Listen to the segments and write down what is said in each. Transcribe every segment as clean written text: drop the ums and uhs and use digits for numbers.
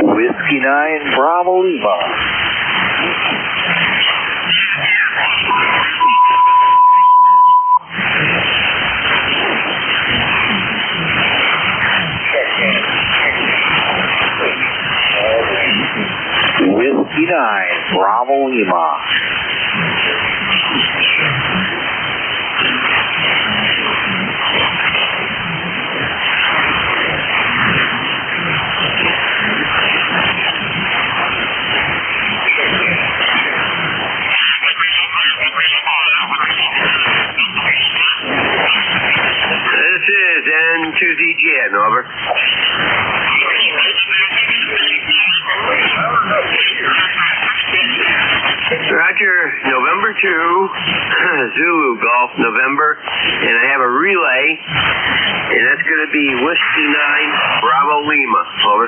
Whiskey 9 Bravo Lima. Whiskey 9 Bravo Lima. This is N2DGN, over. Roger, November 2, Zulu Golf, November, and I have a relay, and that's going to be Whiskey 9, Bravo Lima, over.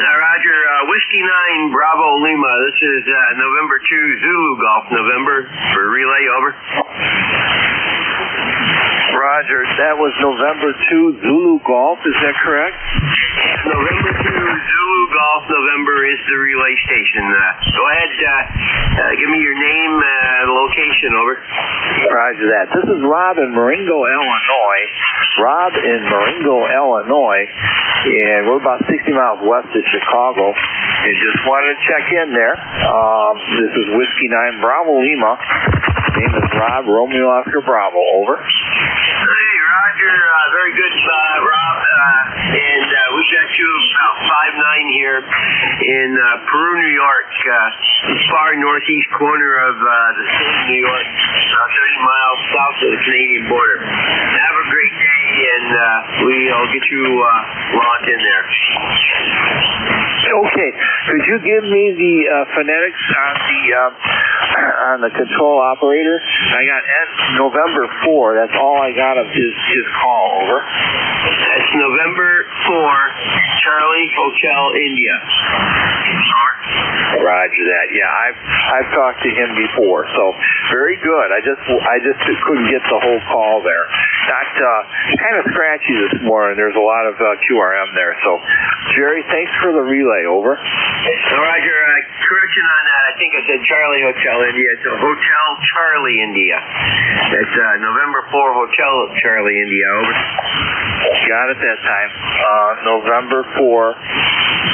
Roger, Whiskey 9, Bravo Lima, this is November 2, Zulu Golf, November, for relay, over. Roger, that was November 2 Zulu Golf, is that correct? November 2 Zulu Golf, November is the relay station. Go ahead, give me your name, location, over. Roger that. This is Rob in Marengo, Illinois. Rob in Marengo, Illinois, and we're about 60 miles west of Chicago. And just wanted to check in there. This is Whiskey 9 Bravo Lima. Name is Rob, Romeo Oscar Bravo, over. Hey, Roger, very good, Rob, and we've got you about 5'9" here in Peru, New York, far northeast corner of the state of New York, 30 miles south of the Canadian border. Have a great day, and we'll get you logged in there. Okay, could you give me the phonetics on the control operator? I got November 4. That's all I got of his call. Over. That's November 4, Charlie Hotel India. Roger that. Yeah, I've talked to him before, so very good. I just couldn't get the whole call there. Not kind of scratchy this morning. There's a lot of QRM there. So, Jerry, thanks for the relay. Over. Roger. Correction on that. I think I said Charlie Hotel India. It's Hotel Charlie India. That's November 4 Hotel Charlie India. Over. Got it that time. November 4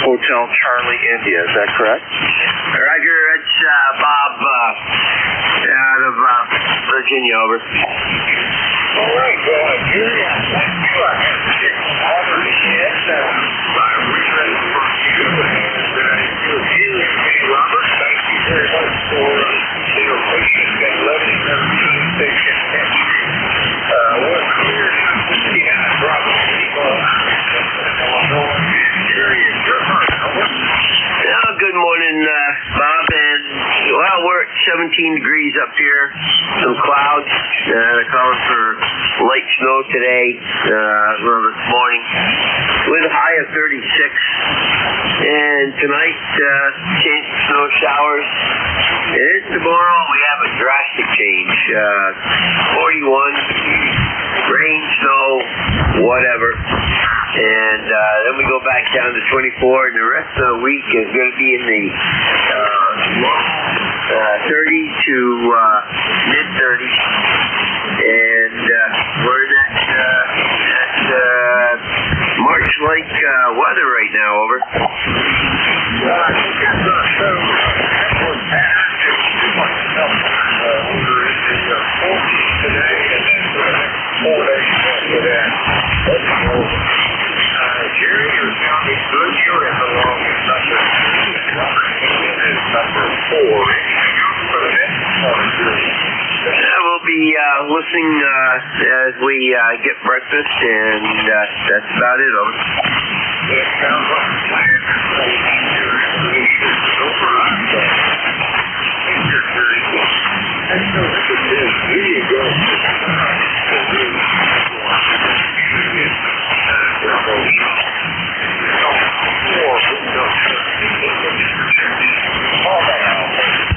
Hotel Charlie India. Is that correct? Roger. It's Bob out of Virginia. Over. All right, Jerry, thank you. I have to take some water in. My relay for you. Robert, thank you very much for your patience and letting them station entry. We're clear now. Yeah, Robert, Jerry, it's your turn. Well, good morning, Bob. And well, we're at 17 degrees up here. Some clouds. They're calling for light snow today, this morning, with a high of 36. And tonight, chance of snow showers. And tomorrow we have a drastic change. 41, rain, snow, whatever. And then we go back down to 24, and the rest of the week is going to be in the 30 to mid-30s. And we're in that March-like weather right now. Over. I think that's today, and then for the next 4 days after that. Jerry, you're sounding good. You're in the longest number. Number 4. Anything else for the next one, Jerry? We'll be listening as we get breakfast, and that's about it. Over. It sounds like a plan.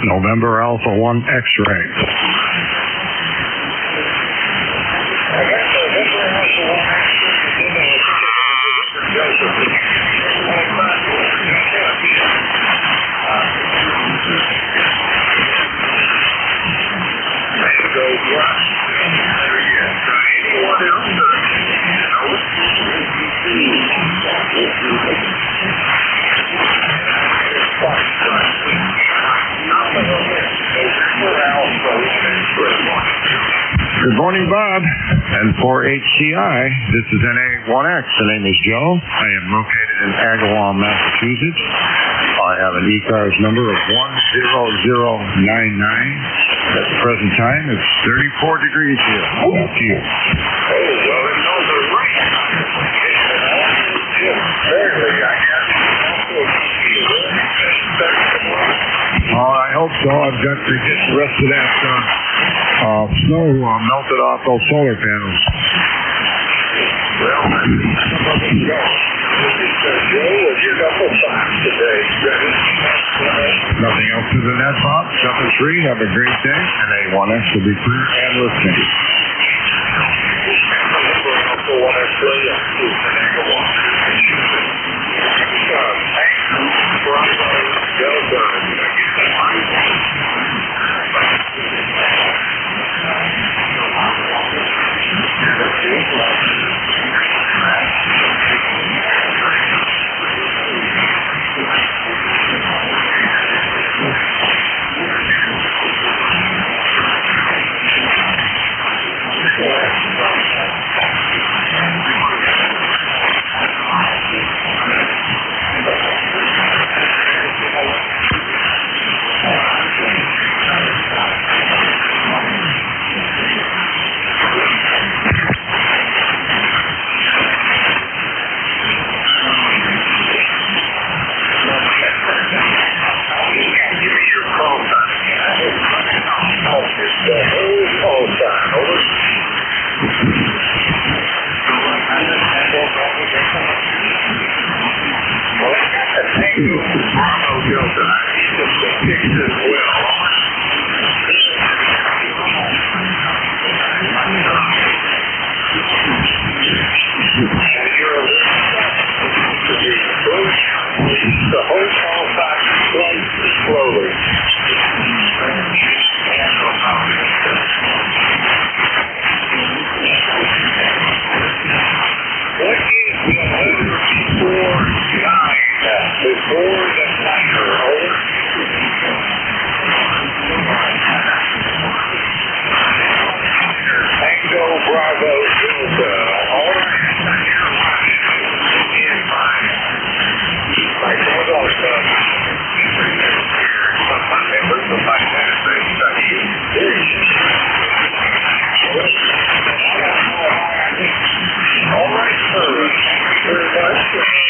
November Alpha 1 X-ray. Good morning, Bob. And for HCI, this is NA1X. The name is Joe. I am located in Agawam, Massachusetts. I have an ECARS number of 10099. At the present time, it's 34 degrees here. Back to you. I hope so. I've got to get the rest of that snow melted off those solar panels. Well, Nothing else to that, Bob. 7-3. Have a great day. And A1X will be clear and listening. Bravo Delta. I need the 6 as well. The whole call sign slowly. What is the letter before 9? Before the timer, over. Tango Bravo Delta. All right. My Bulldog does. Some of my members of my Tennessee study. All right, sir. Thank you very much for this.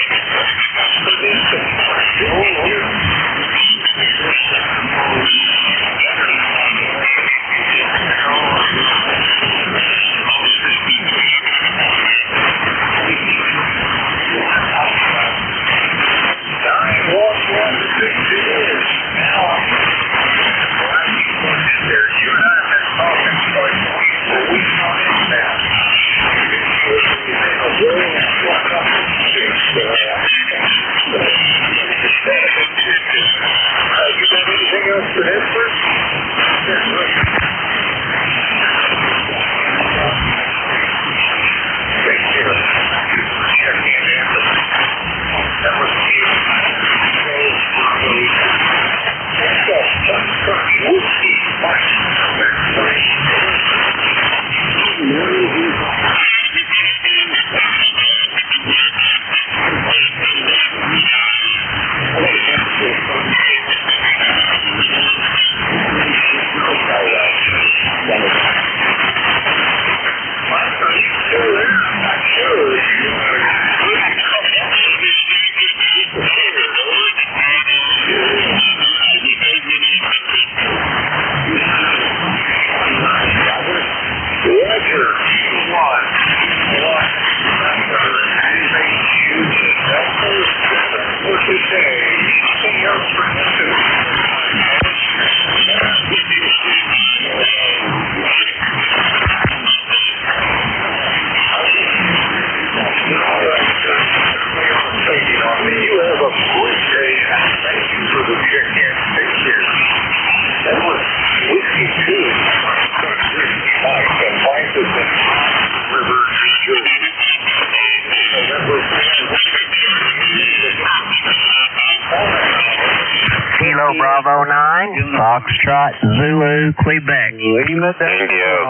Kilo Bravo 9, Foxtrot Zulu, Quebec. India,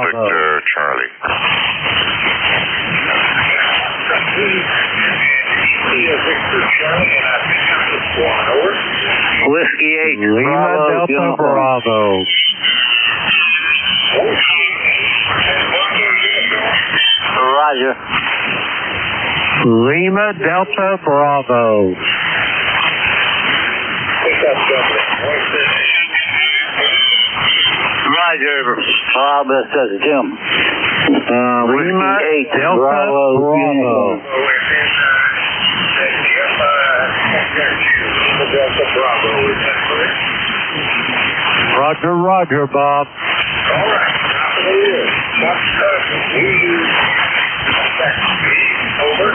Victor, Charlie. Whiskey 8, Lima Delta Bravo. Roger. Lima Delta Bravo. Roger. Bob, this is Jim. Lima 8, Delta Bravo. Roger, Roger, Bob. All right. Over.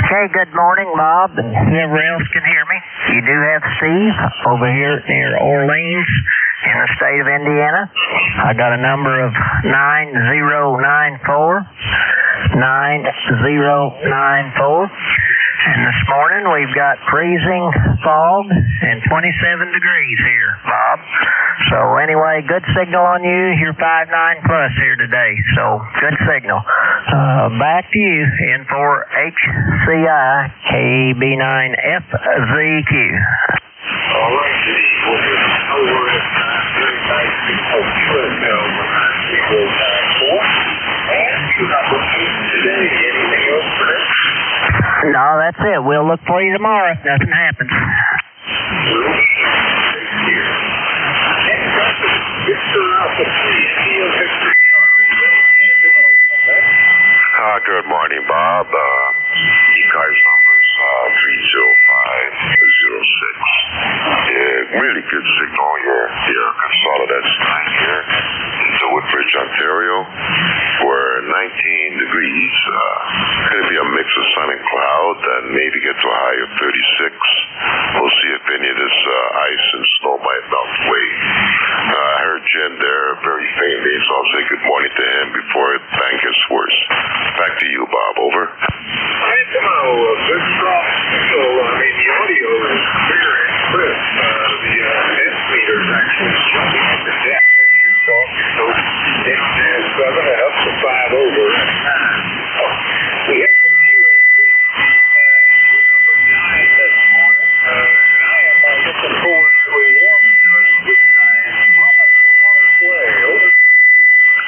Hey, good morning, Bob, and whoever else can hear me. You do have Steve over here near Orleans in the state of Indiana. I got a number of 9094. 9094. And this morning we've got freezing fog and 27 degrees here, Bob. So anyway, good signal on you. You're 5.9 plus here today, so good signal. Back to you in for HCI KB9FZQ. All right, we'll get over at 9:30 and you're not looking today. Anything else for this? No, that's it. We'll look for you tomorrow if nothing happens. Good morning, Bob. ECARS numbers 305 really good signal. Your consolidates 9 here into Woodbridge, Ontario. We're 19 degrees. Going to be a mix of sun and cloud, and maybe get to a high of 36. We'll see if any of this ice and snow might melt away. I heard Jim there very faintly, so I'll say good morning to him before things gets worse. Back to you, Bob. Over. Hey, Timo, good strong signal. I mean, the audio is clear and crisp. The S meter is actually jumping up and down as you're talking. So down to 7 and up to 5 over at 9. We have some USB number 9 this morning. I am looking forward to a warm good night. On its way. Over.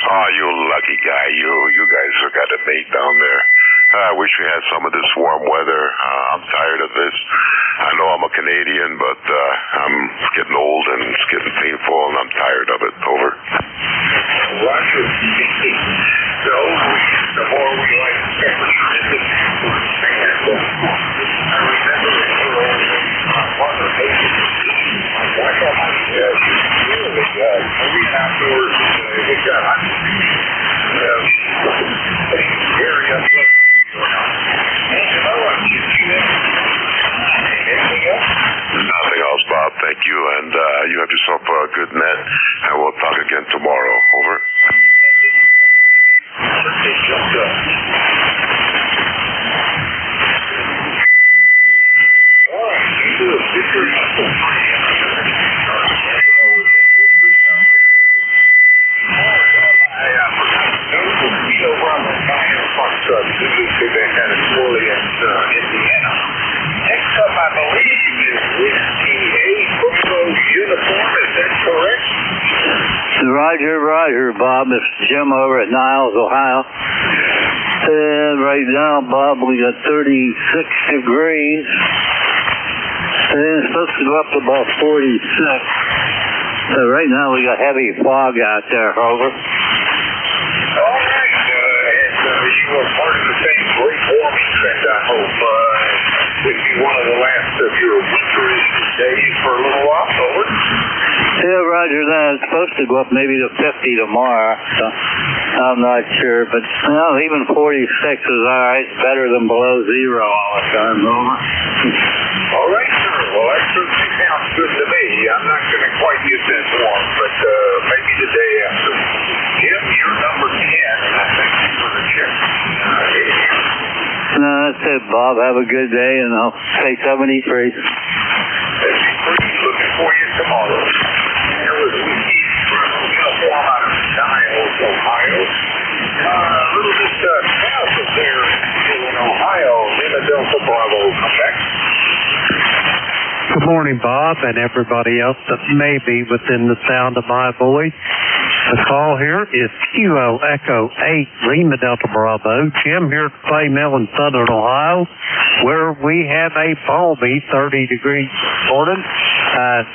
Oh, you lucky guy. You guys have got it made down there. I wish we had some of this warm weather. I'm tired of this. I know I'm a Canadian, but I'm getting old and it's getting painful, and I'm tired of it. Over. Roger. The older we get, the more we like the temperature in the sand. I remember when we were over in water basin. My wife and I really being outdoors, we got hot. Very uplifting. Nothing else, Bob. Thank you, and you have yourself a good net, and we'll talk again tomorrow. Over. Indiana. Next up, I believe, is Whiskey 8 Bravo uniform. Is that correct? Roger, Bob. It's Jim over at Niles, Ohio. And right now, Bob, we got 36 degrees. And it's supposed to go up to about 46. So right now, we got heavy fog out there, over. All right. You were part of the same great warming trend, I hope. Would be one of the last of your winterish days for a little while, over. Yeah, roger that. It's supposed to go up maybe to 50 tomorrow, so I'm not sure. But, even 46 is all right. It's better than below zero all the time, over. All right, sir. Well, that certainly sounds good to me. I'm not going to quite get that warm, but maybe the day after. Jim, you're number 10, and I thank you for the check. No, that's it, Bob. Have a good day, and I'll say 73. 73. Looking for you tomorrow. There was Whiskey uniform out of Niles, Ohio. A little bit south of there in Ohio, Lima Delta Bravo. Come back. Good morning, Bob, and everybody else that may be within the sound of my voice. The call here is Kilo Echo 8 Lima Delta Bravo. Jim here at Clay Mill in Southern Ohio, where we have a balmy 30 degrees morning.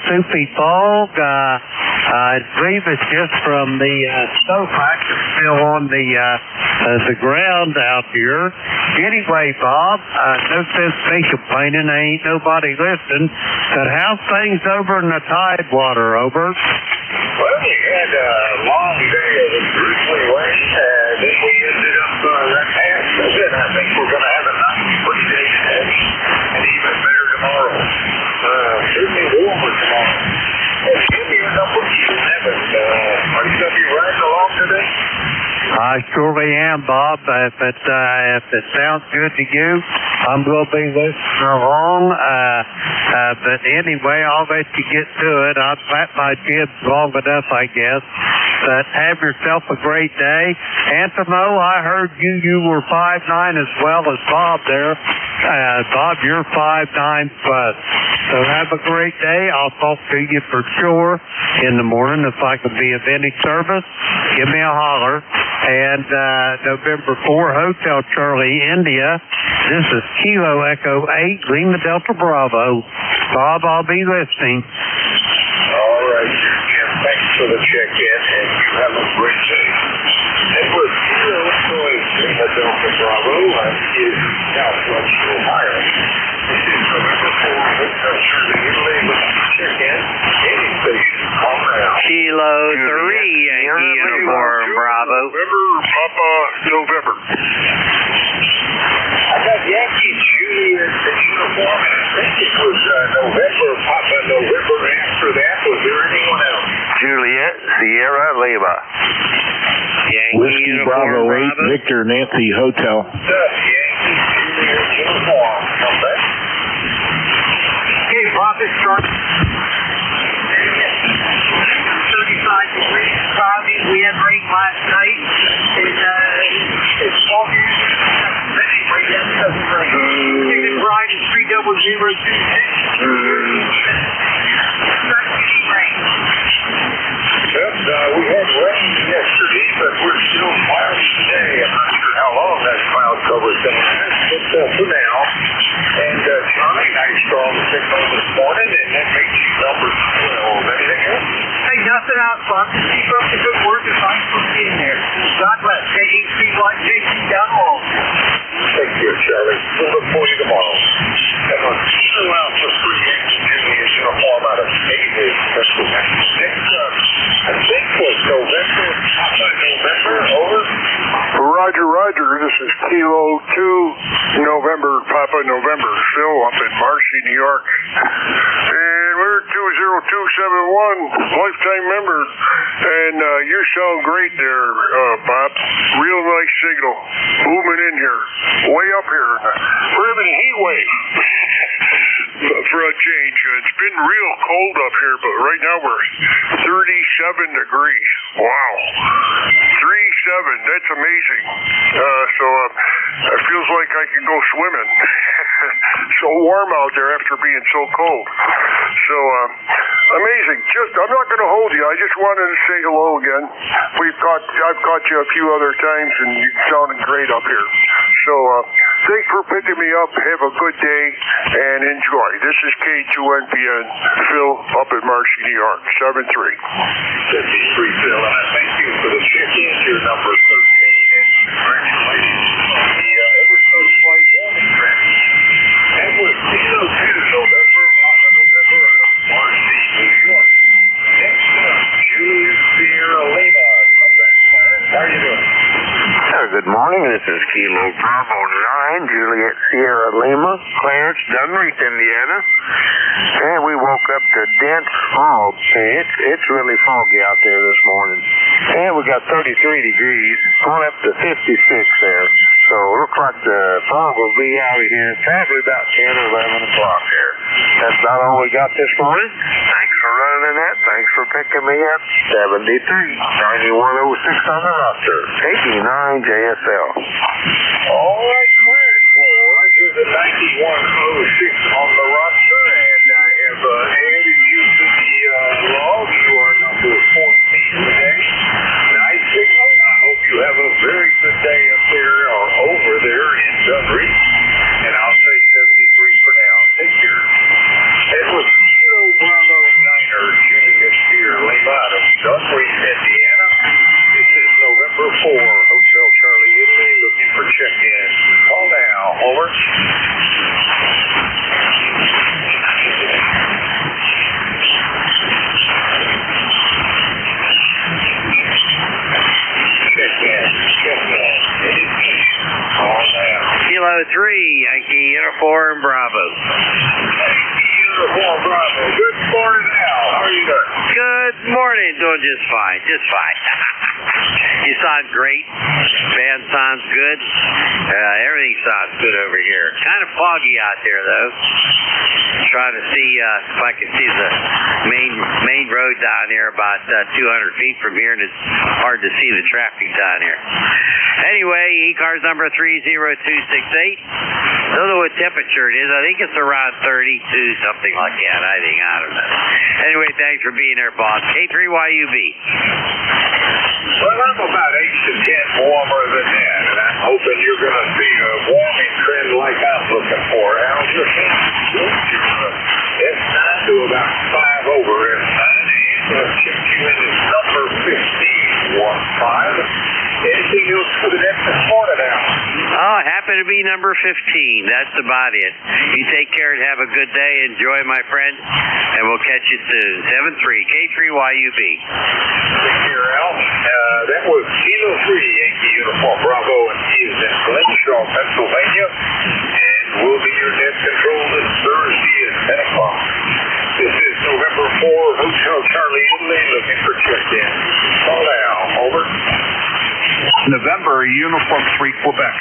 Soupy fog. I believe it's just from the snowpack that's still on the ground out here. Anyway, Bob, no sense me complaining. Ain't nobody listening. But how's things over in the Tidewater, over? Well, we had a long day of drizzly rain, and then we ended up that past it. I think we're going to have a nice pretty day today, and even better tomorrow. Certainly warmer tomorrow. Give me your number 11. Are you going to be riding along today? I surely am, Bob. If it sounds good to you, I'm going to be listening along. But anyway, I'll let you get to it. I've flapped my jibs long enough, I guess. But have yourself a great day. Antimo, I heard you were 5'9" as well as Bob there. Bob, you're 5'9" plus. So have a great day. I'll talk to you for sure in the morning. If I can be of any service, give me a holler. And November 4, Hotel Charlie, India. This is Kilo Echo 8, Lima Delta Bravo. Bob, I'll be listening. All right, Jim. Thanks for the check-in, and you have a great day. That was Kilo Echo 8, Lima Delta Bravo in Southwest Ohio. This is November 4, Hotel Charlie, Italy, with a check-in. November, Papa, November. I got Yankee Juliet in uniform, and I think it was November, Papa, November. After that, was there anyone else? Juliet, Sierra, Lima. Yankee Whiskey uniform, Bravo 8, Bravo. Victor Nancy Hotel. Yankee Juliet uniform. Okay. Okay, Prophet, start. 35 degrees, cloudy. We had rain last night. It's foggy. Ticket ride is 30026. We had rain yesterday, but we're still cloudy today. I'm not sure how long that cloud cover is going to last, but for now. And Johnny, nice strong signal this morning, and that makes you numbers 12. Anything else? Hey, nothing else, Bob. Just keep up the good work and thanks for being here. God bless. K-H-C-Y-J-C down home. Thank you, Charlie. We'll look for you tomorrow. Come on. Fill out for free Juliet uniform out of David. Next up, I think was November. Over. Roger, Roger. This is Kilo 2, November, Papa, November. Phil up in Marcy, New York. And we're 20271, lifetime member. And you sound great there, Bob. Real nice signal. Moving in here. Way up here. We're having a heat wave. For a change. It's been real cold up here, but right now we're 37 degrees. Wow. 37. That's amazing. It feels like I can go swimming. So warm out there after being so cold. So, amazing. I'm not going to hold you. I just wanted to say hello again. I've caught you a few other times, and you sounded great up here. So, thanks for picking me up. Have a good day, and enjoy. This is K2NPN, Phil up in Marcy, New York, 73. 53, Phil, and I thank you for the check-in. Your number 13, and congratulations on the ever so slight warming trend. That was 02 November, Marcy, New York. Next up, Juliet Sierra Lima. How are you doing? Good morning. This is Kilo Bravo 9, Juliet Sierra Lima, Clarence, Dunreath, Indiana. And we woke up to dense fog. It's really foggy out there this morning. And we got 33 degrees, going up to 56 there. So it looks like the fog will be out of here probably about 10 or 11 o'clock there. That's about all we got this morning. Thanks for running that. Thanks for picking me up. 73, 9106 on the roster. 89 JSL. All right, Clarence. Well, Roger, the 9106 on the roster, and I have added you to the log. You are number 14 today. Nice signal. I hope you have a very good day up there or over there in Dunreath. And I'll say 73 for now. Take care. It was Kilo Bravo 9er, Juliet Sierra Lima out of Dunreath, Indiana. This is November 4, Hotel Charlie Italy, looking for check-in. Call now. Over. Kilo 3, Yankee uniform, Bravo. Uniform Bravo. Good morning, Al. How are you doing? Good morning. Doing just fine. Just fine. You sound great. Band sounds good. Everything sounds good over here. Kind of foggy out there, though. Trying to see if I can see the main road down here about 200 feet from here, and it's hard to see the traffic down here. Anyway, ECARS number 30268. Don't know what temperature it is. I think it's around 32, something like that. I don't know. Anyway, thanks for being there, boss. K3YUB. Well, I'm about 8 to 10 warmer than that, and I'm hoping you're going to see a warming trend like I'm looking for. Al, you're it's 9 to about 5 over. It's 9, and I'm going to check you in at number 15, 15. Anything else for the next morning, Al? Oh, happy to be number 15. That's about it. You take care and have a good day. Enjoy, my friend, and we'll catch you soon. 73 K3YUB. Take care, Al. That was Kilo 3, Yankee Uniform Bravo, and he is in Glenshaw, Pennsylvania, and will be your net control this Thursday at 10 o'clock. This is November 4, Hotel Charlie Italy, looking for check-in. Call down, over. November, Uniform 3, Quebec.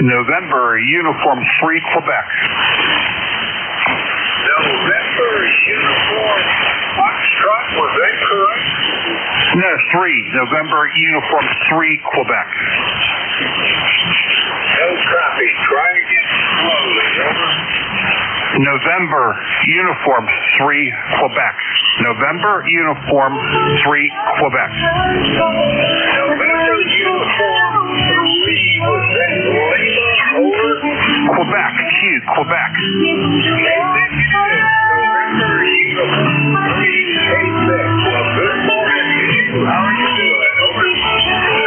November, Uniform 3, Quebec. November, Uniform Foxtrot, was that correct? No, 3. November, Uniform 3, Quebec. No copy. Try again slowly, over. November, Uniform 3, Quebec. November, Uniform 3, Quebec. November, Uniform 3, was that Lima, over? Quebec, Q, Quebec. November, Uniform 3, Quebec. Well, good morning to you. How are you doing, over?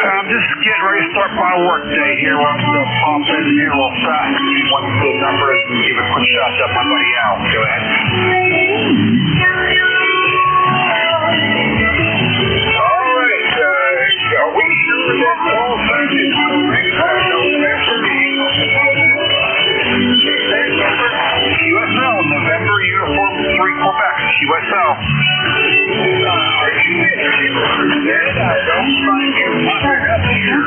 I'm just getting ready to start my work day here. I'm going to pop in here real fast, see what the number is, and give a quick shout out to my buddy Al. Go ahead. All right, are we sure that all that is correct? QSL, November, Uniform 3, Quebec. QSL. Are you dead? I don't find you popping up here.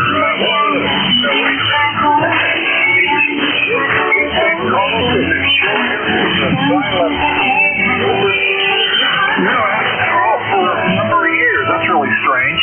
No, I haven't called for a number of years. That's really strange.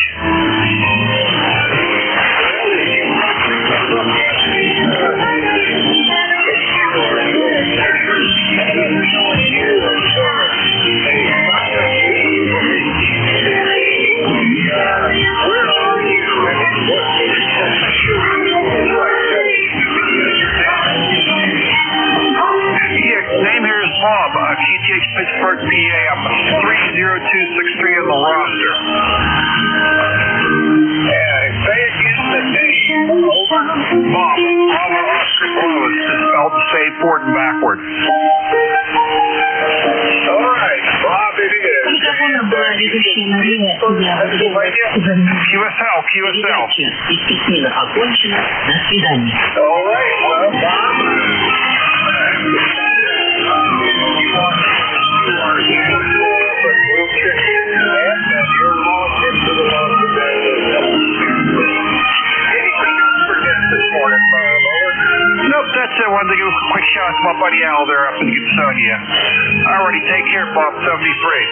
KTH Pittsburgh, PA. I'm 30263 on the roster. Say again the name. Over. Bob. Bravo Oscar Close. It's spelled the same forward and backward. All right, Bob, it is. QSL, QSL. All right, well, Bob. Nope, that's it. I wanted to give a quick shout out to my buddy Al there up in Gibsonia. Alrighty, take care, Bob 73.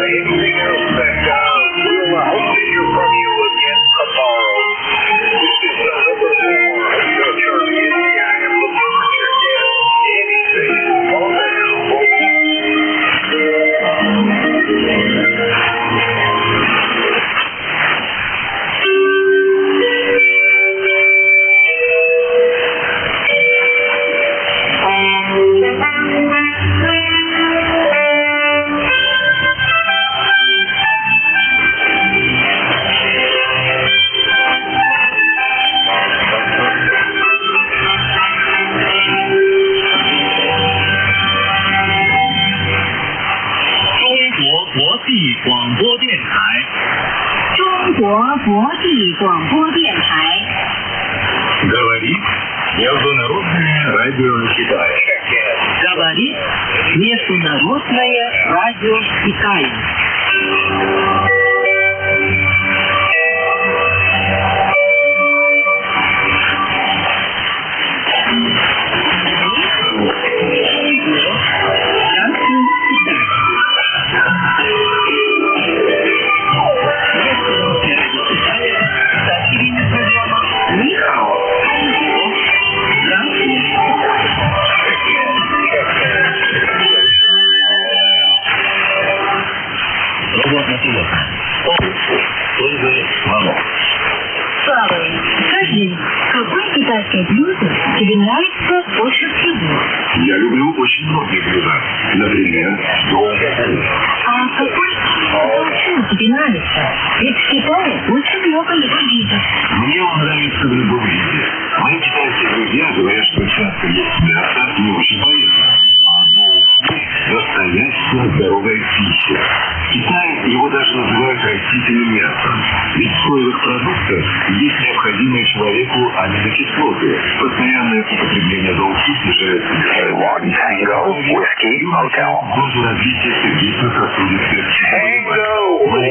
Anything else that we'll hope to hear from you again tomorrow. This is November 4, Hotel Charlie Italy. I am looking for check-in. Anything. All down. Говорит Международное радио Китая. Говорит Международное радио Китая. такое блюдо тебе нравится больше всего? Я люблю очень многие блюда. Например, А какой суп тебе нравится? Ведь в Китае очень много его видов. Мне он нравится в любом виде. Мои китайские друзья говорят, что часто есть мясо не очень полезно. Настоящая здоровая пища. В Китае его даже называют растительным мясом. Ведь в соевых продуктах есть необходимые человеку аминокислоты. Постоянное употребление белка снижает Tango Whiskey Hotel. дозу развития сердечно-сосудистых. Tango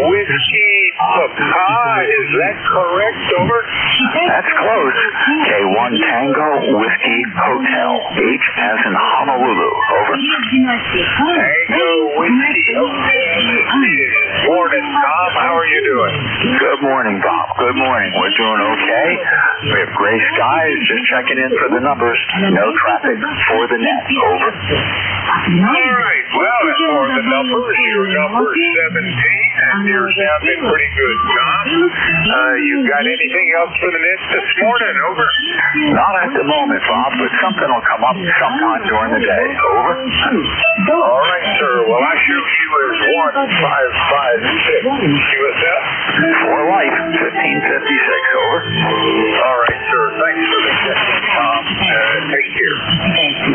Whiskey Papa, is that correct? Over? That's close. K1 Tango Whiskey Hotel. H as in Honolulu. Over. Tango Whiskey Hotel. Morning, Tom. How are you doing? Good morning, Bob. Good morning. We're doing okay. We have gray skies. Just checking in for the numbers. No traffic for the net. Over. All right. Well, as far as the numbers, your number 17, and you're sounding pretty good, Tom. You got anything else for the net this morning? Over. Not at the moment, Bob, but something will come up sometime during the day. Over. All right, sir. Well, I show you as 1556. USF. For life, 1556. Over. All right, sir. Thanks for the check, Tom. Take care.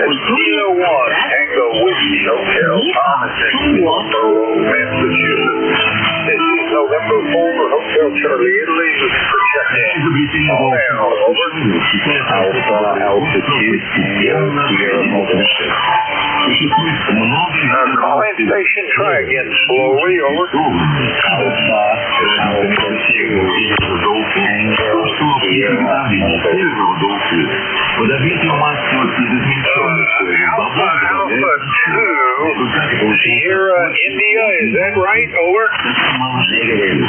That's Kilo 1 Tango Whiskey Hotel, Thomas in Marlborough, Massachusetts. This is November 4 Hotel Charlie Italy for check-in. All down. Over. Alpha altitude Sierra Motion. Call-in station. Try again slowly. Over. Alpha altitude Tango Sierra Motion. Alpha 2 Sierra India. Is that right? Over. Negative.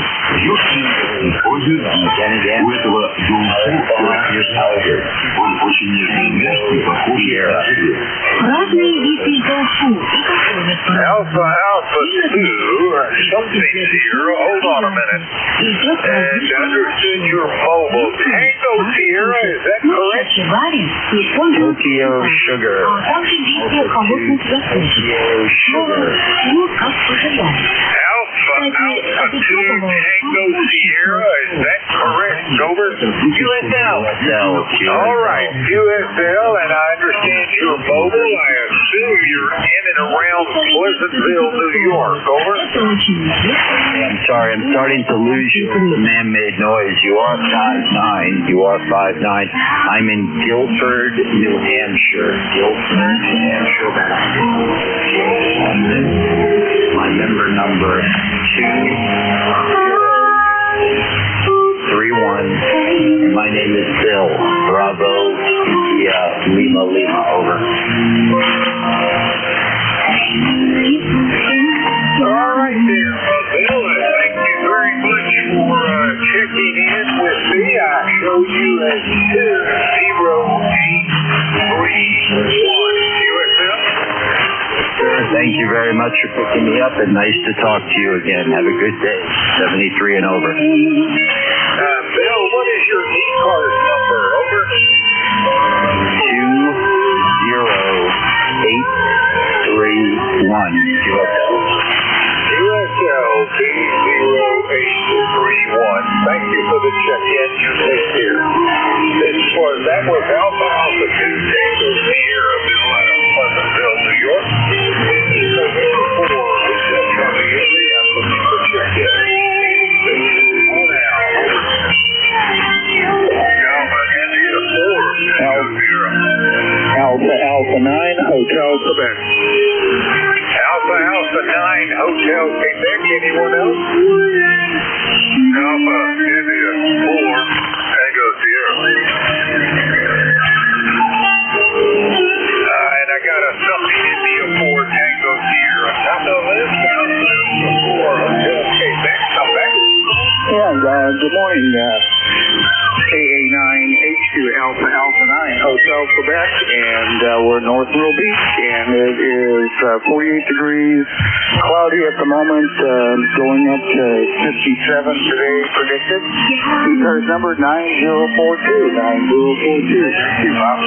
Again. Он очень нежный, мягкий, похожий на желе. Разные виды тофу и готовят Alpha 2 something 0. Hold on a minute. And understood your mobile. Tango Sierra. Is that correct? Кофеварен используют Tokyo Sugar. а также действия холодных закусок. Tokyo Sugar. Ну, как пожелаете. Alpha 2 Tango Sierra. Is that correct? Over. USL. All right. USL, and I understand you're mobile. I assume you're in and around Pleasantville, New York. Over. I'm sorry, I'm starting to lose you. Man-made noise. You are 5'9". You are 5'9". I'm in Guilford, New Hampshire. Guilford, New Hampshire. My member number 231. My name is Bill. Bravo, Lima, Over. All right there, Bill. Thank you very much for checking in with me. I show you as 20831 USF. Sir, thank you very much for picking me up, and nice to talk to you again. Have a good day. 73 and over. Bill, what is your ECARS number? Over. 20831. USL 20831. Thank you for the check-in. You take care. That was Alpha 2 Tango Sierra, Bill, out of Pleasantville, New York. November 4, Hotel Charlie Italy. I'm looking for check-in. On out. Alpha India 4 Tango Sierra. Alpha 9 Hotel Quebec. Alpha 9 Hotel Quebec. Anyone else? Alpha India 4 Tango Sierra. And I got a something India 4 Tango Sierra. Top of the list, Alpha 4 Hotel Quebec. Quebec. Yeah, good morning. KA9H2L Alpha Alpha 9 Hotel Quebec, and we're North Myrtle Beach, and it is 48 degrees, cloudy at the moment, going up to 57 today predicted. ECARS number 9042, 9042. Thank you, Bob.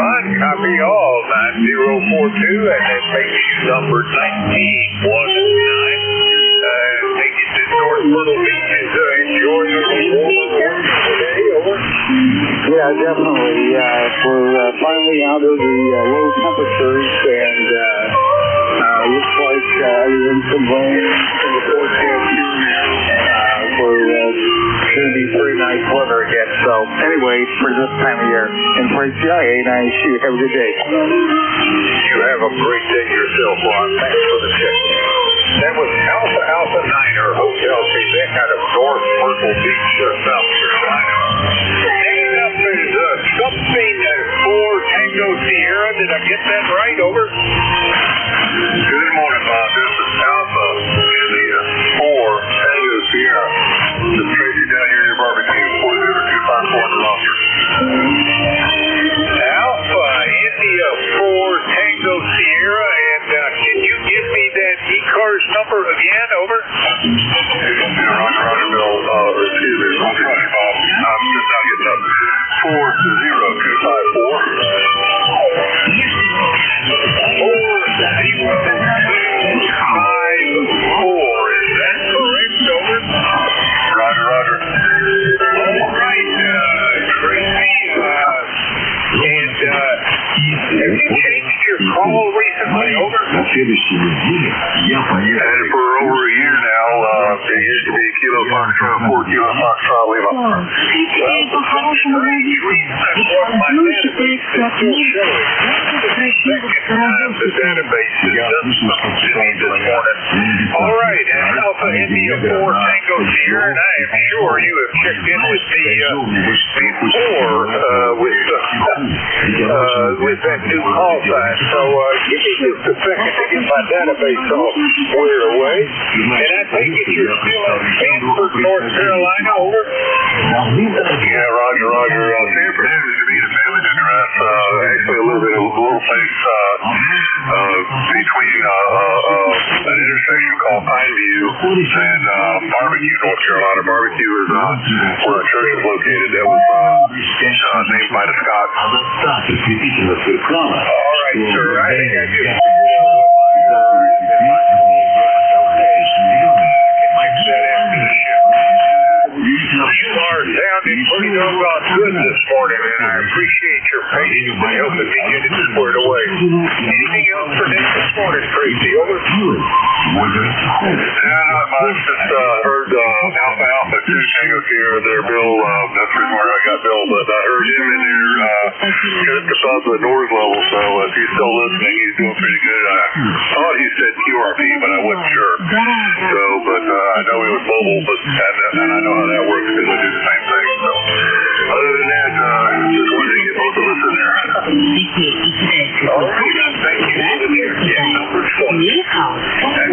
Ron, copy all, 9042, and that makes you number 1919. Take it to North Myrtle Beach. Enjoy your warm today. Over. Yeah, definitely. We're finally out of the low temperatures, and looks like everything's some rain in the forecast here. We're going to be pretty nice weather again. So anyway, for this time of year, and for CIA, nice shoot. Have a good day. You have a great day yourself, Ron. Thanks for the check. That was Alpha Alpha Niner Hotel Quebec out of North Myrtle Beach, South Carolina. Next up is something for Tango Sierra. Did I get that right? Over. Good morning, Bob. This is Alpha India 4 Tango Sierra. Just Tracy down here near barbecue. 40254 on the roster. Alpha India 4 Tango Sierra, and can you give me that ECARS number again? Over. Roger, Bill. Excuse me. Roger, Bob. Just now getting up. 40254. 40254. Is that correct? Over. Roger. All right, Tracy. And have you changed your call recently? Over. Had it for over a year now. It used to be Kilo Foxtrot 4 Kilo Foxtrot Lima. The database is all right, Alpha India 4 Tango Sierra, and I am sure you have checked in with me before with that new call sign. So give me just a second to get my database all squared away. And I take it you're still in Sanford, North Carolina. Over. Yeah, Roger. Sanford happens to be the family address. Actually, a little place between an intersection called Pineview and Barbecue, North Carolina. Barbecue is where our church is located. That was named by the Scots. All right, sir. I think I just figured out you are sounding pretty doggone good this morning, and I appreciate your patience in helping me get it squared away. Anything else for Nick this morning, Tracy? Over. Not much. Just heard Alpha 2 Tango Sierra there, Bill. That's the reason why I got Bill, but I heard him in there just above the noise level, so if he's still listening, he's doing pretty good. I thought he said QRP, but I wasn't sure. So, but I know he was mobile, and I know how that works because I do the same thing. So, other than that, just wanted to get both of us in there. All right, thank you for the check. Yeah, number 20.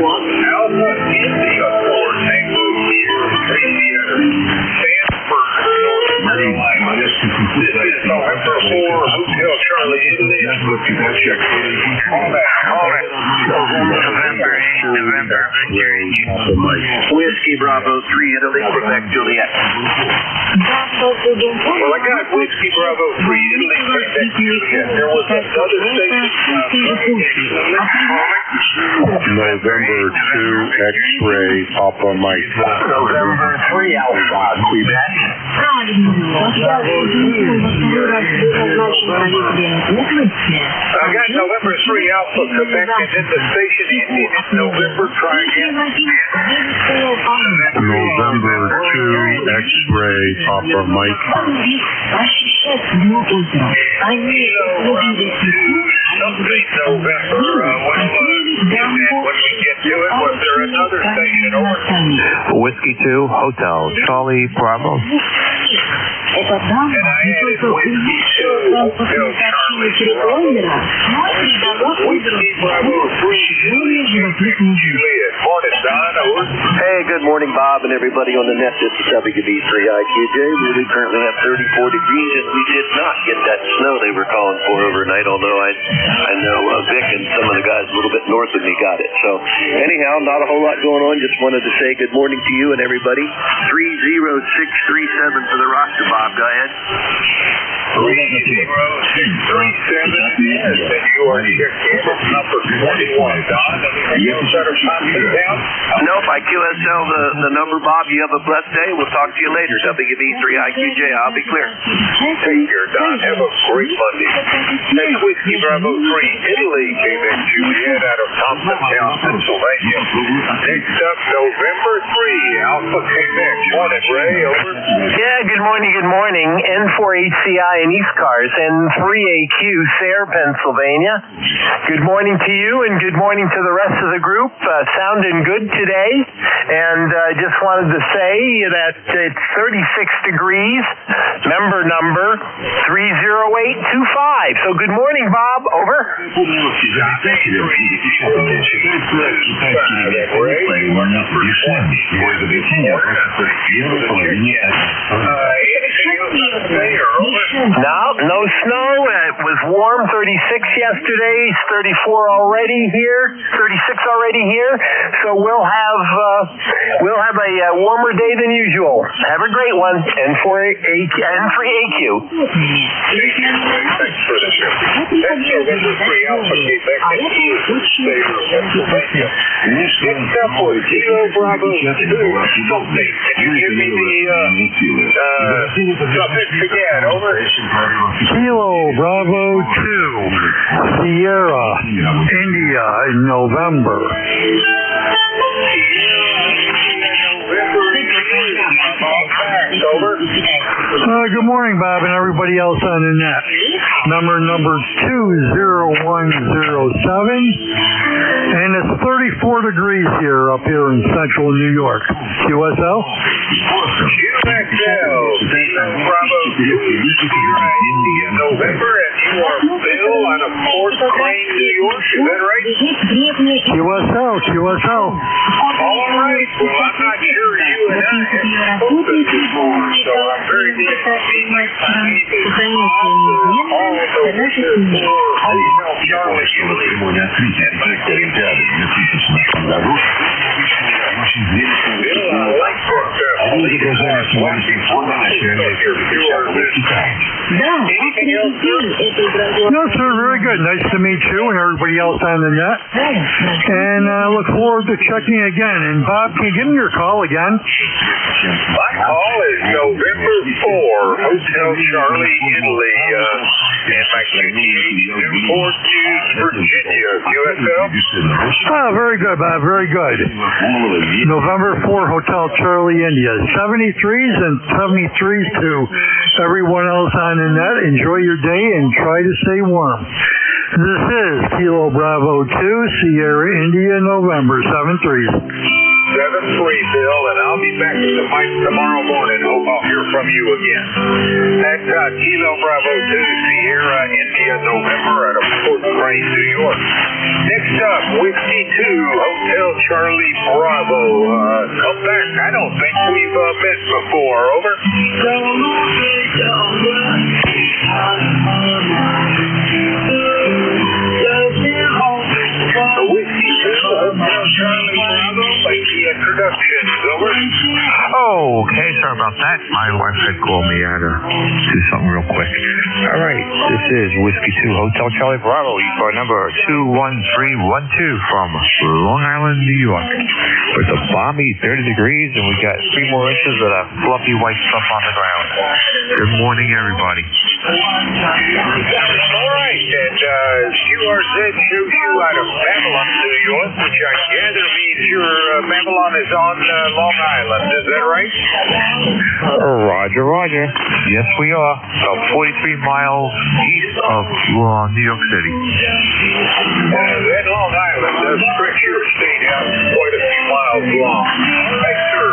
Alpha India 4 Tango Sierra, Tracy out of Sanford, North Carolina. This is November 4 Hotel Charlie Italy. Call it. November, Whiskey Bravo 3 Italy, Quebec Juliet. Well, I got Whiskey Bravo 3 Italy, Quebec Juliet. There was another station. November 2 X-ray Papa Mike. November 3 Alpha, Quebec. I got November 3 Alpha, Quebec, and then the station ending in November. Try again. November 2 X-ray Papa Mike. Something November. When we get to it, was there another station over? Whiskey 2 Hotel Charlie Bravo. And I added Whiskey 2 Hotel Charlie Hey, good morning, Bob, and everybody on the net. This is WB3IQJ. We currently have 34 degrees, and we did not get that snow they were calling for overnight, although I know Vic and some of the guys a little bit north of me got it. So, anyhow, not a whole lot going on. Just wanted to say good morning to you and everybody. 30637 for the roster, Bob. Go ahead. 30637, and you are checked in at number 21. Don, anything else that are popping down? Nope, I QSL the number, Bob. You have a blessed day. We'll talk to you later. WB3IQJ. I'll be clear. Take care, Don. Have a great Monday. Next Whiskey Bravo 3, Italy came in Juliet out of Thompsontown, Pennsylvania. Next up, November 3, Alpha Quebec. Morning, Ray. Over. Yeah, good morning. N4HCI and ECARS, N3AQ, Sayre, Pennsylvania. Good morning to you and good morning to the rest of the group. Sounding good today, and just wanted to say that it's 36 degrees, member number 30825. So good morning, Bob. Over. No snow. It was warm, 36 yesterday, 34 already here, 36 already here. So we'll have a warmer day than usual. Have a great one. N3AQ. Thanks for the show. That's November 3, Alpha Quebec, and Sayre, Pennsylvania. Next up was Kilo Bravo 2, something. Can you give me the suffix again? Over. Kilo Bravo 2, Sierra, India, in November. Good morning, Bob, and everybody else on the net. Number 20107, and it's 34 degrees here up here in central New York. QSL? QXL, Bravo 2, India, November, and you are Bill out of Fort Crane, New York. Is that right? QSL. All right. Well, I'm not sure you and I have spoken before, so I'm very glad to see you. My name is all the wishes for Hotel Charlie Italy. Bill, I like No, sir, very good. Nice to meet you and everybody else on the net. And I look forward to checking again. And Bob, can you give me your call again? My call is November 4, Hotel Charlie, Italy, and my QTH, Newport News, Virginia, QSL. Oh, very good, Bob, very good. November 4, Hotel Charlie, India. 73s and 73s to everyone else on the net. Enjoy your day and try to stay warm. This is Kilo Bravo 2, Sierra, India, November, 73s. 7-3, Bill, and I'll be back at the mic tomorrow morning. Hope I'll hear from you again. That's Kilo Bravo 2, Sierra, India, November, out of Fort Crane, New York. Next up, Whiskey 2, Hotel Charlie Bravo. Come back. I don't think we've met before. Over. Whiskey 2, Hotel Charlie Bravo. Make the introductions. Over. Oh, okay. Sorry about that. My wife had called me. I had to do something real quick. All right. This is Whiskey 2, Hotel Charlie Bravo. You got number 21312 from Long Island, New York. With a balmy 30 degrees, and we got 3 more inches of that fluffy white stuff on the ground. Good morning, everybody. All right, and QRZ shows you out of Babylon, New York, which I gather means your Babylon is on Long Island. Is that right? Roger. Yes, we are. About 43 miles east of New York City. That Long Island does stretch your state out quite a few miles long. Thanks, sir.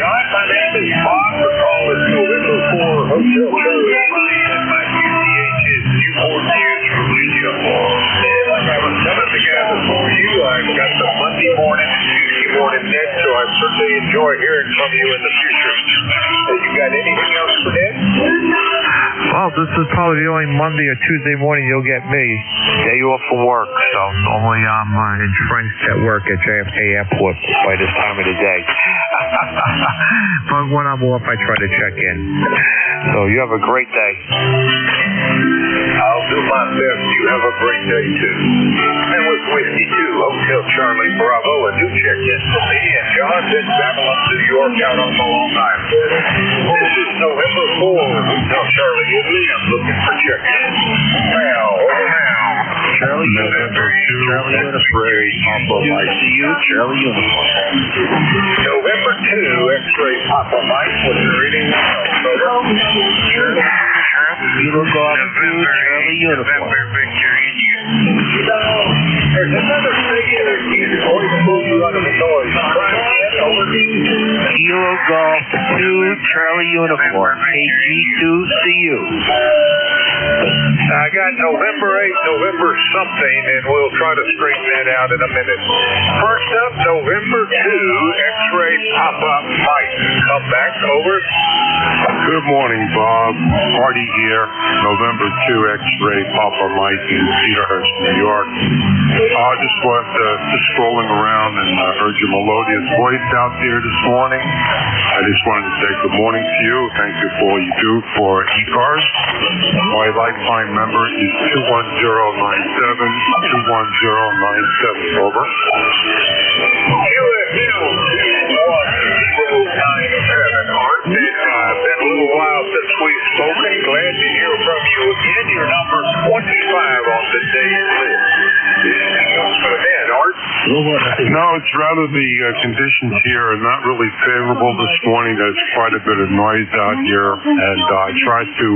John, my name is Bob. The call is November 4, Hotel Charlie, and my QTH is Newport to enjoy hearing from you in the future. You got anything else for Ned? Well, this is probably the only Monday or Tuesday morning you'll get me. Day off from work, so normally I'm entrenched at work at JFK Airport by this time of the day. But when I'm off, I try to check in. So you have a great day. I'll do my best. You have a great day, too. And with Whiskey 2, Hotel Charlie Bravo, a new check-in for me and John in Babylon, New York, out on the Long Island. This is November 4, Hotel Charlie Italy. I'm looking for check-in. Now, over now. Charlie November 2, X-ray, Papa Mike. See you, Charlie Uniform. November 2, X-ray Papa Mike. Was there anyone else? Kilo Golf 2, Charlie Uniform. November Victor India. There's another station that keeps always moving out of the noise. Try again, over. Kilo Golf 2, Charlie Uniform. KG2CU. I got November 8, November something, and we'll try to straighten that out in a minute. First up, November 2, X-ray Pop-Up Mike. Come back, over. Good morning, Bob. Artie here. November 2, X-ray, Papa Mike in Cedarhurst, New York. I just was just scrolling around and heard your melodious voice out there this morning. I just wanted to say good morning to you. Thank you for all you do for ECARS. My lifetime number is 21097, 21097. Over. QFL 21097. Art, it's been a little while since we've spoken. Glad to hear from you again. Your number's 25 on the day's list. Anything else for that, Art? No, it's rather the conditions here are not really favorable this morning. There's quite a bit of noise out here, and I tried to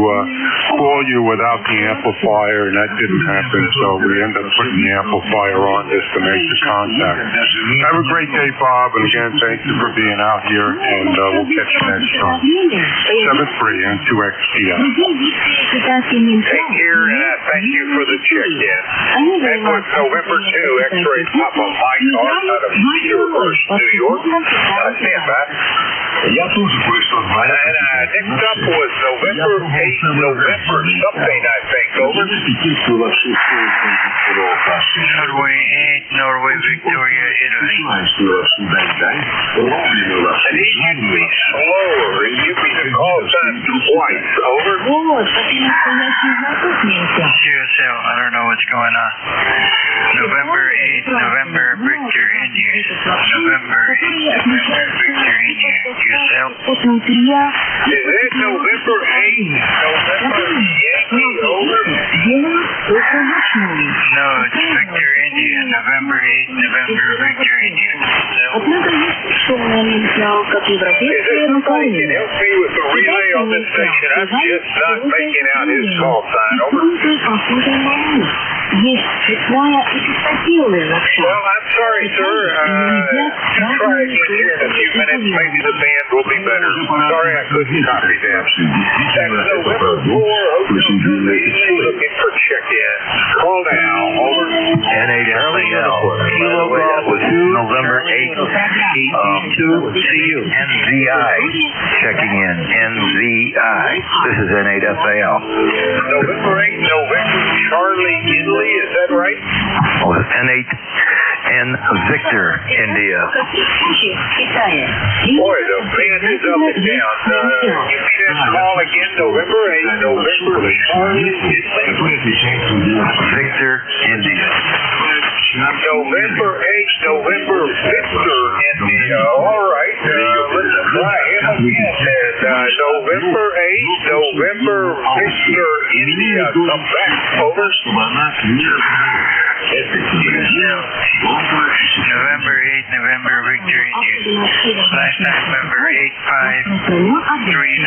call you without the amplifier, and that didn't happen, so we ended up putting the amplifier on just to make the contact. Have a great day, Bob, and again, thank you for being out here, and we'll catch you next time. 7-3 and 2XPI. Take care, and I thank you for the check-in. And with November 2, X-ray Papa Mike, Art out of Cedarhurst, New York. Stand by. And next up was November 8, November something, I think, over. Norway 8, Norway Victoria, Italy. And he can be slower. He gives me the call sign twice, over. QSL, I don't know what's going on. November 8, November Victor India. November 8, November Victor India. QSL. Is it November 8, November Yankee, over? No, it's Victor India. November 8, November Victor India. Is there somebody can help me with the relay on this station? I'm just not making out his call sign, over. Well, I'm sorry, sir. Try again here in a few minutes. Maybe the band will be better. Sorry I couldn't copy that. That's November 4, Hotel looking for check-in. Call now, over. N8SAL, Kilo Golf 2, November 8, KG2CU. NZI, checking in. NZI. This is N8SAL. November 8, November Charlie Italy, is that right? Oh, N8 and Victor, India. Boy, the band is up and down. Give me that call again, November 8, November Charlie Italy. Victor, India. November 8, November Victor, India. All right, let's try him again. November 8, November Victor, India. Come back, over. November 8, November Victor India. Last time number 8539.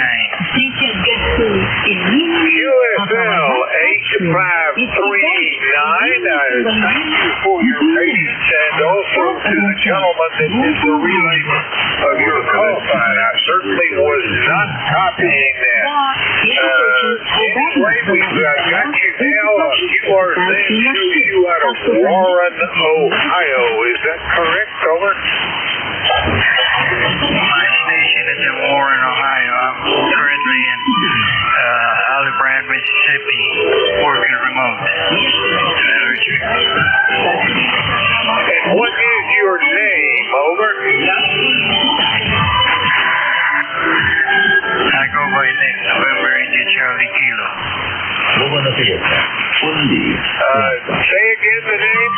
QFL 8539. Thank you for your patience, and also to the gentleman that did the relay of your call sign. I certainly was not copying that. Anyway, we've got you now. You are NJ2US out of Warren, Ohio. Is that correct, over? again, the name?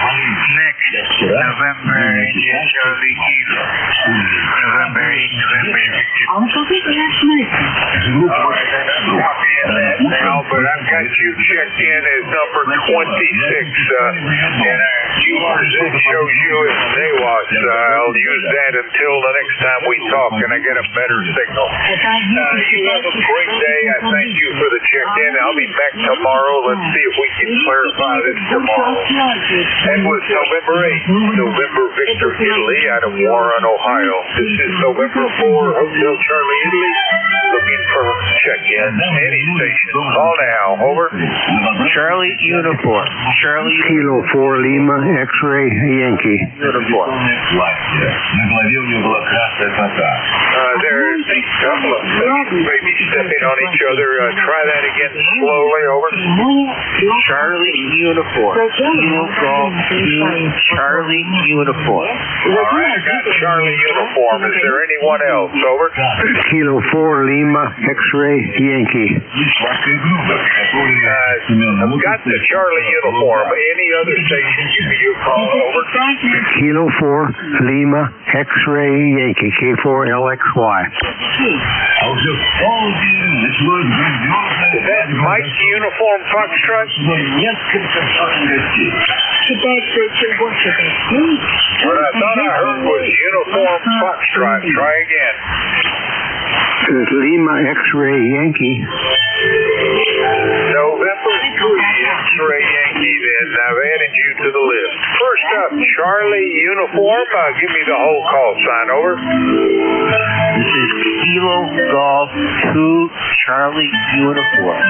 Nick, November, India, Charlie Kilo. November 8, November 8. All right, that's copying that now, but I've got you checked in as number 26, and ECARS shows you as NJ2US. I'll use that until the next time we talk and I get a better signal. You have a great day. I thank you for the check-in. I'll be back tomorrow. Let's see if we can clarify this tomorrow. That was November 8th, November Victor Italy out of Warren, Ohio. This is November 4, Hotel Charlie Italy, looking for check-in. Any station. Call now. Over. Charlie Uniform. Charlie Kilo 4 Lima X-Ray Yankee. Uniform. There's a couple of maybe stepping on each other. Try that again slowly. Over. Charlie Uniform. Kilo Golf 2 Charlie Uniform. All right, I got Charlie Uniform. Is there anyone else? Over. Kilo 4 Lima X-Ray Yankee. I've got the Charlie Uniform. Any other station you call? Over. Kilo 4 Lima X-Ray Yankee K4LXY. Is that Mike Uniform Foxtrot? What I thought I heard was Uniform Foxtrot. Try again. This is Lima X-Ray Yankee. November 3 X-Ray Yankee then. I've added you to the list. First up, Charlie Uniform. Give me the whole call sign. Over. This is Kilo Golf 2 Charlie Uniform.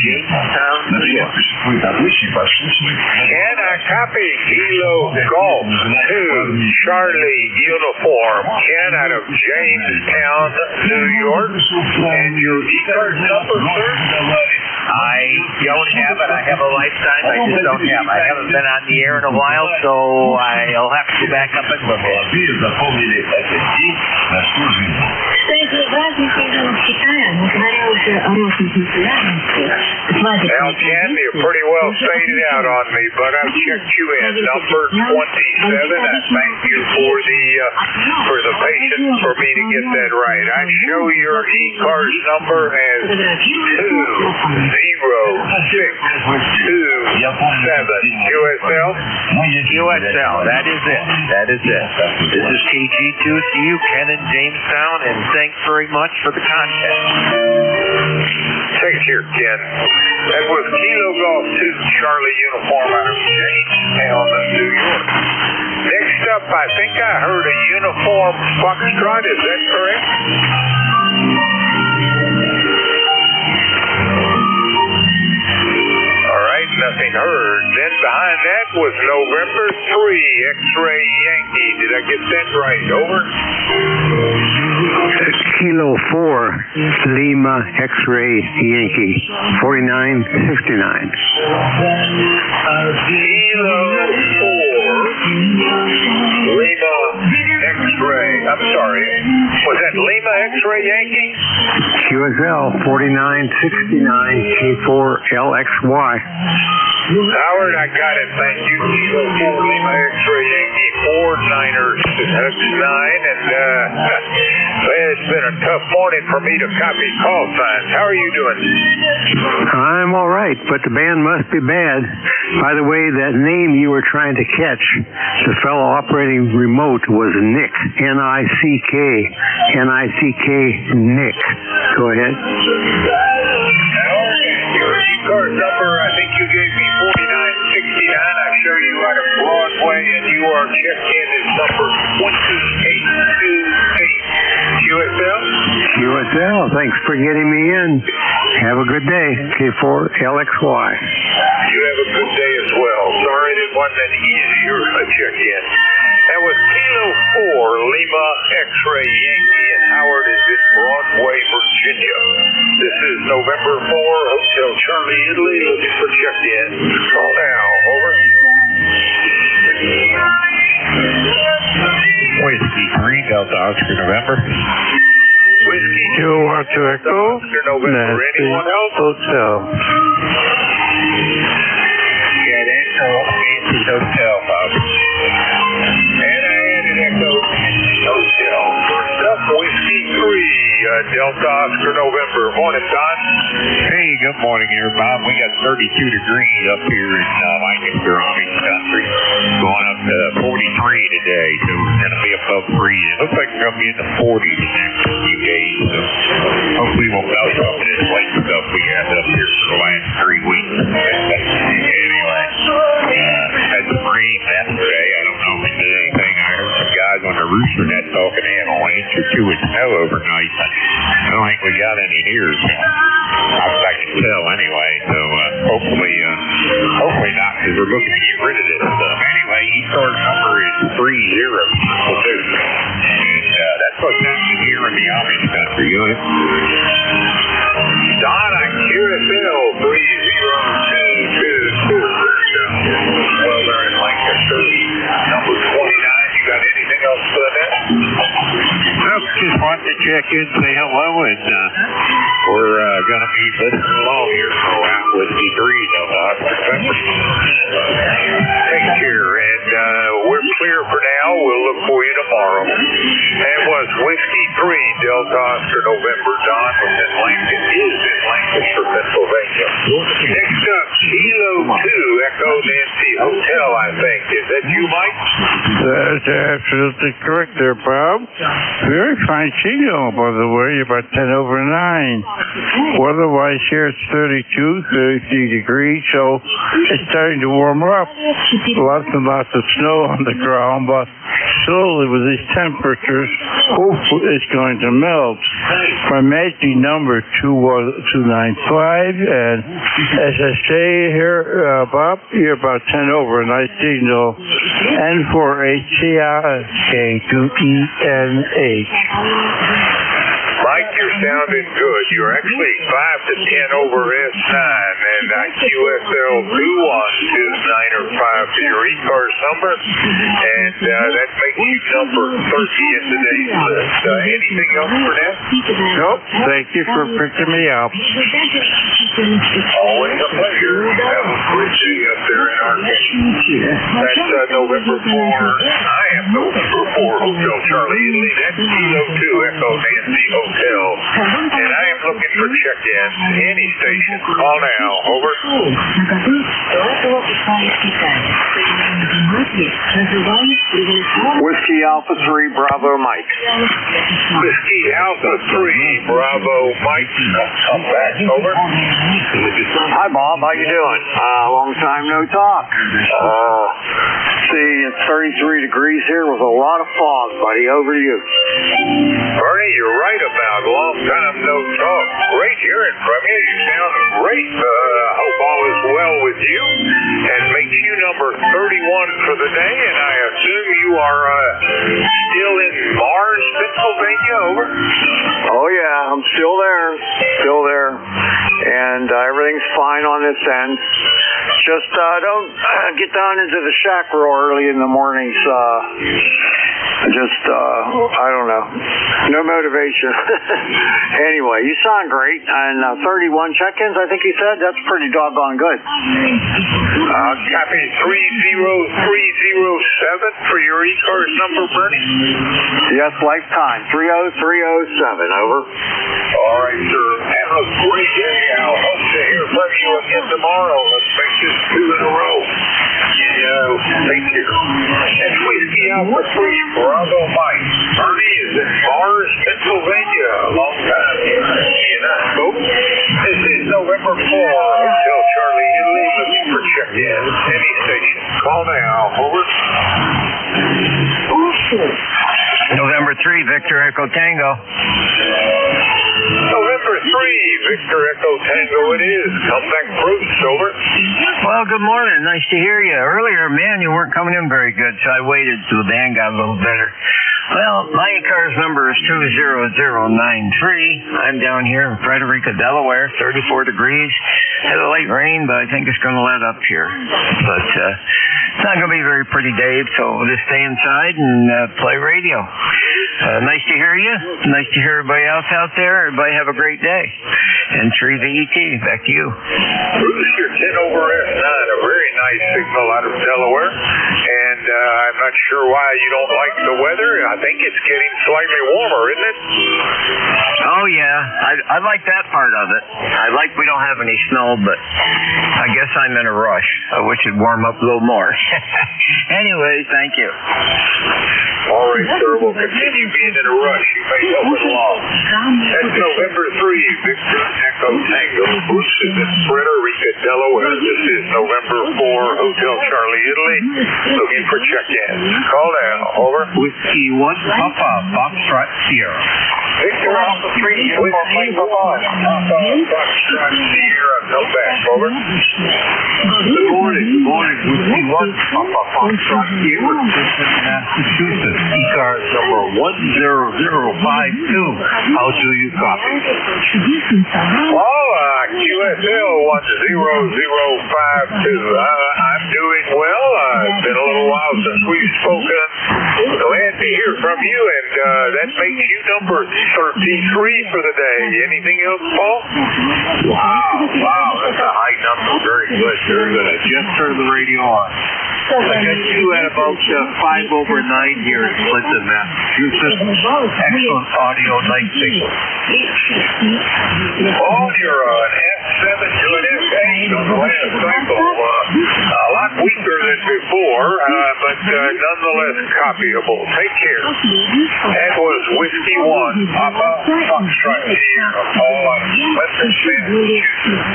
Jamestown, New York. Can I copy Kilo Golf 2 Charlie Uniform? Ken out of Jamestown, New York. And your ECARS number, sir? I don't have it. I have a lifetime. I just don't have it. I haven't been on the air in a while, so I'll have to go back up and look at it. Well, Ken, you pretty well faded out on me, but I've checked you in. Number 27. I thank you for the patience for me to get that right. I show your ECARS number as 20627. QSL? QSL, that is it. That is it. This is KG2CU, Ken in Jamestown, and thanks very much for the contact. Take care, Ken. That was Kilo Golf 2 Charlie Uniform out of Jamestown, New York. Next up, I think I heard a Uniform Foxtrot. Is that correct? Nothing heard. Then behind that was November 3 X-Ray Yankee. Did I get that right? Over. Kilo 4 Lima X-Ray Yankee 4969. Kilo 4 Lima X-Ray. I'm sorry. Was that Lima X-Ray Yankee? QSL 4969 K4LXY. Howard, I got it. Thank you. Kilo 4 Lima X-Ray Yankee 49ers X9. And it's been a tough morning for me to copy call signs. How are you doing? I'm all right, but the band must be bad. By the way, that name you were trying to catch, the fellow operating remote was Nick. N-I-C-K. N-I-C-K Nick. Go ahead. Your ECARS number, I think you gave me 4969. I show you out of Broadway, and you are checked in as number 2828. QSL? QSL, thanks for getting me in. Have a good day. K4LXY. You have a good day as well. Sorry it wasn't an easier check-in. That was Kilo 4 Lima X-Ray Yankee, and Howard is in Broadway, Virginia. This is November 4, Hotel Charlie Italy, looking for check-in. Call now. Over. Whiskey 3 Delta Oscar November. Whiskey Whiskey Kilo Echo, Oscar November. Anyone else? Hotel. Got Echo Nancy Hotel, Bob. And I added Echo Nancy Hotel. First up, Whiskey 3, Delta Oscar November. Morning, Don. Hey, good morning, everybody. We got 32 degrees up here in Lancaster, Amish country. Going up to 43 today, so we're going to be above freezing. Looks like we're going to be in the 40s the next few days, so hopefully we'll melt up in this lake stuff we had up here for the last 3 weeks. Anyway, had some rain yesterday. I don't know if it did anything. I heard some guys on the rooster net talking avalanche or 2 inch snow overnight, but I don't think we got any here, so I can tell anyway. So hopefully not, because we're looking to get rid of this stuff. Anyway, ECARS number is 30. And that's what's happening here in the Amish country, you know? Don on QSL 3022. Well, they're in Lancaster, number 29. You got anything else for that? Nope, just wanted to check in, say hello, and we're going to be listening along here for a while with the 3 Delta Oscar November. Take care, and we're clear for now. We'll look for you tomorrow. That was Whiskey 3, Delta Oscar November. Don was in Lancaster, Pennsylvania. Next up, Kilo 2, Echo Nancy Hotel, I think. Is that you, Mike? That's absolutely correct there, Bob. Very fine signal, by the way, about 10 over 9. Weather-wise here it's 33 degrees, so it's starting to warm up. Lots and lots of snow on the ground, but slowly with these temperatures, hopefully it's going to melt. My magic number 2295, and as I say here, Bob, you're about 10 over, nice signal. N4HCI-K2ENH. Mike, you're sounding good. You're actually 5 to 10 over S9, and QSL 2129 5 to your ECARS number, and that makes you number 30 in today's list. Anything else for now? Nope. Thank you for picking me up. Always a pleasure. Have a great day up there in Arkansas. That's November 4. I am November 4, Hotel Charlie Italy. That's Kilo 2, Echo Nancy Hotel. And I am looking for check-ins. Any station. Call now. Over. Whiskey Alpha 3, Bravo Mike. Whiskey Alpha 3, Bravo Mike. Come back. Over. Hi, Bob. How you doing? Long time no talk. See, it's 33 degrees here with a lot of fog, buddy. Over to you. Bernie, you're right about long time no talk. Great hearing from you. You sound great. I hope all is well with you. And makes you number 31 for the day. And I assume you are still in Mars, Pennsylvania. Over. Oh, yeah. I'm still there. Still there. And everything's fine on this end. Just don't get down into the shack real early in the mornings. I don't know. No motivation. Anyway, you sound great. And 31 check-ins, I think you said. That's pretty doggone good. Copy 30307 for your ECARS number, Bernie. Yes, lifetime. 30307. Over. All right, sir. Have a great day. I'll hope to hear from you again tomorrow. Let's make this 2 in a row. Take care. And Whiskey Alpha 3, Bravo Mike. Bernie is in Mars, Pennsylvania. Long time here. This is November 4, Hotel Charlie Italy. Looking for check-in. Any station. Call now. Over. November 3, Victor Echo Tango. November 3, Victor Echo Tango it is. Come back, Bruce. Over. Well, good morning. Nice to hear you. Earlier, man, you weren't coming in very good, so I waited till the band got a little better. Well, my ECARS number is 20093. I'm down here in Frederica, Delaware, 34 degrees. Had a light rain, but I think it's going to let up here. But it's not going to be a very pretty day, so we'll just stay inside and play radio. Nice to hear you. Nice to hear everybody else out there. Everybody have a great day. And Teresa E.T., back to you. Bruce, you're 10 over S9, a very nice signal out of Delaware. And I'm not sure why you don't like the weather. I think it's getting slightly warmer, isn't it? Oh, yeah. I like that part of it. I like we don't have any snow, but I guess I'm in a rush. I wish it'd warm up a little more. Anyway, thank you. All right, sir. We'll continue being in a rush. You may help it along. That's November 3, Victor Echo Tango. Bruce is in Puerto Rico, Delaware. This is November 4, Hotel Charlie, Italy. Looking for check-in. Call now. Over. Whiskey 1, Papa, Foxtrot Sierra. Victor Alpha 3, Uniform Mike Papa. Papa, Foxtrot Sierra. Come back. Over. Good morning. Good morning. Whiskey 1, Papa, Foxtrot Sierra. Massachusetts. ECARS number 10052. How do you copy? Well, QSL 10052. I'm doing well. It's been a little while since we've spoken. Glad to hear from you, and that makes you number 33 for the day. Anything else, Paul? Wow, that's a high number. Very good. Very good. I just turned the radio on. I got you at about 5 over 9 here in Clinton, Massachusetts. Excellent audio, nice signal. Paul, you're an S7, you're an S8 on the last cycle. A lot weaker than before, but nonetheless copyable. Take care. That was Whiskey 1, Papa Foxtrot Sierra, Paul out of Western Massachusetts.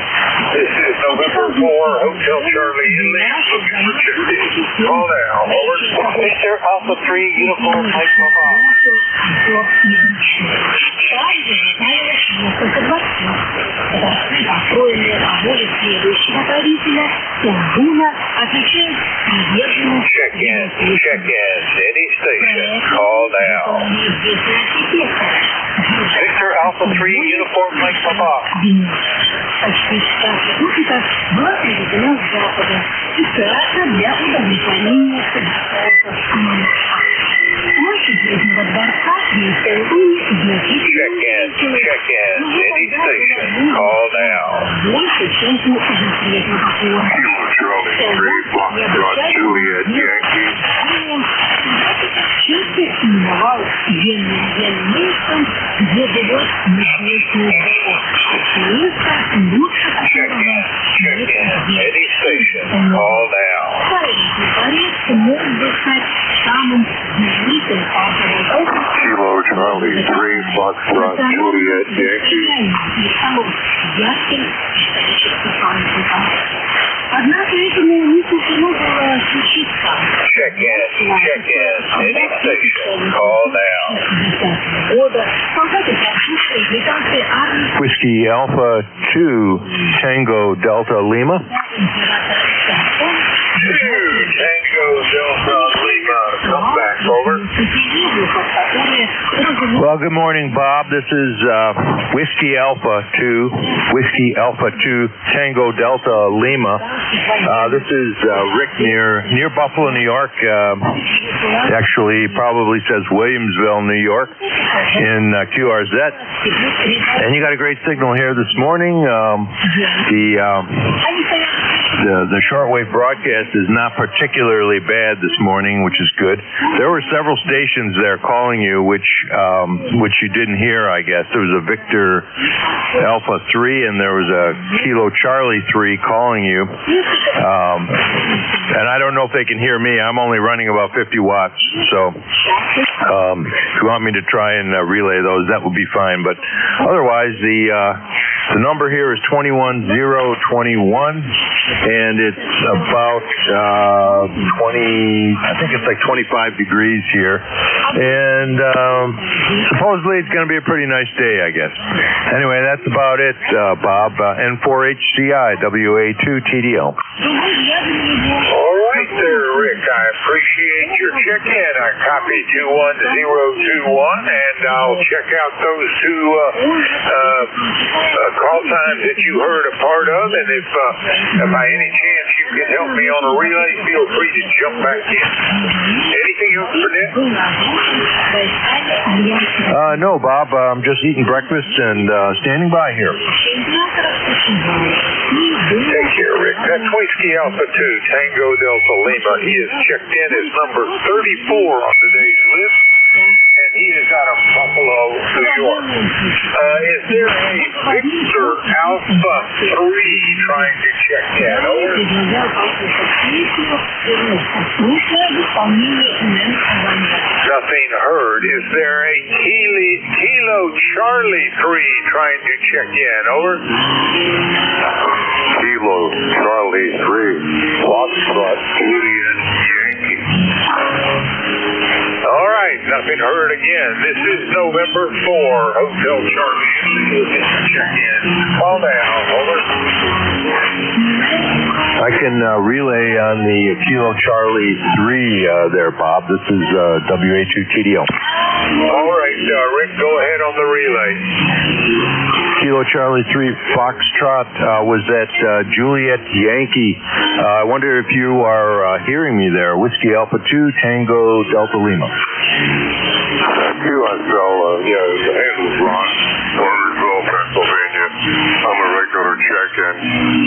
This is November 4, Hotel Charlie, Italy. Looking for check-in. Call now. Over. Victor Alpha 3, Uniform Mike Papa. Check-in. Any station. Call now. Victor Alpha 3, Uniform Mike Papa. Check-in. Any station. Call now. Charlie 3, Foxtrot Juliet, Yankee. Check-in. Any station. Call now. Kilo Charlie 3, Foxtrot Juliet, Yankee. Check-in. Any station. Call now. Whiskey Alpha 2, Tango Delta Lima. 2, Tango Delta Lima. Come back. Over. Well, good morning, Bob. This is Whiskey Alpha 2, Tango Delta Lima. This is Rick near Buffalo, New York. Actually, probably says Williamsville, New York, in QRZ. And you got a great signal here this morning. The shortwave broadcast is not particularly bad this morning, which is good. There were several stations there calling you, which you didn't hear, I guess. There was a Victor Alpha 3 and there was a Kilo Charlie 3 calling you. And I don't know if they can hear me. I'm only running about 50 watts. So if you want me to try and relay those, that would be fine. But otherwise, the number here is 21021. And it's about 25 degrees here. And supposedly it's going to be a pretty nice day, I guess. Anyway, that's about it, Bob. N4HCI, WA2TDL. All right there, Rick. I appreciate your check-in. I copy 21021, and I'll check out those two call times that you heard a part of. And if by any chance you can help me on a relay, feel free to jump back in. Anything else for Nick? No, Bob. I'm just eating breakfast and standing by here. Take care, Rick. That's Whiskey Alpha 2, Tango Delta Lima. He is checked in as number 34 on today's list, and he is out of Buffalo, New York. Is there a Victor Alpha 3 trying to check in? Over. Nothing heard. Is there a Kilo Charlie 3 trying to check in? Over. Kilo Charlie 3. Foxtrot Juliet Yankee. All right, nothing heard again. This is November 4, Hotel Charlie. Check in. Call down. Over. I can relay on the Kilo Charlie 3 there, Bob. This is WA2TDO. All right, Rick, go ahead on the relay. Kilo Charlie 3 Foxtrot was at Juliet Yankee. I wonder if you are hearing me there. Whiskey Alpha 2 Tango Delta Lima. QSL, the handle's Ron, Warrersville, Pennsylvania. I'm a regular check-in.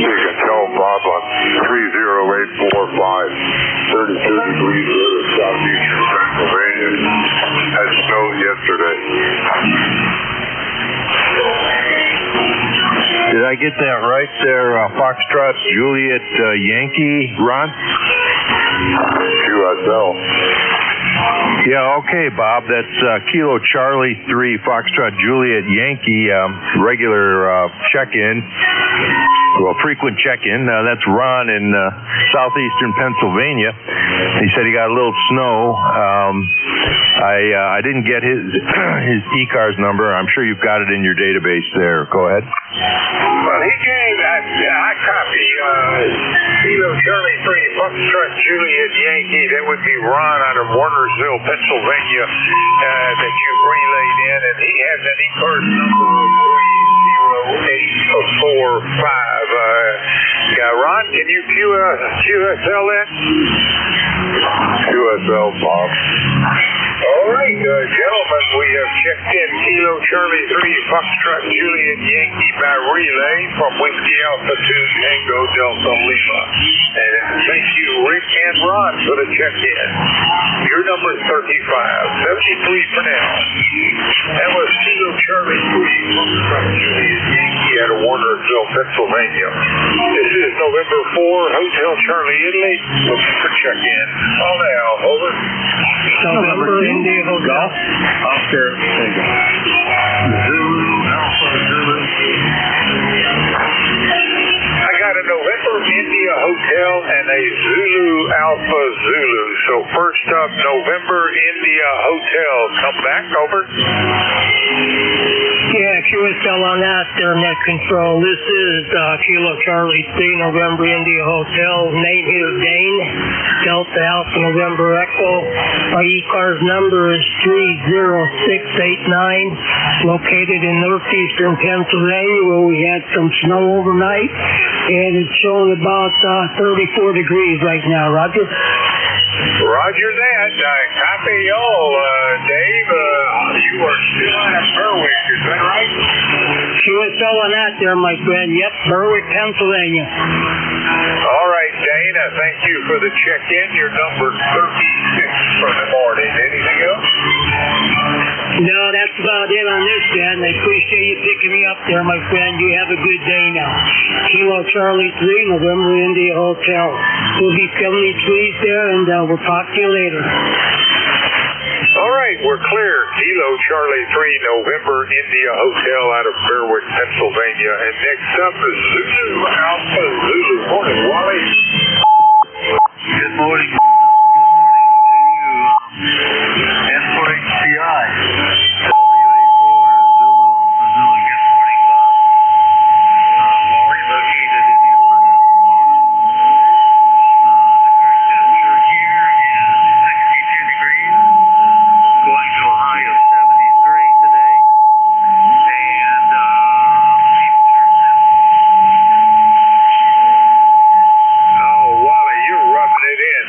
You can tell Bob on 30845, 32 degrees southeastern Pennsylvania. Had snowed yesterday. Did I get that right there, Foxtrot Juliet Yankee, Ron? QSL. Yeah, okay, Bob. That's Kilo Charlie 3 Foxtrot Juliet Yankee, regular check-in. Well, frequent check-in. That's Ron in southeastern Pennsylvania. He said he got a little snow. I didn't get his ECARS number. I'm sure you've got it in your database there. Go ahead. Well, he gave that. I copy Kilo Charlie 3 Foxtrot Juliet Yankee. That would be Ron out of Warnersville, Pennsylvania, that you've relayed in, and he has an ECARS number of 30845. Ron, can you QSL that? QSL, Bob. All right, gentlemen, we have checked in Kilo Charlie 3 Foxtrot Juliet Yankee by relay from Whiskey Alpha 2 Tango Delta Lima. And thank you, Rick and Ron, for the check-in. Your number is 35, 73 for now. That was Kilo Charlie 3 Foxtrot Juliet Yankee out of Warnersville, Pennsylvania. This is November 4, Hotel Charlie Italy, looking for check-in. Call now, over. November India Hotel. Oscar Tango. Zulu Alpha Zulu. I got a November India Hotel and a Zulu Alpha Zulu. So first up, November India Hotel. Come back, over. Yeah, QSL on that there, net control. This is Kilo Charlie 3 November India Hotel. Name here Dane. Delta Alpha November Echo. Our ECARS number is 30689. Located in northeastern Pennsylvania where we had some snow overnight. And it's showing about 34 degrees right now. Roger? Roger that. Copy y'all. Dave, you are still out of Berwick, is that right? QSL on that there, my friend. Yep, Berwick, Pennsylvania. All right, Dana, thank you for the check-in. Your number 36 for the morning. Anything else? No, that's about it on this end. I appreciate you picking me up there, my friend. You have a good day now. Kilo Charlie 3, November India Hotel. We'll be filming tweets there, and we'll talk to you later. All right, we're clear. Kilo Charlie 3, November India Hotel out of Berwick, Pennsylvania. And next up is Zulu Alpha Zulu. Morning, Wally. Good morning. Good morning to you, N4HCI. WA4, Zulu Alpha Zulu. Good morning, Bob. Wally, located in Inverness, Florida. The current temperature here is 62 degrees, going to a high of 73 today. And oh, Wally, you're rubbing it in.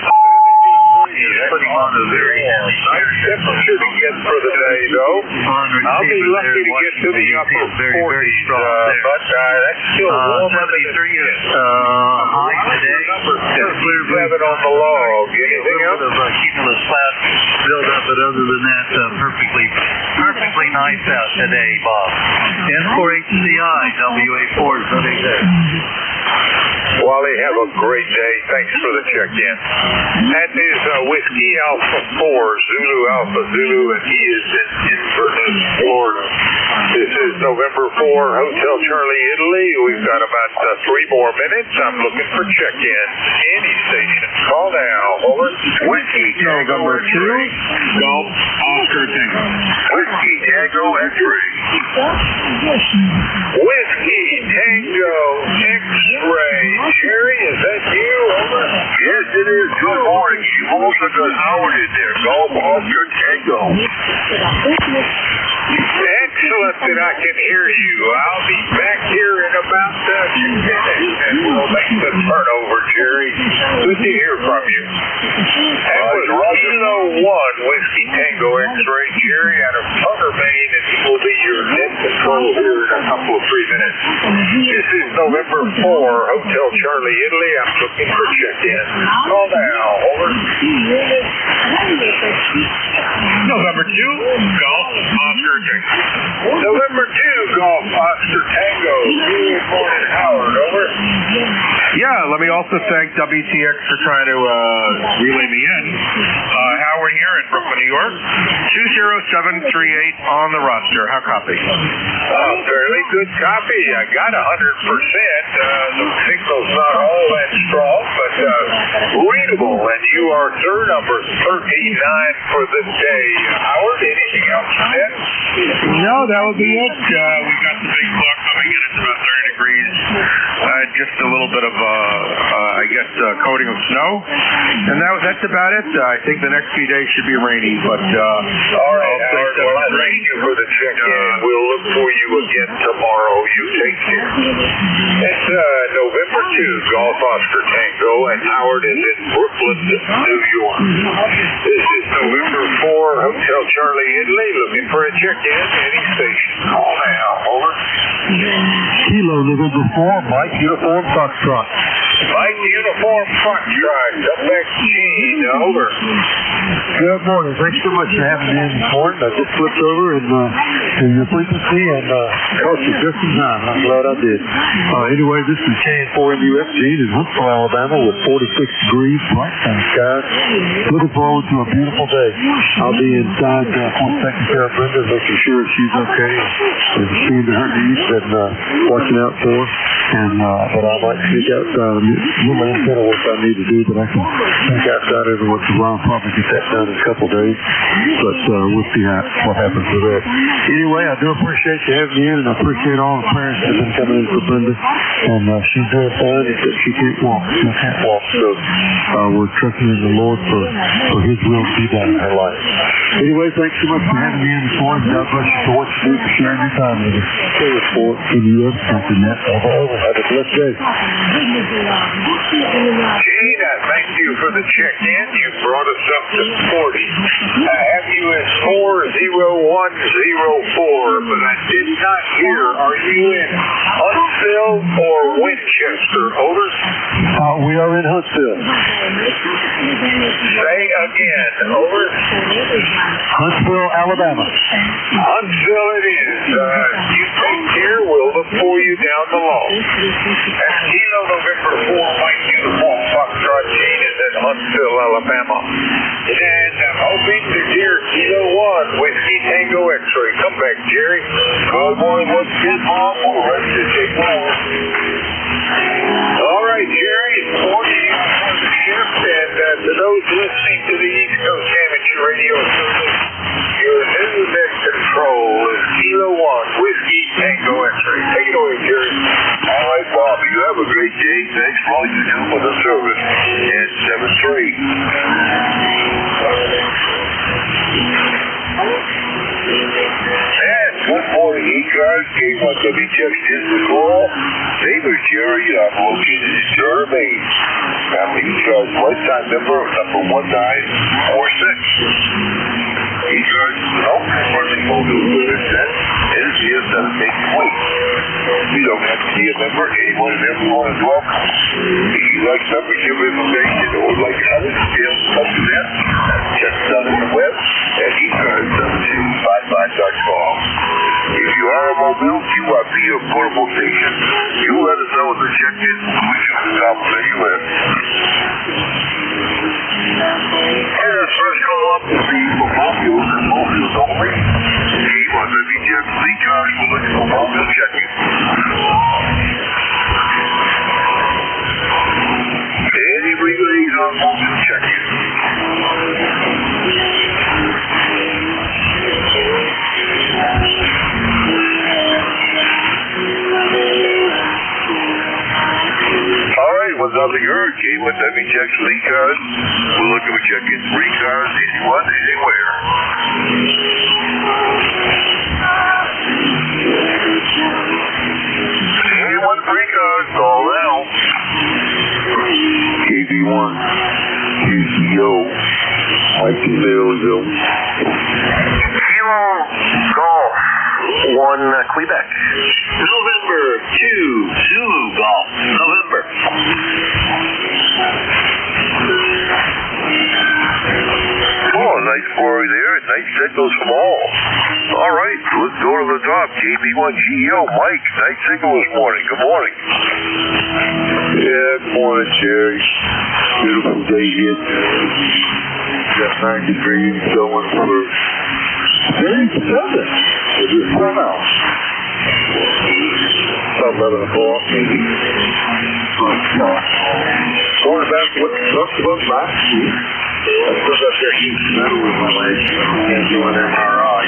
Nice temperature to get for the day, though. I'll be lucky to get to the upper 40s, but that's still warmer than it is. High today. Have it on the log. Anything else? Keeping the flat build up, but other than that, perfectly nice out today, Bob. N4HCI, WA4 is running there. Wally, have a great day. Thanks for the check-in. That is Whiskey Alpha 4, Zulu Alpha Zulu, and he is in Inverness, Florida. This is November 4, Hotel Charlie, Italy. We've got about 3 more minutes. I'm looking for check-ins. Any station. Call now. Over. Whiskey Tango X-Ray. Golf Oscar Tango. Whiskey Tango X-Ray. Whiskey Tango X-Ray. Jerry, is that you? Over. Yes, it is. Good morning. You've also got Howard in there. Golf Oscar Tango. Excellent that I can hear you. I'll be back here in about 2 minutes, and we'll make the turnover, Jerry. Good to hear from you. That was Kilo 1 Whiskey Tango X-Ray, Jerry, out of Tucker, Maine, and he will be your net control here in a couple of 3 minutes. This is November 4, Hotel Charlie, Italy. I'm looking for check-in. Call now. Over. November 2, Golf Oscar Tango. November 2, Golf Oscar Tango. Good morning, Howard. Over. Yeah, let me also thank WTX for trying to relay me in. Howard here in Brooklyn, New York. 20738 on the roster. How copy? Fairly good copy. I got 100%. The signal's not all that strong, but readable. And you are third number 39 for the day. Howard, anything else then? No, that would be it. We got the big block coming in. It's about 30 degrees. Just a little bit of, coating of snow. And that's about it. I think the next few days should be rainy, but all right, Howard, well, thank you for the check-in. We'll look for you again tomorrow. You take care. It's November 2, Golf Oscar Tango, and Howard is in Brooklyn, New York. This is November 4, Hotel Charlie, Italy, looking for a check-in. Any station. Call now. Over. Kilo November 4, Mike Uniform Foxtrot. Mike Uniform Foxtrot, WXG, over. Good morning. Thanks so much for having me in this morning. I just flipped over in your frequency and caught you just in time. I'm glad I did. Anyway, this is KN4MUFG in Huntsville, Alabama with 46 degrees, bright sunny skies. Looking forward to a beautiful day. I'll be inside taking care of Brenda, making sure she's okay and seeing to her needs and watching out for her. And but I might sneak outside and do my antenna work I need to do, but I can sneak outside every once in a while and probably get that done in a couple of days. But we'll see what happens with that. Anyway, I do appreciate you having me in, and I appreciate all the parents that have been coming in for Brenda. And she's doing fine, except she can't walk. She can't walk, so we're trusting in the Lord for His will to be done in her life. Anyway, thanks so much for having me in this morning. God bless you for what you do, for sharing your time with us. Report in the U.S. Net. Over. Have a blessed day. Gene, thank you for the check-in. You brought us up to 40. I have you as 40104, but I did not hear. Are you in Huntsville or Winchester? Over. We are in Huntsville. Say again. Over. Huntsville, Alabama. Huntsville it is. You take care. We'll look for you down the law. That's Kilo November 4, Mike Uniform Foxtrot. Gene is in Huntsville, Alabama. And I'm hoping to hear Kilo 1 Whiskey Tango X-Ray. Come back, Jerry. Good morning. Let's get on. We're ready to take over. All right, Jerry. 40 on the shift. And to those listening to the East Coast Amateur Radio Service, your new net control is Kilo 1 Whiskey Tango X-Ray. Take it away, Jerry. All right, Bob. You have a great day. Thanks for all you do for the service. And 7-3. And good morning, ECARS. ECARS, K1WTX is the call. Name is Jerry, I'm located in Durham, Maine. I'm an ECARS lifetime member, number 1946. ECARS is an ultimate running mobile service that NJS doesn't make you wait. You don't have to be a member, anyone and everyone is welcome. If you like membership information or would like other details such as that, check us out on the web at ECARS7255.com. If you are a mobile QRP or portable station, you let us know in the check-in so we can accomplish you with. And this first call up will be for mobiles and mobiles only. K1WTX ECARS will look for mobile check-in. Any relays on mobile check-in. Alright, what's up here? K1WTX ECARS. We're looking for check-in 3 cars, anyone, anywhere. Anyone, 3 cars, call now. KB1, QCO, Mike Available. Kilo Golf 1 Quebec. November 2, Zulu Golf, November. Oh, nice quarry there. Nice signals from all. All right, let's go to the top. KB1GEO, Mike. Nice signal this morning. Good morning. Yeah, good morning, Jerry. Beautiful day here. Got 9 degrees going for very southern. It is sun out. About 11 o'clock, maybe. Going back to what talked about last week. I still got that huge metal in my leg. I can't do an MRI.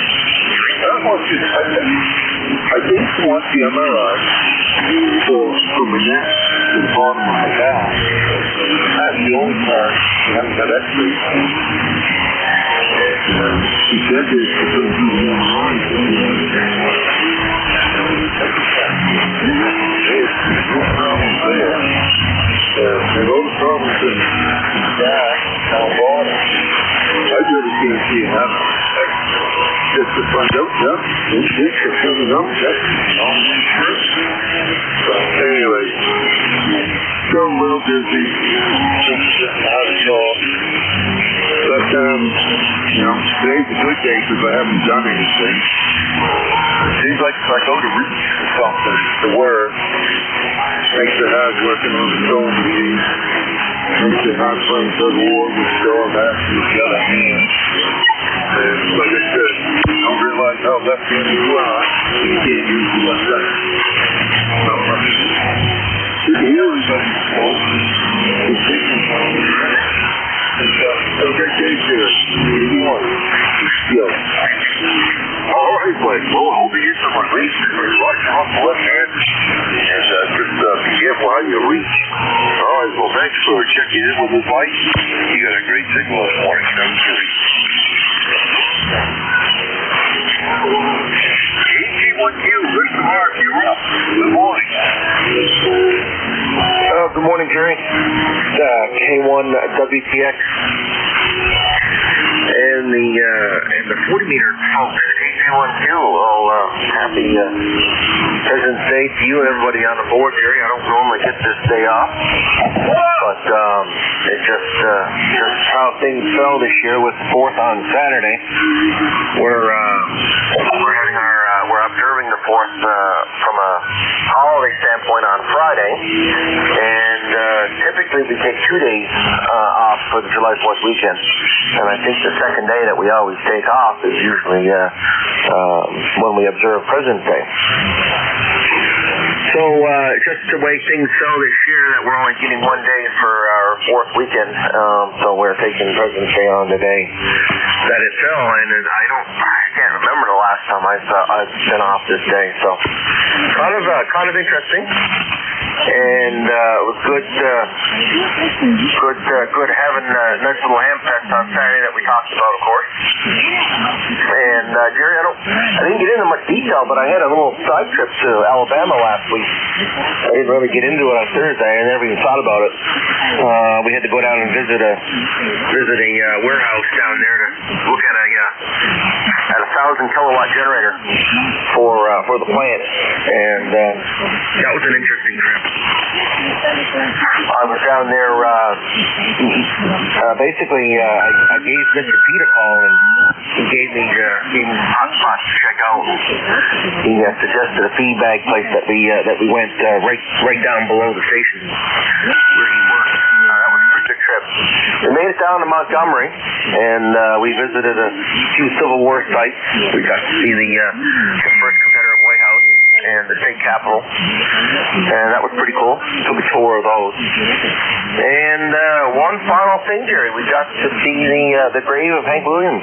I think he wants the MRI for my neck to the bottom of my back. That's the only part. I haven't got X-rays. She said that she couldn't do the MRI. There's no problems there. There are those problems in the back, down bottom. I've never seen a CNM. Just the front out, yeah. It's coming up, anyway, still a little dizzy. Just out of talk. But, today's a good day because I haven't done anything. It seems like if I go to reach for something, the word, makes it hard working on the phone machine. Makes it hard playing third war with dog after the other hand. And like I said, I don't realize how left-handed you are. You can't use the left side. You can hear everybody smoke. It's taking have a great day, sir. All right, Blake. Well, I hope you get some relief. You're watching off the left hand. And just be careful how you reach. All right, well, thanks for checking in with this light. You got a great signal this morning. Thank you. ET1Q, Mr. Mark, you're up. Good morning. Good morning, Jerry. K1WTX. And the 40 meter folks, ET1Q, all happy President's Day to you and everybody on the board, Jerry. I don't normally get this day off, but it's just how things fell this year with the 4th on Saturday. We're having we're observing the 4th from a holiday standpoint on Friday, and typically we take 2 days off for the July 4th weekend, and I think the second day that we always take off is usually when we observe President's Day. So just the way things fell this year, that we're only getting 1 day for our 4th weekend, so we're taking President's Day on the day that it fell, and I can't remember the last time I've been off this day, so kind of interesting. And it was good having a nice little ham fest on Saturday that we talked about, of course. And Jerry, I didn't get into much detail, but I had a little side trip to Alabama last week. I didn't really get into it on Thursday. I never even thought about it. We had to go down and visit a warehouse down there to look at a 1,000 kilowatt generator for the plant, and that was an interesting trip. I was down there. Basically, I gave Mr. Pete a call, and he gave me hot spots to check out. He suggested a feed bag place that we went right down below the station where he worked. That was a pretty good trip. We made it down to Montgomery, and we visited a few Civil War sites. We got to see the first Confederate White House and the state capitol, and that was pretty cool. Took a tour of those. And one final thing, Jerry, we got to see the grave of Hank Williams,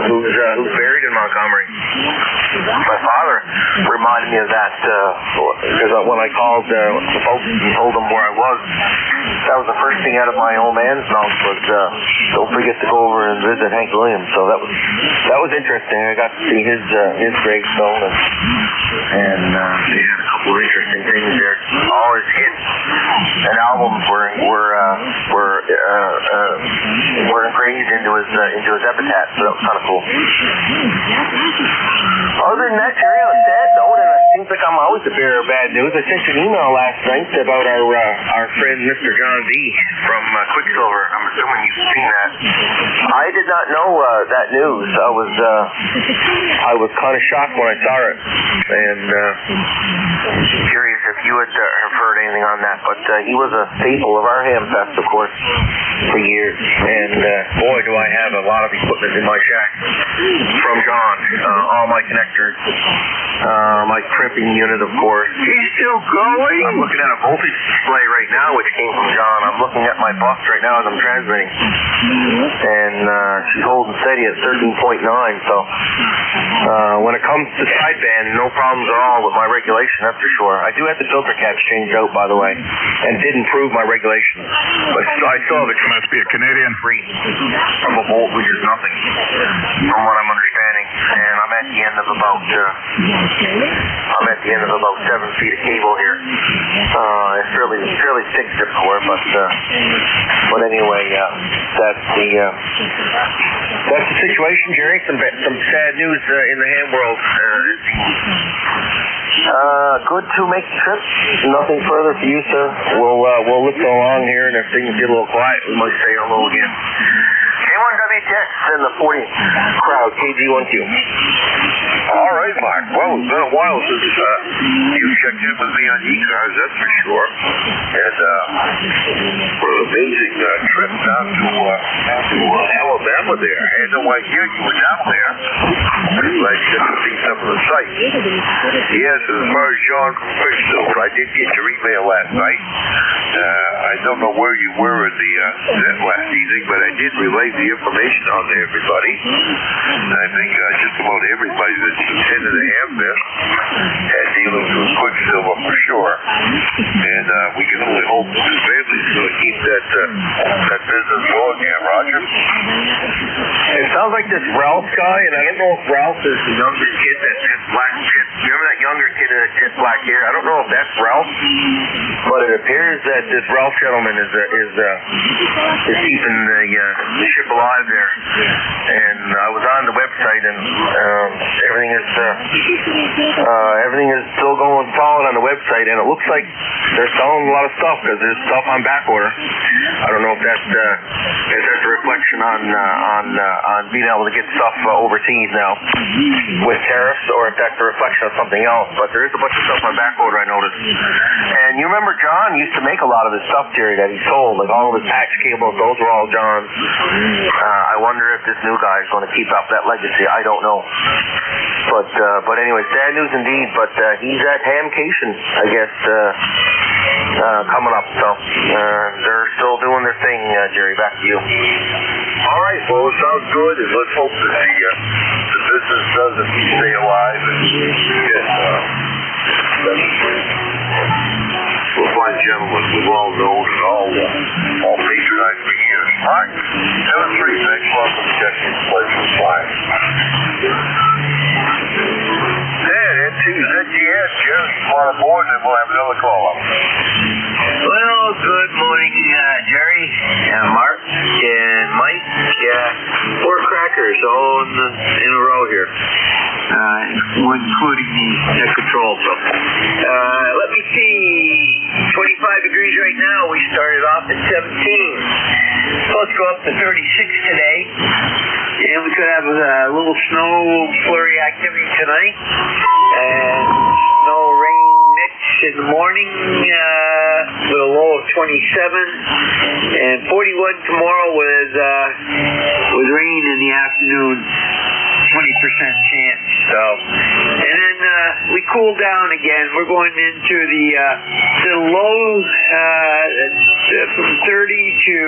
who's buried in Montgomery. My father reminded me of that because when I called the folks and told them where I was, that was the first thing out of my old man's mouth was don't forget to go over and visit Hank Williams. So that was interesting. I got to see his gravestone, and they had a couple of interesting things there. All his hits and albums were engraved into his epitaph, so that was kind of cool. Other than that, Jerry, on a sad note, and it seems like I'm always the bearer of bad news, I sent you an email last night about our friend Mr. John D. from Quicksilver. I'm assuming you've seen that. I did not know that news. I was kind of shocked when I saw it, and curious if you had heard anything on that. But he was a staple of our ham fest, of course, for years. And boy, do I have a lot of equipment in my shack from John. All my connectors, my crimping unit, of course. He's still going? I'm looking at a voltage display right now, which came from John. I'm looking at my box right now as I'm transmitting, and she's holding steady at 13.9. So when it comes to sideband, no problems at all with my regulation, that's for sure. I do have the filter caps changed out, by the way, and did improve my regulation. But I still have it. Must be a Canadian. Free from a volt, which is nothing, from what I'm understanding. And I'm at the end of about 7 feet of cable here. It's fairly thick zip cord, but anyway, that's the situation, Jerry. Some sad news in the ham world. Good to make the trip. Nothing further for you, sir. We'll listen along here, and if things get a little quiet, we might say hello again. K1WTX and the 40 crowd, KG1Q. All right, Mark. Well, it's been a while since you checked in with me on ECARS, that's for sure. And what an amazing trip down to Alabama there. I had no idea you were down there. I'm glad you got to see some of the sights. Yes, as far as John from Quicksilver, I did get your email last night. I don't know where you were in the set last evening, but I did relay the information on to everybody. I think just about everybody that's attended the ham fest had dealings with Quicksilver for sure. And we can only hope that the family's going to keep that business going here, Roger. It sounds like this Ralph guy, and I don't know if Ralph is the younger kid that had black hair. Remember that younger kid that had black hair? I don't know if that's Ralph, but it appears that this Ralph gentleman is keeping the ship alive there. And I was on the website, and everything is still going solid on the website, and it looks like they're selling a lot of stuff because there's stuff on back order. I don't know if that's a reflection on being able to get stuff overseas now with tariffs, or if that's a reflection of something else. But there is a bunch of stuff on back order, I noticed. And you remember John used to make a lot of his stuff, Jerry, that he sold, like all of his patch cables. Those were all John's. I wonder if this new guy is going to keep up that legacy. I don't know. But anyway, sad news indeed. But he's at Hamcation, I guess, coming up. So they're still doing their thing, Jerry. Back to you. All right, well, it sounds good, and let's hope that the business does stay alive and get We'll find gentlemen we've all known and all patronized for years. Mark, 7-3, thanks a lot for the checking. Pleasure was mine. Yeah, NJ2US, Jerry, come on aboard and we'll have another call up. Well, good morning, Jerry, Mark, and Mike. 4 crackers all in a row here, including the control. So, let me see. 25 degrees right now. We started off at 17. Supposed to go up to 36 today. And we could have a little snow flurry activity tonight. And snow rain mix in the morning with a low of 27. And 41 tomorrow with rain in the afternoon. 20% chance. So, and then we cool down again. We're going into the low from 30 to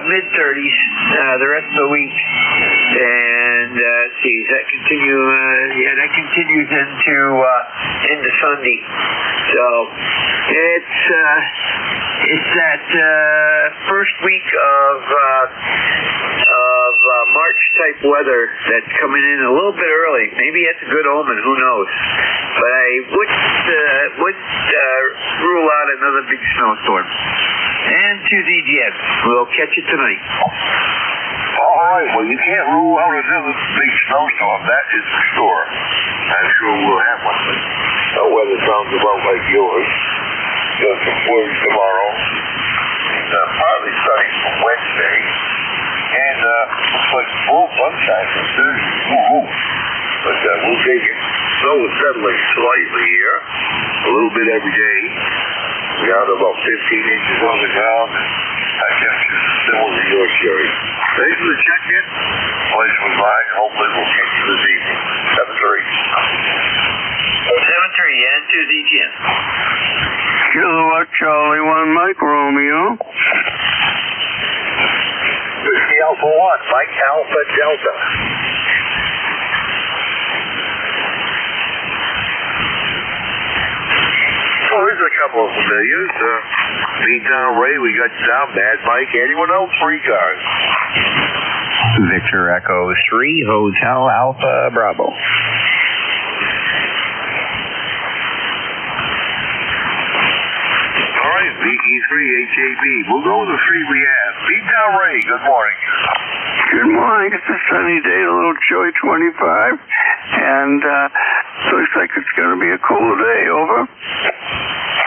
mid 30s the rest of the week. And let's see, does that continue? Yeah, that continues into Sunday. So it's that first week of March type weather that's coming in a little bit early. Maybe that's a good omen. Who knows? But I wouldn't rule out another big snowstorm. And to ZGN, we'll catch you tonight. All right. Well, you can't rule out another big snowstorm. That is for sure. I'm sure we'll have one. But weather sounds about like yours. Got some flurries tomorrow. Partly sunny from Wednesday. And looks like full sunshine from Thursday. But we'll take it. Snow is settling slightly here. A little bit every day. We got about 15 inches on the ground. I guess it's similar to yours, Jerry. Thanks for the check-in. Pleasure was mine. Hopefully we'll catch you this evening. 7-3. 7-3 and to ZGN. Kilowatt Charlie 1 Mike Romeo. Whiskey Alpha 1, Mike Alpha Delta. Oh, there's a couple of familiars. Meantime, Ray, we got you down. Bad Mike. Anyone else for ECARS? Victor Echo 3, Hotel Alpha Bravo. All right, VE3HAB. We'll go with the 3 we have. Meantime, Ray, good morning. Good morning. It's a sunny day, a little chilly 25. And looks like it's going to be a cool day. Over.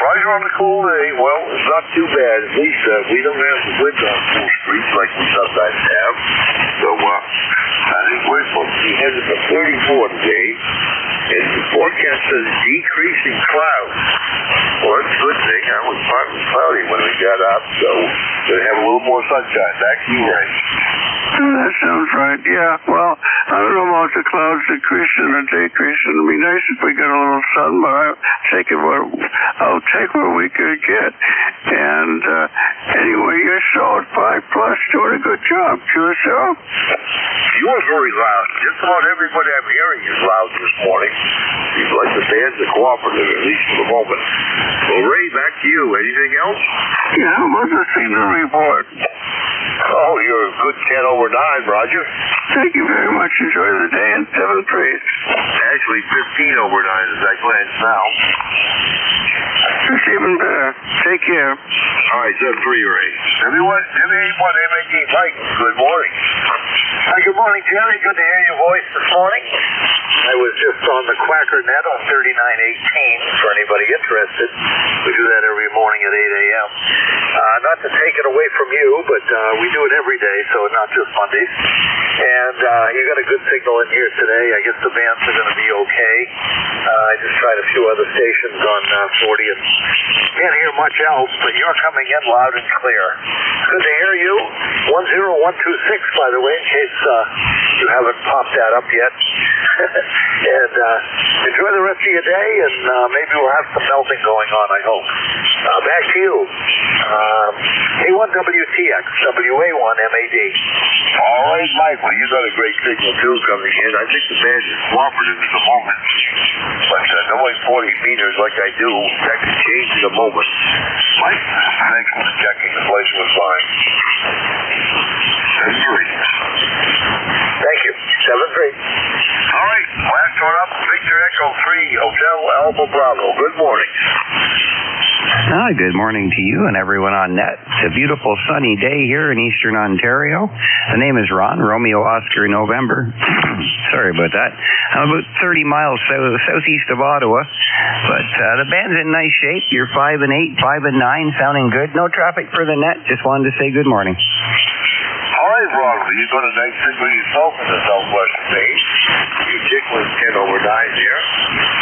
Roger on the cool day. Well, it's not too bad. At least we don't have the wind on full streets like we sometimes have. So I think we're supposed to be headed to 34 today. And the forecast says decreasing clouds. Well, that's a good thing. I was partly cloudy when we got up, so we're going to have a little more sunshine. Back to you, Ray. That sounds right, yeah. Well, I don't know about the clouds decreasing or decreasing. It'd be nice if we got a little sun, but I'll take what we could get. And anyway, you're so at 5+, doing a good job. QSL? You were very loud. Just about everybody I'm hearing is loud this morning. Seems like the bands are cooperative, at least for the moment. Well, Ray, back to you. Anything else? Yeah, what's the signal report? Oh, you're a good 10 over 9, Roger. Thank you very much. Enjoy the day and 7-3. Actually, 15 over 9 as I glance now. It's even better. Take care. All right, 7-3, Ray. Everyone, MA1, MAD, Mike, good morning. Hi, good morning, Jerry. Good to hear your voice this morning. I was just on the Quacker Net on 3918 for anybody interested. We do that every morning at 8 a.m. Not to take it away from you, but we do it every day, so not just Mondays. And you got a good signal in here today. I guess the bands are going to be okay. I just tried a few other stations on 40th. Can't hear much else, but you're coming in loud and clear. Good to hear you. 10126, by the way, in case you haven't popped that up yet. And enjoy the rest of your day, and maybe we'll have some melting going on, I hope. Back to you. A1WTX, WA1MAD. All right, Big Mike, well, you got a great signal too coming in. I think the band is cooperative at the moment. But knowing 40 meters like I do, that could change in a moment. Mike, thanks for checking. The place was fine. 7-3. Thank you. 7-3. All right, last one up. Victor Echo 3, Hotel Alpha Bravo. Good morning. Hi, good morning to you and everyone on net. It's a beautiful sunny day here in eastern Ontario. The name is Ron, Romeo Oscar November. Sorry about that. I'm about 30 miles southeast of Ottawa, but the band's in nice shape. You're 5 and 8, 5 and 9, sounding good. No traffic for the net. Just wanted to say good morning. All right, Ron, you got a nice signal yourself in the southwestern state. Your tick was 10 over 9 there.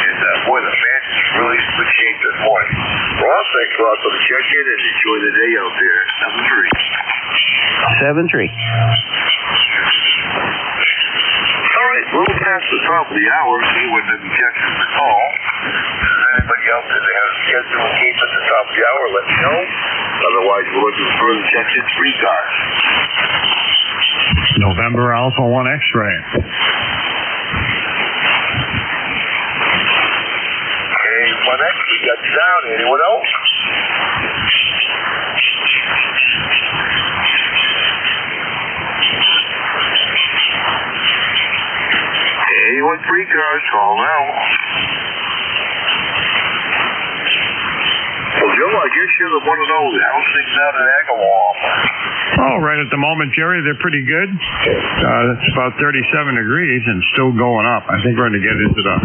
And boy, the band is really in good shape this morning. Ross, thanks a lot for the check-in and enjoy the day out there. 7-3. All right, a little past the top of the hour, see when maybe catches the call. Anybody else that they have a schedule and keep at the top of the hour, let me know. Otherwise, we're looking for further checks-in 3 cars. November Alpha 1 X-ray. Okay, 1X, we got you down. Anyone else? Anyone 3 cars, call now. Well, Joe, I guess you're the one of those. How's things out at Agawam? Oh, right at the moment, Jerry, they're pretty good. It's about 37 degrees and still going up. I think we're going to get into the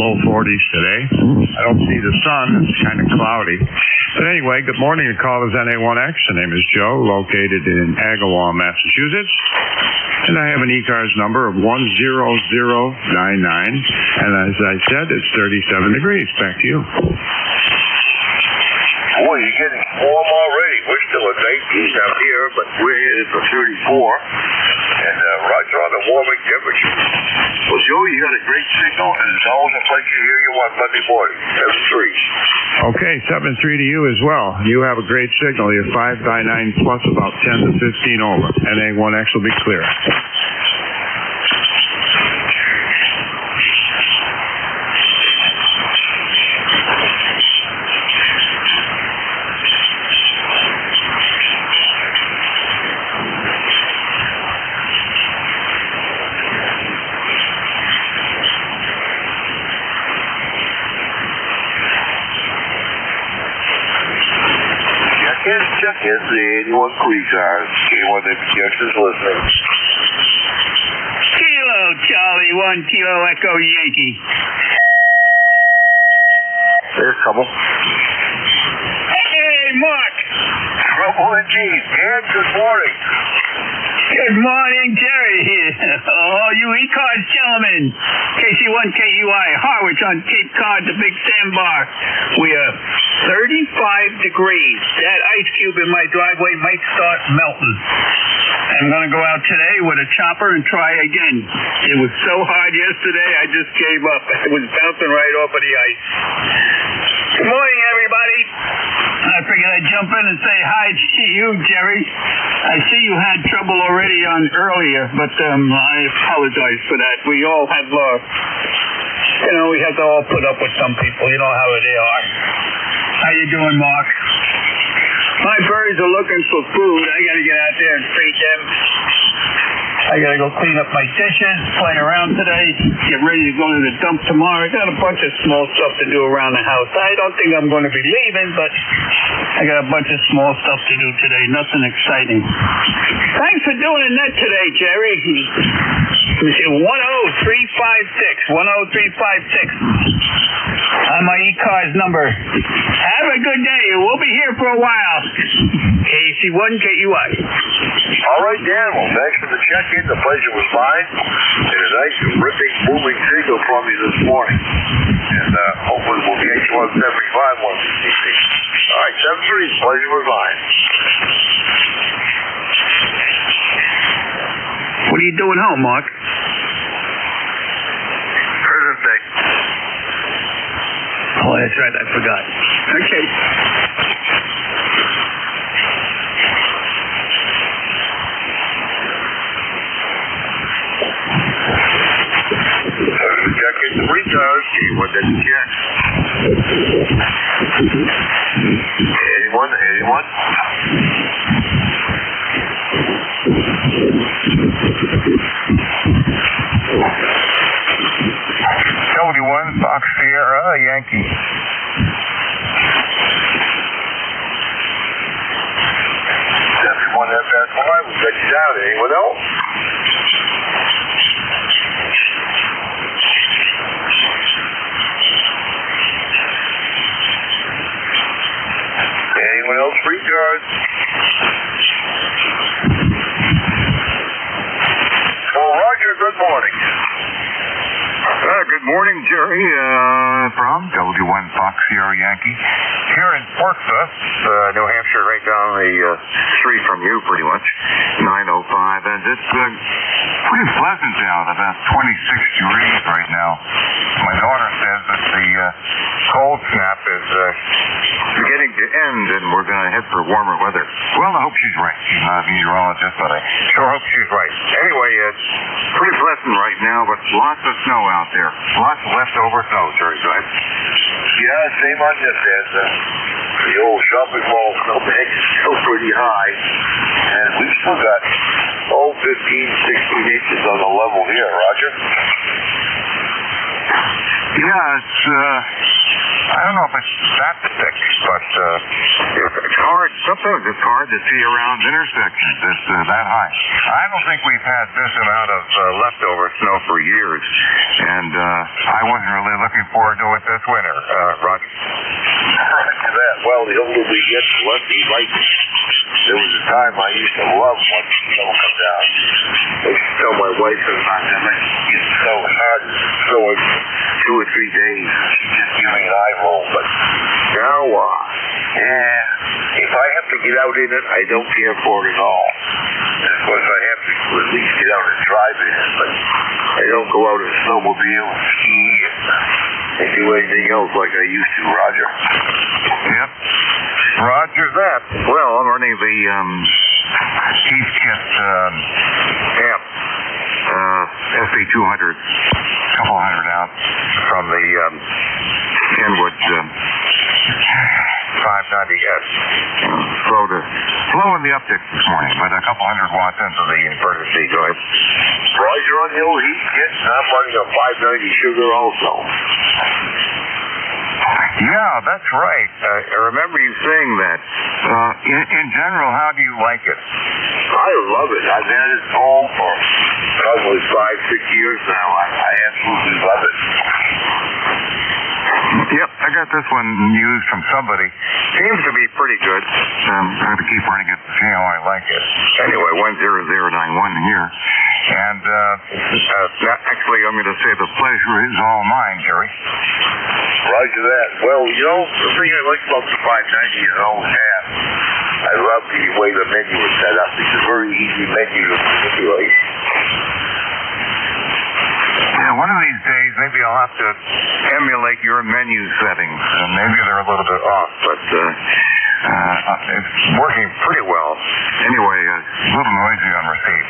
low 40s today. I don't see the sun. It's kind of cloudy. But anyway, good morning. Your call is NA1X. The name is Joe, located in Agawam, Massachusetts. And I have an ECARS number of 10099. And as I said, it's 37 degrees. Back to you. Boy, you're getting warm already. We're still at 19 up here, but we're headed for 34. And right on the warming temperature. Well, Joe, you got a great signal, and it's always a pleasure to hear you on Monday morning. 7-3. Okay, 7-3 to you as well. You have a great signal. You're 5 by 9 plus about 10 to 15 over. NA1X will be clear. Check-in, the 81 cars. Anyone that is listening. Kilo Charlie 1 Kilo Echo Yankee. There's trouble. Hey, Mark. Trouble indeed. Dan, good morning. Good morning, Jerry. Oh, you ECARS gentlemen. KC1KUI, Harwich on Cape Cod, the big sandbar. We are 35 degrees. That ice cube in my driveway might start melting. I'm going to go out today with a chopper and try again. It was so hard yesterday, I just gave up. It was bouncing right off of the ice. Good morning, everybody. I figured I'd jump in and say hi to you, Jerry. I see you had trouble already on earlier, but I apologize for that. We all have, we have to all put up with some people. You know how they are. How you doing, Mark? My birds are looking for food. I got to get out there and feed them. I got to go clean up my dishes, play around today, get ready to go to the dump tomorrow. I got a bunch of small stuff to do around the house. I don't think I'm going to be leaving, but I got a bunch of small stuff to do today. Nothing exciting. Thanks for doing a net today, Jerry. Let me see, 10356. 10356. On my ECARS number. Have a good day. We'll be here for a while. KC1KUI. All right, Dan. Well, thanks for the check-in. The pleasure was mine. And a nice, ripping, booming signal from you this morning. And hopefully we'll get you on 75 once we see. All right, 7-3. The pleasure was mine. What are you doing home, Mark? Present day. Oh, that's right. I forgot. Okay. Cars, K1WTX. Anyone? W1 Fox Sierra Yankee. One FS5, we got you down. Anyone else? Anyone else? Free cars. Well, Roger, good morning. Good morning, Jerry, from W1 Fox Sierra Yankee. Here in Portsmouth, New Hampshire, right down the street from you, pretty much, 905. And it's pretty pleasant out, about 26 degrees right now. My daughter says that the cold snap is beginning to end, and we're going to head for warmer weather. Well, I hope she's right. She's not a meteorologist, but I sure hope she's right. Anyway, it's pretty pleasant right now, but lots of snow out there. Lots of leftover snow, Jerry. Go ahead. Yeah, same on this end. The old shopping mall snowbank is still pretty high, and we've still got 15, 16 inches on the level here, Roger. Yeah, it's, I don't know if it's that thick, but it's hard. Sometimes it's hard to see around intersections. It's that high. I don't think we've had this amount of leftover snow for years, and I wasn't really looking forward to it this winter, Roger. Roger that. Well, the older we get, the less we like it. There was a time I used to love when the snow come down. I used to tell my wife sometimes that it gets so hot, so 2 or 3 days, she'd just give me an eye roll. But now, if I have to get out in it, I don't care for it at all. And of course, I have to at least get out and drive in it, but I don't go out and snowmobile and ski and do anything else like I used to, Roger. Yep. Roger that. Well, I'm running the Heathkit amp SC200, couple hundred out from the Kenwood 590S. Slow in the uptick this morning, but a couple hundred watts into the inverter C. Go ahead. Roger on the old Heathkit, and I'm running a 590 sugar also. Yeah, that's right. I remember you saying that. In general, how do you like it? I love it. I've had it home for probably 5, 6 years now. I absolutely love it. Yep, I got this one used from somebody. Seems to be pretty good. I have to keep running it to see how I like it. Anyway, 10091 here. And actually, I'm going to say the pleasure is all mine, Jerry. Roger that. Well, you know, the thing I like about the 590 and always have, I love the way the menu is set up. It's a very easy menu to manipulate. Yeah, one of these days, maybe I'll have to emulate your menu settings. Maybe they're a little bit off, but it's working pretty well. Anyway, a little noisy on receipt.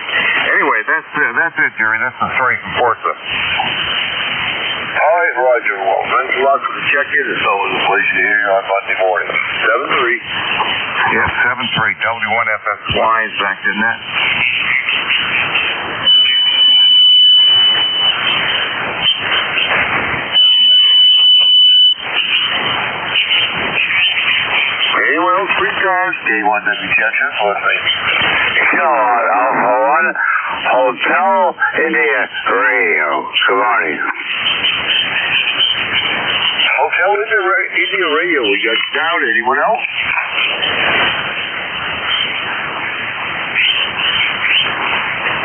Anyway, that's it, Jerry. That's the story from Portsmouth. All right, Roger. Well, thanks a lot for the check-in. It's always a pleasure to hear you on Monday morning. 7-3. Yes, 7-3. W1FSY is back in that. Anyone else? Free cars? K1WTX with me. Alpha 1, Hotel India Radio. Good morning. Hotel India Radio. We got down. Anyone else?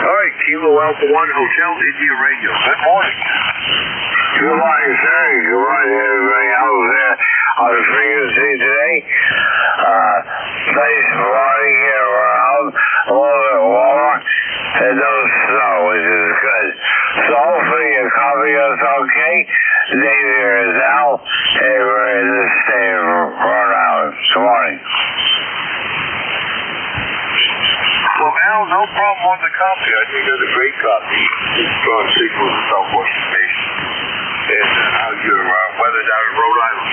All right, Kilo Alpha 1, Hotel India Radio. Good morning. Good morning, sir. Good morning, everybody else there on the frequency today. Nice morning here around, a little bit warmer, and no snow, which is good. So hopefully your coffee is okay. Dave here is Al, and we're in the state of Rhode Island. Good morning. Well, Al, no problem on the coffee. I think it's a great coffee. It's strong sequence of Southwestern Nation. And how's your weather down in Rhode Island?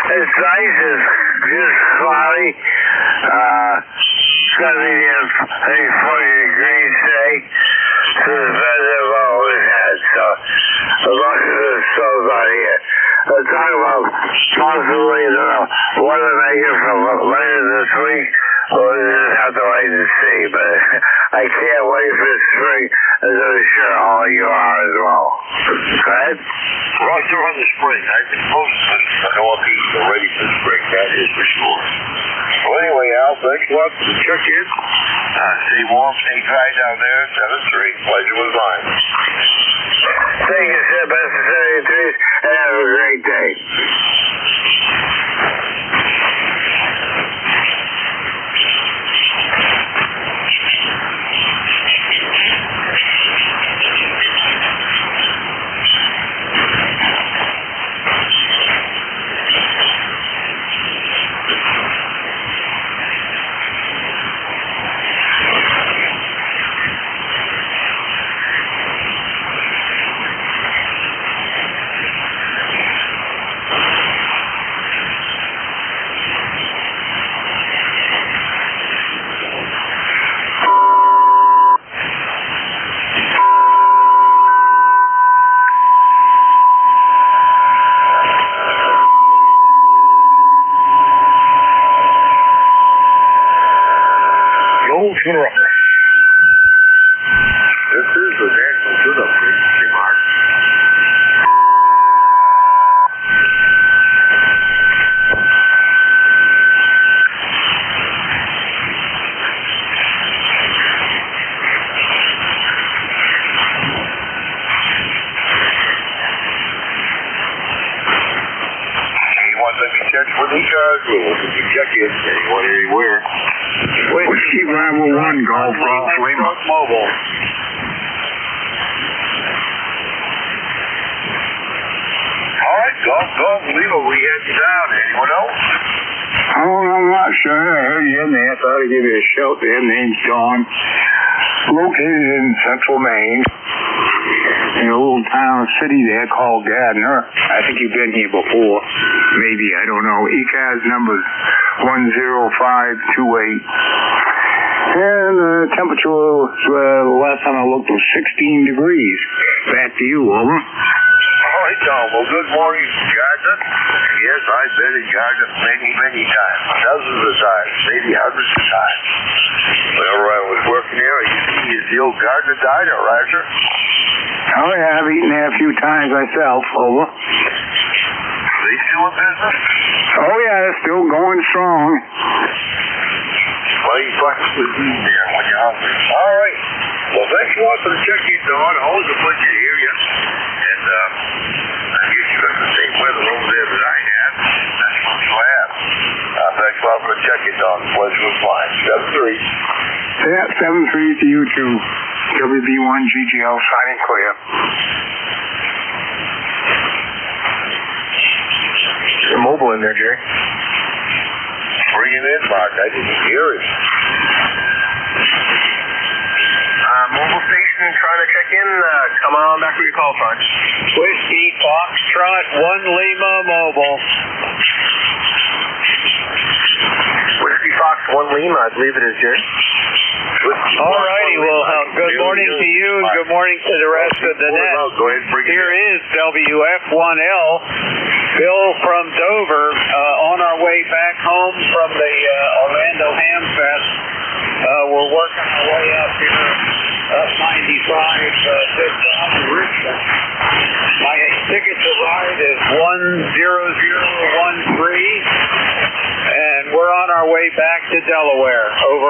It's nice. It's just cloudy. It's going to be I think 40 degrees today. So the better than I've always had. So as long as it's so about here. Talking about possibly weather making from later this week. Well, we just have to wait and see, but I can't wait for spring, as I'm sure all you are as well. Go ahead. Roger on the spring. I think most of us in the Northeast are ready for spring. That is for sure. Well, anyway, Al, thanks a lot for the check-in. Stay warm, stay dry down there. 7-3. Pleasure was mine. Thank you, sir. Best of 73, and have a great day. Funeral. This is the National Tune-Up Frequency Mark. Anyone that can check with ECARS, we'll check in anyone anywhere. Whiskey Bravo 1, Golf Golf Lima. Mobile. All right, Golf Lima, we heading down. Anyone else? Oh, I'm not sure. I heard you in there. I thought I'd give you a shout there. Name's John. Located in central Maine. In a little town city there called Gardner. I think you've been here before. Maybe, I don't know. ECARS number's 10528. And the temperature was, last time I looked, was 16 degrees. Back to you, over. All right, Tom. Well, good morning, Gardner. Yes, I've been in Gardner many times. Dozens of times, maybe hundreds of times. Whenever I was working there, I used to eat at the old Gardner Diner, Roger. Oh, yeah, I've eaten there a few times myself, over. Are they still in business? Oh, yeah, they're still going strong. Well, you practice with me there when you're hungry. All right. Well, thanks a lot for the check-in, Don. Always a pleasure to hear you. And I guess you got the same weather over there that I have. That's what you have. Thanks a lot for the check-in, Don. The pleasure was mine. 7-3. Yeah, 7-3 to you, too. WB1GGL signing clear. You're mobile in there, Jerry. Bring it in, Mark. I didn't hear it. Mobile station trying to check in. Come on back for your call sign. Whiskey Foxtrot 1 Lima Mobile. Whiskey Fox 1 Lima, I believe it is, Jerry. All righty. Well, good morning to you and good morning to the rest of the net. Here is WF1L. Bill from Dover on our way back home from the Orlando Ham Fest. We're working our way up here up 95 just off of Richmond. My ticket to ride is 10013, and we're on our way back to Delaware. Over.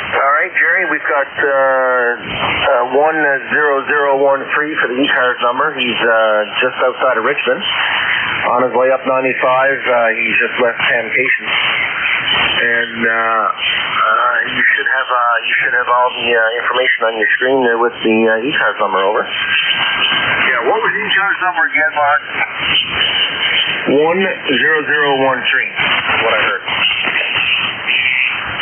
All right, Jerry, we've got 10013 for the ECARS number. He's just outside of Richmond. On his way up 95, he's just left Plantation. And you should have all the information on your screen there with the ECARS number, over. Yeah, what was the ECARS number again, Mark? 10013 is what I heard.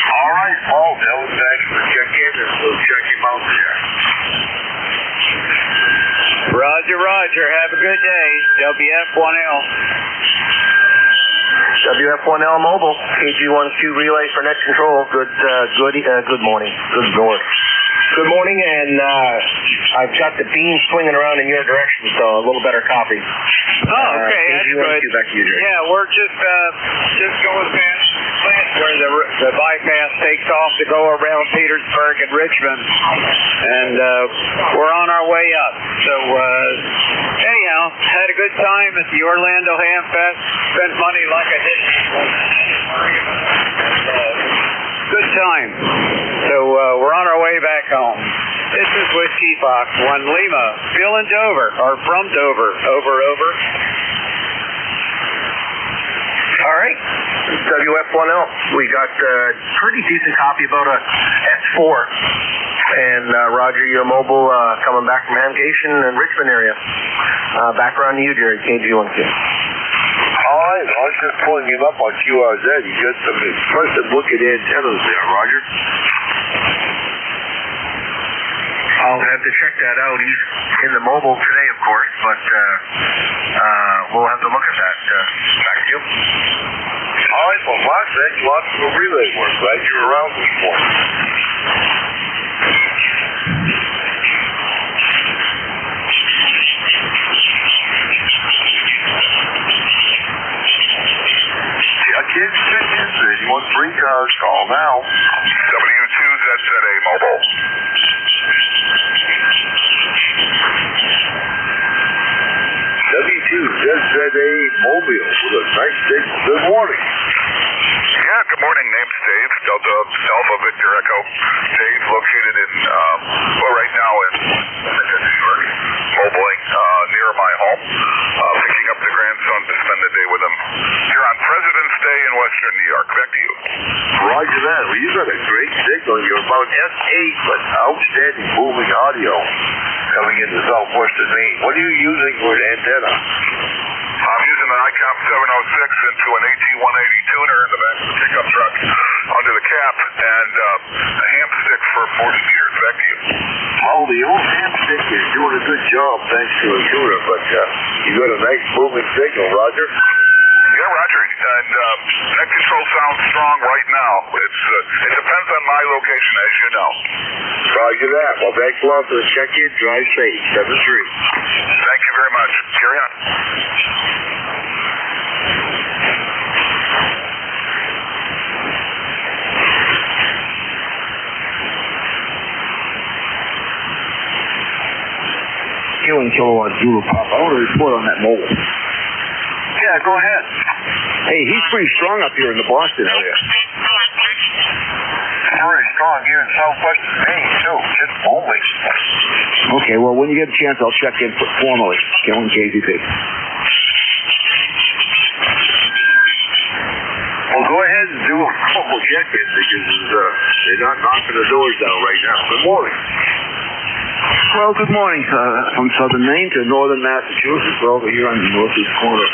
All right, Paul, thanks for checking in, and we'll check him out there. Roger. Have a good day. WF1L. WF1L Mobile, KG1Q relay for net control. Good morning. Good north. Good morning, and I've got the beam swinging around in your direction, so a little better copy. Oh, okay, that's good. Back to you, Jerry. Yeah, we're just going past Flint where the bypass takes off to go around Petersburg and Richmond, and we're on our way up. So anyhow, had a good time at the Orlando Ham Fest. Spent money like I did. Good time. So we're on our way back home. This is Whiskey Fox 1 Lima, feeling Dover, or from Dover. Over. All right. WF1L. We got a pretty decent copy about a S4. And Roger, your mobile coming back from Hamcation and Richmond area. Back around to you, Jerry, KG1Q. All right, I was just pulling him up on QRZ. You got some impressive looking antennas there, Roger. I'll have to check that out. He's in the mobile today, of course, but we'll have to look at that. Back to you. All right, well, lots of relay work. Glad you were around this morning. Kids, you want 3 cars, call now. W2ZZA Mobile. W2ZZA Mobile with a nice signal. Good morning. Yeah, good morning. Name's Dave, Delta Alpha Victor Echo. Dave, located in, right now in New York, mobiling near my home, picking up the grandson to spend the day with him here on President's Day in Western New York. Back to you. Roger that. Well, you got a great signal. You're about S8, but outstanding moving audio coming into southwestern Maine. What are you using for an antenna? I'm using an ICOM 706 into an AT180 tuner in the back of the pickup truck under the cap and a ham stick for 40 meters. Back to you. Oh, the old ham stick is doing a good job thanks to a tuner, but you got a nice moving signal, Roger. Yeah, Roger. And net control sounds strong right now. It depends on my location, as you know. Roger that. Well, thanks a lot for the check-in. Drive safe. 7-3. Thank you very much. Carry on. Kilowatt Zulu Pop. I want to report on that mobile. Yeah, go ahead. Hey, he's pretty strong up here in the Boston area. Very strong here in southwestern Maine, too. Just only. Okay, well, when you get a chance, I'll check in formally. Killing KZP. Well, go ahead and do a formal check-in because they're not knocking the doors down right now. Good morning. Well, good morning. From southern Maine to northern Massachusetts. We're over here on the northeast corner.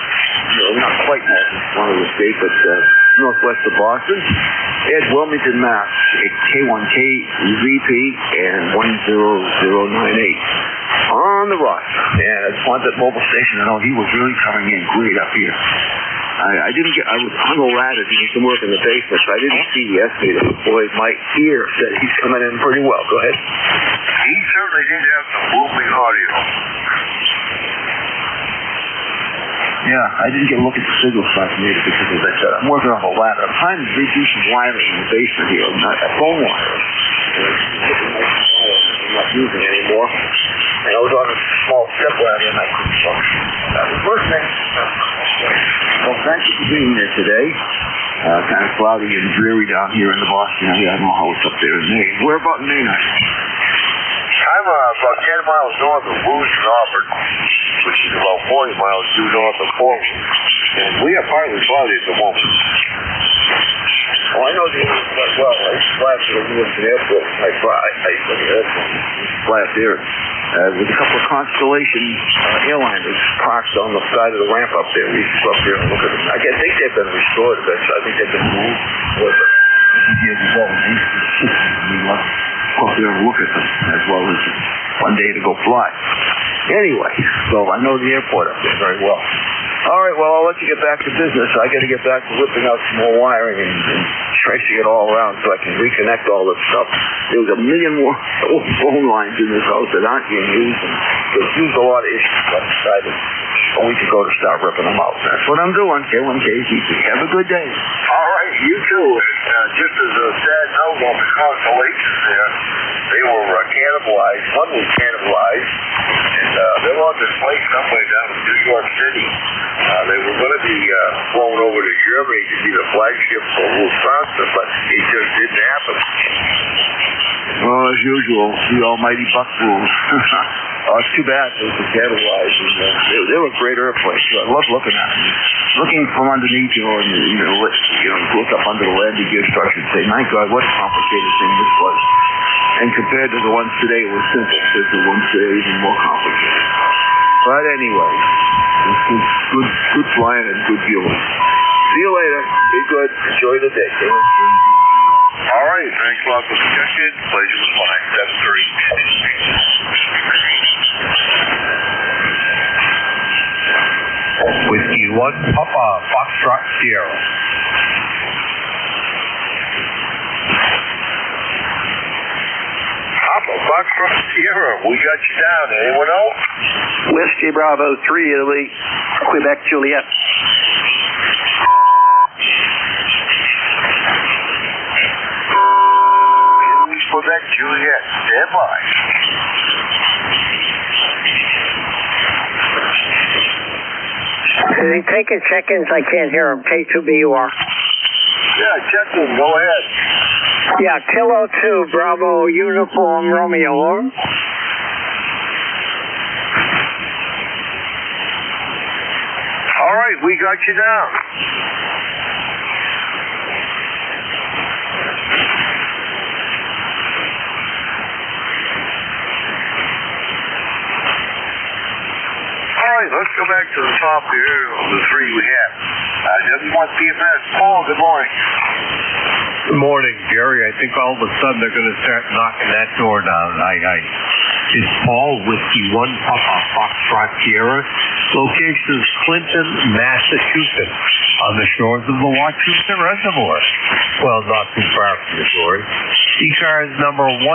Not quite northeast corner of the state, but northwest of Boston. Ed, Wilmington, Mass. K1KZP and 10098. On the roster. And I just wanted that mobile station to know he was really coming in great up here. I was hung around it doing some work in the basement, so I didn't see the estimator. Boy, my ear said he's coming in pretty well. Go ahead. He certainly did have some moving audio. Yeah, I didn't get a look at the signal transmitter because, as I said, I'm working on a ladder. I'm trying to redo some wiring in the basement here, not a phone wire. I'm not using it anymore. And I was on a small step ladder and I couldn't function. That was the first thing. Well, thank you for being here today. Kind of cloudy and dreary down here in the Boston area. I don't know how it's up there in Maine. Where about in Maine? I'm about 10 miles north of Wooster, Auburn, which is about 40 miles due north of Portland. And we are partly cloudy at the moment. Oh, I know the area quite well. I used to fly up to the Lewiston Airport. I used to fly up there with a couple of Constellation airliners parked on the side of the ramp up there. We used to go up there and look at them. I think they've been restored a bit, so I think they've been moved. But years ago, we go up there and look at them, as well as one day to go fly. Anyway, so I know the airport up there very well. All right, well, I'll let you get back to business. I got to get back to whipping out some more wiring and tracing it all around so I can reconnect all this stuff. There's a million more old phone lines in this house that aren't being used. And there's used a lot of issues. I decided a week ago to start ripping them out. That's what I'm doing. K1KZP. Have a good day. All right, you too. And just as a sad note on the constellations there, they were cannibalized. One was cannibalized, and they're on display somewhere down in New York City. They were going to be flown over to Germany to see the flagship for Lufthansa, but it just didn't happen. Well, as usual, the almighty buck rules. Oh, it's too bad they were cannibalized. They were great airplanes. I love looking at them. Looking from underneath, look up under the landing gear structure and say, my God, what a complicated thing this was. And compared to the ones today, it was simple. But the ones today are even more complicated. But anyway, good flying and good viewing. See you later. Be good. Enjoy the day. All right, thanks a lot for the check-in. Pleasure was mine. 7-3. Whiskey 1, Papa, Foxtrot, Sierra. Papa, Foxtrot, Sierra, we got you down. Anyone else? Whiskey Bravo 3, Italy, Quebec, Juliet. Quebec, Juliet, stand by. Are they taking check-ins? I can't hear them. K2BUR. Yeah, check-in. Go ahead. Yeah, Kilo 2, Bravo, Uniform, Romeo. Over. All right, we got you down. All right, let's go back to the top here of the three we have. W1 PFS. Paul, good morning. Good morning, Jerry. I think all of a sudden they're going to start knocking that door down. It's Paul, Whiskey 1, Papa, Foxtrot, Sierra. Location is Clinton, Massachusetts, on the shores of the Wachusett Reservoir. Well, not too far from the shore. ECARS number 10052.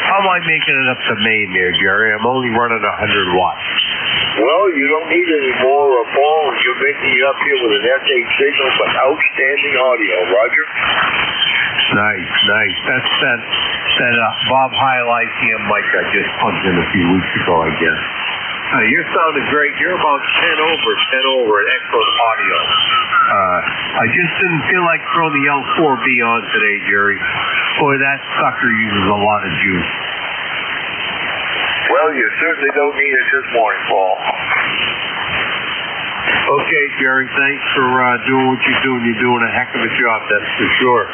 How am I making it up to Maine there, Jerry? I'm only running 100 watts. Well, you don't need any more, Paul. You're making it up here with an S8 signal, but outstanding audio. Roger? Nice. That's that Bob High ICM mic I just plugged in a few weeks ago, I guess. You're sounding great. You're about 10 over in excellent audio. I just didn't feel like throwing the L4B on today, Jerry. Boy, that sucker uses a lot of juice. Well, you certainly don't need it this morning, Paul. Okay, Jerry, thanks for doing what you're doing. You're doing a heck of a job, that's for sure.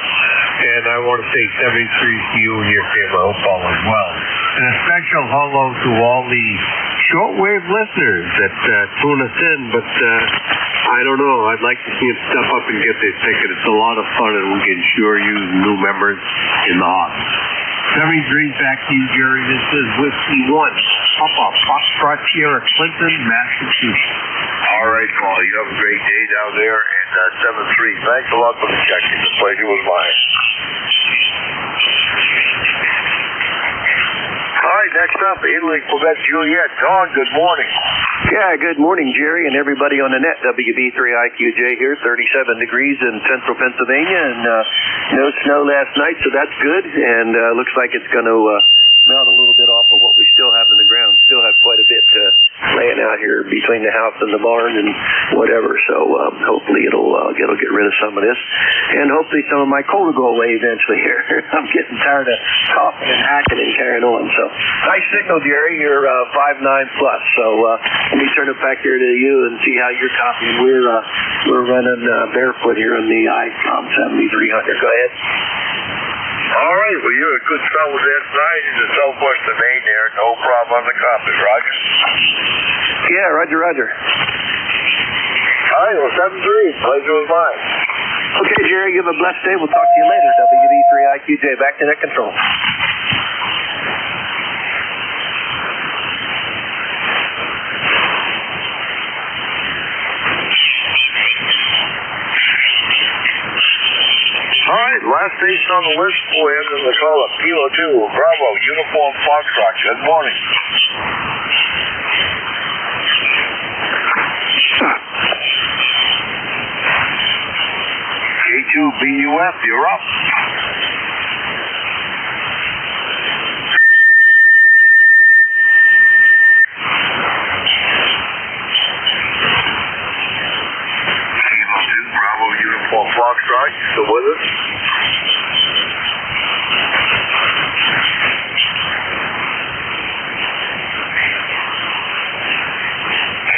And I want to say 73 to you and your family. I hope all is well. And a special hello to all the shortwave listeners that tune us in, but I don't know. I'd like to see them step up and get their ticket. It's a lot of fun, and we can sure use new members in the office. 73 back to you, Jerry. This is Whiskey 1, Papa, Foxtrot, Sierra, Clinton, Massachusetts. All right, Paul. You have a great day down there. And 7-3, thanks a lot for the check-in. The pleasure was mine. All right, next up, Italy, Quebec, Juliet. Don, good morning. Yeah, good morning, Jerry, and everybody on the net. WB3IQJ here, 37 degrees in central Pennsylvania, and no snow last night, so that's good. And looks like it's going to melt a little bit off of what we still have in the ground. Still have quite a bit laying out here between the house and the barn and whatever. So hopefully it'll get rid of some of this, and hopefully some of my cold will go away eventually here. I'm getting tired of coughing and hacking and carrying on. So nice signal, Jerry. You're 5.9 plus. So let me turn it back here to you and see how you're copying. We're running barefoot here on the ICOM 7300. Go ahead. All right, well, you're a good fellow that side in the southwest of Maine there. No problem on the compass, Roger. Yeah, Roger. All right, well, 7-3. Pleasure was mine. Okay, Jerry, you have a blessed day. We'll talk to you later. WB3IQJ, back to net control. All right, last station on the list for you, and they call it Kilo 2, Bravo, Uniform Foxtrot. Good morning. K2BUF, you're up. Kilo 2, Bravo, Uniform Foxtrot, you still with us?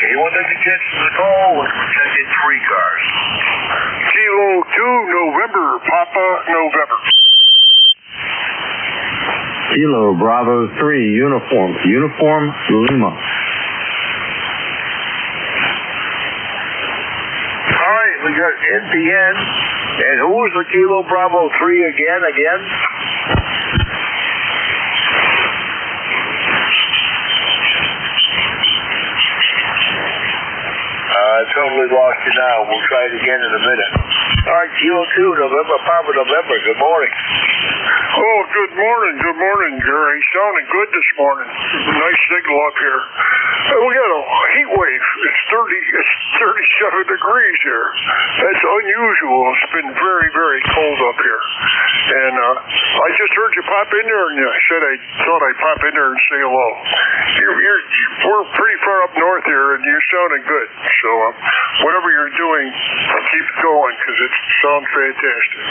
Anyone that can catch the call, we're checking 3 cars. Kilo 2, November, Papa, November. Kilo Bravo 3, Uniform Lima. All right, we got NPN. And who was the Kilo Bravo 3 again? I totally lost you now. We'll try it again in a minute. All right, Kilo 2, November, Papa, November. Good morning. Oh, good morning, Gary. Sounding good this morning. Nice signal up here. We got a heat wave. It's 37 degrees here. That's unusual. It's been very, very cold up here. And I just heard you pop in there, and I said I thought I'd pop in there and say hello. We're pretty far up north here, and you're sounding good. So whatever you're doing, keep it going, because it sounds fantastic.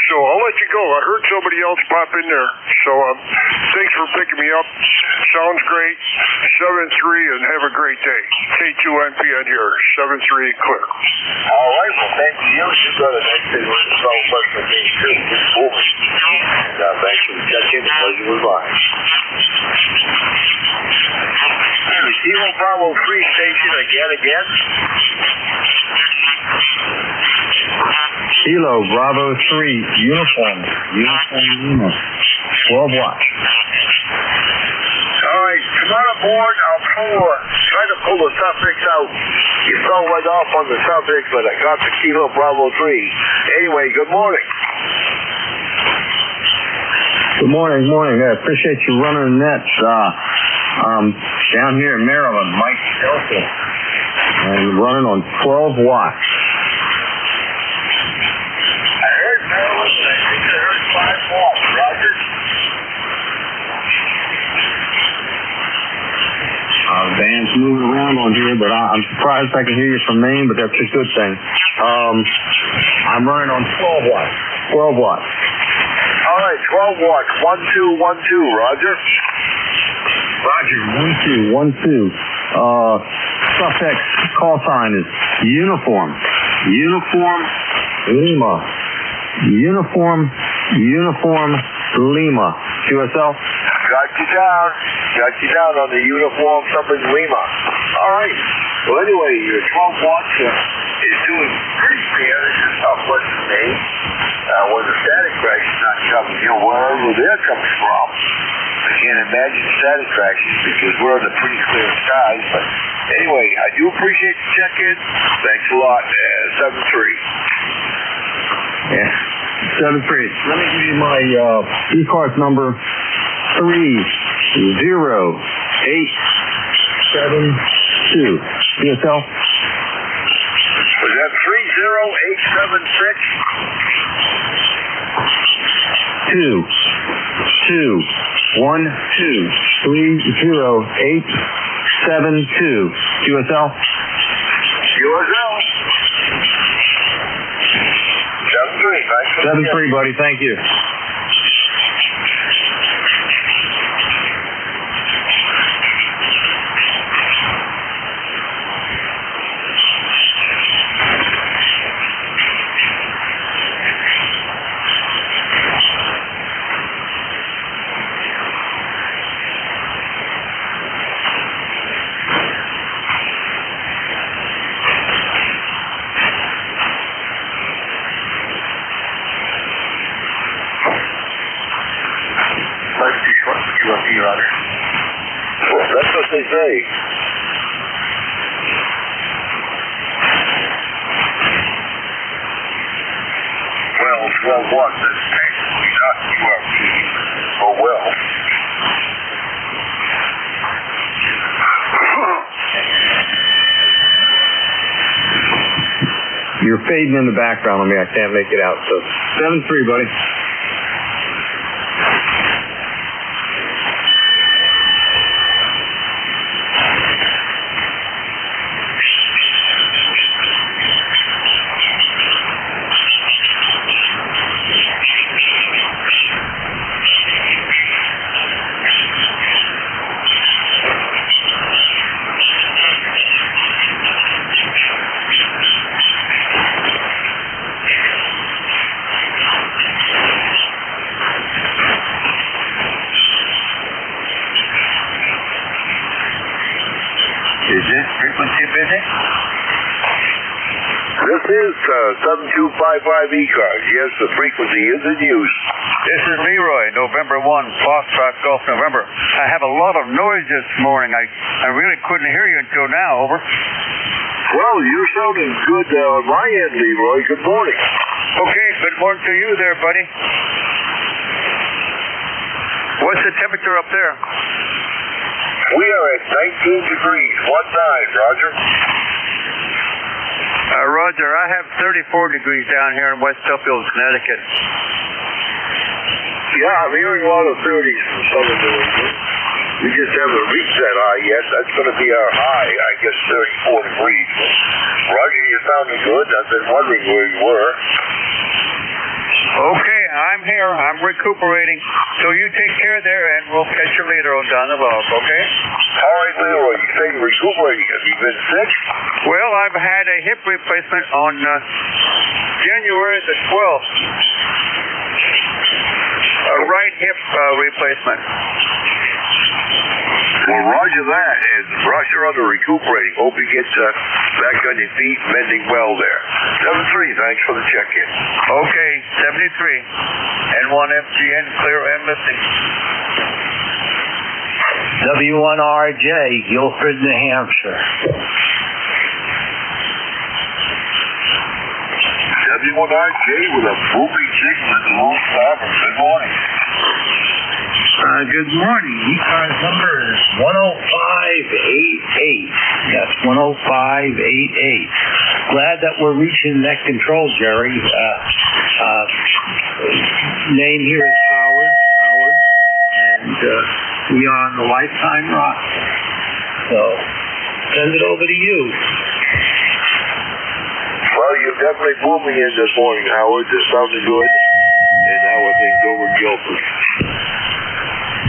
So I'll let you go. I heard somebody else pop in there. So thanks for picking me up. Sounds great. 7-3, and have a great day. K2NPN here, 7-3 and clear. All right, well, thank you. You got a nice day. We're in Southwest of me, too. Cool. And thanks for the check-in. The pleasure was mine. The Kilo Bravo 3 station again. Kilo Bravo 3, Uniform Lima. 12 watts. All right, come on aboard. I'll try to pull the suffix out. You fell right off on the suffix, but I got the Kilo Bravo 3. Anyway, good morning. Good morning. I appreciate you running the nets. Down here in Maryland, Mike Delta, and running on 12 watts. I heard Maryland, and I think I heard 5 watts. Roger. Band's moving around on here, but I'm surprised I can hear you from Maine, but that's a good thing. I'm running on 12 watts. 12 watts. All right, 12 watts. 1-2, 1-2. Roger. Roger. 1-2. Suffix call sign is Uniform Lima. Uniform Lima. QSL. Got you down on the uniform, something Lima. All right. Well, anyway, your 12 watts is doing pretty fair. This is Southwest of Maine. Where the static crash is not coming, wherever they're coming from. I can't imagine static crashes because we're under pretty clear skies. But anyway, I do appreciate the check-in. Thanks a lot. 7-3. Yeah, 7-3. Let me give you my ECARS number 30872. PSL. Was that 30876? 30872. QSL. 7-3, buddy. Thank you. Roger. That's what they say. 12-1. That's technically not UFP. Oh, well. You're fading in the background on me. I can't make it out. So 7-3, buddy. Is this frequency busy? This is 7255 ECARS. Yes, the frequency is in use. This is Leroy, November 1, Foxtrot Golf November. I have a lot of noise this morning. I really couldn't hear you until now, over. Well, you're sounding good on my end, Leroy. Good morning. Okay, good morning to you there, buddy. What's the temperature up there? We are at 19 degrees. What time, Roger? Roger, I have 34 degrees down here in West Tupfield, Connecticut. Yeah, I'm hearing a lot of 30s from Southern New England. We just haven't reached that high yet. That's going to be our high, I guess, 34 degrees. Roger, you're sounding good. I've been wondering where you were. Okay, I'm here. I'm recuperating. So you take care there, and we'll catch you later on down the log, okay? All right, Leroy. You say you're recuperating. Have you been sick? Well, I've had a hip replacement on January the 12th. A right hip replacement. Well, roger that, and roger on the recuperating. Hope you get back on your feet, mending well there. 7-3, thanks for the check-in. Okay, 73. N1FGN, clear and listening. W1RJ, Guilford, New Hampshire. W1RJ with a booming signal at the Lone Star. Good morning. Good morning. ECARS number is 10588. That's 10588. Glad that we're reaching net control, Jerry. Name here is Howard. And we are on the lifetime roster. So, send it over to you. Well, you're definitely booming in this morning, Howard. This sounded good. And how are things over Guilford?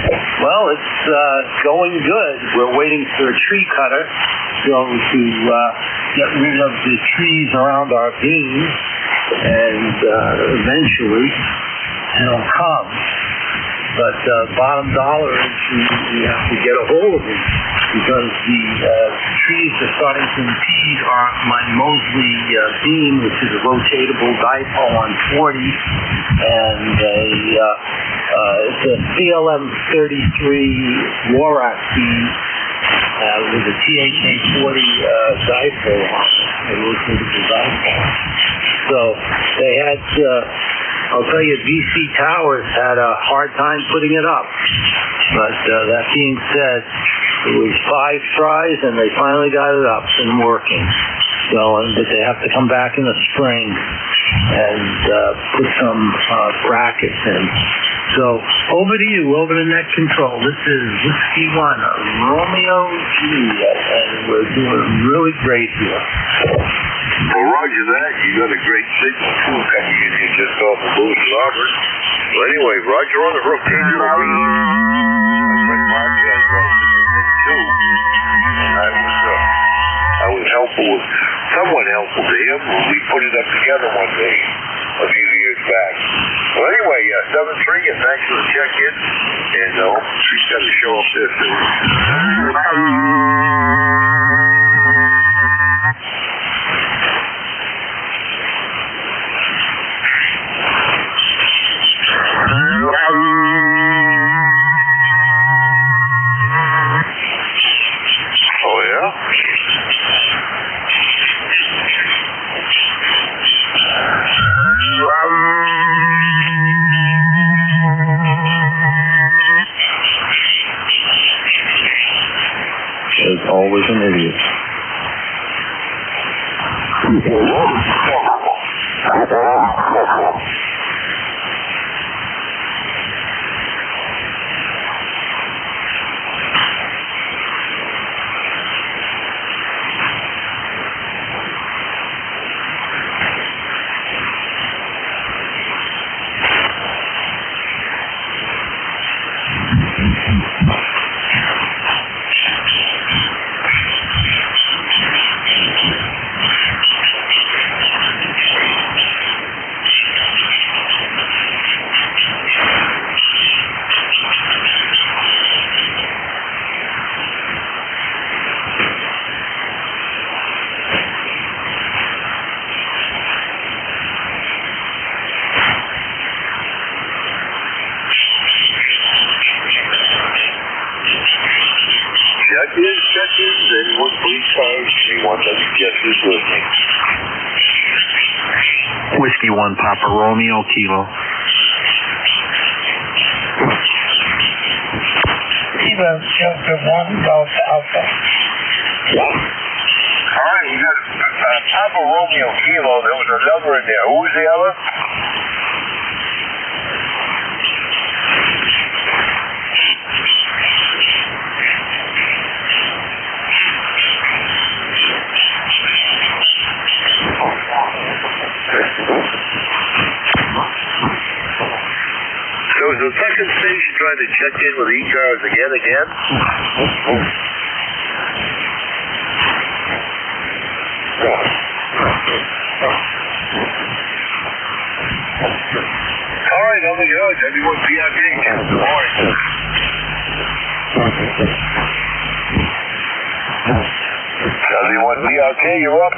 Well, it's going good. We're waiting for a tree cutter to get rid of the trees around our beams, and eventually it'll come. But bottom dollar is we have to get a hold of them, because the trees are starting to impede my Mosley beam, which is a rotatable dipole on 40, and it's a CLM 33 Warak beam with a THA 40 dipole on it, a rotatable dipole. So they had I'll tell you, BC Towers had a hard time putting it up. But that being said, it was 5 tries, and they finally got it up and working. So, but they have to come back in the spring and put some brackets in. So, over to you, over to net control. This is Whiskey 1, Romeo Juliet, and we're doing really great here. Well, roger that. You got a great signal, too, coming in here just off of Lewis and Auburn. Well, anyway, roger on the rotation. My friend Mark has this thing, too. And I was helpful, somewhat helpful to him when we put it up together one day a few years back. Well, anyway, 7-3, and thanks for the check-in. And hope she's got to show up there soon. Oh, yeah? always an idiot. Check-ins, anyone police cars, anyone WPS is listening. Whiskey 1 Papa Romeo Kilo. Kilo Delta 1 Golf Alpha. All right, we got Papa Romeo Kilo. There was another in there. Who was the other? So is the second station trying to check in with ECARS again? All right, on the go. Everyone VIP. Good morning. Everyone BRK, you're up.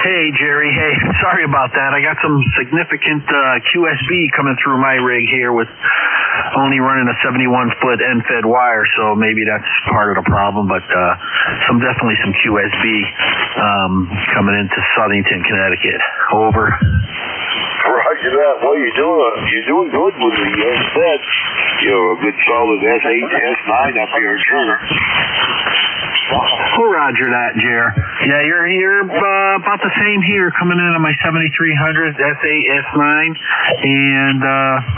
Hey, Jerry. Hey, sorry about that. I got some significant QSB coming through my rig here with only running a 71-foot end-fed wire, so maybe that's part of the problem, but definitely some QSB coming into Southington, Connecticut. Over. Roger that. Well, you're doing good with the end-fed. You're a good solid S8, S9 up here in Turner. Oh, roger that, Jer. Yeah, you're about the same here, coming in on my 7300 S8, S9, and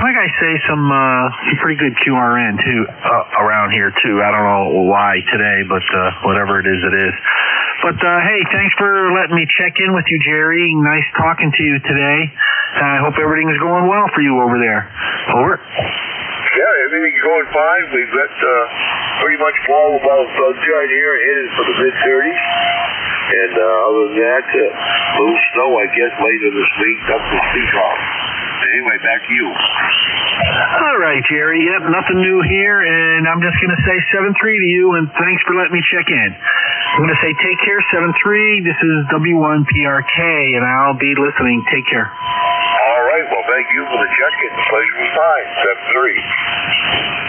like I say, some pretty good QRN too around here too. I don't know why today, but whatever it is, it is. But hey, thanks for letting me check in with you, Jerry. Nice talking to you today. I hope everything's going well for you over there. Over. Yeah, everything's going fine. We've got pretty much fall about sunshine here, headed for the mid-30s. And other than that, little snow, I guess, later this week up to Seacross. Anyway, back to you. All right, Jerry. Yep, nothing new here, and I'm just going to say 7-3 to you, and thanks for letting me check in. I'm going to say take care, 7-3. This is W1PRK, and I'll be listening. Take care. All right, well, thank you for the check-in. Pleasure was mine, 7-3.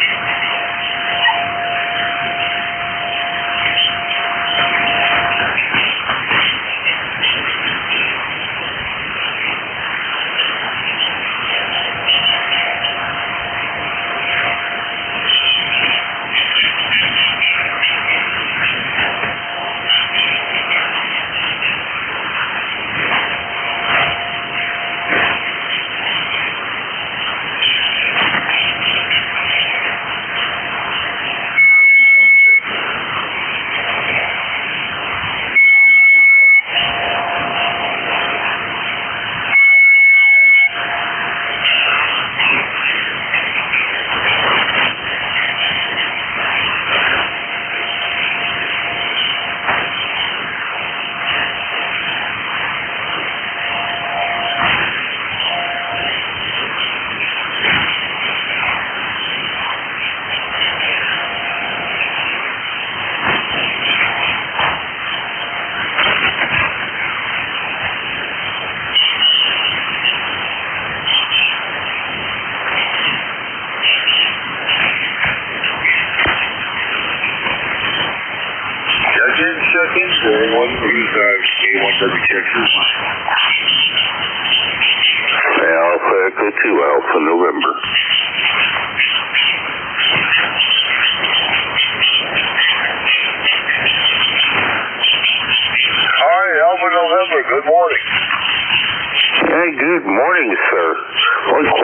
Check-in, everyone, please, A1W Texas. Alpha Echo 2, Alpha November.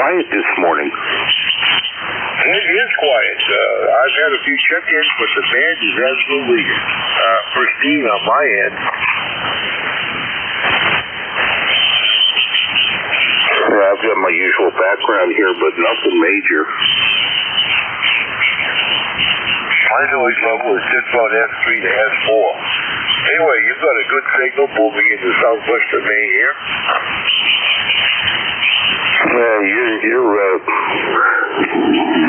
quiet this morning. It is quiet. I've had a few check-ins, but the band is absolutely pristine on my end. Yeah, I've got my usual background here, but nothing major. My noise level is just on S3 to S4. Anyway, you've got a good signal moving into southwestern Maine here. Yeah, you're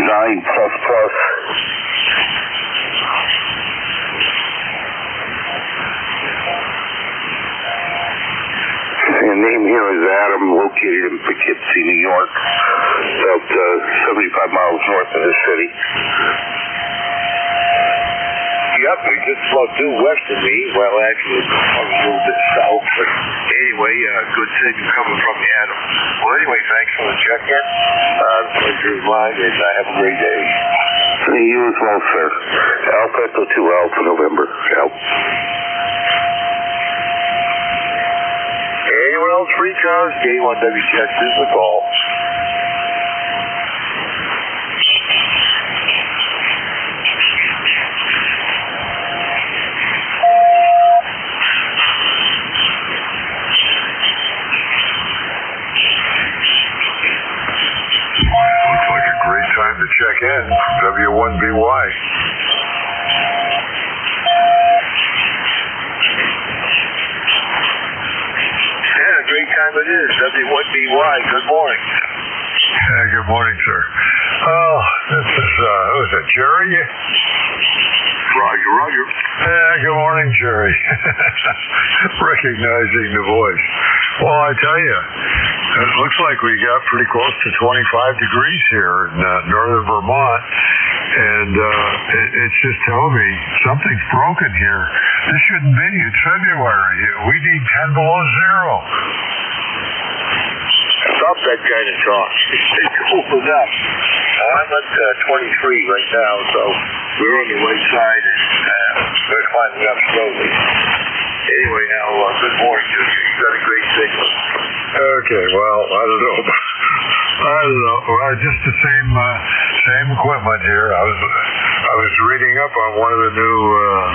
9++. The name here is Adam, located in Poughkeepsie, New York, about 75 miles north of the city. Yep, you're just about due west of me. Well, actually, a little bit south. But anyway, good signal coming from you, Adam. Well, anyway, thanks for the check-in. The pleasure is mine, and have a great day. You as well, sir. Alpha Echo 2 Alpha November. Out. Anyone else free cars? J1WTX is the call. Looks like a great time to check in. W1BY. Yeah, great time it is. W1BY. Good morning. Yeah, good morning, sir. Oh, this is, who is it, Jerry? Roger. Yeah, good morning, Jerry. Recognizing the voice. Well, I tell you, it looks like we got pretty close to 25 degrees here in northern Vermont, and it's just telling me something's broken here. This shouldn't be. It's February. We need 10 below zero. Stop that kind of talk. It's cool enough. I'm at 23 right now, so we're on the right side, and we're climbing up slowly. Anyway, now, good morning, Junior. You got a great signal. Okay, well, I don't know. Well, just the same equipment here. I was reading up on one of the new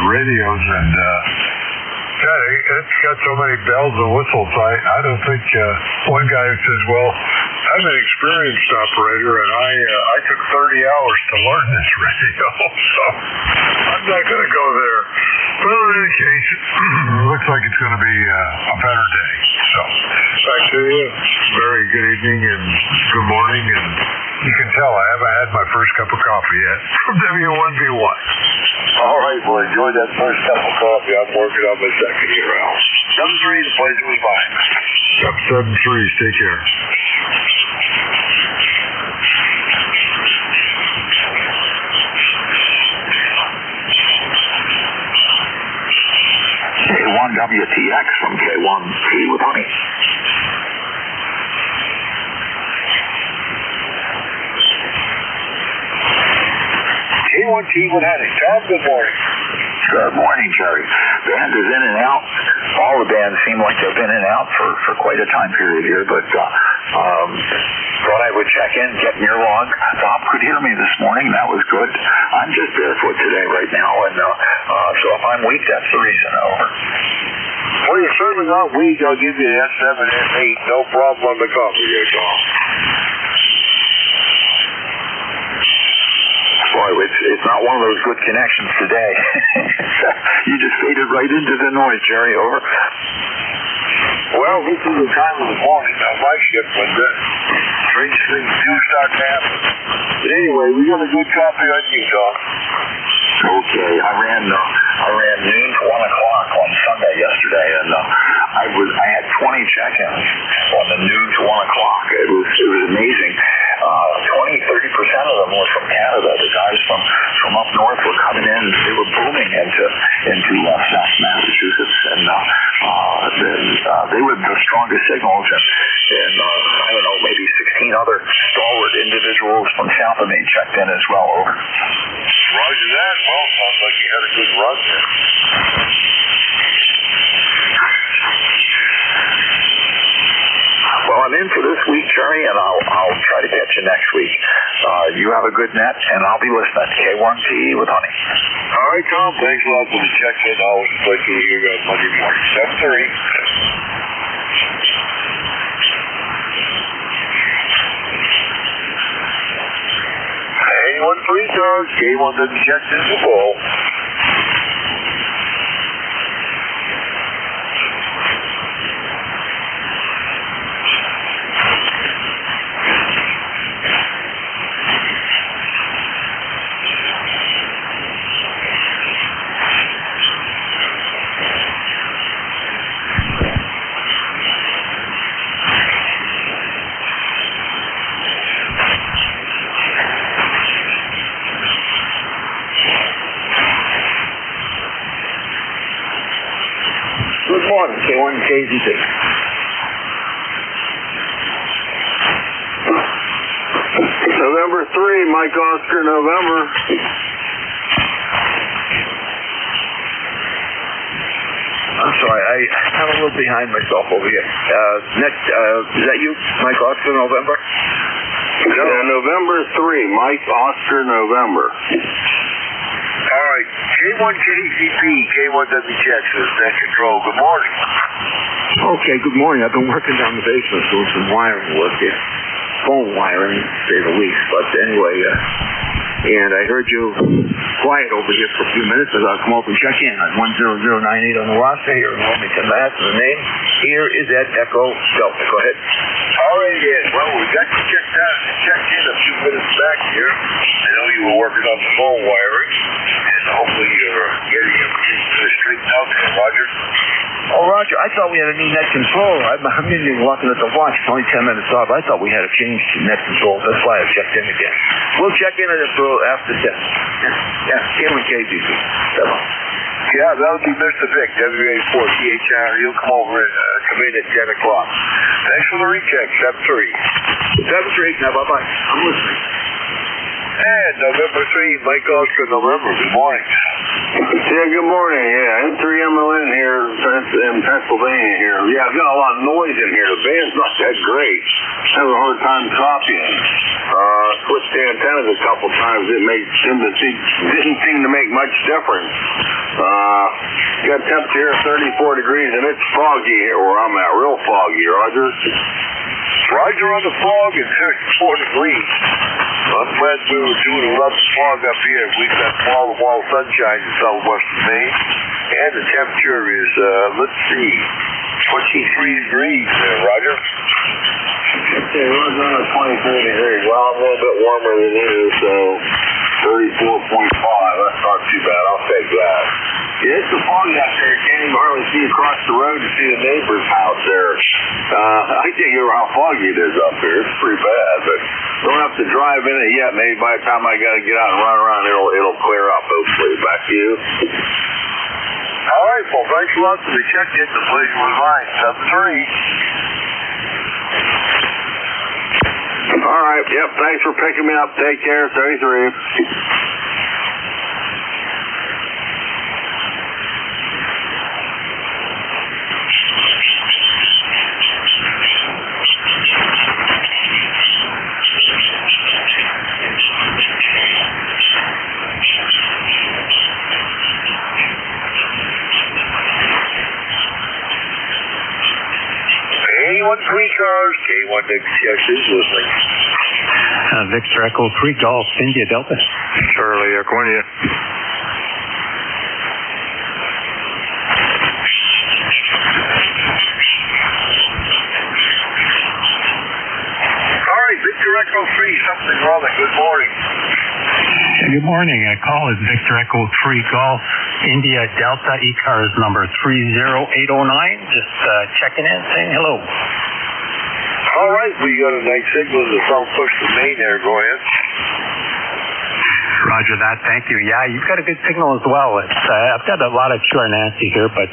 radios, and it's got so many bells and whistles. I don't think one guy says, well, I'm an experienced operator, and I took 30 hours to learn this radio, so I'm not going to go there. Well, in any case, it looks like it's going to be a better day. So, back to you. Very good evening and good morning, and you can tell I haven't had my first cup of coffee yet from W1B1. All right, well, enjoy that first cup of coffee. I'm working on my second year out. 7-3, the pleasure was mine. Yep, 7-3, take care. K1WTX from K1T with honey. K1T with honey. Tom, good morning. Good morning, Jerry. Band is in and out. All the bands seem like they've been in and out for quite a time period here, but thought I would check in, get near log. Bob could hear me this morning. That was good. I'm just barefoot today right now, and so if I'm weak, that's the reason. Over. Well, you're certainly not weak. I'll give you an S7, S8. No problem on the coffee there, Tom. Boy, it's not one of those good connections today. You just faded right into the noise, Jerry. Over. Well, this is the time of the morning on my shift when the strange things do start to happen. But anyway, we got a good copy on you, Tom. Okay, I ran noon to 1 o'clock on Sunday yesterday, and I had 20 check-ins on the noon to 1 o'clock. It was amazing. 20-30% of them were from Canada. The guys from up north were coming in. They were booming into South Massachusetts, and they were the strongest signals. And I don't know, maybe 16 other stalwart individuals from south of me checked in as well. Over. Roger that. Well, sounds like you had a good run there. Well, I'm in for this week, Jerry, and I'll try to catch you next week. You have a good net, and I'll be listening. K1TE with Honey. All right, Tom. Thanks a lot for the check-in. Always a pleasure to hear you on Monday morning. 7:30. K1 free cars. K1 doesn't check this is full. Good morning, K1KZP. November 3, Mike Oscar, November. I'm sorry, I'm a little behind myself over here. Is that you, Mike Oscar, November? Yeah, November 3, Mike Oscar, November. All right, K1KZP, K1WTX is net control. Good morning. Okay, good morning. I've been working down the basement doing some wiring work here. Phone wiring, to say the least. But anyway, and I heard you quiet over here for a few minutes, so I'll come over and check in on 10098 on the roster here in Wilmington, Mass. And the name here is Ed Echo Delta. Go ahead. All right, Ed. Well, we got you checked in a few minutes back here. I know you were working on the phone wiring, and hopefully you're getting everything straightened out there, Roger. Oh, Roger, I thought we had a new net control. I'm even looking at the watch. It's only 10 minutes off. I thought we had a change to net control. That's why I checked in again. We'll check in after 10. Yeah, K1KZP. Yeah, that'll be Mr. Vic, WA4THR. He'll come over and come in at 10 o'clock. Thanks for the recheck, 7-3. 7-3. Now, bye-bye. I'm listening. And November 3, Mike Oscar, November. Good morning. Yeah, good morning. Yeah, M3MLN here in Pennsylvania here. Yeah, I've got a lot of noise in here. The band's not that great. I have a hard time copying. Switched the antennas a couple times. Didn't seem to make much difference. Got temperature here 34 degrees, and it's foggy here where I'm at. Real foggy, Roger. Roger on the fog at 34 degrees. I'm glad we were doing a lot of fog up here. We've got wall-to-wall sunshine in southwestern Maine. And the temperature is, let's see, 23 degrees there, Roger. Okay, we're going to 23 degrees. Well, I'm a little bit warmer than you, so 34.5. That's not too bad. I'll take that. Yeah, it's so foggy out there. You can't even hardly see across the road to see the neighbor's house there. I can't get how foggy it is up here. It's pretty bad, but don't have to drive in it yet. Maybe by the time I got to get out and run around, it'll clear up, hopefully. Back to you. All right, well, thanks a lot for the check-in. The pleasure was mine. 7-3. All right, yep, thanks for picking me up. Take care, 33. K1 free cars, K1 WTX is listening. Victor Echo 3 Golf, India Delta. Charlie, Echo India. All right, Victor Echo 3, something wrong. Good morning. Good morning. Call is Victor Echo 3 Golf, India Delta, ECARS number 30809. Just checking in, saying hello. All right, we got a nice signal in the southwestern Maine there. Go ahead. Roger that. Thank you. Yeah, you've got a good signal as well. It's I've got a lot of QR Nancy here, but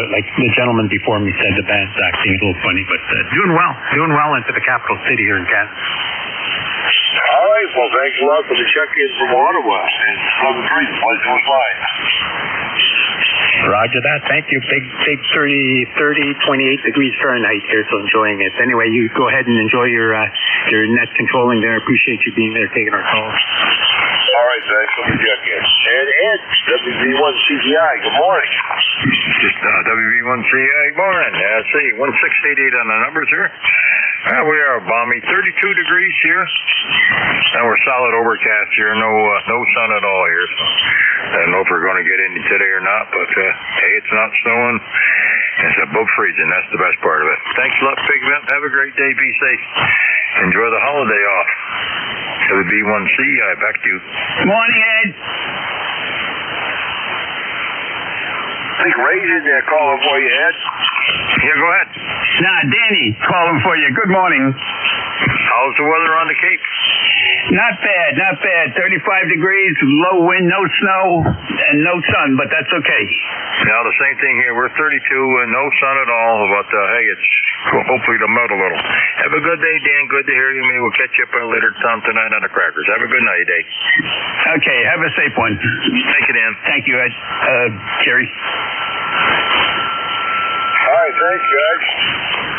like the gentleman before me said, the band's acting a little funny, but doing well into the capital city here in Canada. All right, well, thanks a lot for the check-in from Ottawa. And 7-3, the pleasure was mine. Roger that. Thank you. Big 28 degrees Fahrenheit here, so enjoying it. Anyway, you go ahead and enjoy your net controlling there. Appreciate you being there, taking our calls. All right, thanks for the check-in. And Ed, WV1CGI, good morning. Just WV1CGI, good morning. Let's see, 1688 on the numbers here. We are balmy, 32 degrees here. And we're solid overcast here, no sun at all here. So I don't know if we're going to get any today or not, but hey, it's not snowing. It's above freezing. That's the best part of it. Thanks a lot, Pigment. Have a great day. Be safe. Enjoy the holiday off. WB1CGI, back to you. Morning, Ed. I think Ray's in there calling for you, Ed. Yeah, go ahead. Nah, Danny calling for you. Good morning. How's the weather on the Cape? Not bad. 35 degrees, low wind, no snow, and no sun, but that's okay. Now, the same thing here. We're 32 and no sun at all, but hey, it's hopefully to melt a little. Have a good day, Dan. Good to hear you. Maybe we'll catch you up later tonight on the crackers. Have a good night, Dave. Okay, have a safe one. Thank you, Dan. Thank you, Ed. Jerry. All right, thanks, guys.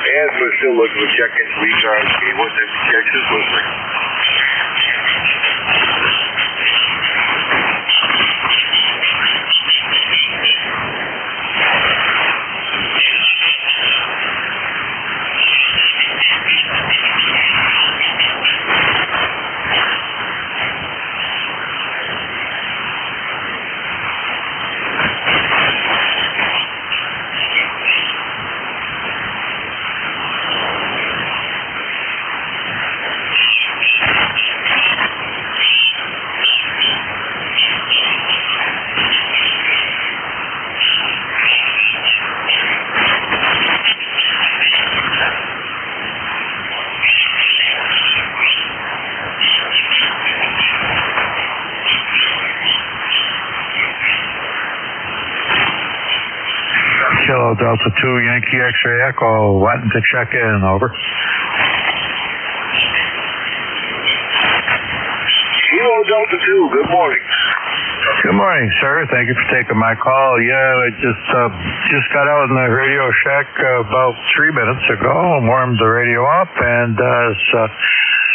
And we're still looking for check-ins for ECARS. What the Texas listening. Kilo Delta 2 Yankee X-ray Echo, wanting to check in, over. Kilo Delta 2, good morning. Good morning, sir. Thank you for taking my call. Yeah, I just got out in the Radio Shack about 3 minutes ago and warmed the radio up, and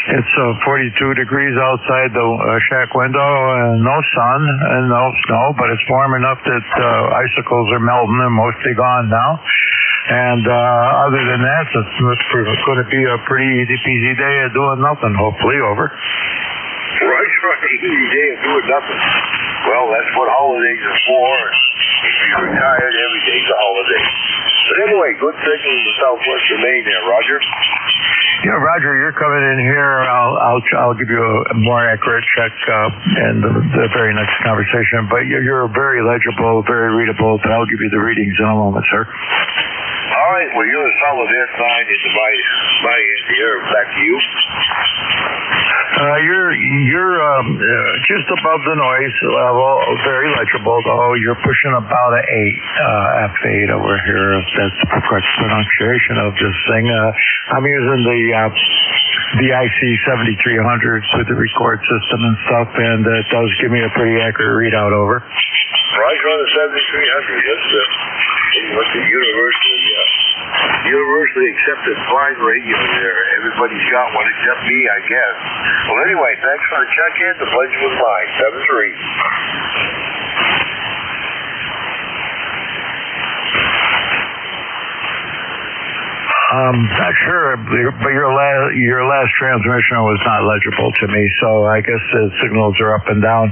it's 42 degrees outside the shack window, and no sun and no snow, but it's warm enough that icicles are melting and mostly gone now. And other than that, it's going to be a pretty easy day of doing nothing, hopefully, over. Right. Easy day of doing nothing. Well, that's what holidays are for. If you're retired, every day's a holiday. But anyway, good signal in the southwestern Maine there, Roger. Yeah, Roger, you're coming in here. I'll give you a more accurate check in the very next conversation. But you're very legible, very readable. But I'll give you the readings in a moment, sir. All right. Well, you're a solid S9 in the body end here. Back to you. You're just above the noise level, very legible, though. You're pushing about an 8, F8 over here, if that's the correct pronunciation of this thing. I'm using the IC 7300s with the record system and stuff, and it does give me a pretty accurate readout, over. Roger on the 7300. What's the universally accepted flying radio there. Everybody's got one except me, I guess. Well, anyway, thanks for the check-in. The pledge was mine. 7-3. Not sure, but your last transmission was not legible to me, so I guess the signals are up and down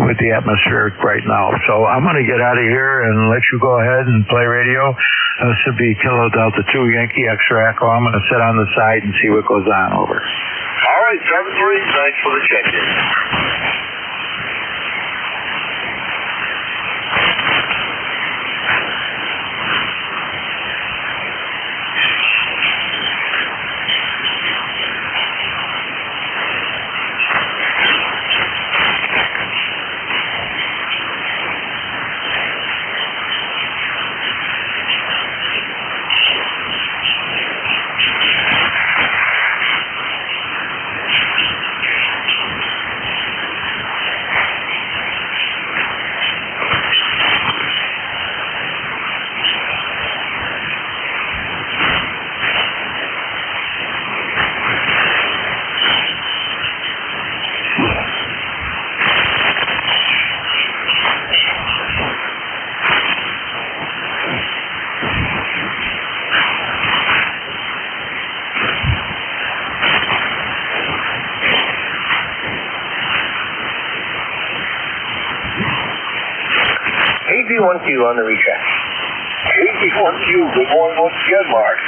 with the atmosphere right now. So I'm going to get out of here and let you go ahead and play radio. This should be Kilo Delta 2 Yankee X-ray Echo. I'm going to sit on the side and see what goes on, over. All right, 7-3. Thanks for the check-in. KG1Q on the recheck. KG1Q, good morning once again, Mark.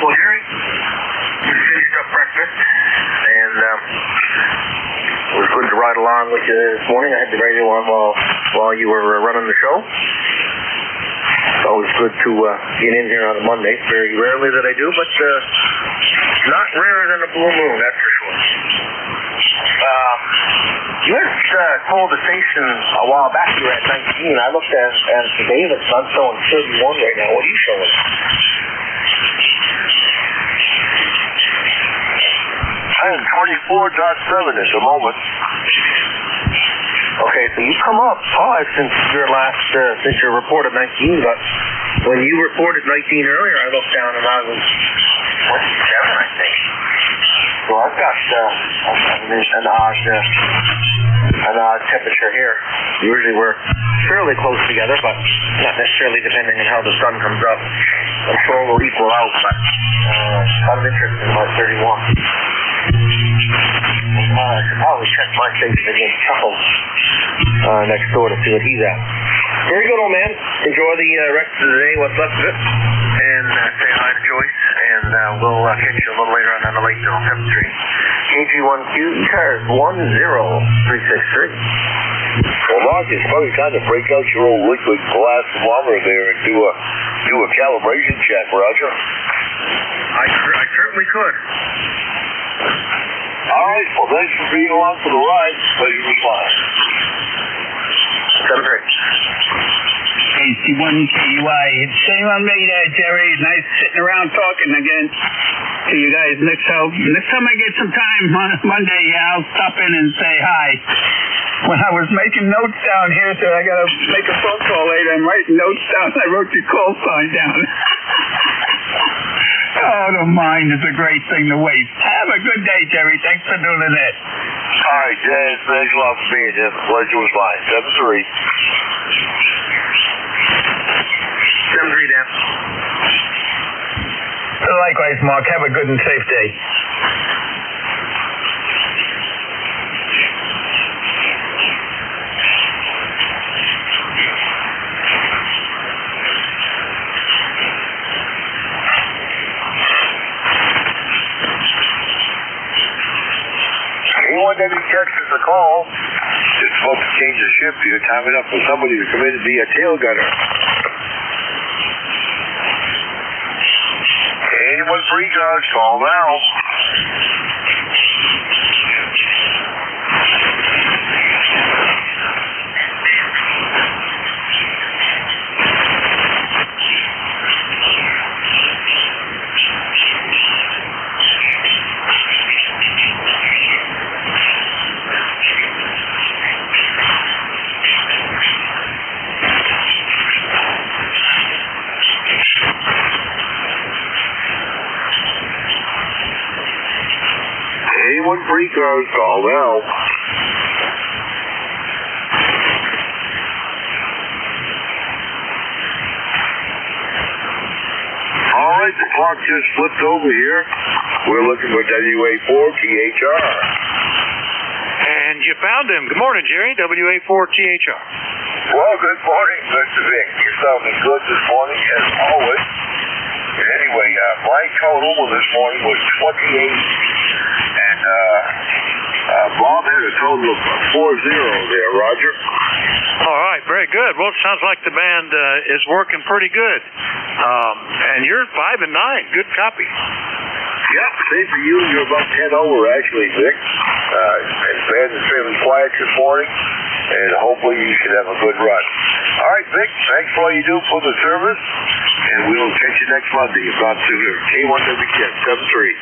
Well, Jerry, we finished up breakfast, and it was good to ride along with you this morning. I had the radio on while you were running the show. It's always good to get in here on a Monday. Very rarely that I do, but not rarer than a blue moon, that's for sure. You had told the station a while back you were at 19. I looked at today that's not showing 31 right now. What are you showing? I'm 24.7 at the moment. Okay, so you come up high since your report of 19, but when you reported 19 earlier, I looked down and I was 27, I think. So I've got an odd temperature here. Usually we're fairly close together, but not necessarily depending on how the sun comes up. I'm sure we'll equal out, but kind of interesting about 31. I should probably check my station against Chuckles next door to see what he's at. Very good, old man. Enjoy the rest of the day, what's left of it. And say hi to Joyce, and we'll catch you a little later on the late zone, 7-3. KG1Q, ECARS 10363. Well, Mark, it's probably time to break out your old liquid glass thermometer there and do a calibration check, Roger. I certainly could. All right, well, thanks for being along for the ride. Pleasure was mine. 7-3. KC1KUI. Shame on me there, Jerry. Nice sitting around talking again to you guys. Next time I get some time on Monday, I'll stop in and say hi. When I was making notes down here, so I got to make a phone call later. I'm writing notes down. I wrote your call sign down. Oh, the mind is a great thing to waste. Have a good day, Jerry. Thanks for doing it. All right, Jay. Thanks a lot for being here. The pleasure was mine. 7-3. 7-3, Dan. Likewise, Mark. Have a good and safe day. Anyone that catches the call is supposed to change the shift here, time it up for somebody to come in and be a tail gunner. Anyone free guards, call now. Anyone free cars, call now. All right, the clock just flipped over here. We're looking for WA4THR. And you found him. Good morning, Jerry. WA4THR. Well, good morning, Mr. Vic. You're sounding good this morning, as always. Anyway, my total this morning was 28. And Bob had a total of 4-0 there, Roger. All right, very good. Well, it sounds like the band is working pretty good. And you're 5-9. Good copy. Yep, same for you. You're about 10 over, actually, Vic. And the band is fairly quiet this morning, and hopefully you should have a good run. All right, Vic, thanks for all you do for the service, and we'll catch you next Monday, if not sooner. K1WK, 7-3.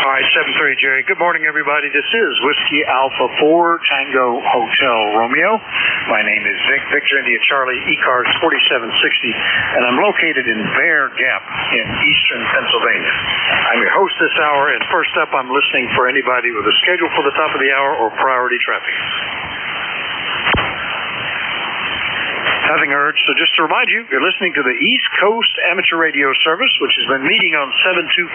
All right, 7-3, Jerry. Good morning, everybody. This is Whiskey Alpha 4 Tango Hotel Romeo. My name is Vic, Victor India Charlie, ECARS 4760, and I'm located in Bear Gap in eastern Pennsylvania. I'm your host this hour, and first up, I'm listening for anybody with a schedule for the top of the hour or priority traffic. Nothing urged. So just to remind you, you're listening to the East Coast Amateur Radio Service, which has been meeting on 7255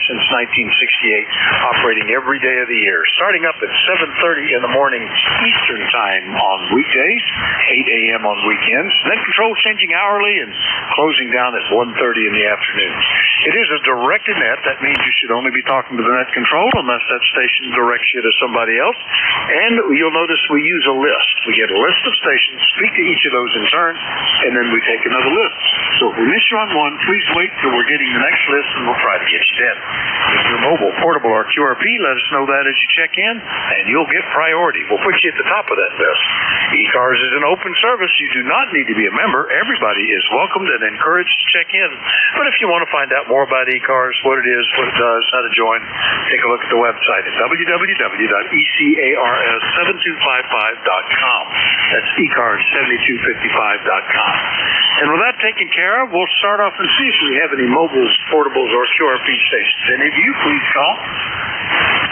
since 1968, operating every day of the year, starting up at 7:30 in the morning Eastern Time on weekdays, 8 a.m. on weekends. Net control changing hourly and closing down at 1:30 in the afternoon. It is a directed net. That means you should only be talking to the net control unless that station directs you to somebody else. And you'll notice we use a list. We get a list of stations, speak to each of those in turn, and then we take another list. So if we miss you on one, please wait till we're getting the next list, and we'll try to get you then. If you're mobile, portable, or QRP, let us know that as you check in, and you'll get priority. We'll put you at the top of that list. ECARS is an open service. You do not need to be a member. Everybody is welcomed and encouraged to check in. But if you want to find out more about ECARS, what it is, what it does, how to join, take a look at the website at www.ECARS7255.com. That's ECARS7255.com. And with that taken care of, we'll start off and see if we have any mobiles, portables, or QRP stations. Any of you, please call.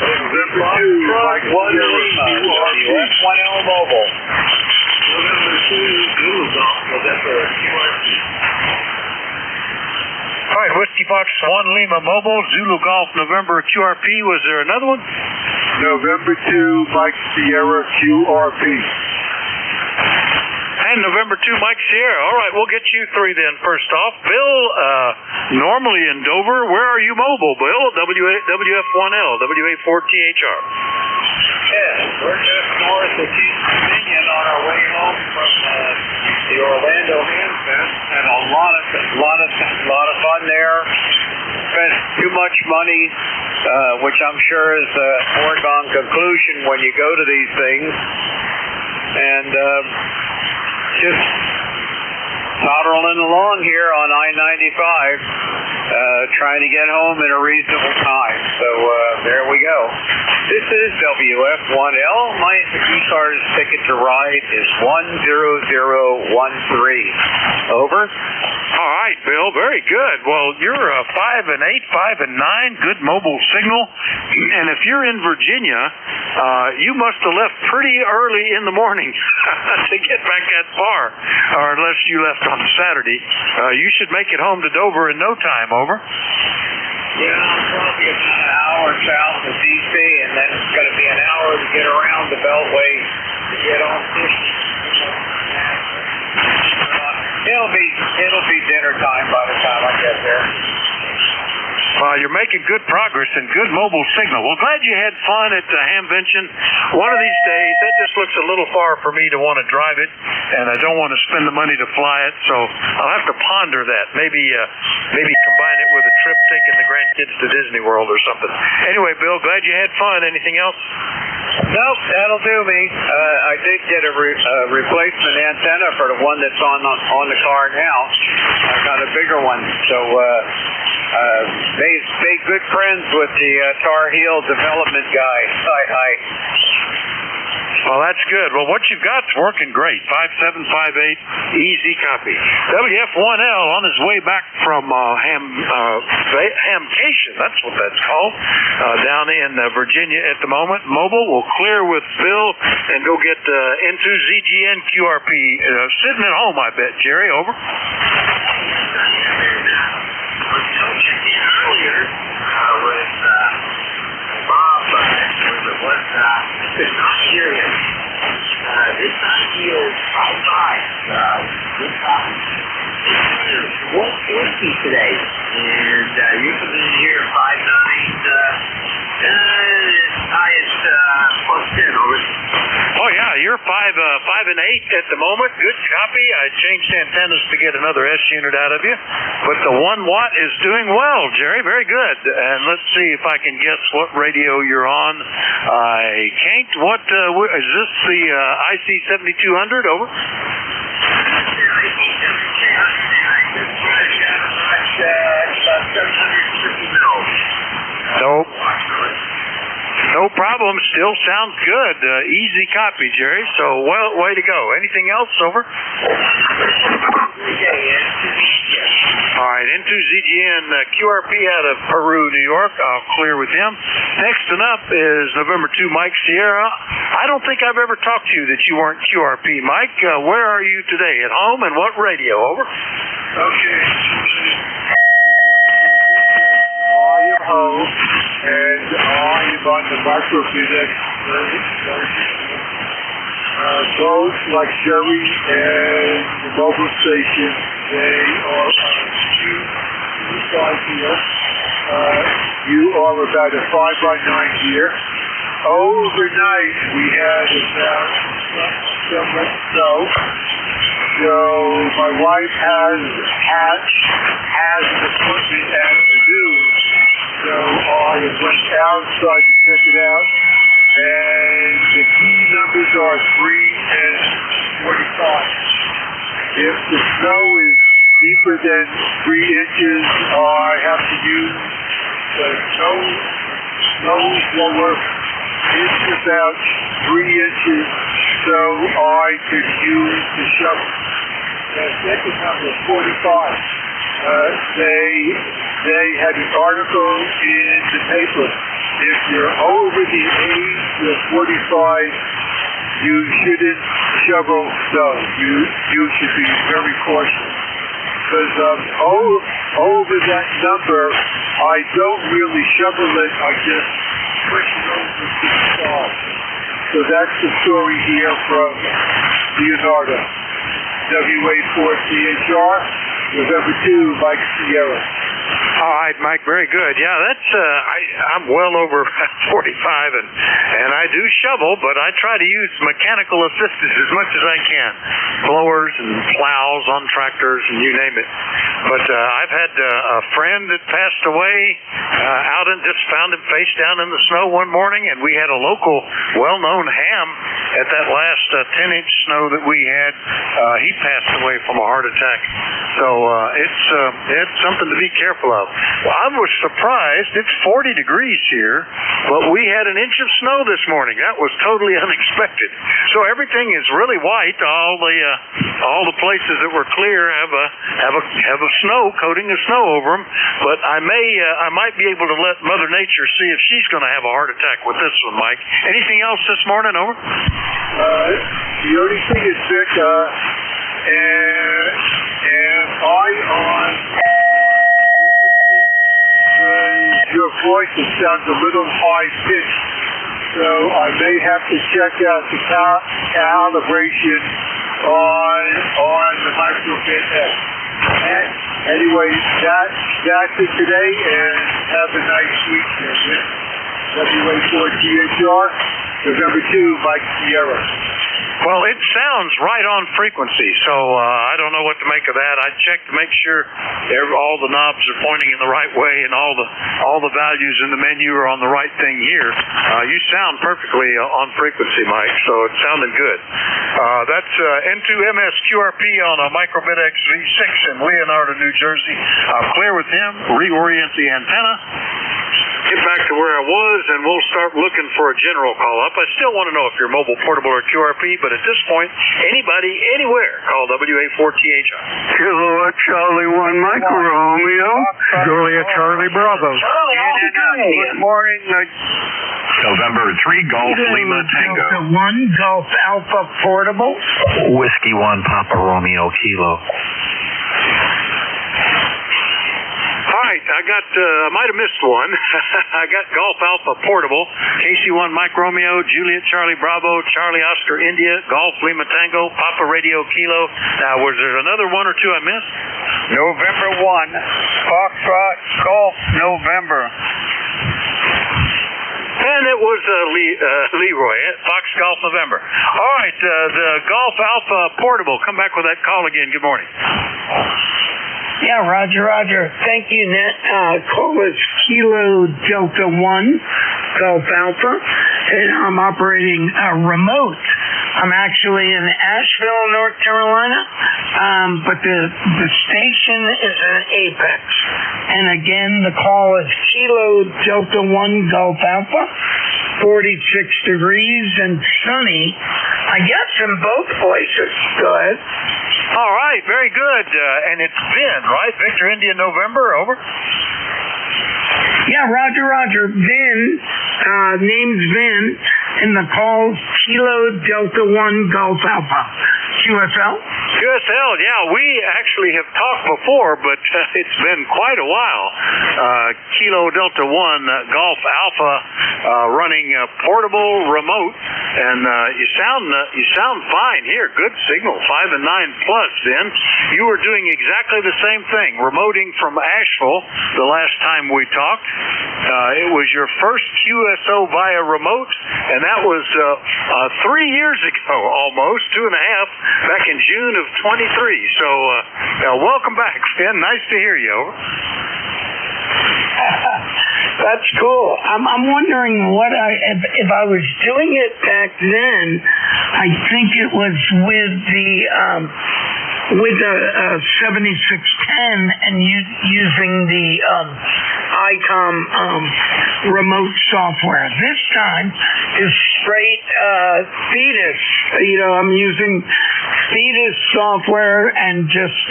November 2, Mike 1 Lima, WF1L Mobile. November 2, Zulu Golf, November QRP. All right, Whiskey Fox 1 Lima Mobile, Zulu Golf, November QRP. Was there another one? November 2, Mike Sierra QRP. And November 2, Mike Sierra. All right, we'll get you three then first off. Bill, normally in Dover, where are you mobile, Bill? WF1L, WA4THR. Yes, we're just north of East Dominion on our way home from the Orlando Ham Fest. Had a lot of fun there. Spent too much money, which I'm sure is a foregone conclusion when you go to these things. And just toddling along here on I-95, trying to get home in a reasonable time. So there we go. This is WF1L. My ECARS ticket to ride is 10013. Over. All right, Bill. Very good. Well, you're 5 and 8, 5 and 9. Good mobile signal. And if you're in Virginia, you must have left pretty early in the morning to get back that far, or unless you left on Saturday. You should make it home to Dover in no time. Over. Yeah, I'm probably about an hour south of D.C., and then it's going to be an hour to get around the Beltway to get on fishing. It'll be dinner time by the time I get there. Well, you're making good progress and good mobile signal. Well, glad you had fun at the Hamvention. One of these days, that just looks a little far for me to want to drive it, and I don't want to spend the money to fly it, so I'll have to ponder that. Maybe combine it with a trip taking the grandkids to Disney World or something. Anyway, Bill, glad you had fun. Anything else? Nope, that'll do me. I did get a replacement antenna for the one that's on the car now. I got a bigger one, so they stay good friends with the Tar Heel development guy. Hi. Well, that's good. Well, what you've got's working great. 5758, easy copy. WF1L on his way back from Hamcation, that's what that's called, down in Virginia at the moment. Mobile will clear with Bill and go get into ZGN QRP. Sitting at home, I bet. Jerry, over. Earlier with Bob, was not serious. This time he is 5'5". Good copy. 150 today, and you're coming in here 5'9", highest +10 over. Oh yeah, you're 5 and 8 at the moment. Good copy. I changed antennas to get another S unit out of you, but the 1 watt is doing well, Jerry. Very good. And let's see if I can guess what radio you're on. I can't. What is this? The IC 7200? Over. Nope. No problem. Still sounds good. Easy copy, Jerry. So, well, way to go. Anything else? Over. All right, into ZGN QRP out of Peru, New York. I'll clear with him. Next and up is November 2, Mike Sierra. I don't think I've ever talked to you that you weren't QRP. Mike, where are you today? At home and what radio? Over. Okay. I am home, and I am on the microPhoenix. Both like Jerry and the mobile station, they are on two sides here. You are about a 5x9 here. Overnight, we had about so much snow. So my wife has an appointment at noon. So I went outside to check it out. And the key numbers are 3 and 45. If the snow is deeper than 3 inches, I have to use the snow blower. It's about 3 inches, so I could use the shovel. The second number is 45. They had an article in the paper. If you're over the age of 45, you shouldn't shovel snow. You should be very cautious. Because over that number, I don't really shovel it. I just push it over to the stall. So that's the story here from Leonardo. WA4CHR, November 2, Mike Sierra. All right, Mike, very good. Yeah, that's I'm well over 45, and I do shovel, but I try to use mechanical assistance as much as I can, blowers and plows on tractors and you name it. But I've had a friend that passed away out and just found him face down in the snow one morning, and we had a local well-known ham at that last 10-inch snow that we had. He passed away from a heart attack. So it's something to be careful of. Well, I was surprised. It's 40 degrees here, but we had an inch of snow this morning. That was totally unexpected. So everything is really white. All the places that were clear have a snow coating of snow over them. But I might be able to let Mother Nature see if she's going to have a heart attack with this one, Mike. Anything else this morning? Over. The only thing is, Vic, and I on your voice sounds a little high pitched, so I may have to check out the calibration on the microphone. And anyway, that's it today, and have a nice week. WA4GHR, November 2, Mike Sierra. Well, it sounds right on frequency, so I don't know what to make of that. I checked to make sure all the knobs are pointing in the right way and all the values in the menu are on the right thing here. You sound perfectly on frequency, Mike, so it sounded good. That's N2MS QRP on a Microbit XV6 in Leonardo, New Jersey. I'm clear with him. Reorient the antenna. Get back to where I was, and we'll start looking for a general call-up. I still want to know if you're mobile, portable, or QRP, but at this point, anybody, anywhere, call WA4THI. Kilo Charlie 1 Mike Romeo. Juliet Charlie Bravo. Good morning. November 3, Golf Lima Tango. Delta 1, Golf Alpha Portable. Whiskey 1, Papa Romeo Kilo. All right, I might have missed one. I got Golf Alpha Portable, KC1 Mike Romeo, Juliet Charlie Bravo, Charlie Oscar India, Golf Lima Tango, Papa Radio Kilo. Now, was there another one or two I missed? November 1, Foxtrot Golf November. And it was Leroy, Fox Golf November. All right, the Golf Alpha Portable. Come back with that call again. Good morning. Yeah, Roger. Thank you, Net. Call is Kilo Delta 1, Golf Alpha, and I'm operating remote. I'm actually in Asheville, North Carolina, but the station is in Apex. And again, the call is Kilo Delta 1, Golf Alpha, 46 degrees and sunny. I guess in both places. Go ahead. All right, very good. And it's Vin, right? Victor India November, over. Yeah, Roger. Vin, name's Vin, and the call's Kilo Delta 1 Golf Alpha. QSL? QSL, yeah. We actually have talked before, but it's been quite a while. Kilo Delta 1 Golf Alpha running portable remote, and you sound fine here. Good signal, 5 and 9 plus, Vin. You were doing exactly the same thing, remoting from Asheville the last time we talked. It was your first QSO via remote, and that was 3 years ago, almost, 2.5, back in June of 23. So welcome back, Finn. Nice to hear you. Over. That's cool. I'm wondering if I was doing it back then. I think it was with the 7610 and using the ICOM remote software. This time is straight Thetis. I'm using Thetis software and just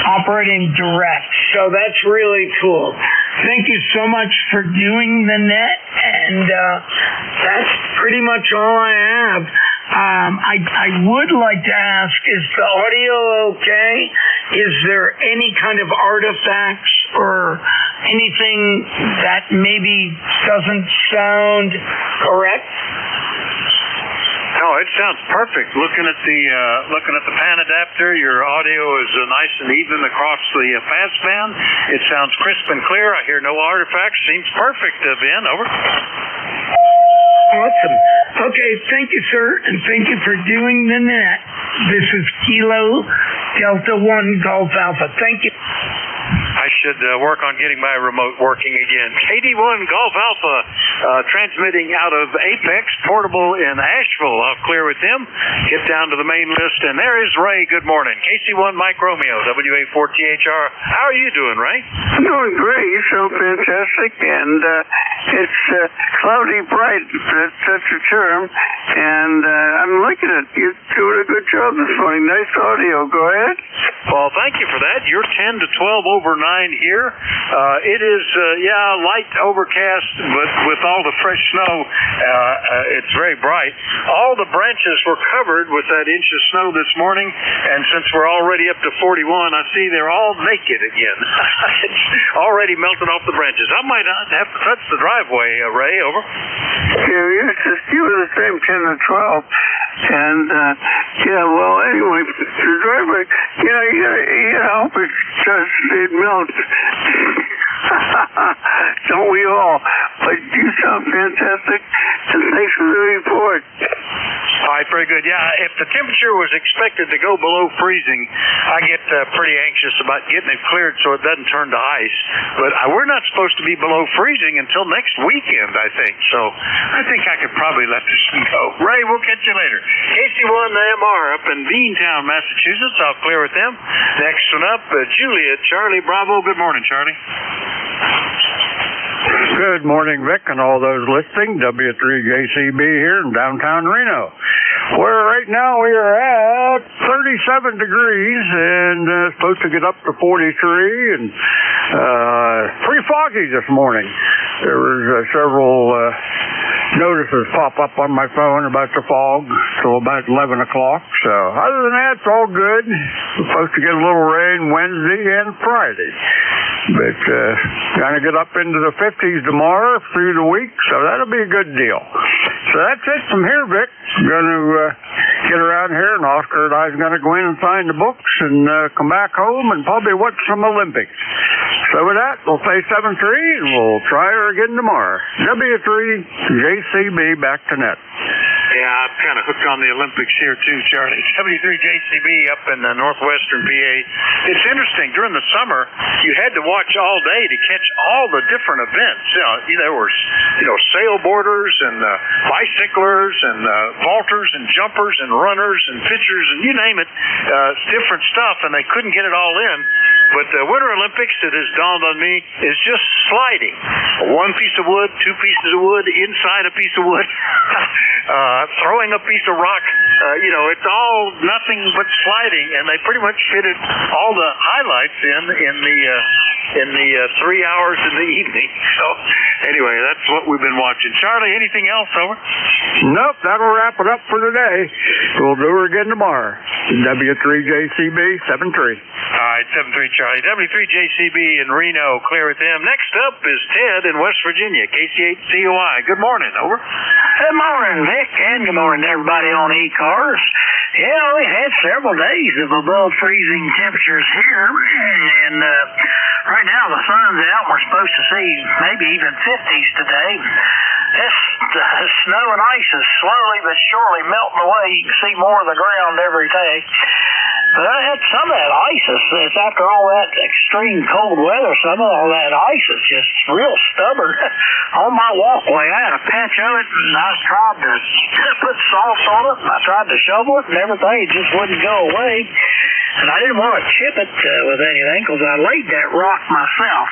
operating direct. So that's really cool. Thank you so much for doing the net, and that's pretty much all I have. I would like to ask, is the audio okay? Is there any kind of artifacts or anything that maybe doesn't sound correct? No, it sounds perfect. Looking at the pan adapter, your audio is nice and even across the passband. It sounds crisp and clear. I hear no artifacts. Seems perfect, Vin. Over. Awesome. Okay, thank you, sir, and thank you for doing the net. This is Kilo Delta 1 Golf Alpha. Thank you. I should work on getting my remote working again. KD1 Golf Alpha transmitting out of Apex, portable in Asheville. I'll clear with them. Get down to the main list, and there is Ray. Good morning. KC1 Mike Romeo, WA4THR. How are you doing, Ray? I'm doing great. You sound fantastic, and it's cloudy bright. That's a term, and I'm liking it. You're doing a good job this morning. Nice audio. Go ahead. Well, thank you for that. You're 10 to 12 over 9 here. It is, light overcast, but with all the fresh snow, it's very bright. All the branches were covered with that inch of snow this morning, and since we're already up to 41, I see they're all naked again. It's already melted off the branches. I might not have to touch the driveway, Ray. Over. You were the same 10 to 12. And, anyway, the driveway, you hope it melts. Don't we all? But you sound fantastic, and thanks for the report. All right, very good. Yeah, if the temperature was expected to go below freezing, I get pretty anxious about getting it cleared so it doesn't turn to ice. But we're not supposed to be below freezing until next weekend, I think. So I think I could probably let this one go. Ray, we'll catch you later. KC1MR up in Beantown, Massachusetts. I'll clear with them. Next one up, Julia, Charlie Bravo. Good morning, Charlie. Good morning, Vic, and all those listening. W3JCB here in downtown Reno, where right now we are at 37 degrees and supposed to get up to 43, and pretty foggy this morning. There was several notices pop up on my phone about the fog till about 11 o'clock. So other than that, it's all good. We're supposed to get a little rain Wednesday and Friday. But going to get up into the 50s tomorrow through the week, so that'll be a good deal. So that's it from here, Vic. Going to get around here, and Oscar and I are going to go in and sign the books and come back home and probably watch some Olympics. So with that, we'll say 7-3, and we'll try her again tomorrow. W3JCB back to net. Yeah, I'm kind of hooked on the Olympics here too, Charlie. W3JCB up in northwestern PA. It's interesting. During the summer, you had to watch all day to catch all the different events. There were, sailboarders and bicyclers and vaulters and jumpers and runners and pitchers and you name it, different stuff, and they couldn't get it all in. But the Winter Olympics, it has dawned on me, is just sliding. One piece of wood, two pieces of wood, inside a piece of wood, throwing a piece of rock. It's all nothing but sliding, and they pretty much fitted all the highlights in the 3 hours in the evening. So anyway, that's what we've been watching. Charlie, anything else? Over? Nope, that'll wrap it up for today. We'll do her again tomorrow. W3JCB 73. All right, 73 Charlie. W3JCB in Reno, clear with them. Next up is Ted in West Virginia, KC8COI. Good morning, over. Good morning, Vic, and good morning to everybody on ECARS. Yeah, we had several days of above freezing temperatures here, and right now the sun's out. We're supposed to see maybe even 50s today. This snow and ice is slowly but surely melting away. You can see more of the ground every day. But I had some of that ice. It's after all that extreme cold weather, some of all that ice is just real stubborn. On my walkway, I had a patch of it, and I tried to put salt on it, and I tried to shovel it and everything. It just wouldn't go away. And I didn't want to chip it with anything because I laid that rock myself.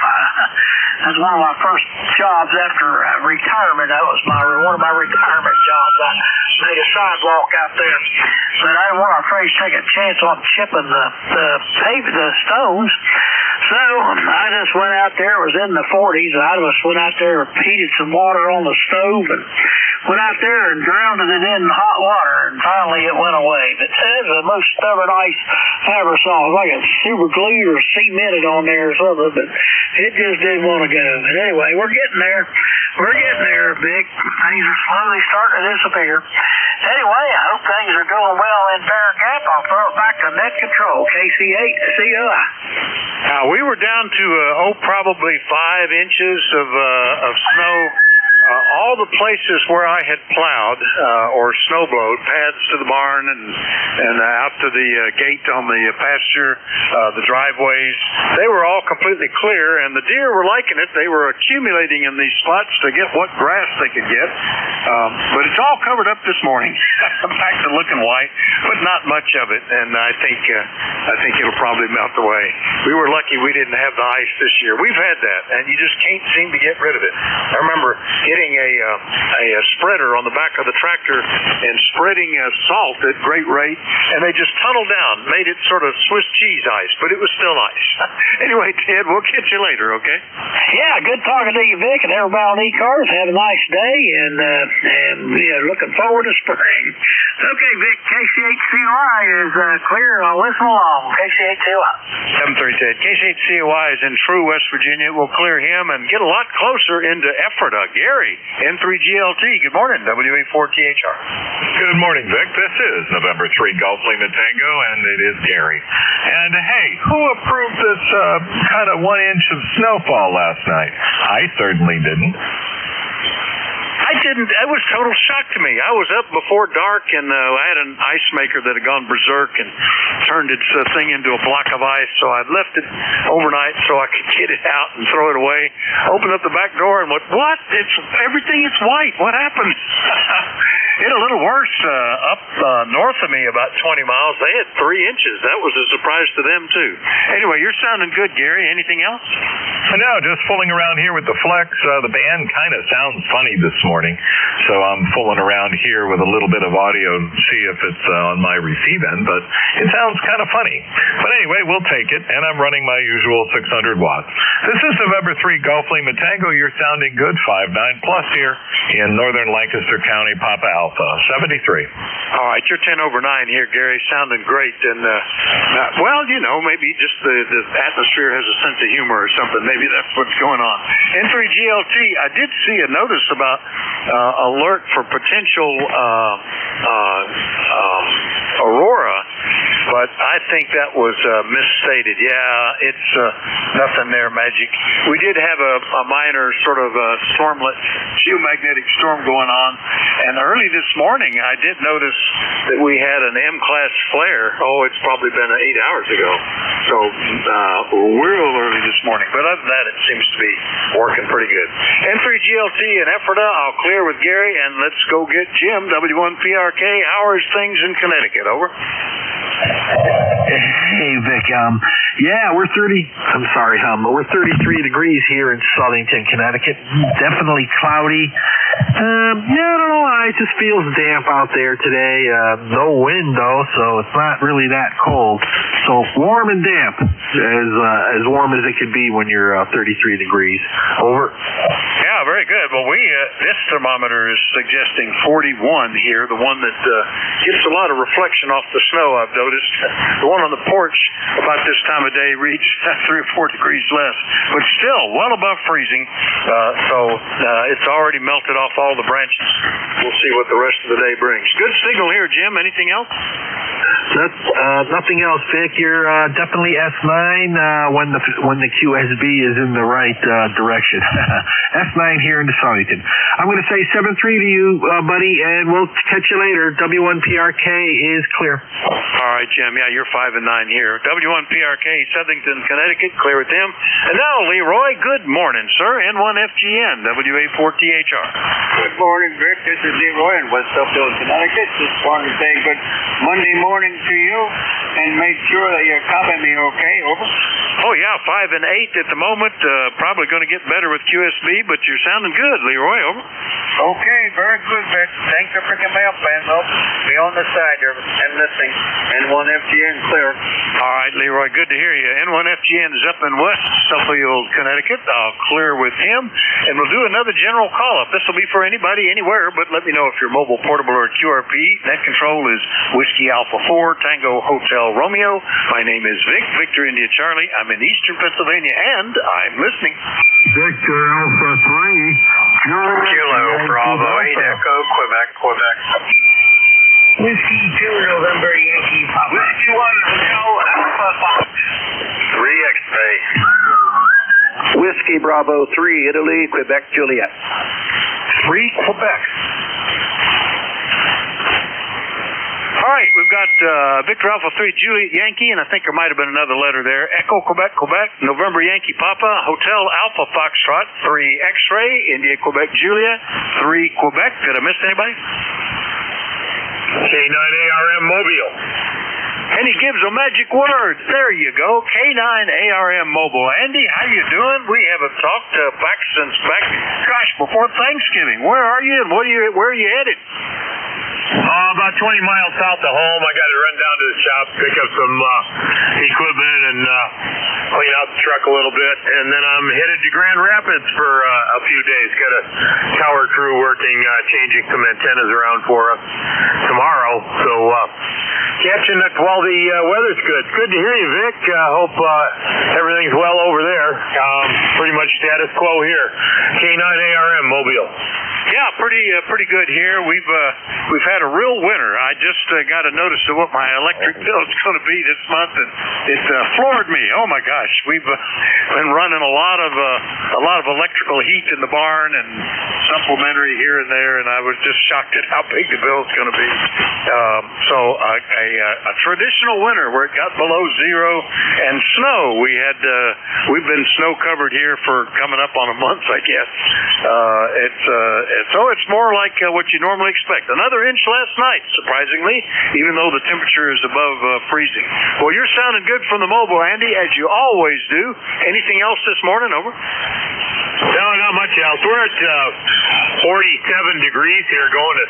That's one of my first jobs after retirement. That was one of my retirement jobs. I made a sidewalk out there. But I didn't want to take a chance on chipping the stones. So I just went out there. It was in the 40s. I just went out there and heated some water on the stove and went out there and drowned it in hot water, and finally it went away. But that's the most stubborn ice I ever saw. It was like it super glued or cemented on there or something, but it just didn't want to go. But anyway, we're getting there. We're getting there, Vic. Things are slowly starting to disappear. Anyway, I hope things are going well in Bear Gap. I'll throw it back to net control, KC8COI. Now, we were down to, probably 5 inches of snow. All the places where I had plowed or snowblowed, paths to the barn and out to the gate on the pasture, the driveways, they were all completely clear, and the deer were liking it. They were accumulating in these spots to get what grass they could get. But it's all covered up this morning. Back to looking white, but not much of it, and I think it'll probably melt away. We were lucky we didn't have the ice this year. We've had that, and you just can't seem to get rid of it. I remember getting a spreader on the back of the tractor and spreading salt at great rate, and they just tunneled down, made it sort of Swiss cheese ice, but it was still ice. Anyway, Ted, we'll catch you later, okay? Yeah, good talking to you, Vic, and everybody on ECARS. Have a nice day, and looking forward to spring. Okay, Vic, KC8COI is clear. I'll listen along. KC8COI. 73 Ted. KC8COI is in True, West Virginia. We'll clear him and get a lot closer into Ephrata. Gary, N3GLT. Good morning, WA4THR. Good morning, Vic. This is November 3 Golf Lima Tango, and it is Gary. And hey, who approved this kind of 1 inch of snowfall last night? I certainly didn't. I didn't. It was total shock to me. I was up before dark, and I had an ice maker that had gone berserk and turned its thing into a block of ice, so I left it overnight so I could get it out and throw it away. Opened up the back door and went, what? Everything is white. What happened? It a little worse up north of me, about 20 miles. They had 3 inches. That was a surprise to them, too. Anyway, you're sounding good, Gary. Anything else? No, just fooling around here with the Flex. The band kind of sounds funny this morning, so I'm fooling around here with a little bit of audio to see if it's on my receive end, but it sounds kind of funny. But anyway, we'll take it, and I'm running my usual 600 watts. This is November 3 Golf Lima Tango. You're sounding good, 5.9 plus here in northern Lancaster County, Papa Alpha, 73. All right, you're 10 over 9 here, Gary, sounding great. And, maybe just the atmosphere has a sense of humor or something. Maybe that's what's going on. N3GLT, I did see a notice about alert for potential aurora, but I think that was misstated. Yeah, it's nothing there, magic. We did have a minor sort of stormlet, geomagnetic storm going on, and early this morning I did notice that we had an M-class flare. Oh, it's probably been 8 hours ago. So real early this morning. But other than that, it seems to be working pretty good. N3GLT in Ephrata, I'll clear with Gary, and let's go get Jim, W1PRK. How are things in Connecticut? Over. Hey, Vic. We're 33 degrees here in Southington, Connecticut. Definitely cloudy. I don't know. It just feels damp out there today. No wind though, so it's not really that cold. So warm and damp, as warm as it could be when you're 33 degrees. Over. Yeah, very good. Well, this thermometer is suggesting 41 here, the one that gets a lot of reflection off the snow, I've noticed. The one on the porch about this time of day reads 3 or 4 degrees less, but still well above freezing. So it's already melted off all the branches. We'll see what the rest of the day brings. Good signal here, Jim. Anything else? Nothing else, Vic. You're definitely S9 when the QSB is in the right direction. S9 here in the Southington. I'm going to say 7-3 to you, buddy, and we'll catch you later. W1PRK is clear. All right, Jim. Yeah, you're 5 and 9 here. W1PRK, Southington, Connecticut, clear with them. And now, Leroy, good morning, sir. N1FGN, WA4THR. Good morning, Vic. This is Leroy in West Upfield, Connecticut. Just wanted to say good Monday morning to you and make sure that you're copying me okay. Over. Oh, yeah, 5 and 8 at the moment. Probably going to get better with QSB, but you're sounding good, Leroy. Over. Okay, very good, Vic. Thanks for picking me up, man. I'll be on the side there and listening. N1FGN clear. All right, Leroy, good to hear you. N1FGN is up in West Suffield, Connecticut. I'll clear with him, and we'll do another general call-up. This will be for anybody, anywhere, but let me know if you're mobile, portable, or QRP. Net control is Whiskey Alpha 4, Tango Hotel Romeo. My name is Vic, Victor India Charlie. I'm in eastern Pennsylvania, and I'm listening. Victor Alpha 3, Kilo Bravo 8 Echo, Quebec. Whiskey 2 November Yankee Papa. Whiskey 1 Hotel Alpha Fox. 3 X-Ray. Whiskey Bravo 3 Italy, Quebec Juliet. 3 Quebec. All right, we've got Victor Alpha 3 Juliet Yankee, and I think there might have been another letter there. Echo Quebec, November Yankee Papa, Hotel Alpha Foxtrot, 3 X-Ray, India Quebec Juliet, 3 Quebec. Did I miss anybody? K9ARM Mobile. And he gives a magic word. There you go, K9ARM Mobile. Andy, how you doing? We haven't talked back since before Thanksgiving. Where are you, and where are you headed? About 20 miles south of home. I got to run down to the shop, pick up some equipment, and clean out the truck a little bit. And then I'm headed to Grand Rapids for a few days. Got a tower crew working, changing some antennas around for us tomorrow. So catching it while the weather's good. Good to hear you, Vic. Hope everything's well over there. Pretty much status quo here. K9ARM Mobile. Yeah, pretty good here. We've had a real winter. I just got a notice of what my electric bill is going to be this month, and it floored me. Oh my gosh, we've been running a lot of electrical heat in the barn and supplementary here and there, and I was just shocked at how big the bill is going to be. So a traditional winter where it got below zero and snow. We've been snow covered here for coming up on a month, I guess. So it's more like what you normally expect. Another inch last night, surprisingly, even though the temperature is above freezing. Well, you're sounding good from the mobile, Andy, as you always do. Anything else this morning? Over. No, not much else. We're at 47 degrees here, going to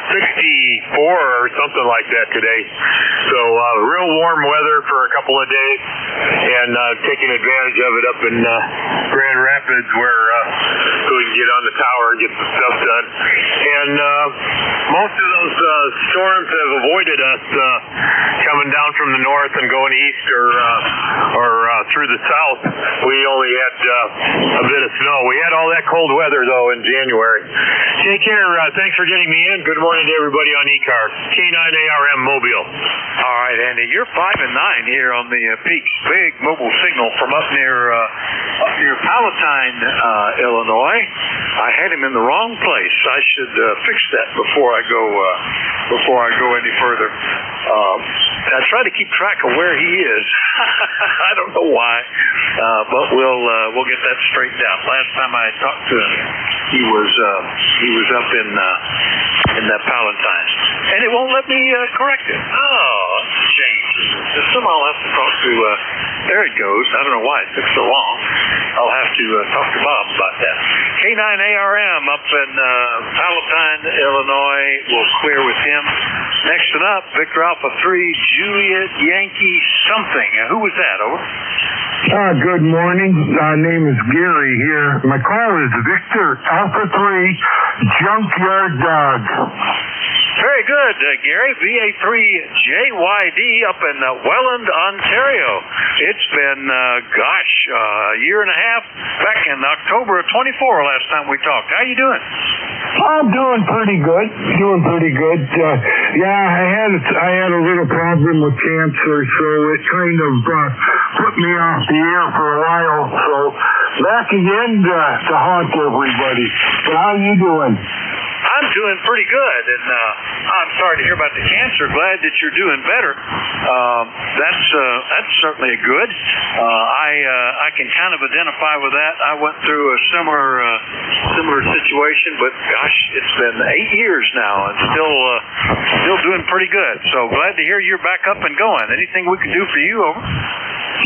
64 or something like that today. So real warm weather for a couple of days, and taking advantage of it up in Grand Rapids where we can get on the tower and get some stuff done. And most of those storms have avoided us coming down from the north and going east or through the south. We only had a bit of snow. We had all that cold weather, though, in January. Take care. Thanks for getting me in. Good morning to everybody on ECARS. K9ARM Mobile. All right, Andy, you're 5 and 9 here on the Peaks Big Mobile Signal from up near Palatine, Illinois. I had him in the wrong place. I should fix that before I go any further. I try to keep track of where he is. I don't know why, but we'll get that straightened out. Last time I talked to him, he was up in that Palatine, and it won't let me correct it. Oh, change in the system. I'll have to talk to, there it goes. I don't know why it took so long. I'll have to talk to Bob about that. K9ARM up in Palatine, Illinois. We'll clear with him. Next one up, Victor Alpha 3, Juliet Yankee something. Who was that? Over. Good morning. My name is Gary here. My call is Victor Alpha 3, Junkyard Dog. Very good, Gary. VA3JYD up in Welland, Ontario. It's been, a year and a half. Back in October of 24 last time we talked. How you doing? I'm doing pretty good. I had a little problem with cancer, so it kind of put me off the air for a while. So back again to haunt everybody. But how you doing? I'm doing pretty good, and I'm sorry to hear about the cancer. Glad that you're doing better. That's certainly good. I can kind of identify with that. I went through a similar situation, but gosh, it's been 8 years now, and still doing pretty good. So glad to hear you're back up and going. Anything we can do for you? Over.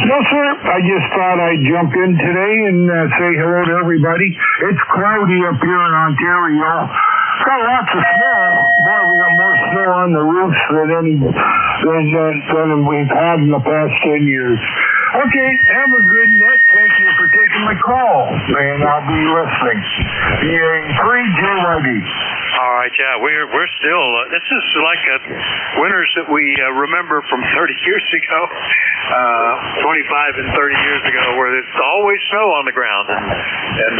No, sir. I just thought I'd jump in today and say hello to everybody. It's cloudy up here in Ontario. Got lots of snow. Boy, we got more snow on the roofs than we've had in the past 10 years. Okay, have a good night. Thank you for taking my call, and I'll be listening. VA3JYD. All right, yeah, we're still. This is like winters that we remember from 30 years ago, 25 and 30 years ago, where there's always snow on the ground, and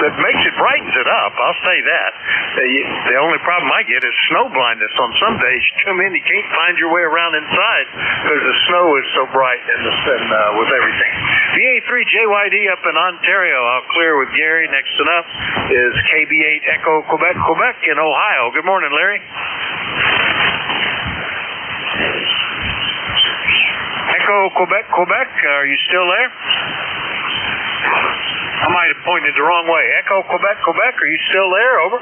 it makes it brightens it up. I'll say that. The only problem I get is snow blindness. On some days, you come in, you can't find your way around inside because the snow is so bright and with everything. VA3JYD up in Ontario. I'll clear with Gary. Next one up is KB8 Echo Quebec in Ohio. Good morning, Larry. Echo Quebec. Are you still there? I might have pointed the wrong way. Echo Quebec. Are you still there? Over.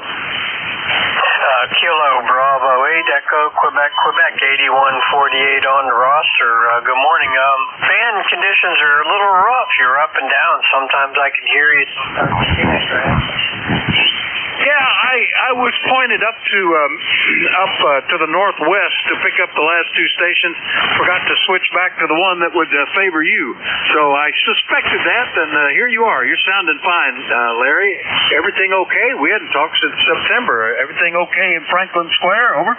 Kilo Bravo 8 Echo Quebec 8148 on the roster. Good morning. Fan conditions are a little rough. You're up and down. Sometimes I can hear you. Yeah, I was pointed up to the northwest to pick up the last two stations. Forgot to switch back to the one that would favor you. So I suspected that, and here you are. You're sounding fine, Larry. Everything okay? We hadn't talked since September. Everything okay in Franklin Square? Over.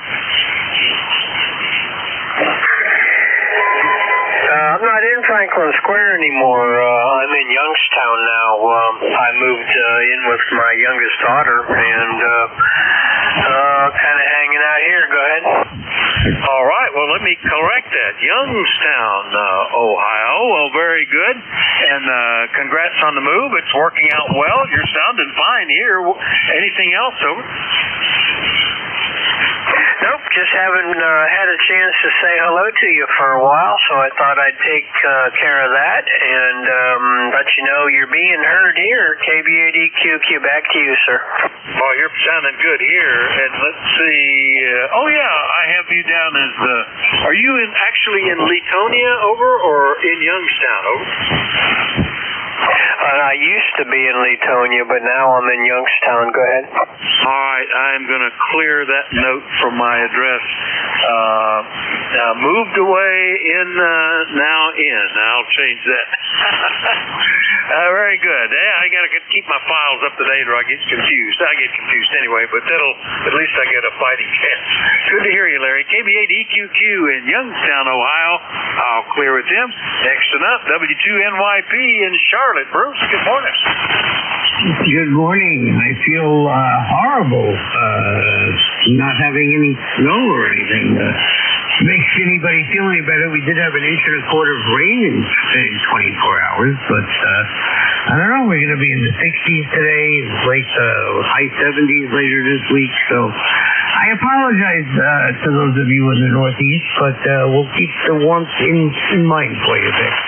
I'm not in Franklin Square anymore. I'm in Youngstown now. I moved in with my youngest daughter and kind of hanging out here. Go ahead. All right. Well, let me correct that. Youngstown, Ohio. Well, very good. And congrats on the move. It's working out well. You're sounding fine here. Anything else? Over. Nope, just haven't had a chance to say hello to you for a while, so I thought I'd take care of that and let you know you're being heard here. KB8EQQ, back to you, sir. Oh, you're sounding good here. And let's see. I have you down as are you actually in Leetonia, over, or in Youngstown, over? I used to be in Leetonia, but now I'm in Youngstown. Go ahead. All right, I'm going to clear that note from my address. Moved away now in. I'll change that. Very good. I got to keep my files up to date or I get confused. I get confused anyway, but at least I get a fighting chance. Good to hear you, Larry. KB8EQQ in Youngstown, Ohio. I'll clear with them. Next up, W2NYP in Charlotte. Bruce, good morning. Good morning. I feel horrible not having any snow or anything. Makes anybody feel any better? We did have an 1.25 inches of rain in 24 hours, but I don't know. We're going to be in the 60s today, late high 70s later this week. So I apologize to those of you in the Northeast, but we'll keep the warmth in mind for you, Vic.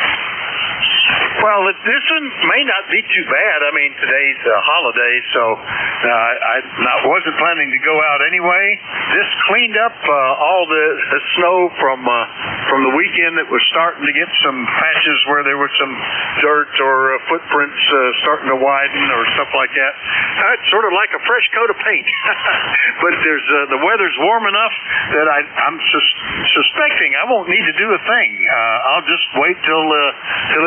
Well, this one may not be too bad. I mean, today's a holiday, so I wasn't planning to go out anyway. This cleaned up all the snow from the weekend that was starting to get some patches where there was some dirt or footprints starting to widen or stuff like that. It's sort of like a fresh coat of paint. But there's the weather's warm enough that I'm suspecting I won't need to do a thing. I'll just wait till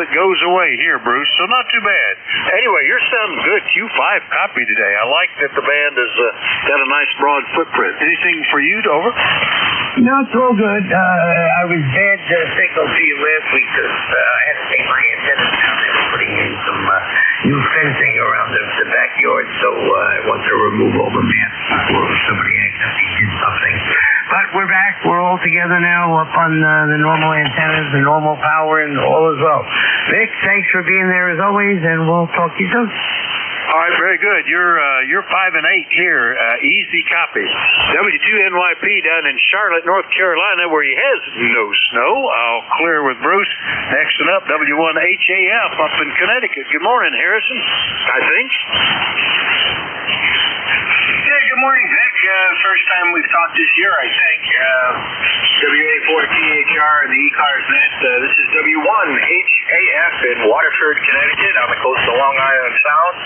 it goes away here, Bruce. So not too bad. Anyway, you're sounding good. Q5 copy today. I like that the band has got a nice broad footprint. Anything for you, Dover? No, it's all good. I was bad signal to you last week because I had to take my antennas down. They were putting in some new fencing around the backyard, so I want to remove all the masts before somebody accidentally did something. But we're back. We're all together now up on the normal antennas, the normal power, and all is well. Vic, thanks for being there as always, and we'll talk to you soon. All right, very good. You're 5 and 8 here. Easy copy. W2NYP down in Charlotte, North Carolina, where he has no snow. I'll clear with Bruce. Next one up, W1HAF up in Connecticut. Good morning, Harrison. I think. Yeah, good morning, Vic. First time we've talked this year, I think. WA4THR and the ECARS net. This is W1HAF in Waterford, Connecticut, on the coast of Long Island Sound.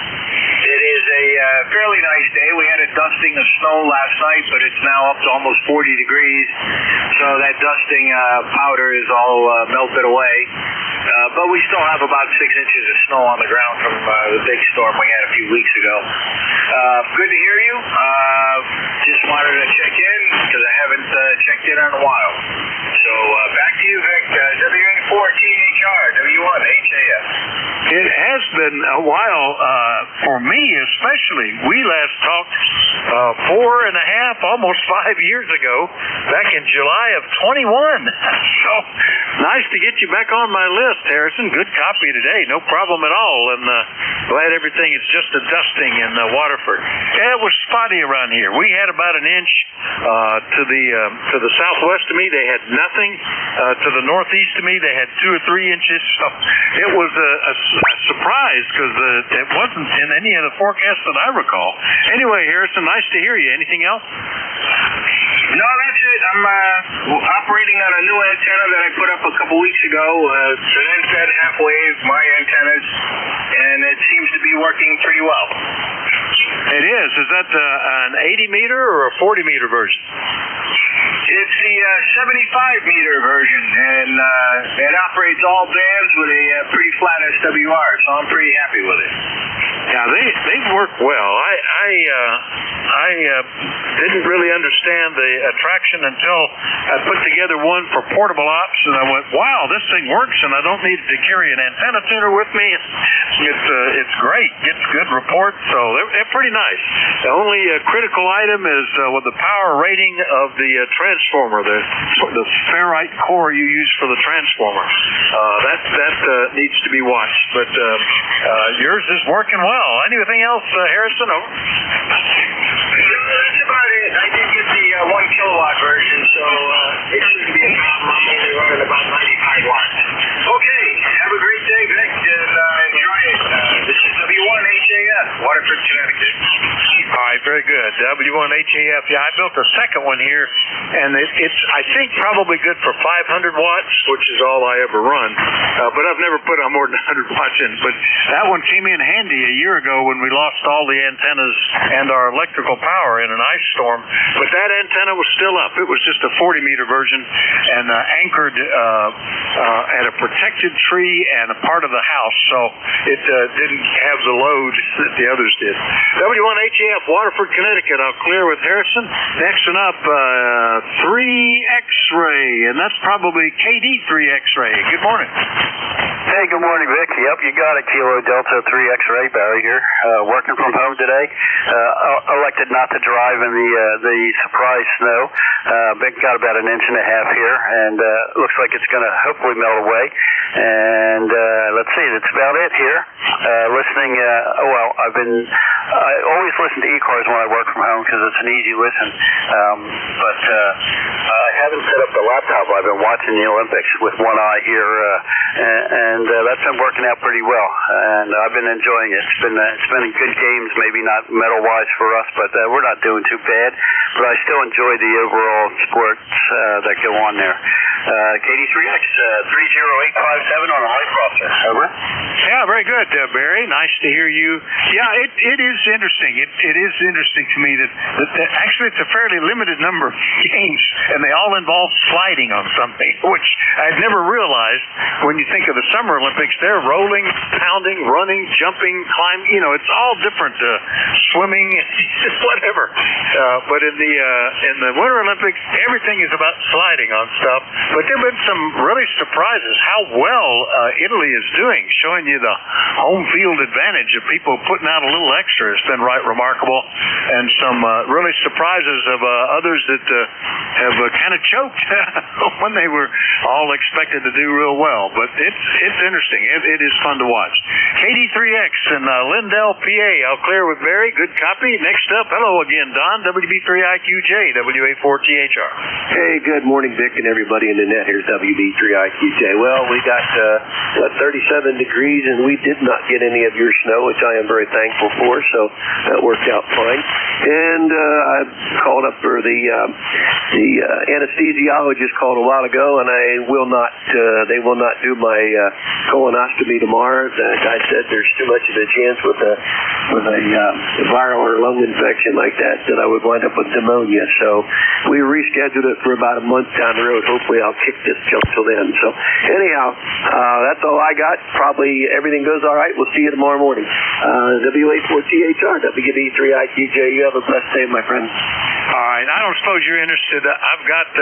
It is a fairly nice day. We had a dusting of snow last night, but it's now up to almost 40 degrees. So that dusting powder is all melted away. But we still have about 6 inches of snow on the ground from the big storm we had a few weeks ago. Good to hear you. Just wanted to check in because I haven't checked in in a while. So back to you, Vic. WA4THR, W1HAF. It has been a while for me, especially. We last talked 4.5, almost 5 years ago, back in July of 21. So nice to get you back on my list, Harrison. Good copy today, no problem at all. And glad everything is just a dusting in Waterford. Yeah, it was spotty around here. We had about an inch to the southwest of me. They had nothing. To the northeast of me, they had 2 or 3 inches. So it was a surprise because it wasn't in any of the forecasts that I recall. Anyway, Harrison, nice to hear you. Anything else? No, that's it. I'm operating on a new antenna that I put up a couple weeks ago. It's an NFED half-wave, my antennas, and it seems to be working pretty well. It is. Is that an 80-meter or a 40-meter version? It's the 75-meter version, and it operates all bands with a pretty flat SWR, so I'm pretty happy with it. Yeah, they work well. I didn't really understand the attraction until I put together one for portable ops, and I went, wow, this thing works, and I don't need to carry an antenna tuner with me. It's great. Gets good reports, so they're pretty nice. The only critical item is with the power rating of the transformer, the ferrite core you use for the transformer. That needs to be watched, but yours is working well. Anything else, Harrison? Over. That's about it. I did get the 1 kilowatt version, so it shouldn't be a problem. I'm only running about 95 watts. Okay, have a great day, Vic, and enjoy it. This is W1HAF, Waterford, Connecticut. All right, very good. W1HAF. Yeah, I built a second one here, and it's I think probably good for 500 watts, which is all I ever run. But I've never put on more than 100 watts in. But that one came in handy a year ago when we lost all the antennas and our electrical power in an ice storm. But that antenna was still up. It was just a 40-meter version and anchored at a protected tree and a part of the house, so it didn't have the load that the others did. W1HAF, Waterford, Connecticut. I'll clear with Harrison. Next one up, 3X-ray, and that's probably KD 3X-ray. Good morning. Hey, good morning, Vic. Yep, you got it. Kilo Delta 3X-ray, Barry here. Working from home today. Elected not to drive in the surprise snow. Got about 1.5 inches here, and looks like it's going to hopefully melt away. And let's see, that's about it here. Listening, well, I've been I always listen to ECARS when I work from home because it's an easy listen. But I haven't set up the laptop. I've been watching the Olympics with one eye here, and that's been working out pretty well. And I've been enjoying it. It's been good games, maybe not medal-wise for us, but we're not doing too bad. But I still enjoy the overall sports that go on there. KD3X 30857 on a light crosser. Over. Yeah, very good, Barry. Nice to hear you. Yeah, it is interesting. It is interesting to me that actually it's a fairly limited number of games, and they all involve sliding on something, which I'd never realized. When you think of the Summer Olympics, they're rolling, pounding, running, jumping, climbing. You know, it's all different. Swimming, whatever. But in the Winter Olympics, everything is about sliding on stuff. But there have been some really surprises how well Italy is doing, showing you the home field advantage of people putting out a little extra. It's been right remarkable, and some really surprises of others that have kind of choked when they were all expected to do real well. But it's interesting. It is fun to watch. KD3X in Lindell, PA. I'll clear with Barry. Good copy. Next up, hello again, Don. WB3IQJ, WA4THR. Hey, good morning, Vic, and everybody in the net. Here's WB3IQJ. Well, we got 37 degrees, and we did not get any of your snow, which I am very thankful for, so that worked out fine. And I called up for the anesthesiologist called a while ago, and they will not do my colonoscopy tomorrow. The guy said there's too much of a chance with a viral or lung infection like that I would wind up with pneumonia. So we rescheduled it for about a month down the road. Hopefully I'll kick this junk till then. So anyhow, that's all I got. Probably everything goes all right. We'll see you tomorrow morning. WA4THR, WB3IQJ. You have a blessed day, my friend. All right. I don't suppose you're interested. I've got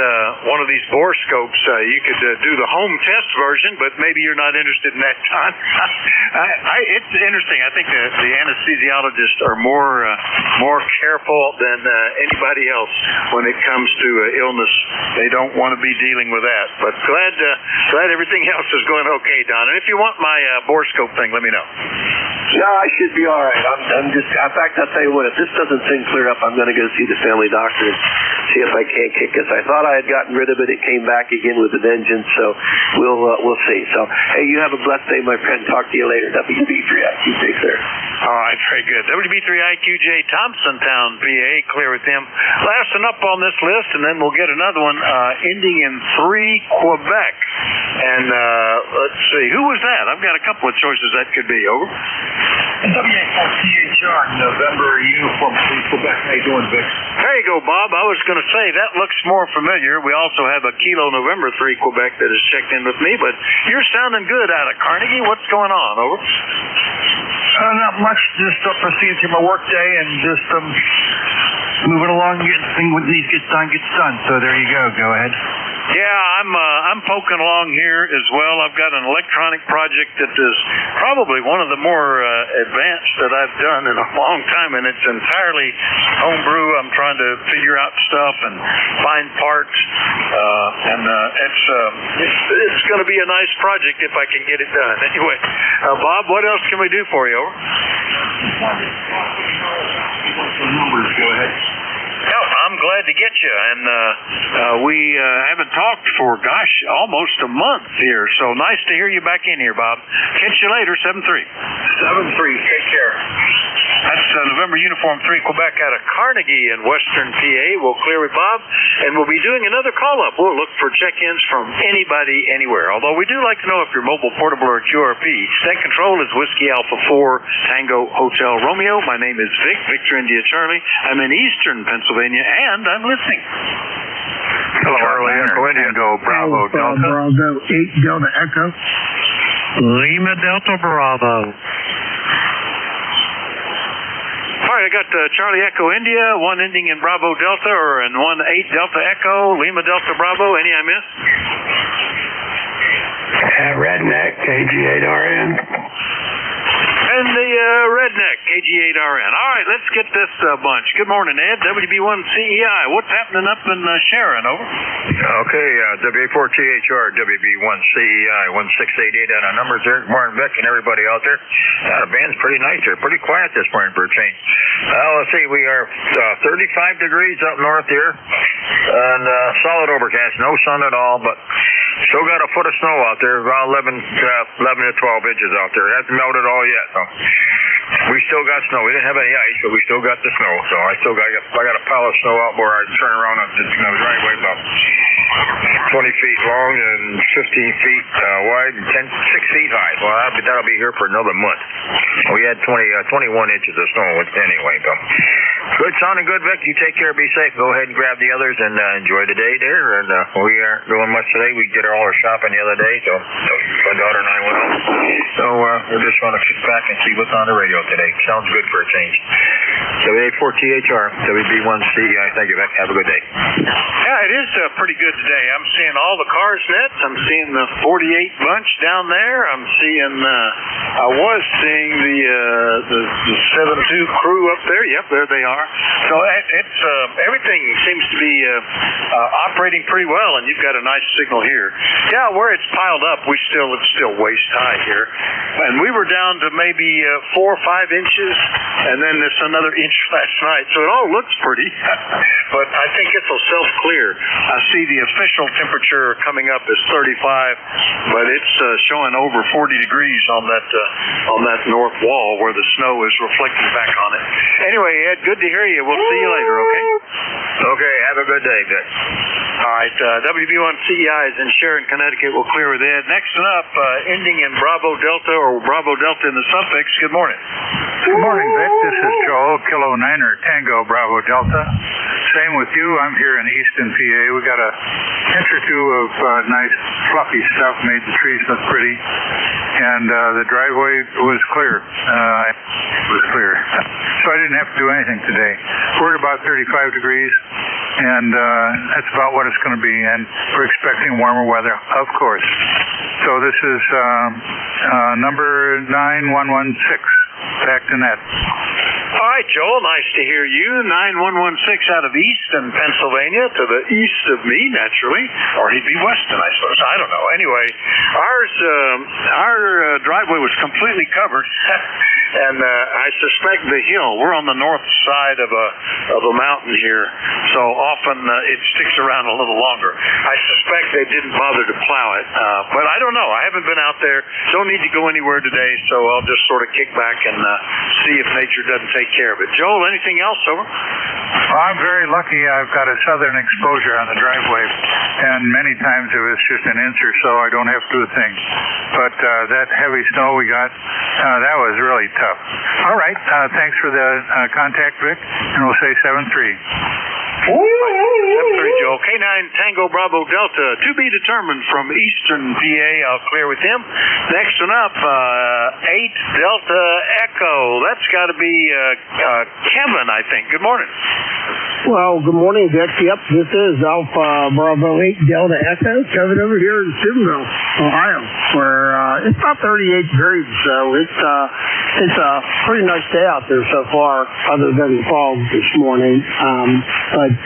one of these borescopes. You could do the home test version, but maybe you're not interested in that, Don. It's interesting. I think the anesthesiologists are more careful than anybody else when it comes to illness. They don't want to be dealing with that. But glad everything else is going okay, Don. And if you want my borescope thing, let me know. Yeah, I should be all right. I'm just. In fact, I'll tell you what. If this doesn't thing clear up, I'm going to go see the family doctor and see if I can't kick this. I thought I had gotten rid of it. It came back again with a vengeance. So we'll see. So hey, you have a blessed day, my friend. Talk to you later. WB3IQJ clear. All right, very good. WB3IQJ Thompsontown, PA, clear with them. Last one up on this list, and then we'll get another one ending in 3, Quebec. And let's see, who was that? I've got a couple of choices that could be. Over. WA4THR, November uniform 3, Quebec. How you doing, Vic? There you go, Bob. I was going to say, that looks more familiar. We also have a Kilo November 3, Quebec that has checked in with me, but you're sounding good out of Carnegie. What's going on? Over. Not much. Just proceeding through my work day and just moving along, getting what needs gets done. So there you go. Go ahead. Yeah, I'm poking along here as well. I've got an electronic project that is probably one of the more advanced that I've done in a long time, and it's entirely homebrew. I'm trying to figure out stuff and find parts, and it's going to be a nice project if I can get it done. Anyway, Bob, what else can we do for you? Over. Numbers. Go ahead. Yeah, I'm glad to get you, and we haven't talked for, almost a month here, so nice to hear you back in here, Bob. Catch you later, 7-3. 7-3, take care. That's November Uniform 3, Quebec out of Carnegie in Western PA. We'll clear with Bob, and we'll be doing another call-up. We'll look for check-ins from anybody, anywhere, although we do like to know if you're mobile, portable, or QRP. State control is Whiskey Alpha 4, Tango Hotel Romeo. My name is Vic, Victor India Charlie. I'm in Eastern Pennsylvania, and I'm listening. Hello, Charlie Echo India, go Bravo Delta. Bravo 8 Delta Echo. Lima Delta Bravo. All right, I got Charlie Echo India, one ending in Bravo Delta, and 1-8 Delta Echo, Lima Delta Bravo. Any I missed? Redneck, KG8RN. And the Redneck, KG8RN. All right, let's get this bunch. Good morning, Ed. WB1CEI. What's happening up in Sharon? Over. Okay, WA4THR, WB1CEI, 1688 on our numbers there. Good morning, Vic, and everybody out there. The band's pretty nice here. Pretty quiet this morning for a change. Let's see, we are 35 degrees up north here, and solid overcast, no sun at all, but still got a foot of snow out there, about 11 to 12 inches out there. It hasn't melted all yet, so we still got snow. We didn't have any ice, but we still got the snow, so I got a pile of snow out where I turn around on the driveway about 20 feet long and 15 feet wide and 6 feet high. Well, that'll be here for another month. We had 21 inches of snow anyway, so good sounding good, Vic. You take care, be safe. Go ahead and grab the others and enjoy the day there. And we aren't doing much today. We did all our shopping the other day, so my daughter and I went home. So we're just going to kick back and see what's on the radio today. Sounds good for a change. WA4THR, WB1CEI. Thank you, Vic. Have a good day. Yeah, it is pretty good today. I'm seeing all the cars nets. I'm seeing the 48 bunch down there. I'm seeing, I was seeing the 7-2 crew up there. Yep, there they are. So it's everything seems to be operating pretty well, and you've got a nice signal here. Yeah, where it's piled up, it's still waist high here, and we were down to maybe 4 or 5 inches, and then there's another inch last night. So it all looks pretty, but I think it'll self-clear. I see the official temperature coming up is 35, but it's showing over 40 degrees on that north wall where the snow is reflecting back on it. Anyway, Ed, good to hear you. We'll see you later, okay? Okay, have a good day, Vic. All right, WB1CEI is in Sharon, Connecticut. We'll clear with Ed. Next one up, ending in Bravo Delta or Bravo Delta in the suffix. Good morning. Good morning, Vic. This is Joel, Kilo 9er Tango Bravo Delta. Same with you. I'm here in Easton, PA. We got a inch or two of nice fluffy stuff, made the trees look pretty, and the driveway was clear. It was clear. So I didn't have to do anything today. We're at about 35 degrees, and that's about what it's going to be, and we're expecting warmer weather, of course. So this is number 9116. Back to net. All right, Joel, nice to hear you. 9116 out of Easton, Pennsylvania, to the east of me, naturally. Or he'd be Weston, I suppose. I don't know. Anyway, our driveway was completely covered. And I suspect the hill, we're on the north side of a mountain here, so often it sticks around a little longer. I suspect they didn't bother to plow it, but I don't know. I haven't been out there. Don't need to go anywhere today, so I'll just sort of kick back and see if nature doesn't take care of it. Joel, anything else? Over. Well, I'm very lucky. I've got a southern exposure on the driveway, and many times it was just an inch or so. I don't have to do a thing. But that heavy snow we got, that was really tough. All right. Thanks for the contact, Vic, and we'll say 7-3. 7-3, Joel. K9 Tango Bravo Delta, to be determined from Eastern PA. I'll clear with him. Next one up, 8 Delta Echo. That's got to be Kevin, I think. Good morning. Well, good morning, Dick. Yep, this is Alpha Bravo 8 Delta Echo. Kevin over here in Steubenville, Ohio, where it's about 38 degrees, so it's a pretty nice day out there so far, other than the fog this morning. But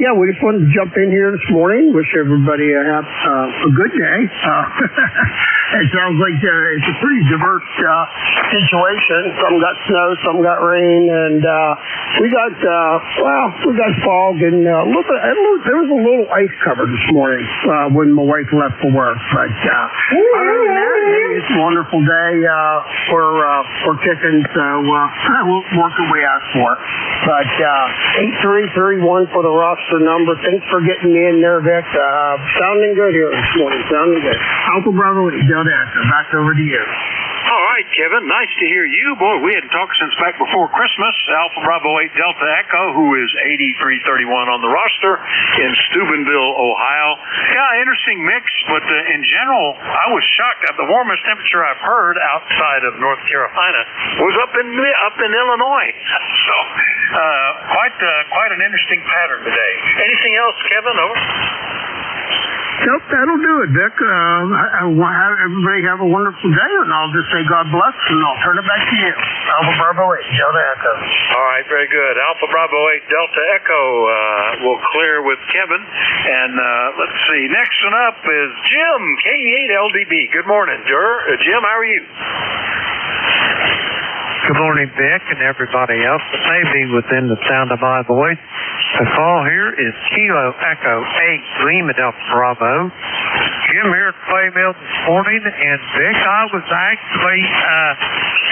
yeah, we just wanted to jump in here this morning. Wish everybody a good day. It sounds like it's a pretty diverse situation. Some got snow, some got rain, and we got fog and a little bit. There was a little ice cover this morning when my wife left for work. But other than that, it's a wonderful day for kicking. So what can we ask for? But 8331 for the roster number. Thanks for getting me in there, Vic. Sounding good here this morning. Sounding good. Alpha Bravo 8 Delta Echo. Back over to you. All right, Kevin. Nice to hear you. Boy, we hadn't talked since back before Christmas. Alpha Bravo 8 Delta Echo, who is 8331 on the roster in Steubenville, Ohio. Yeah, interesting mix, but in general, I was shocked at the warmest temperature I've heard outside of North Carolina was up in Illinois. So, quite an interesting pattern today. Anything else, Kevin? Over. Yep, that'll do it, Vic. Everybody have a wonderful day, and I'll just say God bless, and I'll turn it back to you. Alpha Bravo 8, Delta Echo. All right, very good. Alpha Bravo 8 Delta Echo will clear with Kevin. And let's see, next one up is Jim, K8LDB. Good morning, Jim. How are you? Good morning, Vic, and everybody else that may be within the sound of my voice. The call here is Kilo Echo 8 Lima Delta Bravo. Jim here at Clay Mill this morning, and Vic, I was actually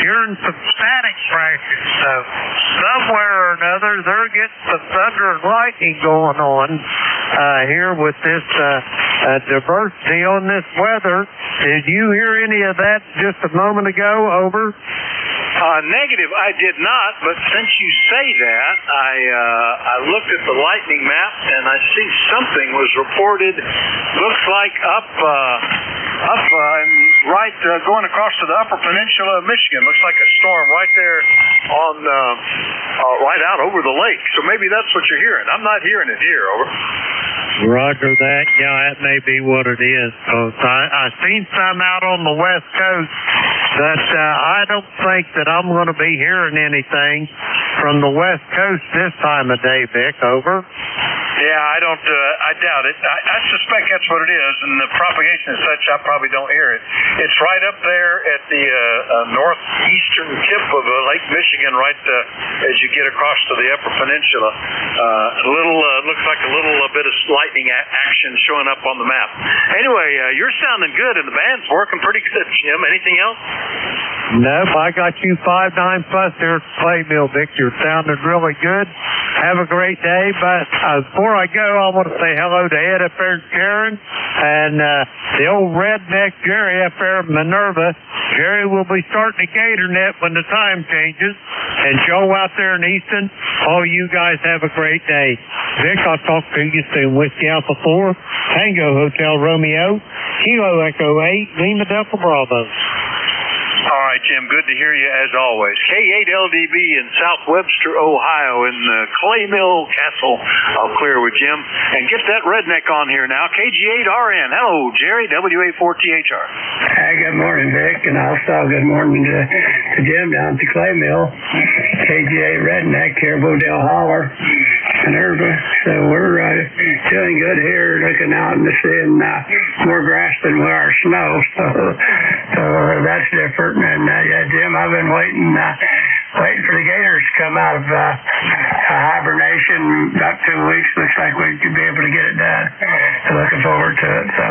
hearing some static crashes. So somewhere or another, they're getting some thunder and lightning going on here with this diversity on this weather. Did you hear any of that just a moment ago? Over. Negative, I did not, but since you say that, I looked at the lightning map and I see something was reported, looks like up right going across to the upper peninsula of Michigan. Looks like a storm right there on right out over the lake. So maybe that's what you're hearing. I'm not hearing it here, over. Roger that. Yeah, that may be what it is. I've seen some out on the West Coast, but I don't think that I'm going to be hearing anything from the West Coast this time of day, Vic. Over. Yeah, I doubt it. I suspect that's what it is, and the propagation is such I probably don't hear it. It's right up there at the northeastern tip of Lake Michigan, right as you get across to the upper peninsula. Looks like a little bit of lightning action showing up on the map. Anyway, you're sounding good, and the band's working pretty good, Jim. Anything else? Nope, I got you 5-9 plus there at Clay Mill, Vic. You're sounding really good. Have a great day. But before I go, I want to say hello to Ed up there in Karen and the old redneck Jerry up there in Minerva. Jerry will be starting the Gator Net when the time changes. And Joe out there in Easton, all you guys have a great day. Vic, I'll talk to you soon. Whiskey Alpha 4, Tango Hotel Romeo, Kilo Echo 8, Lima Delta Bravo. All right, Jim, good to hear you as always. K8LDB in South Webster, Ohio, in Clay Mill Castle. I'll clear with Jim. And get that redneck on here now. KG8RN. Hello, Jerry, WA4THR. Hi, good morning, Vic, and also good morning to Jim down at the Clay Mill. KG8 Redneck here, Bodell Holler, Minerva. So we're doing good here, looking out and seeing more grass than we are snow. So that's different. And yeah, Jim, I've been waiting for the Gators to come out of hibernation. About 2 weeks. Looks like we could be able to get it done. So looking forward to it. So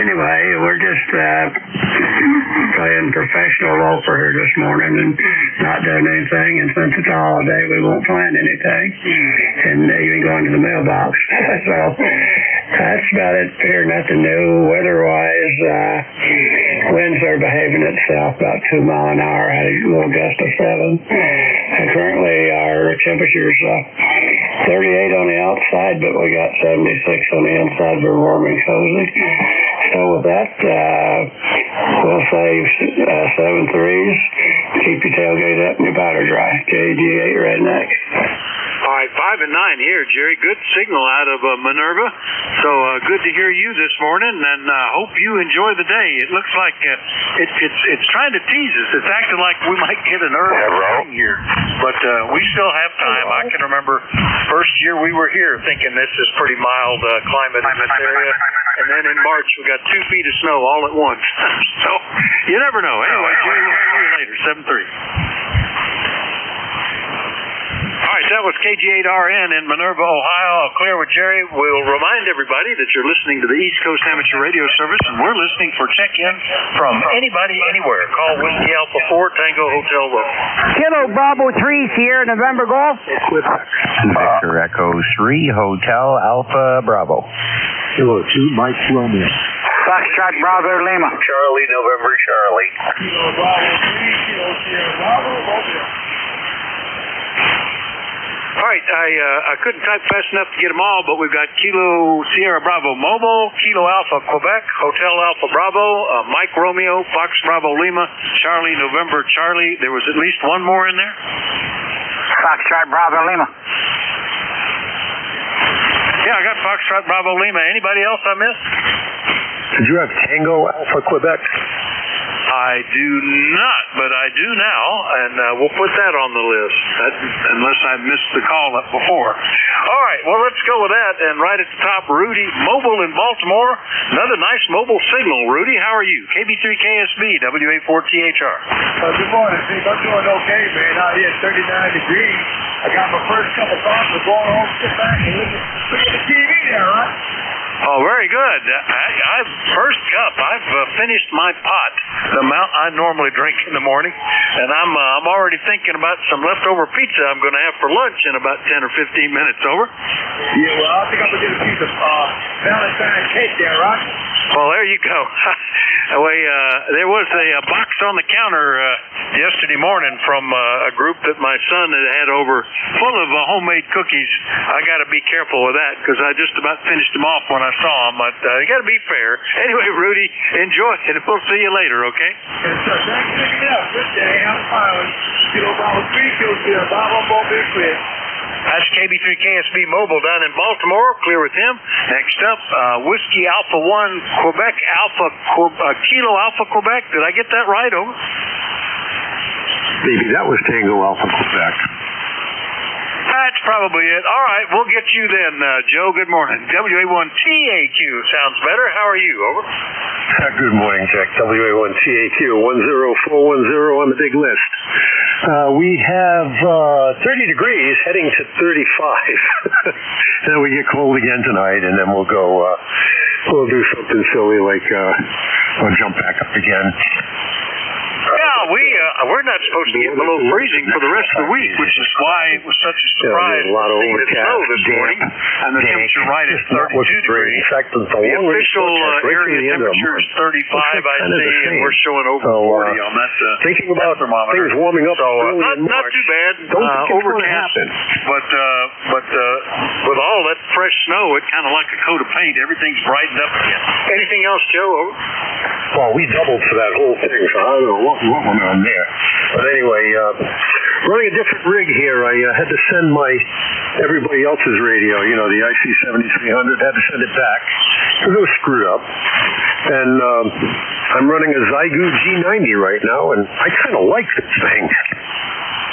anyway, we're just playing professional loafer here this morning and not doing anything. And since it's a holiday, we won't plan anything. And even going to the mailbox. So that's about it here. Nothing new. Weather-wise, winds are behaving itself about 2 miles an hour. Had a little gust of 7. And currently our temperature's 38 on the outside, but we got 76 on the inside. We're warm and cozy. So with that, we'll save 7 threes. Keep your tailgate up and your powder dry. KG8 Redneck. All right, 5 and 9 here, Jerry. Good signal out of Minerva. So good to hear you this morning, and hope you enjoy the day. It looks like it's trying to tease us. It's acting like we might get an early spring here, but we still have time. I can remember first year we were here thinking this is pretty mild climate in this area, and then in March we got 2 feet of snow all at once. So you never know. Anyway, Jerry, we'll see you later. 7-3. All right, that was KG8RN in Minerva, Ohio. I'll clear with Jerry. We'll remind everybody that you're listening to the East Coast Amateur Radio Service, and we're listening for check-in from anybody, anywhere. Call Whiskey Alpha 4, Tango Hotel Road. Kilo Bravo 3, Sierra November Golf. Victor Echo 3, Hotel Alpha Bravo. Kilo 2, Mike Romeo. Foxtrot Bravo Lima. Charlie November Charlie. Kilo Bravo 3, Kilo Sierra Bravo, Romeo. All right, I couldn't type fast enough to get them all, but we've got Kilo Sierra Bravo Mobile, Kilo Alpha Quebec, Hotel Alpha Bravo, Mike Romeo, Fox Bravo Lima, Charlie November Charlie. There was at least one more in there? Foxtrot Bravo Lima. Yeah, I got Foxtrot Bravo Lima. Anybody else I missed? Did you have Tango Alpha Quebec? I do not, but I do now, and we'll put that on the list, unless I missed the call up before. All right, well, let's go with that, and right at the top, Rudy, mobile in Baltimore. Another nice mobile signal. Rudy, how are you? KB3KSB, WA4THR. Good morning, Steve. I'm doing okay, man. Out here at 39 degrees. I got my first cup of coffee. We're going home, sit back, and look at the TV there, right? Oh, very good. First cup. I've finished my pot, the amount I normally drink in the morning, and I'm already thinking about some leftover pizza I'm going to have for lunch in about 10 or 15 minutes. Over. Yeah, well, I think I'm going to get a piece of Valentine's cake there, right? Well, there you go. There was a box on the counter yesterday morning from a group that my son had over full of homemade cookies. I got to be careful with that because I just about finished them off when I saw them, but you got to be fair. Anyway, Rudy, enjoy it. We'll see you later, okay? Yes, sir. Thanks for picking it up. Good day. I'm fine. Kilo Bravo 3, Kilo Sierra Bravo, both big clear. That's KB3KSB Mobile down in Baltimore. Clear with him. Next up, Whiskey Alpha 1 Quebec Kilo Alpha Quebec. Did I get that right? Over. Maybe that was Tango Alpha Quebec. That's probably it. All right, we'll get you then, Joe. Good morning. WA1TAQ sounds better. How are you? Over. Good morning, Jack. WA1TAQ 10410 on the big list. We have 30 degrees heading to 35. Then we get cold again tonight, and then we'll go. We'll do something silly like we'll jump back up again. Yeah, we're not supposed to get below freezing for the rest of the week, which is why it was such a surprise a lot of to see the snow this morning, and the temperature right at 32 degrees. In fact, the official area temperature is 35, I see, and we're showing over 40 on that thinking about thermometer. Things warming up, so not too bad. Overcast, but with all that fresh snow, it's kind of like a coat of paint. Everything's brightened up again. Anything else, Joe? Over? Well, we doubled for that whole thing, so I don't know what went on there. But anyway, running a different rig here. I had to send everybody else's radio, the IC7300, had to send it back because it was screwed up. And I'm running a Zygu G90 right now, and I kind of like this thing.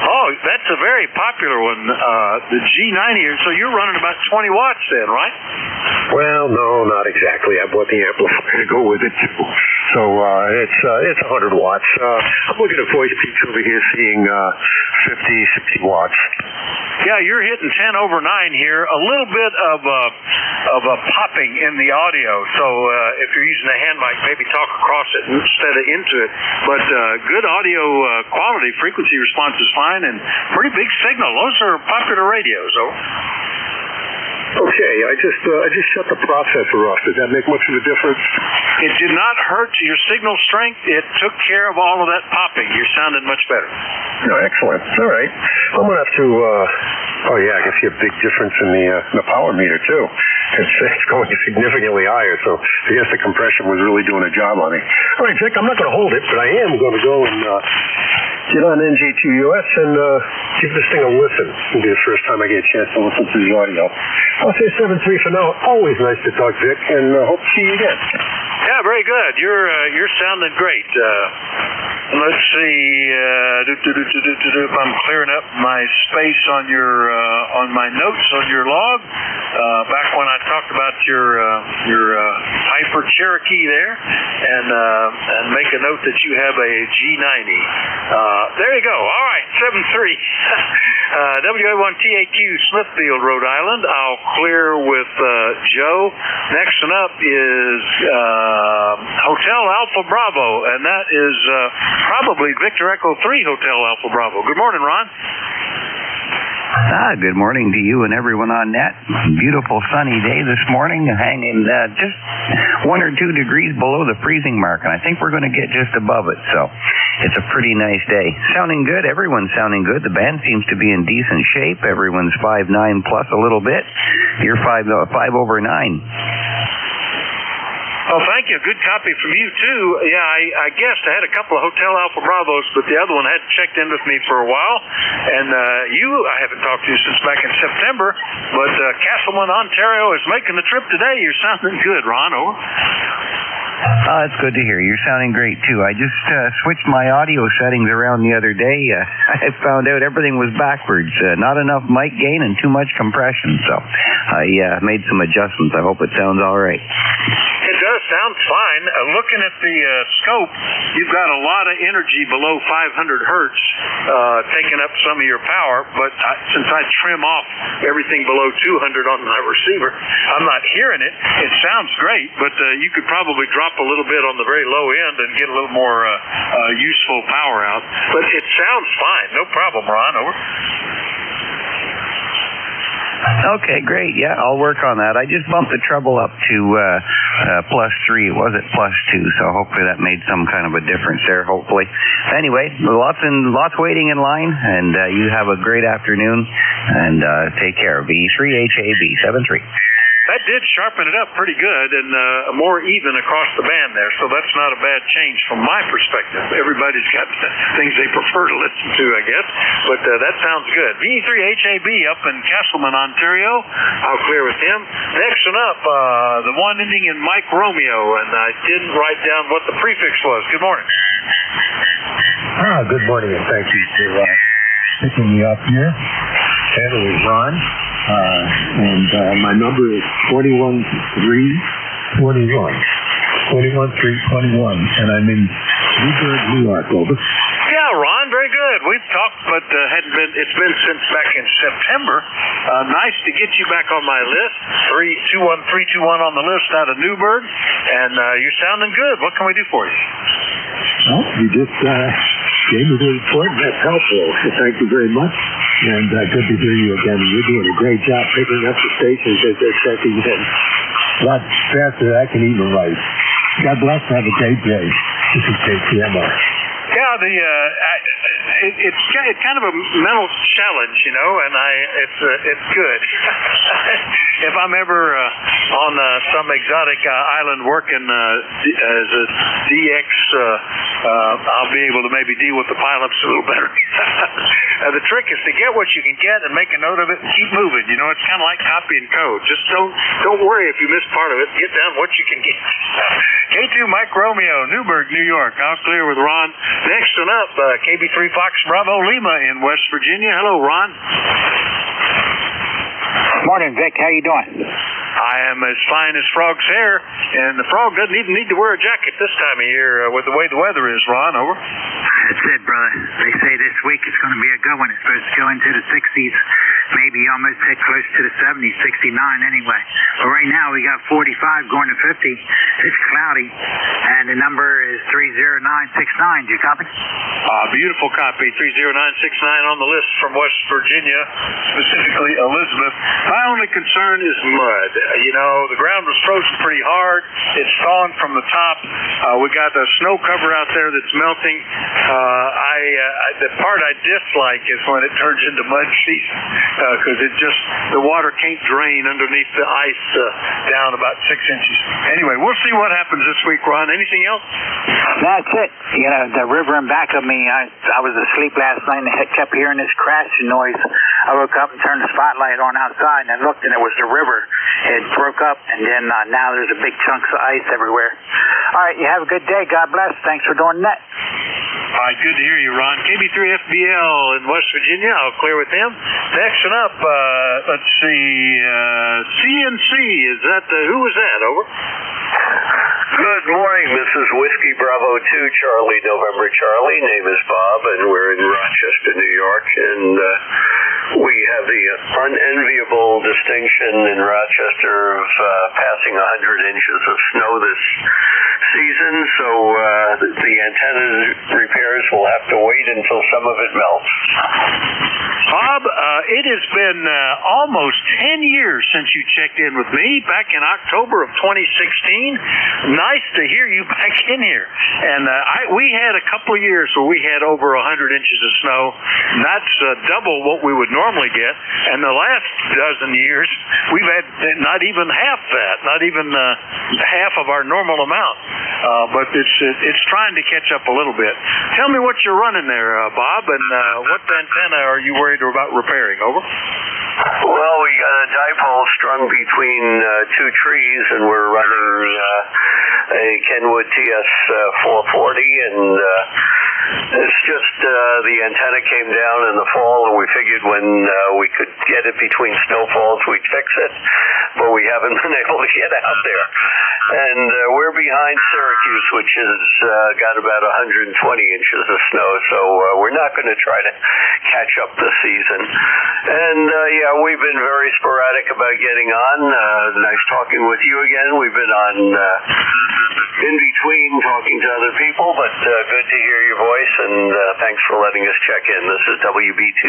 Oh, that's a very popular one, the G90. So you're running about 20 watts then, right? Well, no, not exactly. I bought the amplifier to go with it, too. So it's 100 watts. I'm looking at voice peaks over here seeing 50, 60 watts. Yeah, you're hitting 10 over 9 here. A little bit of a popping in the audio. So if you're using a hand mic, maybe talk across it instead of into it. But good audio quality, frequency response is fine, and pretty big signal. Those are popular radios, though. Okay, I just shut the processor off. Does that make much of a difference? It did not hurt your signal strength. It took care of all of that popping. You're sounding much better. Oh, excellent. All right. I'm going to have to, I can see a big difference in the power meter, too. It's going significantly higher, so I guess the compression was really doing a job on it. All right, Vic, I'm not going to hold it, but I am going to go and get on NJ2US and give this thing a listen. It'll be the first time I get a chance to listen to the audio. I'll say 7-3 for now. Always nice to talk, Vic, and hope to see you again. Yeah, very good. You're sounding great. Let's see. If I'm clearing up my space on on my notes on your log. Back when I talked about your Piper Cherokee there, and make a note that you have a G90. There you go. All right, 7-3. WA1TAQ, Smithfield, Rhode Island. I'll clear with Joe. Next one up is Hotel Alpha Bravo, and that is probably Victor Echo 3 Hotel Alpha Bravo. Good morning, Ron. Good morning to you and everyone on net. Beautiful sunny day this morning, hanging just 1 or 2 degrees below the freezing mark, and I think we're going to get just above it, so it's a pretty nice day. Sounding good. Everyone's sounding good. The band seems to be in decent shape. Everyone's 5'9" plus a little bit. You're 5 over 9. Oh, thank you. Good copy from you, too. Yeah, I guessed I had a couple of Hotel Alpha Bravos, but the other one hadn't checked in with me for a while. And I haven't talked to you since back in September, but Castleman, Ontario is making the trip today. You're sounding good, Ron. Over. Oh, that's good to hear. You're sounding great, too. I just switched my audio settings around the other day. I found out everything was backwards. Not enough mic gain and too much compression. So I made some adjustments. I hope it sounds all right. It does sound fine. Looking at the scope, you've got a lot of energy below 500 hertz taking up some of your power, but since I trim off everything below 200 on my receiver, I'm not hearing it. It sounds great, but you could probably drop a little bit on the very low end and get a little more useful power out. But it sounds fine. No problem, Ron. Over. Okay, great. Yeah, I'll work on that. I just bumped the treble up to +3. It was at +2, so hopefully that made some kind of a difference there, hopefully. Anyway, lots waiting in line, and you have a great afternoon, and take care. V3HAB73. That did sharpen it up pretty good and more even across the band there, so that's not a bad change from my perspective. Everybody's got things they prefer to listen to, I guess, but that sounds good. V3HAB up in Castleman, Ontario. I'll clear with him. Next one up, the one ending in Mike Romeo, and I didn't write down what the prefix was. Good morning. Good morning, and thank you for picking me up here. That is Ron. And my number is 41321. 41321, and I'm in Newburgh, New York. Over. Yeah, Ron, very good. We've talked, but it's been since back in September. Nice to get you back on my list. 321 on the list out of Newburgh, and you're sounding good. What can we do for you? Well, you just gave me the report, and that's helpful. So thank you very much. And good to hear you again. You're doing a great job picking up the stations as they're checking in. A lot faster than I can even write. God bless. Have a great day. This is KCMR. Yeah, it's kind of a mental challenge, you know, and it's good. If I'm ever on some exotic island working as a DX, I'll be able to maybe deal with the pilots a little better. The trick is to get what you can get and make a note of it and keep moving. You know, it's kind of like copying code. Just don't worry if you miss part of it. Get down what you can get. K2 Mike Romeo, Newburgh, New York. I'll clear with Ron. Next one up, KB3 Fox Bravo Lima in West Virginia. Hello, Ron. Morning, Vic. How you doing? I am as fine as frog's hair, and the frog doesn't even need to wear a jacket this time of year with the way the weather is, Ron. Over. That's it, brother. They say this week it's going to be a good one. It's supposed to go into the 60s, maybe almost hit close to the 70s, 69 anyway. But right now we got 45 going to 50. It's cloudy, and the number is 30969. Do you copy? Beautiful copy. 30969 on the list from West Virginia, specifically Elizabeth. My only concern is mud. You know, the ground was frozen pretty hard. It's thawing from the top. We got a snow cover out there that's melting. The part I dislike is when it turns into mud season, because the water can't drain underneath the ice down about 6 inches. Anyway, we'll see what happens this week, Ron. Anything else? That's it. You know, the river in back of me, I was asleep last night and I kept hearing this crashing noise. I woke up and turned the spotlight on outside and I looked and it was the river. It broke up and then now there's a big chunks of ice everywhere. All right, you have a good day. God bless. Thanks for doing that. All right, good to hear you, Ron. KB3FBL in West Virginia. I'll clear with him. Next one up, let's see, CNC. Is that, who was that? Over. Good morning. This is Whiskey Bravo 2, Charlie, November Charlie. Name is Bob, and we're in Rochester, New York. And we have the unenviable distinction in Rochester of passing 100 inches of snow this season. So the antenna repairs will have to wait until some of it melts. Bob, it has been almost 10 years since you checked in with me back in October of 2016. nice to hear you back in here. And we had a couple of years where we had over 100 inches of snow. And that's double what we would normally get. And the last dozen years, we've had not even half that, not even half of our normal amount. But it's trying to catch up a little bit. Tell me what you're running there, Bob, and what antenna are you worried about repairing? Over. Well, we got a dipole strung between two trees, and we're running a Kenwood TS 440, and it's just the antenna came down in the fall, and we figured when we could get it between snowfalls, we'd fix it, but we haven't been able to get out there. And we're behind Syracuse, which has got about 120 inches of snow, so we're not going to try to catch up the season. And yeah, we've been very sporadic about getting on. Nice talking with you again. We've been on in between talking to other people, but good to hear your voice, and thanks for letting us check in. This is WB2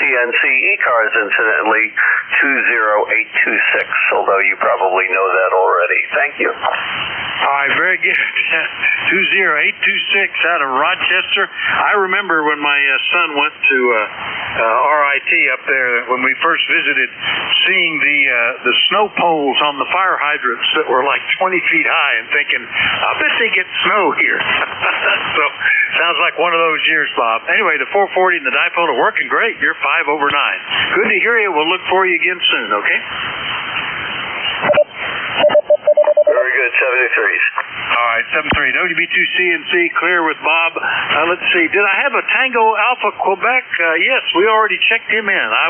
CNC ECARS, incidentally, 20826, although you probably know that already. Thank you. All right, very good. 20826 out of Rochester. I remember when my son went to RIT up there, when we first visited, seeing the snow poles on the fire hydrants that were like 20 feet high, and thinking, I bet they get snow here. So, sounds like one of those years, Bob. Anyway, the 440 and the dipole are working great. You're 5 over 9. Good to hear you. We'll look for you again soon, okay? Very good, 73s. All right, 73. WB2CNC, clear with Bob. Let's see. Did I have a Tango Alpha Quebec? Yes, we already checked him in. I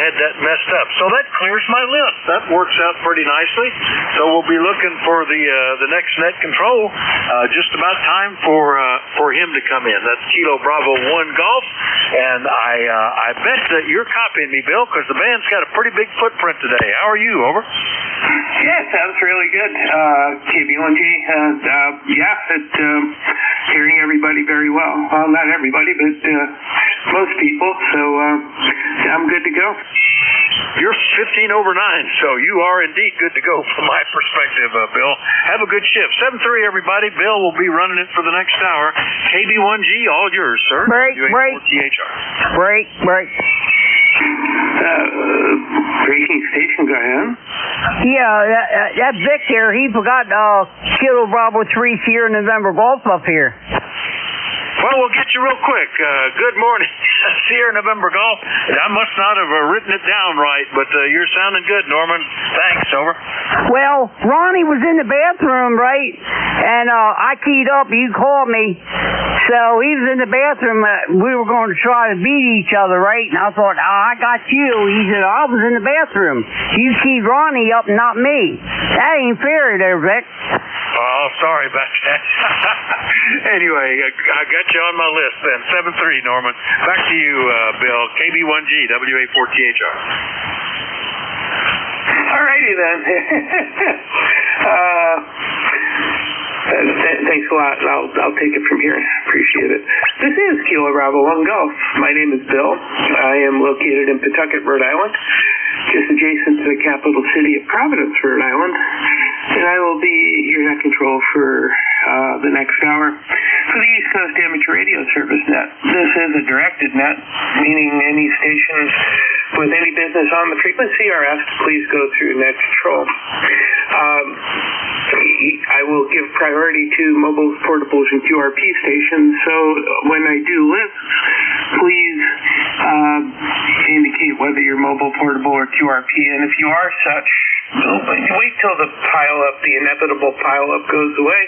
had that messed up. So that clears my list. That works out pretty nicely. So we'll be looking for the next net control. Just about time for him to come in. That's Kilo Bravo 1 Golf. And I bet that you're copying me, Bill, because the band's got a pretty big footprint today. How are you? Over. Yeah, sounds really good. KB1G, hearing everybody very well. Well, not everybody, but most people. So I'm good to go. You're 15 over 9, so you are indeed good to go from my perspective, Bill. Have a good shift. 7-3, everybody. Bill will be running it for the next hour. KB1G, all yours, sir. Break. Breaking station, go ahead. Yeah, that Vic there, he forgot Kilo Bravo 3 Sierra November Golf up here. Well, we'll get you real quick. Good morning, Sierra November Golf. I must not have written it down right, but you're sounding good, Norman. Thanks, over. Well, Ronnie was in the bathroom, right? And I keyed up, you called me. So he was in the bathroom. We were going to try to beat each other, right? And I thought, I got you. He said, I was in the bathroom. You keyed Ronnie up, not me. That ain't fair there, Vic. Oh, sorry about that. Anyway, I got you on my list then. 7-3, Norman. Back to you, Bill. KB1G, WA4THR. All righty then. Thanks a lot. I'll take it from here. Appreciate it. This is Kilo Bravo 1 Golf. My name is Bill. I am located in Pawtucket, Rhode Island, just adjacent to the capital city of Providence, Rhode Island. And I will be your net control for the next hour for the East Coast Amateur Radio Service net. This is a directed net, meaning any station with any business on the frequency are asked to please go through net control. I will give priority to mobiles, portables, and QRP stations, so when I do lists, please indicate whether you're mobile, portable, or QRP, and if you are such, wait till the inevitable pile-up goes away,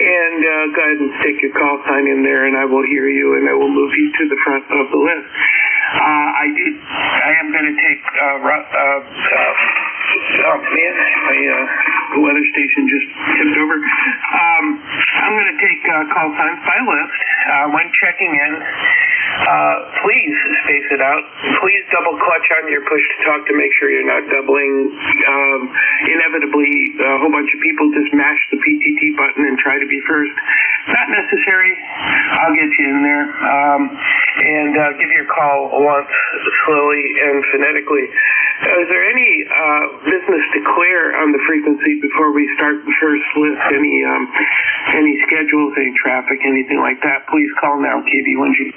and go ahead and stick your call sign in there, and I will hear you, and I will move you to the front of the list. I am going to take the weather station just tipped over. I'm going to take call signs by list. When checking in, please space it out. Please double clutch on your push to talk to make sure you're not doubling. Inevitably, a whole bunch of people just mash the PTT button and try to be first. Not necessary. I'll get you in there, and give you a call once, slowly and phonetically. Is there any business to clear on the frequency before we start the first list? Any schedules, any traffic, anything like that? Please call now, KB1G.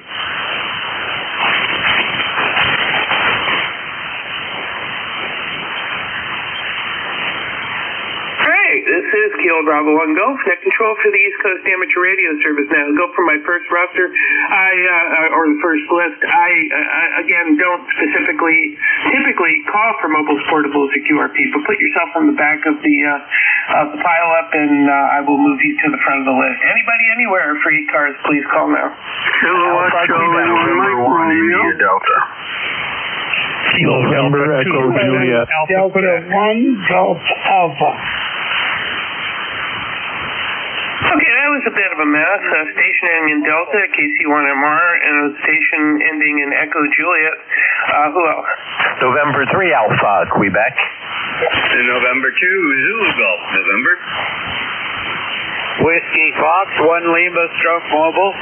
This is Kilo Bravo 1 Golf, net control for the East Coast Amateur Radio Service now. Go for my first roster, or the first list. I again, don't typically call for mobiles, portables, or QRP, but put yourself on the back of the pile up, and I will move you to the front of the list. Anybody, anywhere for ECARS, please call now. November 1, India Delta. November Echo Juliet. Delta 1 Golf Alpha. Okay, that was a bit of a mess. Station ending in Delta, KC1MR, and a station ending in Echo Juliet. Who else? November 3 Alpha, Quebec. And November 2, Zulu Golf, November. Whiskey Fox, 1 Lima Stroke Mobile.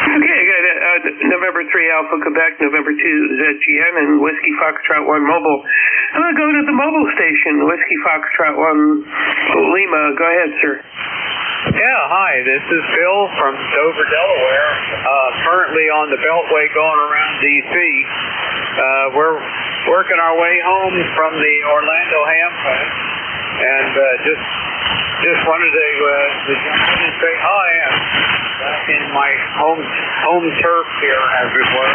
Okay, I got November 3 Alpha Quebec, November 2 ZGN, and Whiskey Foxtrot 1 Mobile. I'm going to go to the mobile station, Whiskey Foxtrot 1 Lima. Go ahead, sir. Yeah, hi, this is Bill from Dover, Delaware. Currently on the Beltway going around D.C. We're working our way home from the Orlando Ham Fest, and just wanted to jump in and say hi. I'm back in my home turf here, as it were.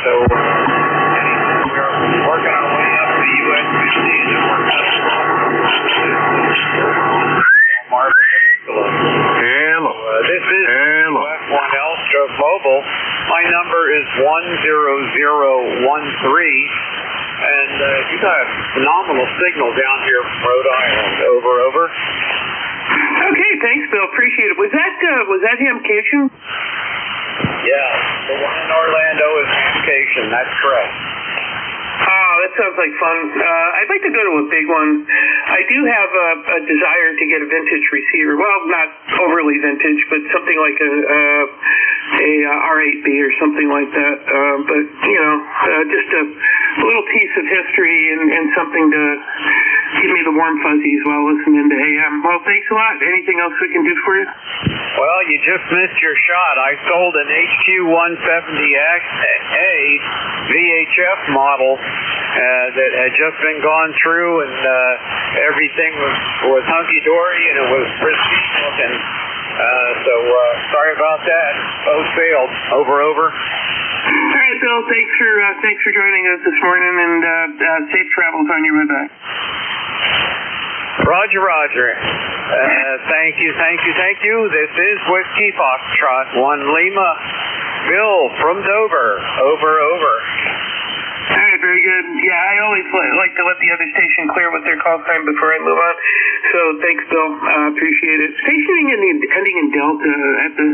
So we're working our way up the U.S. 50 and we're Marvin Peninsula. Hello. This is F1L Stroke Mobile. My number is 10013. And you got a phenomenal signal down here from Rhode Island. Over. Okay, thanks, Bill. Appreciate it. Was that Hamcation? Yeah, the one in Orlando is Hamcation. That's correct. Oh, that sounds like fun. I'd like to go to a big one. I do have a desire to get a vintage receiver. Well, not overly vintage, but something like a R8B or something like that. But, just a little piece of history and something to give me the warm fuzzies while listening to AM. Well, thanks a lot. Anything else we can do for you? Well, you just missed your shot. I sold an HQ170A VHF model that had just been gone through, and everything was hunky-dory, and it was pristine looking. So sorry about that. Both failed. Over. All right, Bill. Thanks for joining us this morning, and safe travels on your way back. Roger. Thank you. This is Whiskey Foxtrot 1 Lima. Bill from Dover. Over. All right, very good. Yeah, I always like to let the other station clear with their call time before I move on. So thanks, Bill. Appreciate it. Stationing ending in Delta at the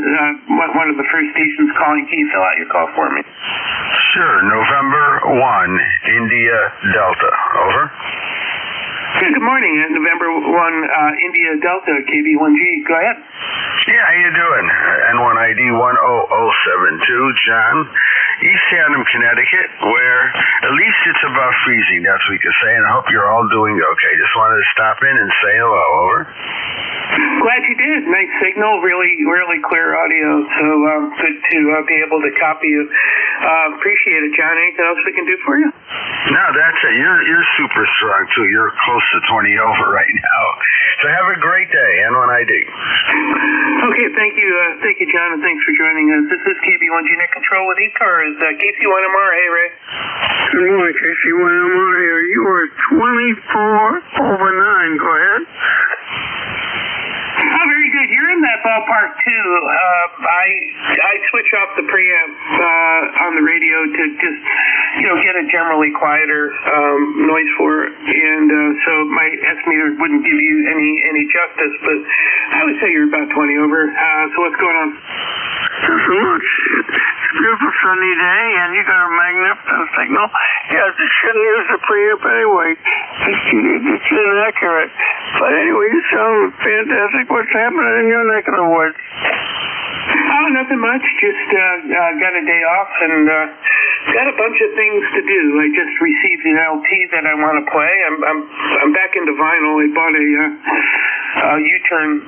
one of the first stations calling. Can you fill out your call for me? Sure. November 1, India Delta. Over. Good morning. November 1, India Delta, KB1G. Go ahead. Yeah, how you doing? N1 ID 10072, John. East Haddam, Connecticut, where at least it's above freezing, that's what we can say, and I hope you're all doing okay. Just wanted to stop in and say hello. Over. Glad you did. Nice signal, really clear audio, so good to be able to copy you. Appreciate it, John. Anything else we can do for you? No, that's it. You're super strong, too. You're close to 20 over right now. So have a great day, N1 ID. Okay, thank you, John, and thanks for joining us. This is KB1G Net Control with ECARS. KC1MR, hey, Ray. Good morning, KC1MR here. You are 24 over 9. Go ahead. Oh, very good. You're in that ballpark, too. I switch off the preamp on the radio to just, get a generally quieter noise for it. And so my S-meter wouldn't give you any justice, but I would say you're about 20 over. So what's going on? Nothing much. It's a beautiful sunny day, and you got a magnificent signal. Yeah, you shouldn't use the preamp anyway. It's inaccurate. But anyway, you sound fantastic. What's happening in your neck of the woods? Oh, nothing much. Just got a day off and got a bunch of things to do. I just received an LP that I want to play. I'm back into vinyl. I bought a U-turn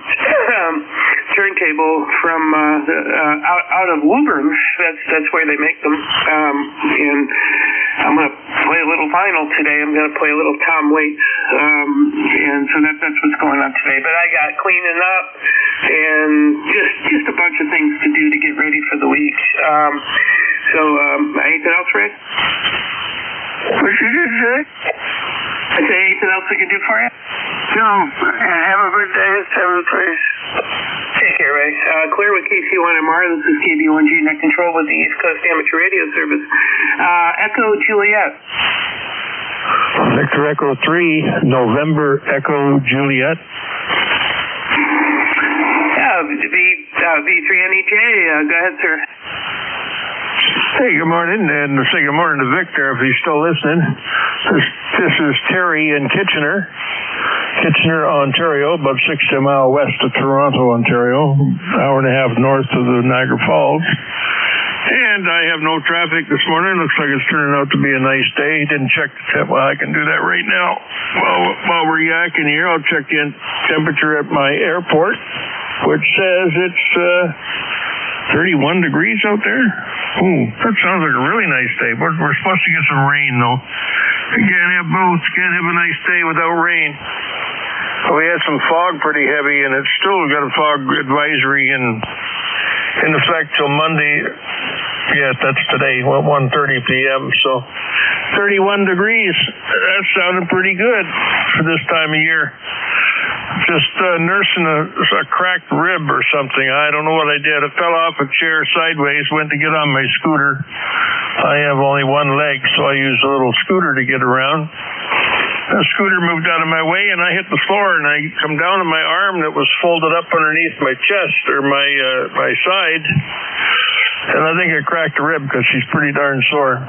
turntable from out of Woburn. That's where they make them. And I'm gonna play a little vinyl today. I'm gonna play a little Tom Waits. And so that's what's going on today. But I got cleaning up and just a bunch of things to do to get ready for the week. So anything else, Ray? What did you just say? I say anything else we can do for you? No. And have a good day at 7th place. Take care, Ray. Clear with KC1MR. This is KB1G Net Control with the East Coast Amateur Radio Service. Echo Juliet. Victor Echo 3, November Echo Juliet. V3NEJ. Go ahead, sir. Hey, good morning, and say good morning to Victor if he's still listening. This is Terry in Kitchener, Ontario, about 60 miles west of Toronto, Ontario, hour and a half north of the Niagara Falls. And I have no traffic this morning. Looks like it's turning out to be a nice day. Didn't check the temp. Well, I can do that right now. While we're yakking here, I'll check the temperature at my airport, which says it's 31 degrees out there. Ooh, that sounds like a really nice day. We're supposed to get some rain, though. You can't have both. Can't have a nice day without rain. We had some fog pretty heavy, and it's still got a fog advisory in effect till Monday. Yes, that's today, 1:30 p.m. So 31 degrees. That sounded pretty good for this time of year. Just nursing a cracked rib or something. I don't know what I did. I fell off a chair sideways, went to get on my scooter. I have only one leg, so I use a little scooter to get around. The scooter moved out of my way, and I hit the floor, and I come down on my arm that was folded up underneath my chest or my side. And I think I cracked a rib because she's pretty darn sore.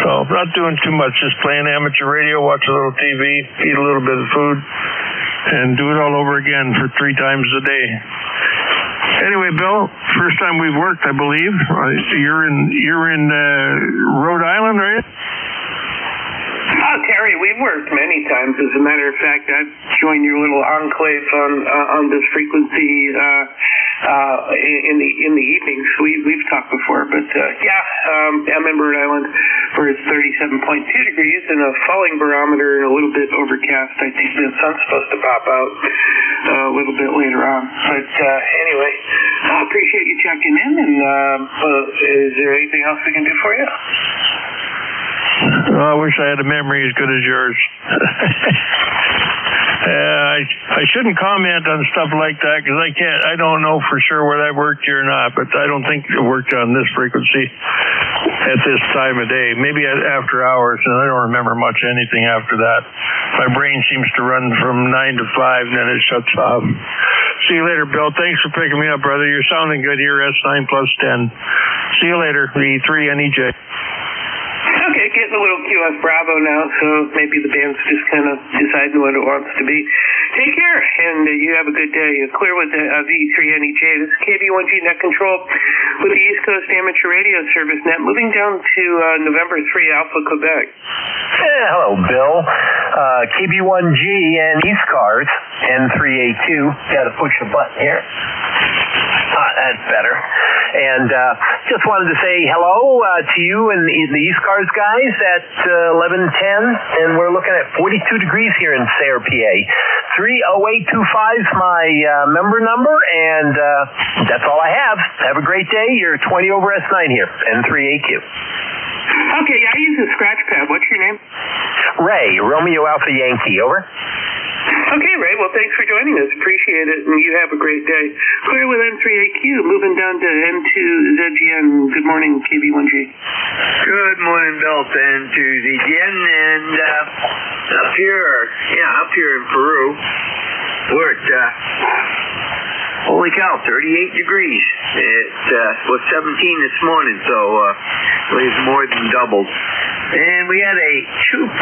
So not doing too much, just playing amateur radio, watch a little TV, eat a little bit of food, and do it all over again for 3 times a day. Anyway, Bill, first time we've worked, I believe. You're in Rhode Island, right? Oh, Terry, we've worked many times. As a matter of fact, I've joined your little enclave on this frequency in the evenings. We've talked before, but I'm in Rhode Island where it's 37.2 degrees and a falling barometer and a little bit overcast. I think the sun's supposed to pop out a little bit later on. But anyway, I appreciate you checking in. And is there anything else we can do for you? I wish I had a memory as good as yours. I shouldn't comment on stuff like that because I don't know for sure whether I worked here or not, but I don't think it worked on this frequency at this time of day. Maybe after hours, and I don't remember much anything after that. My brain seems to run from 9 to 5 and then it shuts off. See you later, Bill. Thanks for picking me up, brother. You're sounding good here, S9 plus 10. See you later, V3NEJ. Okay, getting a little QS Bravo now, so maybe the band's just kind of deciding what it wants to be. Take care, and you have a good day. Clear with the V3NEJ. This is KB1G Net Control with the East Coast Amateur Radio Service Net. Moving down to November 3 Alpha, Quebec. Hello, Bill. KB1G and ECARS, N3A2. Got to push a button here. That's better. And just wanted to say hello to you and the ECARS guys at 1110, and we're looking at 42 degrees here in Sayre, PA. 30825 is my member number, and that's all I have. Have a great day. You're 20 over S9 here, N3AQ. Okay, I use a scratch pad. What's your name? Ray, Romeo Alpha Yankee, over. Okay, Ray. Well, thanks for joining us. Appreciate it, and you have a great day. Clear with N3AQ. Moving down to N2ZGN. Good morning, KB1G. Good morning, Bill, to N2ZGN, and up here in Peru, we're at holy cow, 38 degrees. It was 17 this morning, so it's more than doubled. And we had a 2.0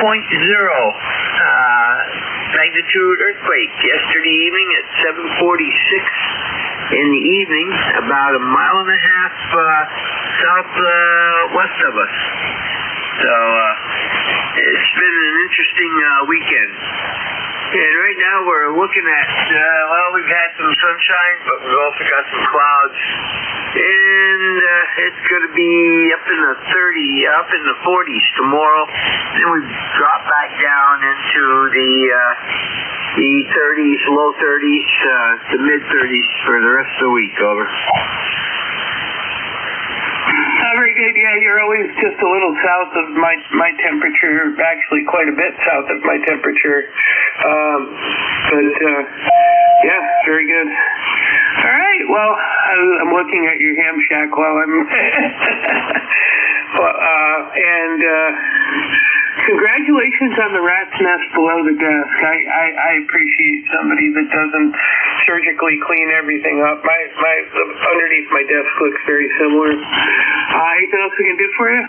magnitude earthquake yesterday evening at 7:46 in the evening, about a mile and a half southwest of us. So it's been an interesting weekend. And right now we're looking at, we've had some sunshine, but we've also got some clouds. And it's going to be up in the 40s tomorrow. Then we drop back down into the 30s, low 30s, the mid 30s for the rest of the week. Over. Very good. Yeah, you're always just a little south of my temperature, actually quite a bit south of my temperature. Yeah, very good. All right. Well, I'm looking at your ham shack while I'm congratulations on the rat's nest below the desk. I appreciate somebody that doesn't surgically clean everything up. Underneath my desk looks very similar. Anything else we can do for you?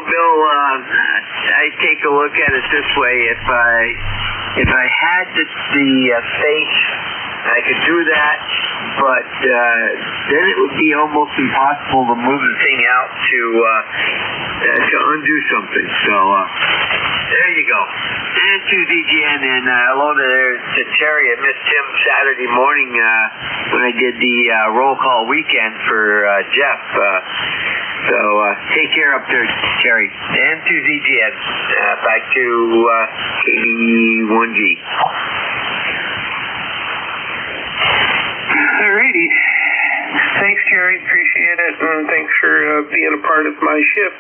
Bill, I take a look at it this way. If I had the space, I could do that, but then it would be almost impossible to move the thing out to undo something. So there you go. And to DGN, and hello to Terry. I missed him Saturday morning when I did the roll call weekend for Jeff. So take care up there, Terry. And to DGN. Back to KB1G. Alrighty. Thanks, Jerry. Appreciate it. And thanks for being a part of my shift.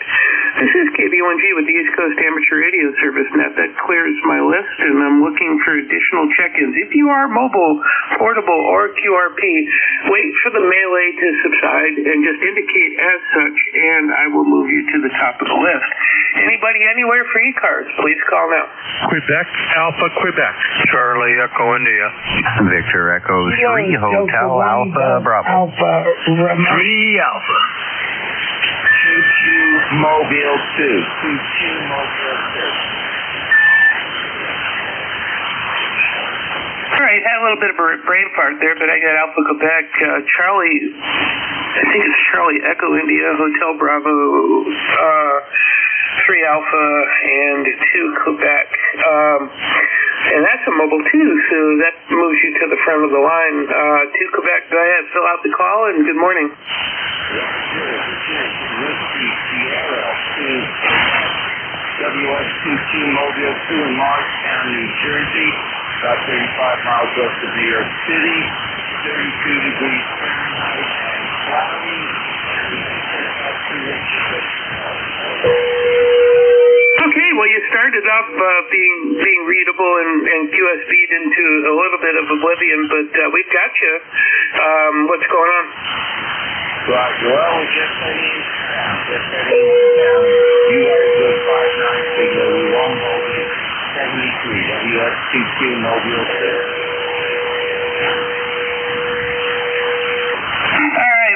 This is KB1G with the East Coast Amateur Radio Service Net. That clears my list, and I'm looking for additional check-ins. If you are mobile, portable, or QRP, wait for the melee to subside and just indicate as such, and I will move you to the top of the list. Anybody anywhere for ECARS, please call now. Quebec, Alpha, Quebec. Charlie, Echo, India. Victor, Echo, 3, Hotel, Alpha, Bravo. Alpha, 3 Alpha. 22 Mobile 2. 22 Mobile 2. All right, had a little bit of a brain fart there, but I got Alpha Quebec, Charlie, I think it's Charlie Echo India, Hotel Bravo, 3 Alpha, and 2 Quebec. And that's a mobile too, so that moves you to the front of the line. 2 Quebec, go ahead, fill out the call, and good morning. WS22 Mobile 2 in Morristown, New Jersey, about 35 miles west of New York City, 32 degrees Fahrenheit and cloudy. Okay, well, you started off being readable and QSB'd into a little bit of oblivion, but we've got you. What's going on? Right, well, we're just heading down. You are good 59 signal. We won't hold it. 73. WS22 Mobile 6.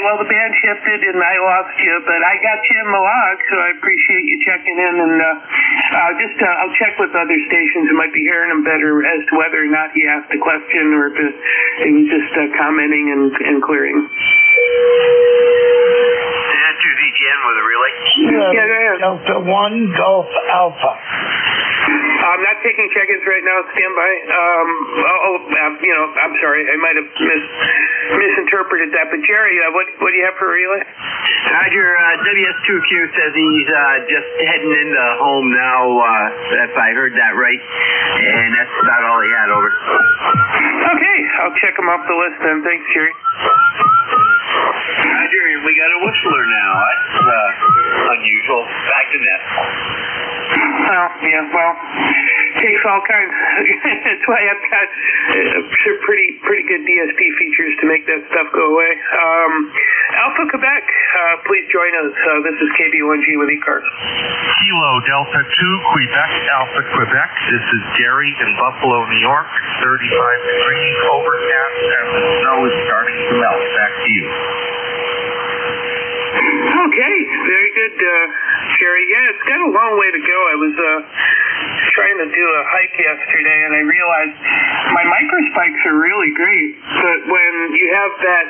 Well, the band shifted and I lost you, but I got you in my log, so I appreciate you checking in. And I'll check with other stations who might be hearing him better as to whether or not he asked a question or if he was just commenting and clearing. And to DGN with a relay. Yeah, go ahead. Delta 1 Golf Alpha. I'm not taking check-ins right now. Stand by. I'm sorry. I might have misinterpreted that. But Jerry, what do you have for a relay? Roger. WS2Q says he's just heading into home now. If I heard that right, and that's about all he had. Over. Okay, I'll check him off the list then. Thanks, Jerry. Roger. We got a whistler now. That's unusual. Back to net. Well, takes all kinds. That's why I've got pretty good DSP features to make that stuff go away. Alpha Quebec, please join us. This is KB1G with ECARS. Kilo Delta 2, Quebec, Alpha, Quebec. This is Gary in Buffalo, New York. 35 degrees, overcast, and the snow is starting to melt. Back to you. Okay, very good, Jerry. Yeah, it's got a long way to go. I was trying to do a hike yesterday, and I realized my microspikes are really great, but when you have that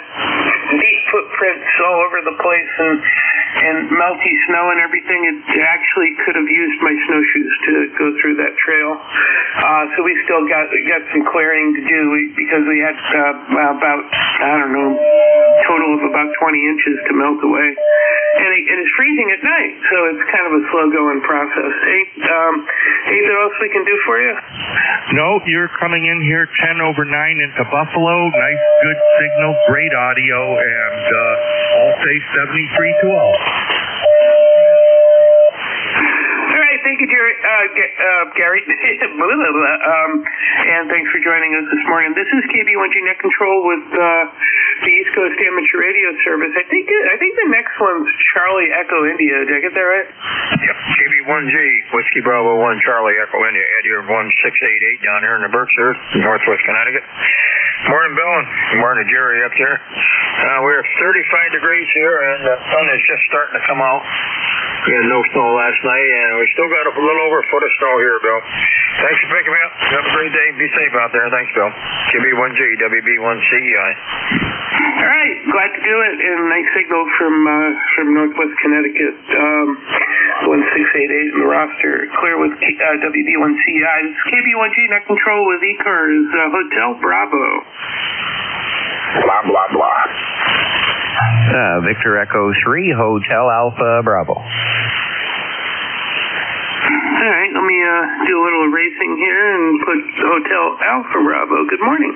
deep footprints all over the place and melty snow and everything, it actually could have used my snowshoes to go through that trail. So we still got some clearing to do because we had about, I don't know, total of about 20 inches to melt away. And it's freezing at night, so it's kind of a slow-going process. Anything else we can do for you? No, you're coming in here 10 over 9 into Buffalo. Nice, good signal, great audio, and all say 7312. Thank you, Jerry, Gary, and thanks for joining us this morning. This is KB1G Net Control with the East Coast Amateur Radio Service. I think the next one's Charlie Echo India. Did I get that right? Yep, KB1G, Whiskey Bravo 1, Charlie Echo India, Eddie 1688 down here in the Berkshires, Northwest Connecticut. Morning, Bill, and good morning to Jerry up there. We're 35 degrees here, and the sun is just starting to come out. We had no snow last night, and we still got a little over a foot of snow here, Bill. Thanks for picking me up. Have a great day. Be safe out there. Thanks, Bill. KB1G, WB1CEI. All right, glad to do it. And nice signal from Northwest Connecticut, 1688 in the roster. Clear with WB1CEI. This is KB1G Net Control with ECARS, Hotel Bravo. Blah, blah, blah. Victor Echo 3, Hotel Alpha Bravo. All right, let me do a little erasing here and put Hotel Alpha Bravo. Good morning.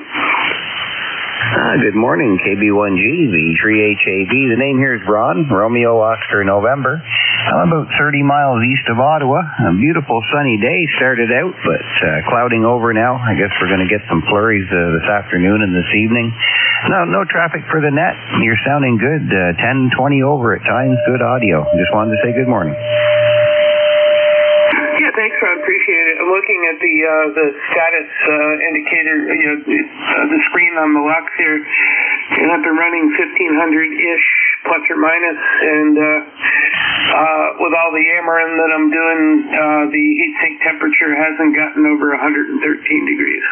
Good morning, KB1G, V3HAB. The name here is Ron, Romeo Oscar November. I'm about 30 miles east of Ottawa. A beautiful sunny day started out, but clouding over now. I guess we're going to get some flurries this afternoon and this evening. No traffic for the net. You're sounding good. 10, 20 over at times. Good audio. Just wanted to say good morning. Yeah, thanks, Ron. Appreciate it. I'm looking at the status indicator, the screen on the Lux here, and I've been running 1500-ish, plus or minus, and with all the yammering that I'm doing, the heat sink temperature hasn't gotten over 113 degrees.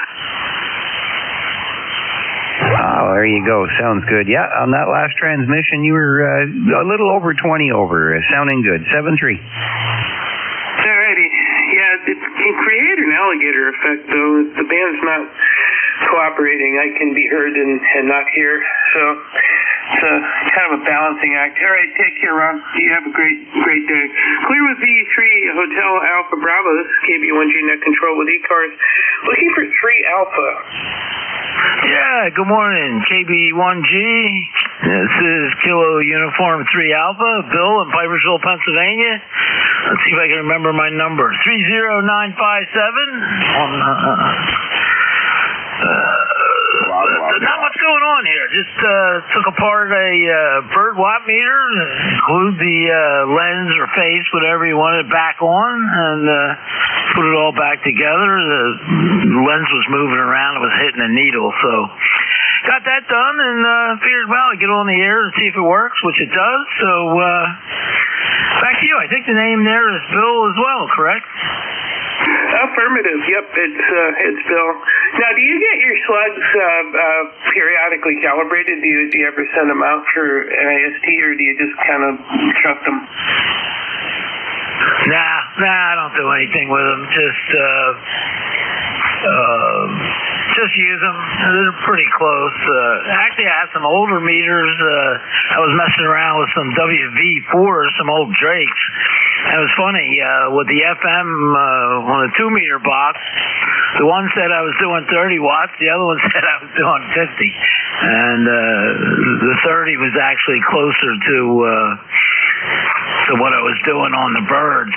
Oh, there you go. Sounds good. Yeah, on that last transmission, you were a little over 20 over. Sounding good. 7-3. Alrighty. Yeah, it can create an alligator effect, though. If the band's not cooperating, I can be heard and not hear. So it's a kind of a balancing act. All right, take care, Ron. You have a great day. Clear with V3 Hotel Alpha Bravo. This is KB1G Net Control with ECARS. Looking for 3 Alpha. Yeah, good morning, KB1G. This is Kilo Uniform 3 Alpha, Bill in Pipersville, Pennsylvania. Let's see if I can remember my number. 30957. Not much going on here. Just took apart a bird watt meter, glued the lens or face, whatever you wanted, back on, and put it all back together. The lens was moving around. It was hitting a needle, so got that done and figured, well, I'd get on the air and see if it works, which it does. So back to you. I think the name there is Bill as well, correct? Affirmative. Yep, it's Bill. Now, do you get your slugs periodically calibrated? Do you ever send them out for NIST, or do you just kind of trust them? Nah, I don't do anything with them. Just use them. They're pretty close. Actually, I have some older meters. I was messing around with some WV4s, some old Drakes. And it was funny, with the FM on a 2-meter box, the one said I was doing 30 watts, the other one said I was doing 50. And the 30 was actually closer to what I was doing on the bird.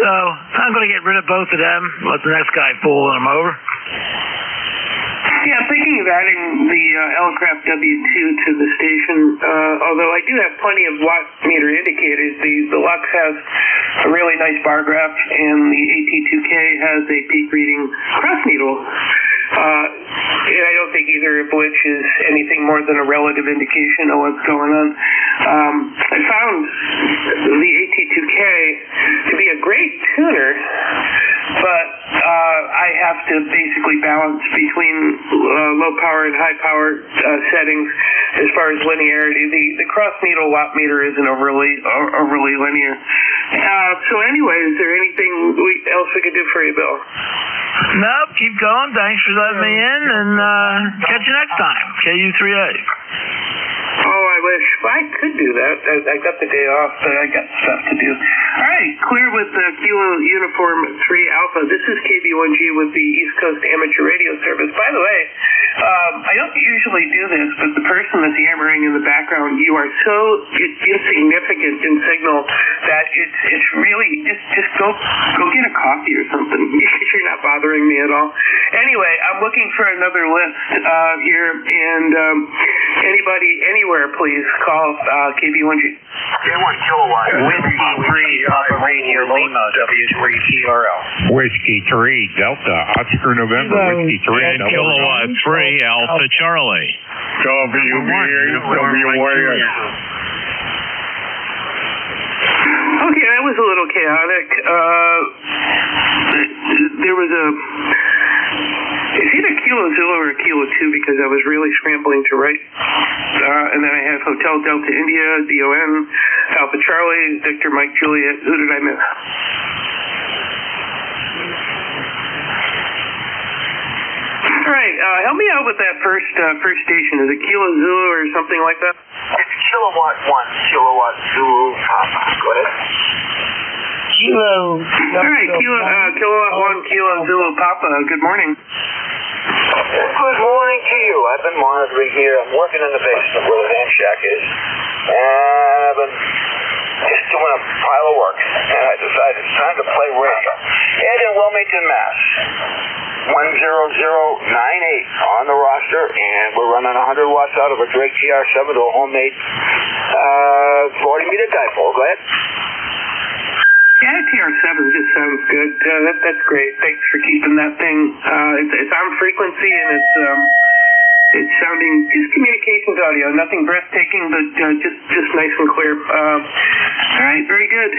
So I'm going to get rid of both of them, let the next guy pull them over. Yeah, I'm thinking of adding the L-Craft W2 to the station, although I do have plenty of watt meter indicators. The Lux has a really nice bar graph, and the AT2K has a peak reading cross needle. And I don't think either of which is anything more than a relative indication of what's going on. I found the AT2K to be a great tuner, have to basically balance between low power and high power settings as far as linearity. The cross needle watt meter isn't overly linear. So anyway, is there anything else we could do for you, Bill? Nope, keep going. Thanks for letting me in, and catch you next time. KU3A. Oh, I wish. Well, I could do that. I got the day off, but I got stuff to do. All right, clear with Kilo Uniform 3 Alpha. This is KB1G with the East Coast Amateur Radio Service. By the way, I don't usually do this, but the person that's yammering in the background, you are so insignificant in signal that it's really just go get a coffee or something because you're not bothering me at all. Anyway, I'm looking for another list here, and anybody anywhere, please call KB1G. K1 kilowatt. Whiskey 3 Alpha Radio Lima W3TRL. Whiskey 3 Delta Oscar November. Whiskey 3 Delta. Kilowatt 3 Alpha Charlie. WBWY. Okay, that was a little chaotic. There was it's either Kilo Zulu or Kilo 2 because I was really scrambling to write. And then I have Hotel Delta India, DON, Alpha Charlie, Victor Mike Juliet. Who did I miss? All right, help me out with that first station. Is it Kilo Zulu or something like that? It's kilowatt 1, kilowatt Zulu Papa. Go ahead. Kilo. All right, kilowatt 1, Kilo Zulu Papa. Good morning. Good morning to you. I've been monitoring here. I'm working in the basement where the van shack is. And I've been just doing a pile of work. And I decided it's time to play radio. Ed in Wilmington, Mass. 10098 on the roster, and we're running 100 watts out of a Drake TR7 to a homemade 40-meter dipole. Go ahead. Yeah, TR7 just sounds good. That's great. Thanks for keeping that thing. It's on frequency, and it's sounding just communications audio. Nothing breathtaking, but just nice and clear. All right, very good.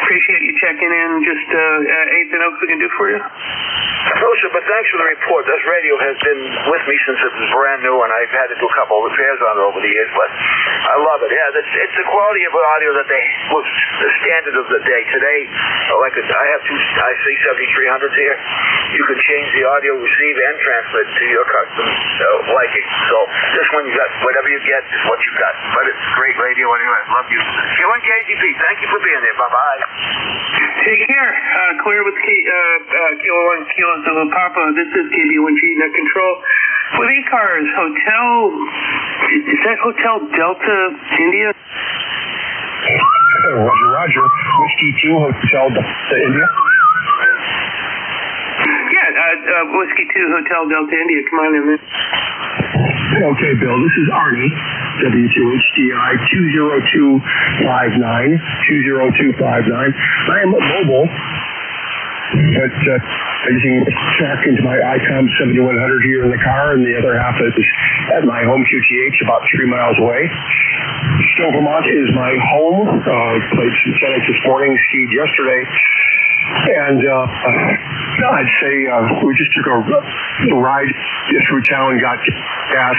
Appreciate you checking in. Just anything else we can do for you? No, sir, but thanks for the report. This radio has been with me since it was brand new, and I've had to do a couple of repairs on it over the years, but I love it. Yeah, it's the quality of audio that was the standard of the day. Today, I have two IC7300s here. You can change the audio, receive, and transmit to your custom liking. So this one, you got whatever you get is what you got. But it's great radio anyway. Love you. Q1 KGP, thank you for being here. Bye-bye. Take care. Clear with Kilo 1, Kilo Zulu Papa. This is KB1G Net Control with ECARS. Is that Hotel Delta India? Roger. Whiskey 2 Hotel Delta India. Yeah, Whiskey 2 Hotel Delta India. Come on in there. Okay, Bill. This is Arnie. W2HDI 20259. I am mobile, but using track into my ICOM 7100 here in the car, and the other half is at my home QTH about 3 miles away. Stowe, Vermont is my home. Played some tennis this morning, skied yesterday. And I'd say we just took a ride through town, got gas,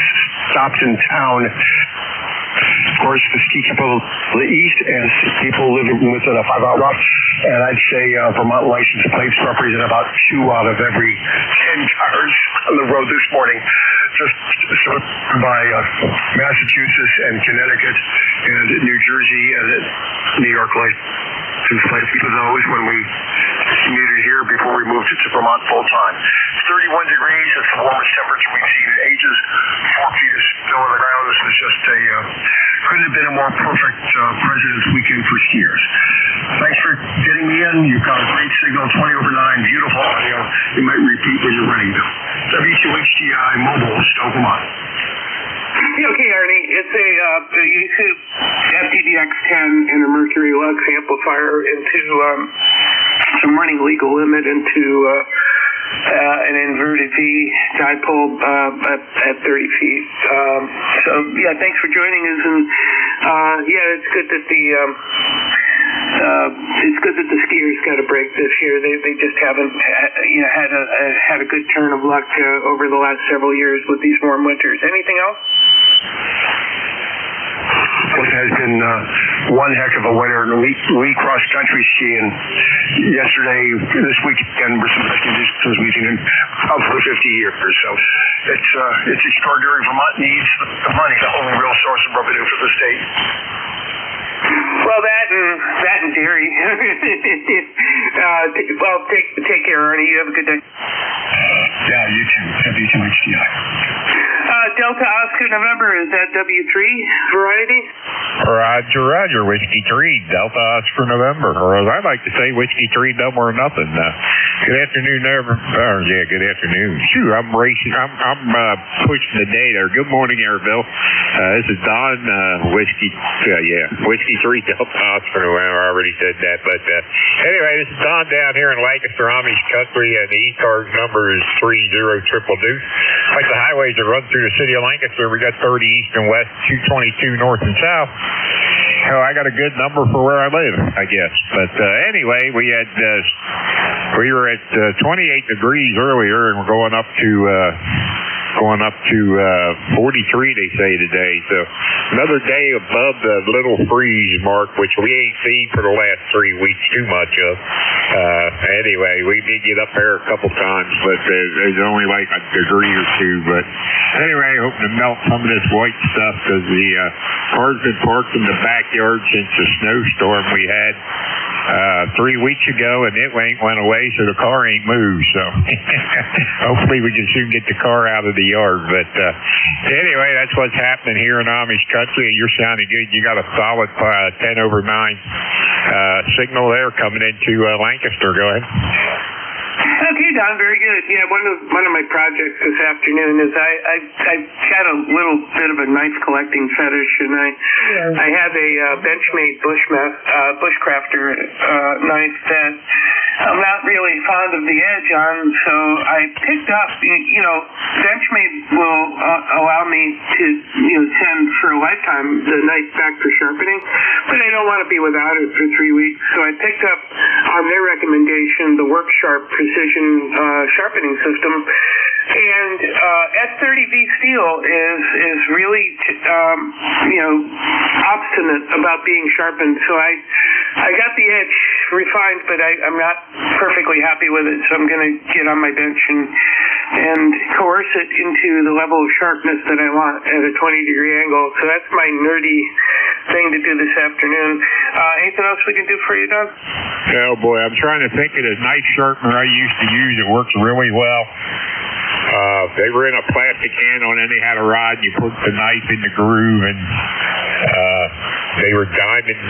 stopped in town. Of course, the ski capital of the East, and people living within a 5-hour walk. And I'd say Vermont license plates represent about 2 out of every 10 cars on the road this morning. Just sort of by Massachusetts and Connecticut and New Jersey and New York license plates. Because those when we commuted here before we moved to Vermont full time. It's 31 degrees. It's the warmest temperature we've seen in ages. 4 feet of snow on the ground. This was just couldn't have been a more perfect President's Weekend for skiers. Thanks for getting me in. You've got a great signal, 20 over 9, beautiful audio. You might repeat when you're ready. W2HDI Mobile, Stowe, Vermont. Okay, Arnie. It's a YouTube FDDX10 and a Mercury Lux amplifier into some running legal limit into an inverted V dipole at 30 feet. So yeah, thanks for joining us. And yeah, it's good that it's good that the skiers got a break this year. They just haven't had a good turn of luck over the last several years with these warm winters. Anything else? It has been one heck of a winter, and we cross-country skiing yesterday, this weekend, were some best conditions we've seen in probably 50 years. So it's extraordinary. Vermont needs the money, the only real source of revenue for the state. Well, that and dairy. Well, take care, Ernie. You have a good day. Yeah, you too. Happy to meet you. Delta Oscar November, is that W3 variety? Roger, Whiskey 3, Delta Oscar November, or as I like to say, Whiskey 3, double or nothing. Good afternoon, good afternoon. Shoot, I'm racing, I'm pushing the day there. Good morning, Bill. This is Don, Whiskey 3, Delta Oscar November. I already said that, but anyway, this is Don down here in Lancaster, Amish country, and the ECARS number is 30222. Like the highways that run through the city of Lancaster, we got 30 east and west, 222 north and south. So I got a good number for where I live, I guess. But anyway, we were at 28 degrees earlier, and we're going up to 43, they say today. So another day above the little freeze mark, which we ain't seen for the last 3 weeks too much of. Anyway, we did get up there a couple times, but there's only like a degree or two. But anyway, hoping to melt some of this white stuff because the car's been parked in the backyard since the snowstorm we had 3 weeks ago, and it ain't went away, so the car ain't moved. So hopefully we can soon get the car out of the yard. But anyway, that's what's happening here in Amish country. You're sounding good. You got a solid 10 over 9 signal there coming into Lancaster. Go ahead. Okay, Don, very good. Yeah, one of my projects this afternoon is I got a little bit of a knife collecting fetish, and I have a Benchmade Bushcrafter knife that I'm not really fond of the edge on, so I picked up, Benchmade will allow me to, send for a lifetime the knife back for sharpening, but I don't want to be without it for 3 weeks, so I picked up, on their recommendation, the WorkSharp Precision Sharpening System, and S30V steel is really, obstinate about being sharpened, so I got the edge refined, but I'm not perfectly happy with it, so I'm going to get on my bench and coerce it into the level of sharpness that I want at a 20-degree angle. So that's my nerdy thing to do this afternoon. Anything else we can do for you, Don? Oh boy, I'm trying to think of the knife sharpener I used to use. It works really well. They were in a plastic handle, and then they had a rod. You put the knife in the groove, and they were diamond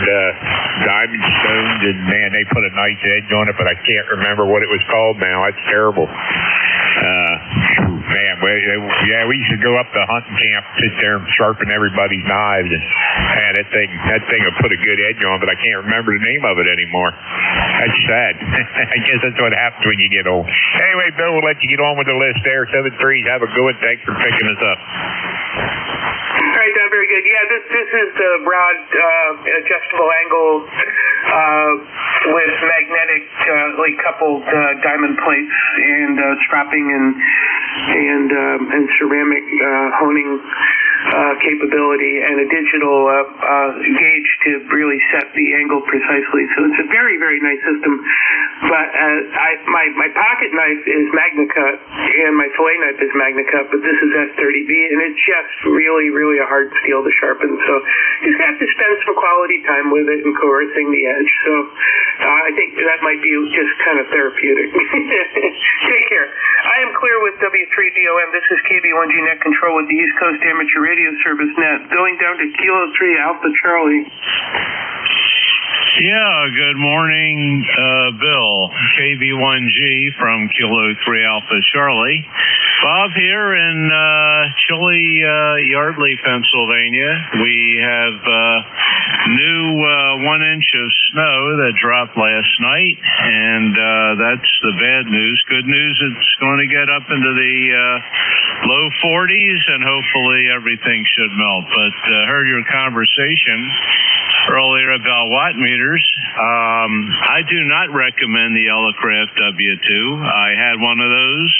stones, and man, they put a nice edge on it, but I can't remember what it was called now. That's terrible. Man, we used to go up to hunting camp, sit there and sharpen everybody's knives, and man, that thing would put a good edge on, but I can't remember the name of it anymore. That's sad. I guess that's what happens when you get old. Anyway, Bill, we'll let you get on with the list there. 7-3, have a good one. Thanks for picking us up. All right, Don, very good. Yeah, this is the rod adjustable angle with magnetically coupled diamond plates and stropping and ceramic honing capability, and a digital gauge to really set the angle precisely. So it's a very, very nice system. But my pocket knife is MagnaCut, and my fillet knife is MagnaCut, but this is S30V, and it's just really, really a hard steel to sharpen. So you just have to spend some quality time with it and coercing the edge. So I think that might be just kind of therapeutic. Take care. I am clear with W3DOM. This is KB1G Net Control with the East Coast Amateur Radio Service Net. Going down to Kilo 3 Alpha Charlie. Yeah, good morning, Bill. KB1G from Kilo 3 Alpha Charlie. Bob here in chilly Yardley, Pennsylvania. We have new 1 inch of snow that dropped last night, and that's the bad news. Good news, it's going to get up into the low 40s, and hopefully everything should melt. But heard your conversation earlier about watt meters. I do not recommend the Elecraft W2. I had one of those.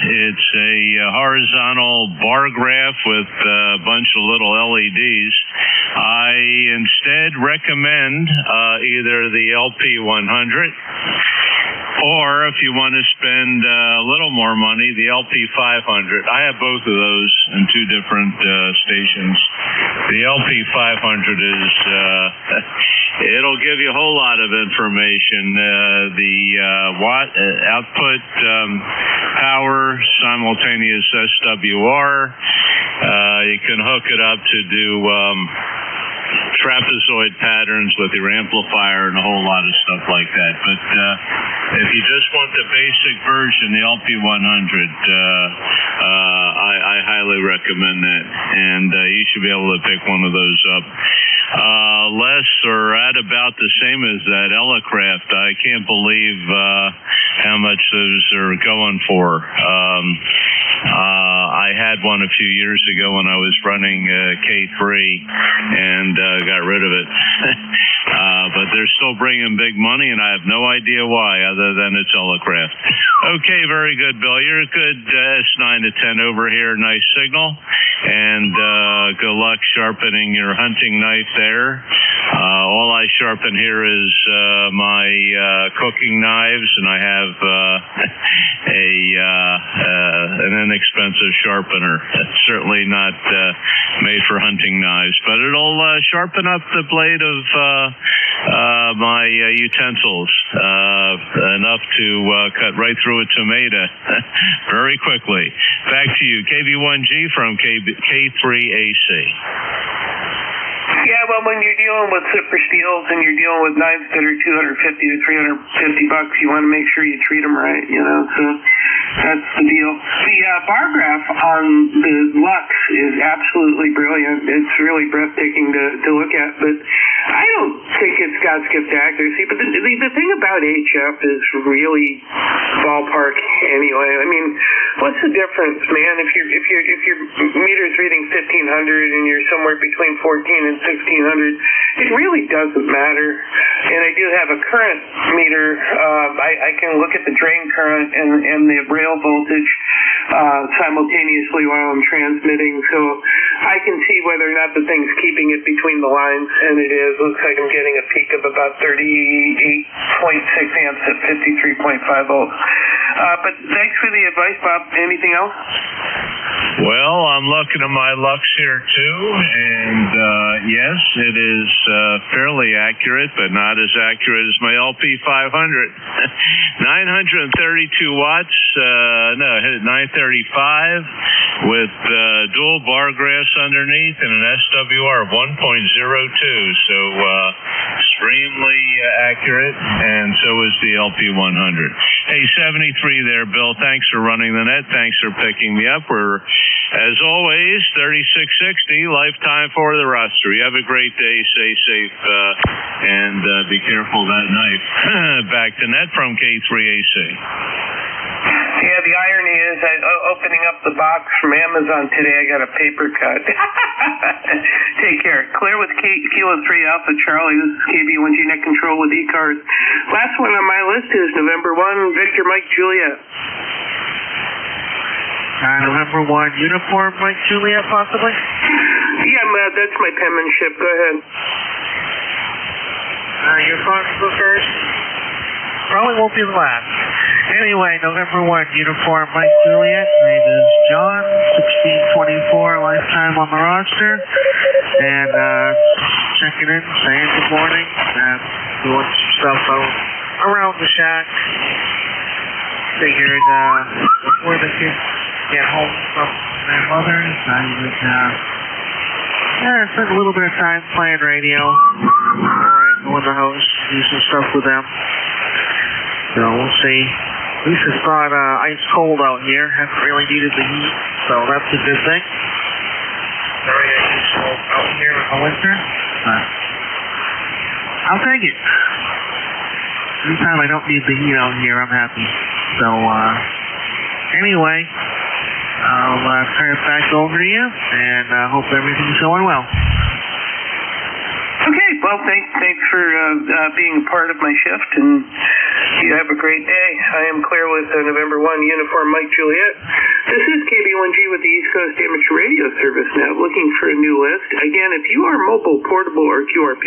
It's a horizontal bar graph with a bunch of little LEDs. I instead recommend either the LP100 or if you want to spend a little more money, the LP500. I have both of those in two different stations. The LP500 is, it'll give you a whole lot of information. The watt output, power, simultaneous SWR. You can hook it up to do trapezoid patterns with your amplifier and a whole lot of stuff like that. But if you just want the basic version, the LP100, I highly recommend that, and you should be able to pick one of those up. Less or at about the same as that Elecraft. I can't believe how much those are going for. I had one a few years ago when I was running K3 and got rid of it. But they're still bringing big money, and I have no idea why, other than it's Elecraft. Okay, very good, Bill. You're a good S9 to 10 over here. Nice signal. And good luck sharpening your hunting knife there. All I sharpen here is my cooking knives, and I have an inexpensive sharpener. It's certainly not made for hunting knives, but it'll sharpen up the blade of my utensils enough to cut right through a tomato very quickly. Back to you, KV1G from K3AC. Yeah, well, when you're dealing with super steels and you're dealing with knives that are $250 to $350, you want to make sure you treat them right, you know, so that's the deal. The bar graph on the Lux is absolutely brilliant. It's really breathtaking to look at, but I don't think it's got skipped accuracy. But the thing about HF is really ballpark anyway. I mean, what's the difference, man? If your meter's reading 1500 and you're somewhere between 14 and 1600, it really doesn't matter. And I do have a current meter. I can look at the drain current and the rail voltage simultaneously while I'm transmitting, so I can see whether or not the thing's keeping it between the lines, and it is. Looks like I'm getting a peak of about 38.6 amps at 53.5 volts. But thanks for the advice, Bob. Anything else? Well, I'm looking at my Lux here too, and yes, it is fairly accurate, but not as accurate as my LP500. 932 watts, 935 with dual bar graphs underneath and an SWR of 1.02, so extremely accurate, and so is the LP100. Hey, 73 there, Bill. Thanks for running the net. Thanks for picking me up. We're, as always, 3660, lifetime for the roster. You have a great day. Stay safe, and be careful that knife. Back to net from K3AC. Yeah, the irony is opening up the box from Amazon today, I got a paper cut. Take care. Clear with Kilo 3 Alpha Charlie. This is KB1G Net Control with ECARS. Last one on my list is November 1, Victor Mike Juliet. November 1 uniform Mike Juliet, possibly? Yeah, that's my penmanship. Go ahead. Your phone go first? Probably won't be the last. Anyway, November 1 uniform Mike Juliet. Name is John, 1624, lifetime on the roster. And checking in, saying good morning, doing some stuff around the shack. Figured before the kids get home from their mothers, I would spend a little bit of time playing radio before I go in the house, do some stuff with them. So we'll see. At least it's not ice cold out here. Haven't really needed the heat, so that's a good thing. Very ice cold out here in the winter, but I'll take it. Anytime I don't need the heat out here, I'm happy. So anyway, I'll turn it back over to you, and hope everything's going well. Okay, well, thanks for being a part of my shift, and you have a great day. I am clear with November 1, Uniform Mike Juliet. This is KB1G with the East Coast Amateur Radio Service now, looking for a new list. Again, if you are mobile, portable, or QRP,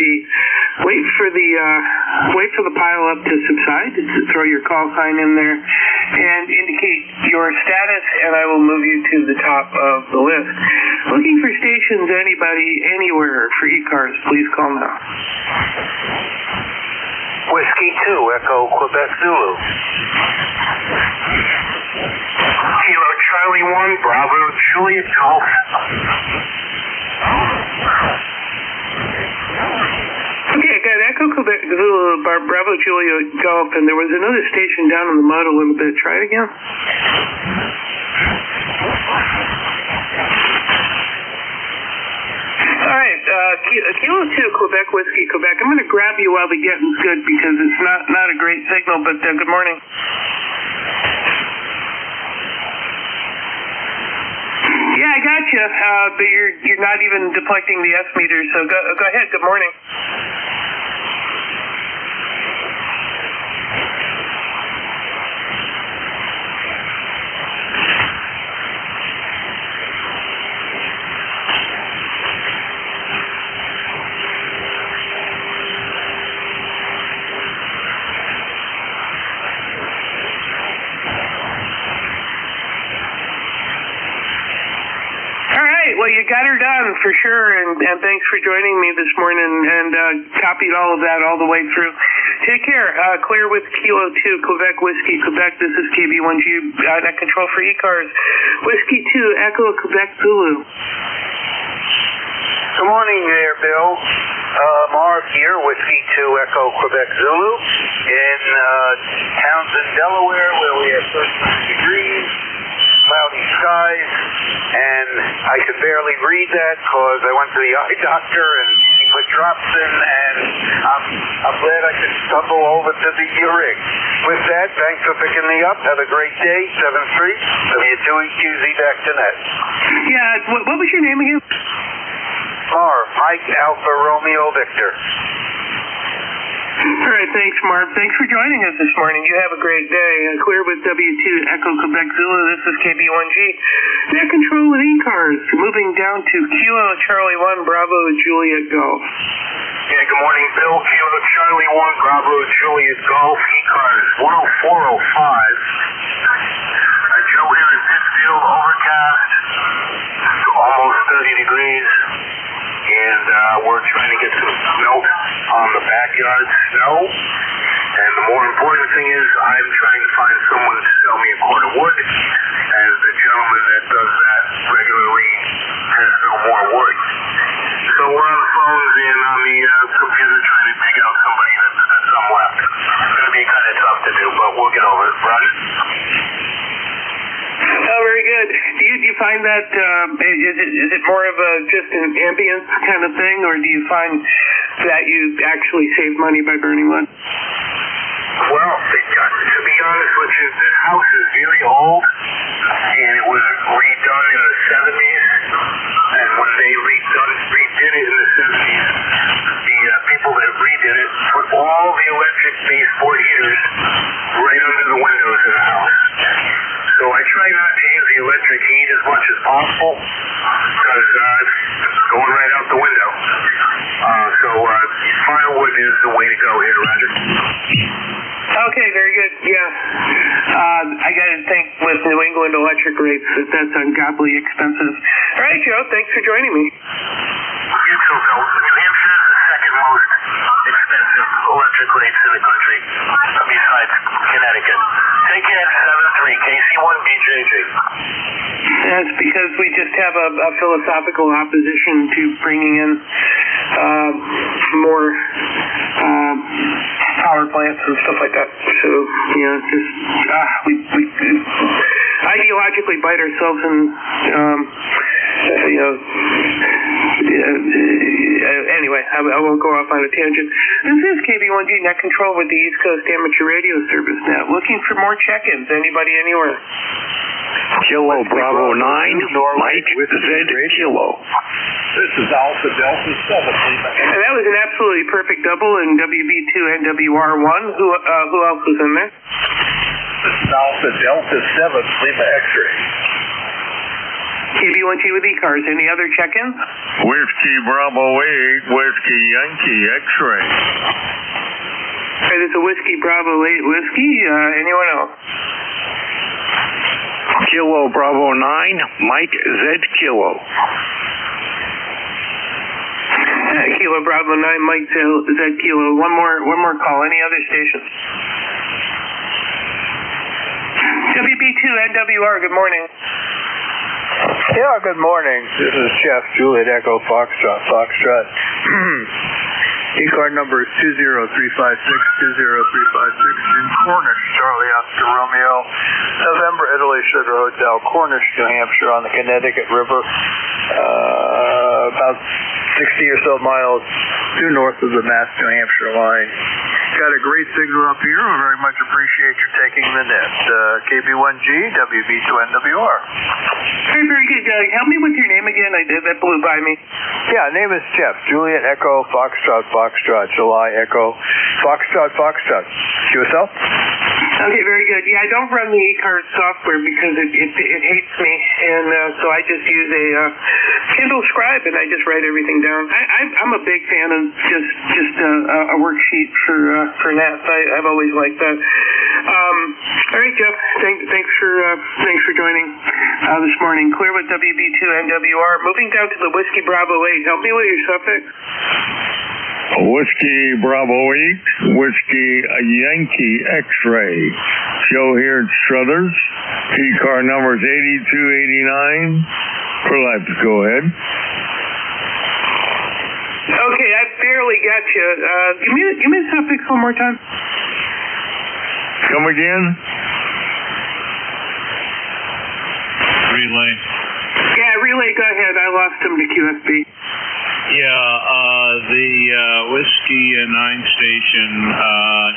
wait for the pile-up to subside. Throw your call sign in there and indicate your status, and I will move you to the top of the list. Looking for stations, anybody, anywhere for ECARS, please call now. Whiskey 2, Echo Quebec Zulu. Kilo Charlie 1, Bravo Juliet Golf. Okay, I got Echo Quebec Zulu, Bravo Juliet Golf, and there was another station down in the mud a little bit. Try it again. All right, Kilo 2, Quebec Whiskey, Quebec. I'm going to grab you while the getting's good because it's not a great signal, but good morning. Yeah, I got you, but you're not even deflecting the S meter, so go ahead. Good morning. Well, you got her done for sure, and thanks for joining me this morning, and copied all of that all the way through. Take care. Clear with Kilo 2, Quebec Whiskey, Quebec. This is KB1G, net control for ECARS. Whiskey 2, Echo Quebec Zulu. Good morning there, Bill. Mark here, Whiskey 2, Echo Quebec Zulu, in Townsend, Delaware, where we have 39 degrees. Cloudy skies, and I could barely read that because I went to the eye doctor and he put drops in, and I'm glad I could stumble over to the rig. With that, thanks for picking me up. Have a great day. 7th Street, W2UZ back to net. Yeah, what was your name again? Mike Alpha Romeo Victor. All right, thanks, Mark. Thanks for joining us this morning. You have a great day. Clear with W2 Echo Quebec Zulu. This is KB1G. Net control with ECARS. Moving down to Kilo Charlie 1, Bravo Juliet Golf. Yeah, good morning, Bill. Kilo Charlie 1, Bravo Juliet Golf. ECARS 10405. Joe here in Pittsfield, overcast, almost 30 degrees. And we're trying to get some melt on the backyard snow. And the more important thing is I'm trying to find someone to sell me a cord of wood, as the gentleman that does that regularly has no more wood. So we're on the phones and on the computer trying to dig out somebody that's got some left. It's going to be kind of tough to do, but we'll get over it. Roger. Oh, very good. Do you find that, is it more of just an ambience kind of thing, or do you find that you actually save money by burning wood? Well, to be honest with you, this house is very old, and it was redone in the 70s, and when they redid it in the 70s, the people that redid it put all the electric baseboard heaters right under the windows of the house. So I try not to use the electric heat as much as possible because it's going right out the window. So firewood is the way to go here, Roger. Okay, very good. Yeah. I got to think with New England electric rates that's ungodly expensive. All right, Joe, thanks for joining me. You too, Bill. New Hampshire is the second most expensive electric rates in the country, besides Connecticut. Take care, 7-3, KC1BJJ. That's because we just have a philosophical opposition to bringing in more power plants and stuff like that. So, just we ideologically bite ourselves in, anyway, I won't go off on a tangent. This is KB1G Net Control with the East Coast Amateur Radio Service now. Looking for more check-ins. Anybody, anywhere? Kilo Bravo 9, Mike Z Kilo. This is Alpha Delta 7. And that was an absolutely perfect double in WB2 and WR1. Who else was in there? This is Alpha Delta 7, Lima X-ray. KB1G with ECARS. Any other check-ins? Whiskey Bravo 8, Whiskey Yankee X-ray. All right, it's a Whiskey Bravo 8 Whiskey. Anyone else? Kilo Bravo 9, Mike Z Kilo. Kilo Bravo 9, Mike Z Kilo. One more call. Any other stations? WB2 NWR, good morning. Yeah, good morning. This is Chef Juliet Echo Foxtrot. ECAR number is 20356, 20356 in Cornish, Charlie Oscar Romeo, November Italy Sugar Hotel, Cornish, New Hampshire on the Connecticut River, about 60 or so miles due north of the Mass New Hampshire line. Got a great signal up here. I very much appreciate you taking the net. KB1G, WB2NWR. Very, very good. Help me with your name again. That blew by me. Yeah, name is Jeff. Juliet Echo Foxtrot, July Echo Foxtrot. Yourself? Okay, very good. Yeah, I don't run the ECARS software because it hates me, and so I just use a Kindle Scribe, and I just write everything down. I'm a big fan of just a worksheet for NAS. I've always liked that. All right, Jeff. Thanks for joining this morning. Clear with WB2 NWR. Moving down to the Whiskey Bravo 8. Help me with your suffix. Whiskey Bravo 8, Whiskey Yankee X-ray. Show here at Struthers. ECAR number is 8289. For life, go ahead. Okay, I barely got you. Give me the suffix one more time. Come again? Relay. Yeah, relay, go ahead. I lost him to QFB. Yeah, the Whiskey 9 station,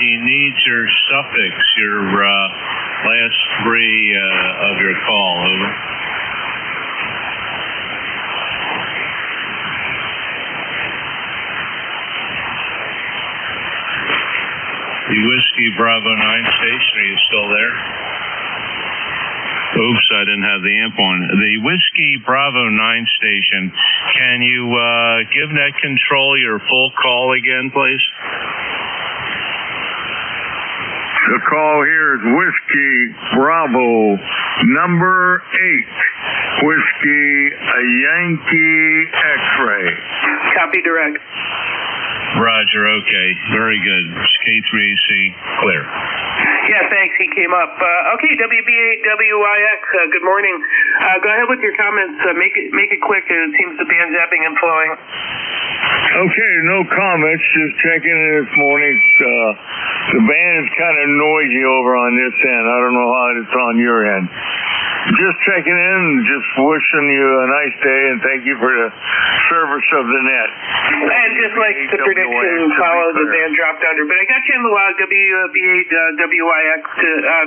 he needs your suffix, your last three of your call. Over. The Whiskey Bravo 9 station, are you still there? Oops, I didn't have the amp on. The Whiskey Bravo 9 station, can you give net control your full call again, please? The call here is Whiskey Bravo number 8, Whiskey Yankee X-ray. Copy direct. Roger, okay. Very good. K3AC, clear. Yeah, thanks. He came up. Okay, WB8WYX, good morning. Go ahead with your comments. Make it quick. It seems the band's ebbing and flowing. Okay, no comments. Just checking in this morning. The band is kind of noisy over on this end. I don't know how it's on your end. Just checking in, just wishing you a nice day, and thank you for the service of the net. And just like the prediction followed, the band dropped under. But I got you in the log, WB8WYX.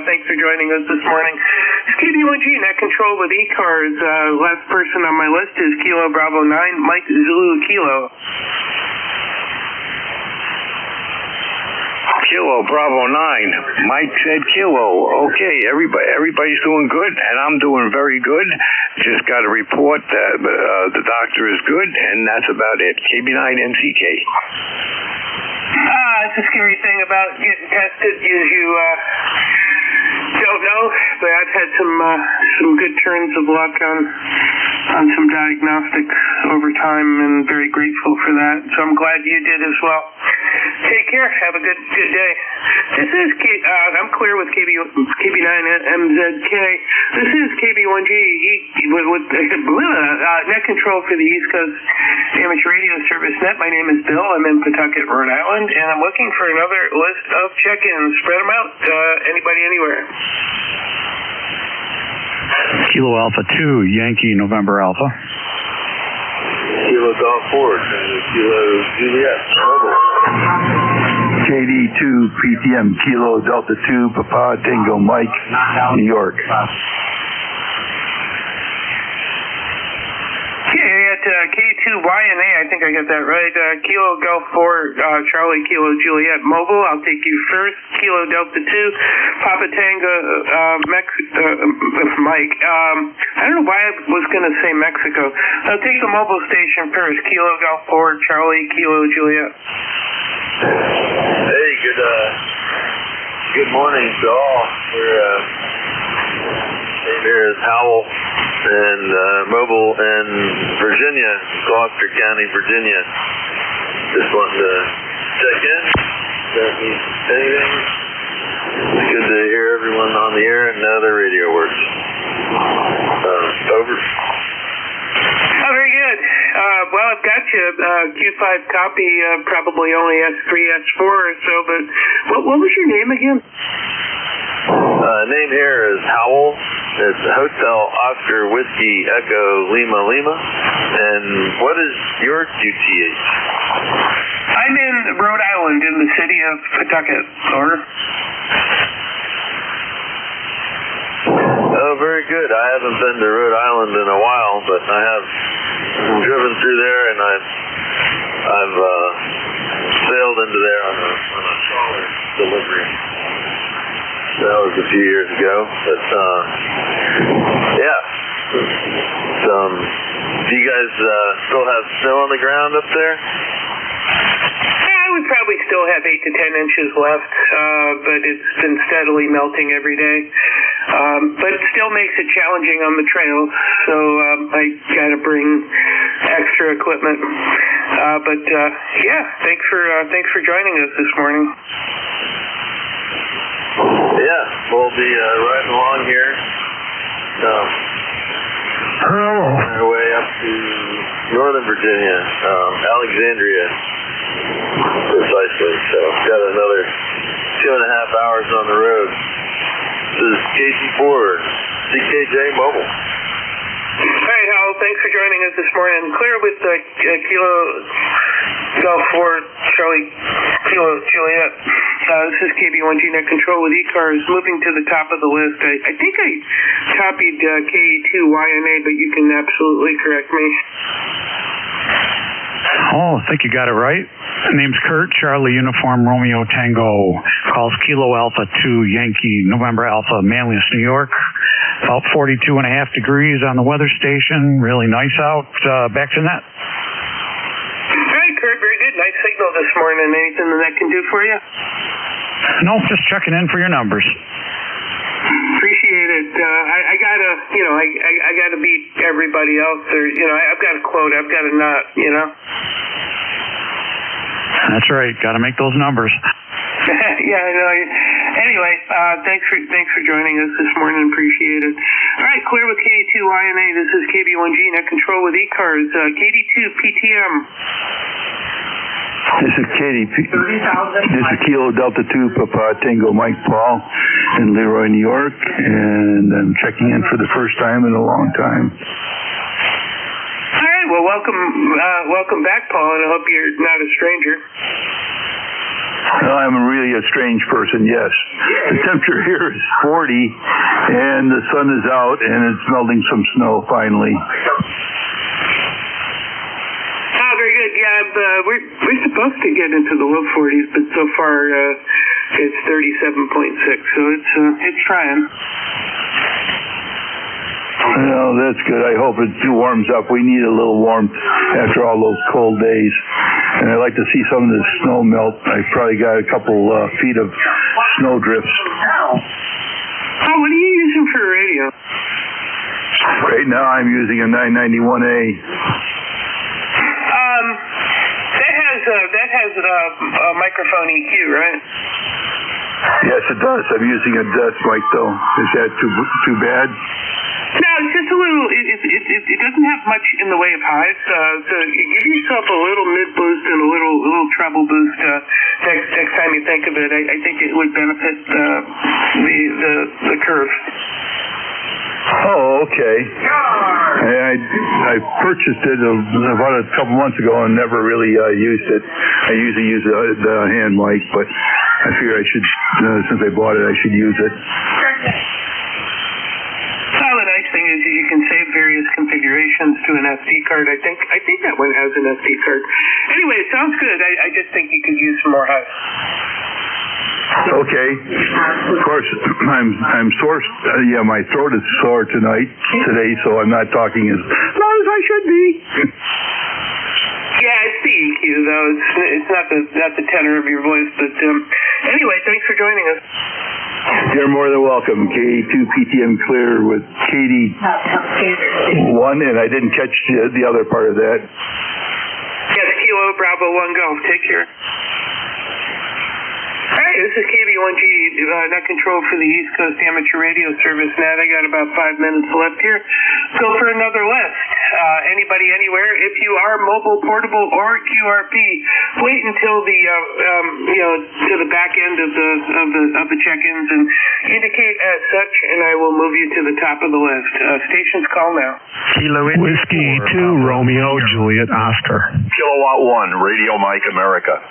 Thanks for joining us this morning. It's KB1G, net control with ECARS. Last person on my list is Kilo Bravo 9, Mike Zulu Kilo. Kilo Bravo 9, Mike said Kilo. Okay, everybody's doing good, and I'm doing very good. Just got a report that the doctor is good, and that's about it. KB9MCK. It's a scary thing about getting tested is you don't know, but I've had some good turns of luck on some diagnostics over time, and very grateful for that. So I'm glad you did as well. Take care. Have a good day. This is I'm clear with KB9MZK. This is KB1G with net control for the East Coast Amateur Radio Service Net. My name is Bill. I'm in Pawtucket, Rhode Island, and I'm looking for another list of check-ins. Spread them out. Anybody, anywhere. Kilo Alpha 2, Yankee November Alpha. Kilo Golf Ford, Kilo Juliet, Mobile. KD2 PTM, Kilo Delta 2, Papa Tango Mike, New York. Yeah, at K2YNA, I think I got that right. Kilo Golf 4, Charlie Kilo Juliet Mobile. I'll take you first. Kilo Delta 2, Papa Tango, Mike. I don't know why I was going to say Mexico. I'll take the mobile station first. Kilo Golf 4, Charlie Kilo Juliet. Hey, good morning to all. We're name here is Howell, and mobile in Virginia, Gloucester County, Virginia. Just wanting to check in. Don't need anything. It's good to hear everyone on the air and know their radio works. Over. Oh, very good. Well, I've got you Q5 copy, probably only S3, S4 or so, but what was your name again? Name here is Howell. It's Hotel Oscar Whiskey Echo Lima Lima. And what is your QTH? I'm in Rhode Island, in the city of Pawtucket. Over. Oh, very good. I haven't been to Rhode Island in a while, but I have driven through there, and I've sailed into there on a trawler delivery. That was a few years ago, but yeah. Do you guys still have snow on the ground up there? I would probably still have 8 to 10 inches left, but it's been steadily melting every day. But it still makes it challenging on the trails, so I got to bring extra equipment. But yeah, thanks for joining us this morning. Yeah, we'll be riding along here. On our way up to Northern Virginia, Alexandria, precisely. So got another 2.5 hours on the road. This is KG4, CKJ Mobile. All right, Hal, thanks for joining us this morning. Clear with Kilo Golf 4, Charlie Kilo Juliet. This is KB1G Net Control with ECARS. Moving to the top of the list. I think I copied K2YNA, but you can absolutely correct me. Oh, I think you got it right. Name's Kurt, Charlie Uniform Romeo Tango. Calls Kilo Alpha 2 Yankee November Alpha, Manlius, New York. About 42.5 degrees on the weather station. Really nice out. Back to net. All right, Kurt, very good. Nice signal this morning. Anything that can do for you? No, just checking in for your numbers. Appreciate it. I gotta, I gotta beat everybody else. Or, I've got a quote. I've got a nut. That's right. Got to make those numbers. Yeah, I know. Anyway, thanks for joining us this morning. Appreciate it. All right, clear with KD2YNA. This is KB1G Net Control with ECARS. KD2 PTM. This is This is Kilo Delta 2 Papa Tango Mike Paul in Leroy, New York, and I'm checking in for the first time in a long time. All right, well, welcome back, Paul, and I hope you're not a stranger. Well, I'm really a strange person, yes. The temperature here is 40, and the sun is out, and it's melting some snow finally. Very good. Yeah, we're supposed to get into the low 40s, but so far it's 37.6, so it's trying. Well, that's good. I hope it warms up. We need a little warmth after all those cold days, and I'd like to see some of the snow melt. I probably got a couple feet of snow drifts. Oh, what are you using for a radio? Right now, I'm using a 991A. That has a microphone EQ, right? Yes, it does. I'm using a desk mic, though. Is that too bad? No, it's just a little. It doesn't have much in the way of highs. So give yourself a little mid boost and a little treble boost next time you think of it. I think it would benefit the curve. Oh, okay. I purchased it about a couple months ago and never really used it. I usually use the hand mic, but I figure I should, since I bought it, I should use it. Well, the nice thing is you can save various configurations to an SD card. I think that one has an SD card. Anyway, it sounds good. I just think you could use some more highs. Okay. Of course, I'm sore. My throat is sore today, so I'm not talking as loud as I should be. Yeah, it's the EQ though. It's not the tenor of your voice. But anyway, thanks for joining us. You're more than welcome. K2PTM clear with KD1, and I didn't catch the other part of that. Yes, Kilo Bravo 1 Golf. Take care. Hey, this is KB1G, net control for the East Coast Amateur Radio Service. Nat, I got about 5 minutes left here. Go for another list. Anybody, anywhere. If you are mobile, portable, or QRP, wait until the to the back end of the check-ins and indicate as such, and I will move you to the top of the list. Stations call now. Kilo Whiskey 2 Romeo Juliet Oscar. Kilowatt 1 Radio Mike America.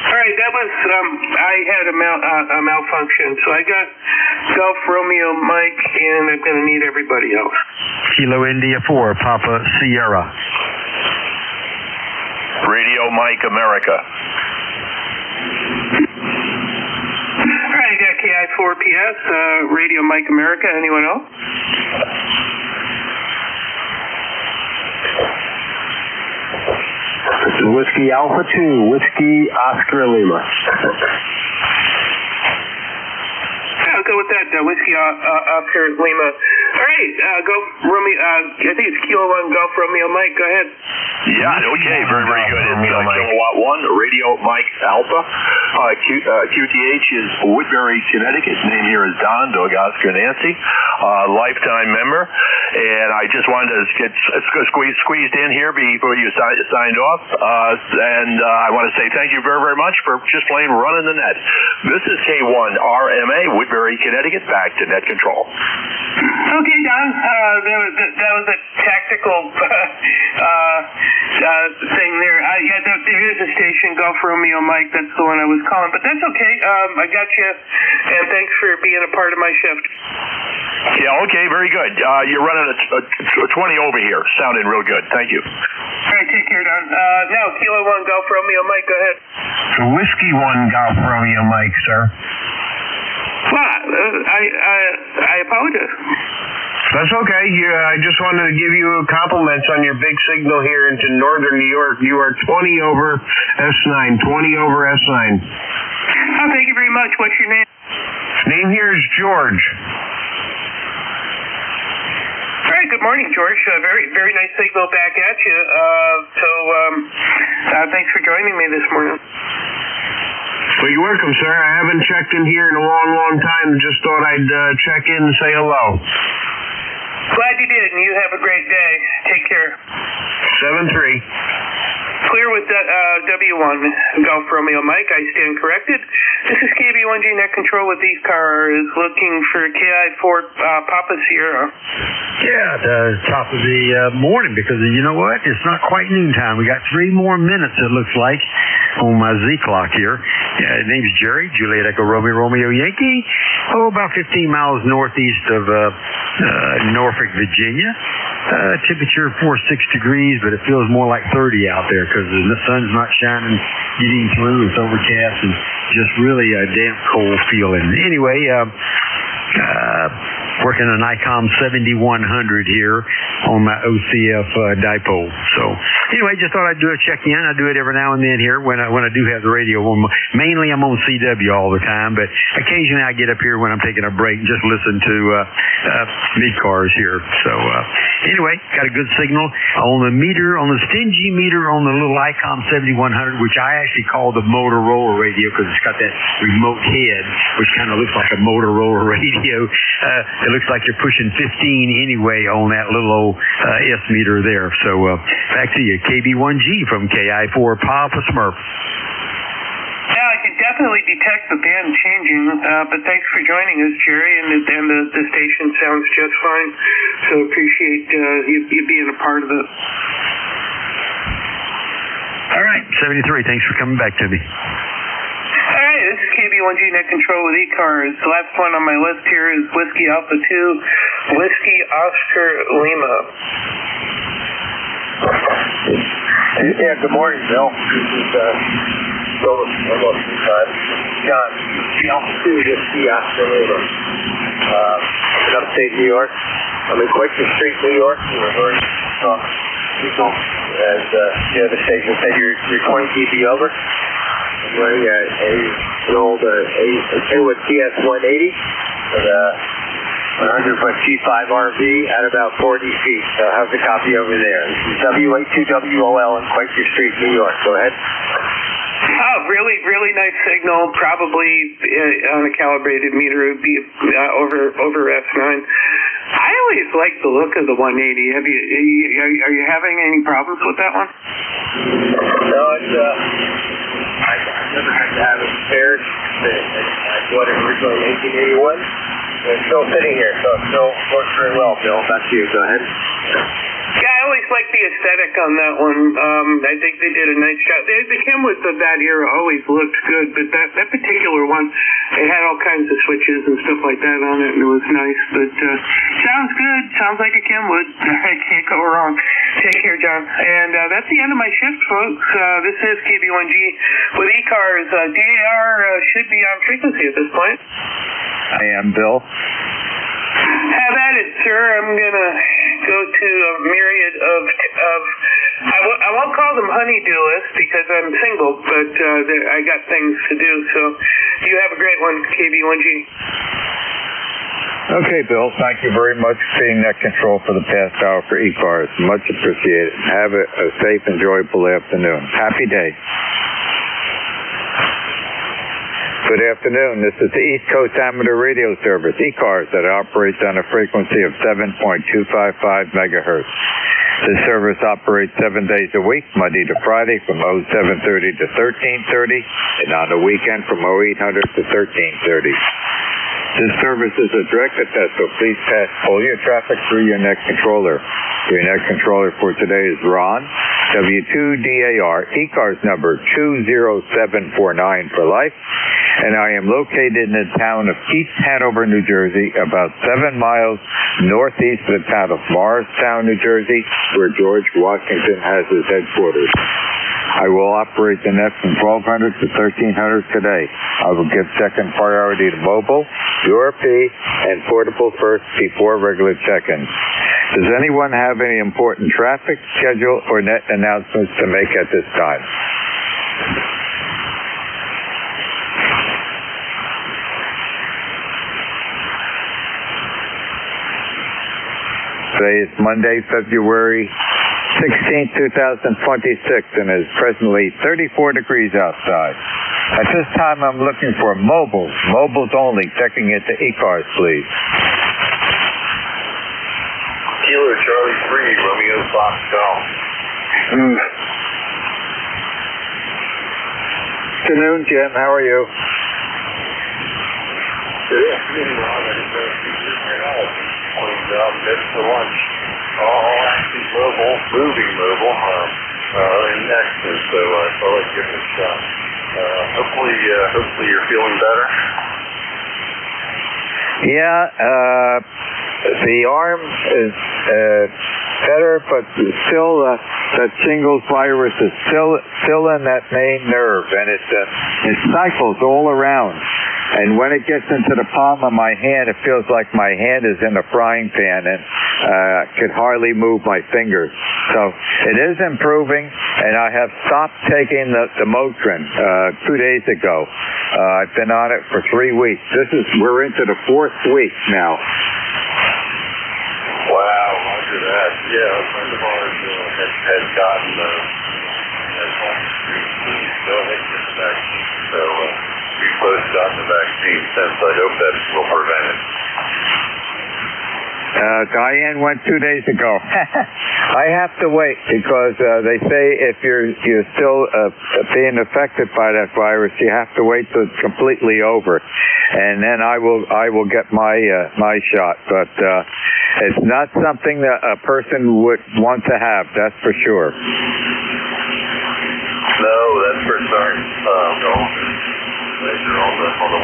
All right, that was, I had a malfunction, so I got Golf Romeo Mike, and I'm going to need everybody else. Kilo India 4 Papa Sierra. Radio Mike America. All right, I got KI4PS, Radio Mike America. Anyone else? This is Whiskey Alpha 2, Whiskey Oscar Lima. Yeah, I'll go with that, Whiskey Oscar Lima. All right, go Romeo, I think it's Kilo 1 Golf Romeo Mike, go ahead. Yeah, okay, very, very good. It's Kilowatt 1, Radio Mike Alpha. QTH is Woodbury, Connecticut. Name here is Don, Dog Oscar Nancy. Lifetime member. And I just wanted to get squeezed in here before you signed off. And I want to say thank you very, very much for just plain running the net. This is K1RMA, Woodbury, Connecticut. Back to net control. Okay, Don. That was a tactical thing there. There is a station, Golf Romeo Mike. That's the one I was calling, but that's okay. I got you, and thanks for being a part of my shift. Yeah, okay, very good. You're running a 20 over here. Sounding real good. Thank you. All right, take care, Don. Now, Kilo 1 Golf Romeo Mike, go ahead. Whiskey 1 Golf Romeo Mike, sir. Well, I apologize. That's okay. I just wanted to give you compliments on your big signal here into northern New York. You are 20 over S9. 20 over S9. Oh, thank you very much. What's your name? Name here is George. All right, good morning, George. Very, very nice signal back at you. Thanks for joining me this morning. Well, you're welcome, sir. I haven't checked in here in a long, long time. Just thought I'd check in and say hello. Glad you did, and you have a great day. Take care. 7-3. Clear with W1 Golf Romeo Mike. I stand corrected. This is KB1G Net Control with ECARS looking for KI4 Papa Sierra. Yeah, the top of the morning, because you know what? It's not quite noontime. We got 3 more minutes, it looks like, on my Z clock here. Yeah, name's Jerry, Juliet Echo Romeo Yankee. About 15 miles northeast of Norfolk, Virginia. Temperature 46 degrees, but it feels more like 30 out there because the sun's not shining, getting through. It's overcast and just really a damp, cold feeling. Anyway, working an ICOM 7100 here on my OCF dipole. So anyway, just thought I'd do a check-in. I do it every now and then here when I do have the radio on. Mainly I'm on CW all the time, but occasionally I get up here when I'm taking a break and just listen to ECARS here. So anyway, got a good signal on the meter, on the stingy meter on the little ICOM 7100, which I actually call the Motorola radio because it's got that remote head, which kind of looks like a Motorola radio. It looks like you're pushing 15 anyway on that little old S meter there. So back to you, KB1G from KI4 Papa Smurf. Yeah, I can definitely detect the band changing, but thanks for joining us, Jerry, and the station sounds just fine, so appreciate you being a part of it. All right, 73, thanks for coming back to me. All right, this is KB1G KB1G net control with ECARS. The last one on my list here is Whiskey Alpha 2, Whiskey Oscar Lima. Yeah, good morning, Bill. This is Bill, almost John. Alpha 2, Whiskey Oscar Lima. I'm in upstate New York. I'm in Quaker Street, New York. We're very strong people. As the other station said, you're 20 dB over. I'm wearing an old Kenwood TS-180 with a 100-foot G5 RV at about 40 feet. So I have the copy over there. This is W82WOL in Quaker Street, New York. Go ahead. Oh, really, really nice signal. Probably on a calibrated meter, it would be over F9. I always like the look of the 180. Are you having any problems with that one? No, it's I've never had to have it repaired. I bought it originally in 1881. It's still sitting here, so it still works very well, Bill. Back to you. Go ahead. Yeah, I always like the aesthetic on that one. I think they did a nice job. The Kenwoods of that era always looked good, but that particular one, it had all kinds of switches and stuff like that on it, and it was nice. But sounds good. Sounds like a Kenwood. I can't go wrong. Take care, John. And that's the end of my shift, folks. This is KB1G with ECARS. DAR should be on frequency at this point. I am Bill. Have at it, sir. I'm going to go to a myriad of I won't call them honeydewlists because I'm single, but I got things to do. So you have a great one, KB1G. Okay, Bill. Thank you very much for being net control for the past hour for ECARS. Much appreciated. Have a safe, enjoyable afternoon. Happy day. Good afternoon. This is the East Coast Amateur Radio Service, ECARS, that operates on a frequency of 7.255 megahertz. This service operates 7 days a week, Monday to Friday from 0730 to 1330, and on the weekend from 0800 to 1330. This service is a directed test, so please pass all your traffic through your net controller. Your net controller for today is Ron, W2DAR, ECARS number 20749 for life, and I am located in the town of East Hanover, New Jersey, about 7 miles northeast of the town of Morristown, New Jersey, where George Washington has his headquarters. I will operate the net from 1200 to 1300 today. I will give second priority to mobile, URP, and portable first before regular check-ins. Does anyone have any important traffic, schedule, or net announcements to make at this time? Today is Monday, February 16, 2026, and it is presently 34 degrees outside. At this time, I'm looking for mobiles only, checking into ECARS, please. Kilo Charlie 3, Romeo Foxtrot. Afternoon, Jim. How are you? Good afternoon, Ron. I didn't know if you were here at all. That's for lunch. All actually moving mobile, in Texas, so I thought I'd give it a shot. Hopefully you're feeling better. Yeah, the arm is better, but still that shingles virus is still in that main nerve, and it cycles all around. And when it gets into the palm of my hand, it feels like my hand is in a frying pan, and I could hardly move my fingers. So it is improving, and I have stopped taking the Motrin 2 days ago. I've been on it for 3 weeks. We're into the 4th week now. Wow, look at that. Yeah, a friend of ours has gotten the vaccine, so we've both gotten the vaccine since. I hope that will prevent it. Diane went 2 days ago. I have to wait because they say if you're still being affected by that virus, you have to wait till it's completely over, and then I will get my shot. But it's not something that a person would want to have. That's for sure. No, that's for certain. You're on the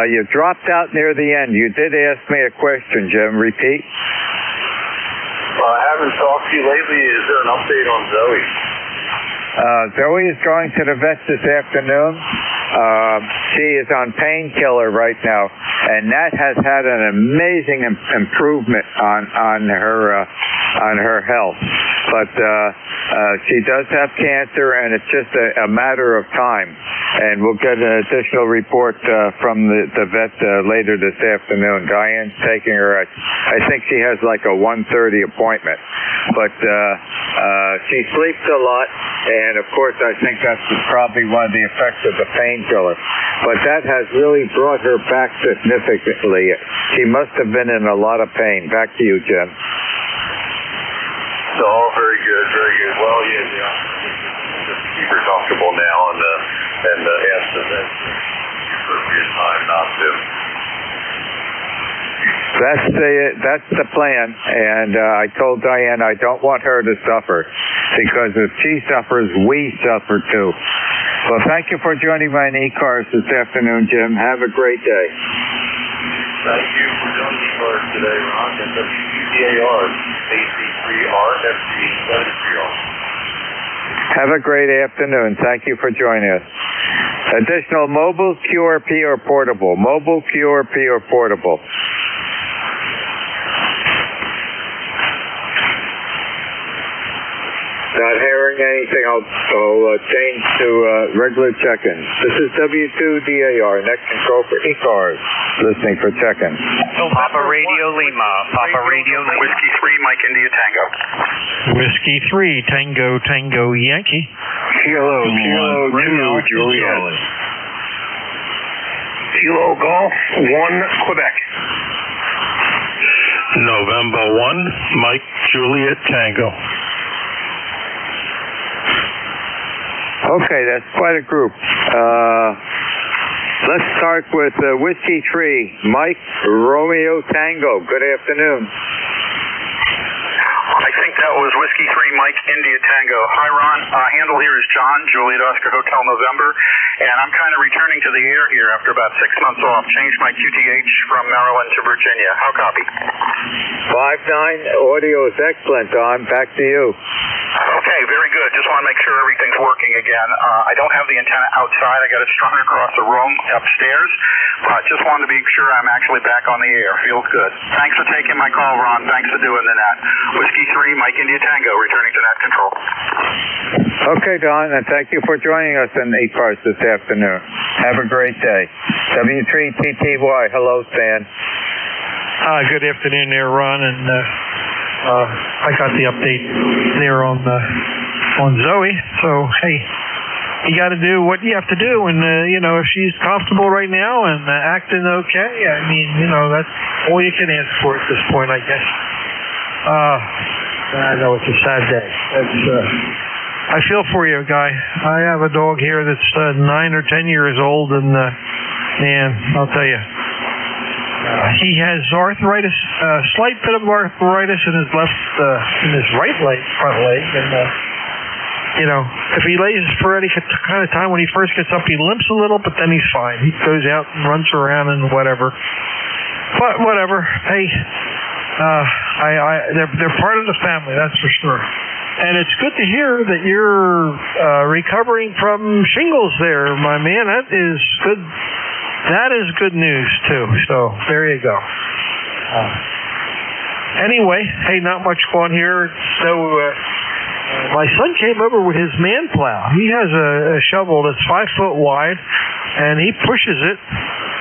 You dropped out near the end. You did ask me a question, Jim. Repeat. I haven't talked to you lately. Is there an update on Zoe? Zoe is going to the vet this afternoon. She is on painkiller right now, and that has had an amazing improvement on her health. But she does have cancer, and it's just a matter of time. And we'll get an additional report from the vet later this afternoon. Diane's taking her at, I think she has like a 1:30 appointment. But she sleeps a lot, and of course I think that's probably one of the effects of the painkiller. But that has really brought her back significantly. She must have been in a lot of pain. Back to you, Jim. So, very good, very good. Well, yeah, just keep her comfortable now and ask the vet appropriate time not to. That's the plan, and I told Diane I don't want her to suffer, because if she suffers, we suffer too. Well, thank you for joining me on ECARS this afternoon, Jim. Have a great day. Thank you for joining ECARS today, Ron, and ECARS, AC3R, FG73R. Have a great afternoon. Thank you for joining us. Additional mobile, QRP, or portable. Mobile, QRP, or portable. Not hearing anything. I'll change to regular check-ins. This is W2DAR, next control for ECARS. Listening for check-in. Papa Radio Lima. Papa Radio Lima. Whiskey 3, Mike India Tango. Whiskey 3, Tango, Tango, Yankee. Kilo 2, Juliet. Kilo Golf 1, Quebec. November 1, Mike Juliet Tango. Okay, that's quite a group. Let's start with Whiskey 3, Mike Romeo Tango. Good afternoon. I think that was Whiskey 3, Mike India Tango. Hi, Ron. Handle here is John, Juliet Oscar Hotel November, and I'm kind of returning to the air here after about 6 months off. Changed my QTH from Maryland to Virginia. How copy? 5-9, audio is excellent, Don. Back to you. Okay, very good. Just want to make sure everything's working again. I don't have the antenna outside. I got it strung across the room upstairs. Just wanted to be sure I'm actually back on the air. Feels good. Thanks for taking my call, Ron. Thanks for doing the net. Whiskey 3, Mike India Tango, returning to net control. Okay, Don, and thank you for joining us in ECARS this afternoon. Have a great day. W3TTY, hello, Stan. Good afternoon there, Ron, and I got the update there on Zoe. So, hey, you got to do what you have to do, and if she's comfortable right now and acting okay, I mean, that's all you can ask for at this point, I guess. I know it's a sad day. I feel for you, guy. I have a dog here that's 9 or 10 years old, and man, I'll tell you, he has arthritis, a slight bit of arthritis in his in his right leg, front leg, and if he lays for any kind of time when he first gets up, he limps a little, but then he's fine. He goes out and runs around and whatever. But whatever. Hey, they're part of the family, that's for sure. And it's good to hear that you're recovering from shingles there, my man. That is good. That is good news, too. So, there you go. Anyway, hey, not much fun here. So, my son came over with his man plow. He has a shovel that's 5 foot wide, and he pushes it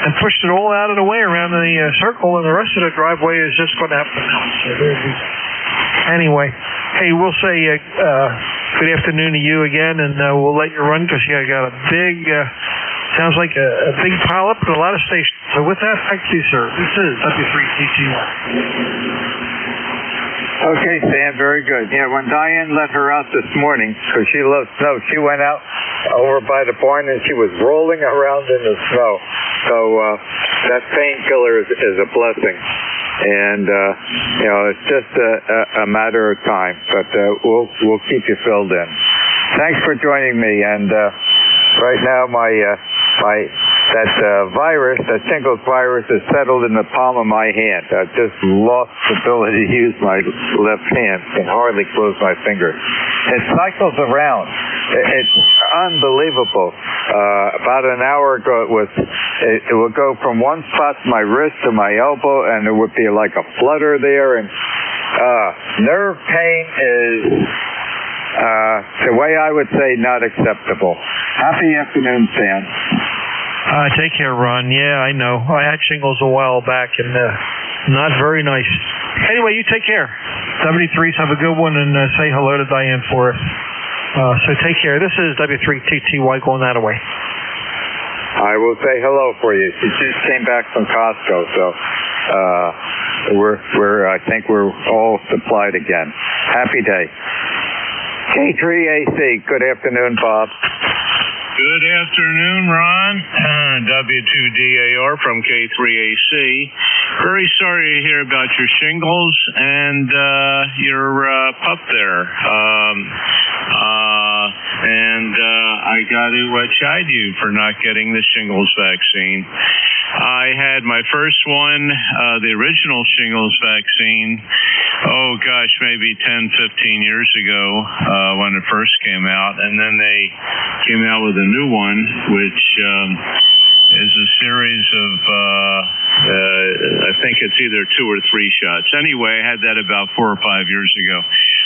and pushed it all out of the way around the circle, and the rest of the driveway is just going to have to melt. So anyway, hey, we'll say good afternoon to you again, and we'll let you run because you got a big... sounds like a big pile up at a lot of stations. So with that, thank you, sir. This is W3TTY. Okay, Stan, very good. Yeah, when Diane let her out this morning, because she loves snow, she went out over by the barn and she was rolling around in the snow. So that painkiller is a blessing. And, it's just a matter of time. But we'll keep you filled in. Thanks for joining me. And right now, my that shingles virus is settled in the palm of my hand. I just lost the ability to use my left hand. Can hardly close my fingers. It cycles around. It's unbelievable. About an hour ago, it would go from one spot, my wrist to my elbow, and there would be like a flutter there. And nerve pain is, the way I would say, not acceptable. Happy afternoon, Sam. Take care, Ron. Yeah, I know. I had shingles a while back, and not very nice. Anyway, you take care. 73s, have a good one, and say hello to Diane for us. So take care. This is W3TTY going that away. I will say hello for you. She just came back from Costco, so I think we're all supplied again. Happy day. K3AC. Good afternoon, Bob. Good afternoon, Ron. W2DAR from K3AC. Very sorry to hear about your shingles and your pup there. I got to chide you for not getting the shingles vaccine. I had my first one, the original shingles vaccine, maybe 10, 15 years ago when it first came out. And then they came out with a new one, which is a series of, I think it's either 2 or 3 shots. Anyway, I had that about 4 or 5 years ago.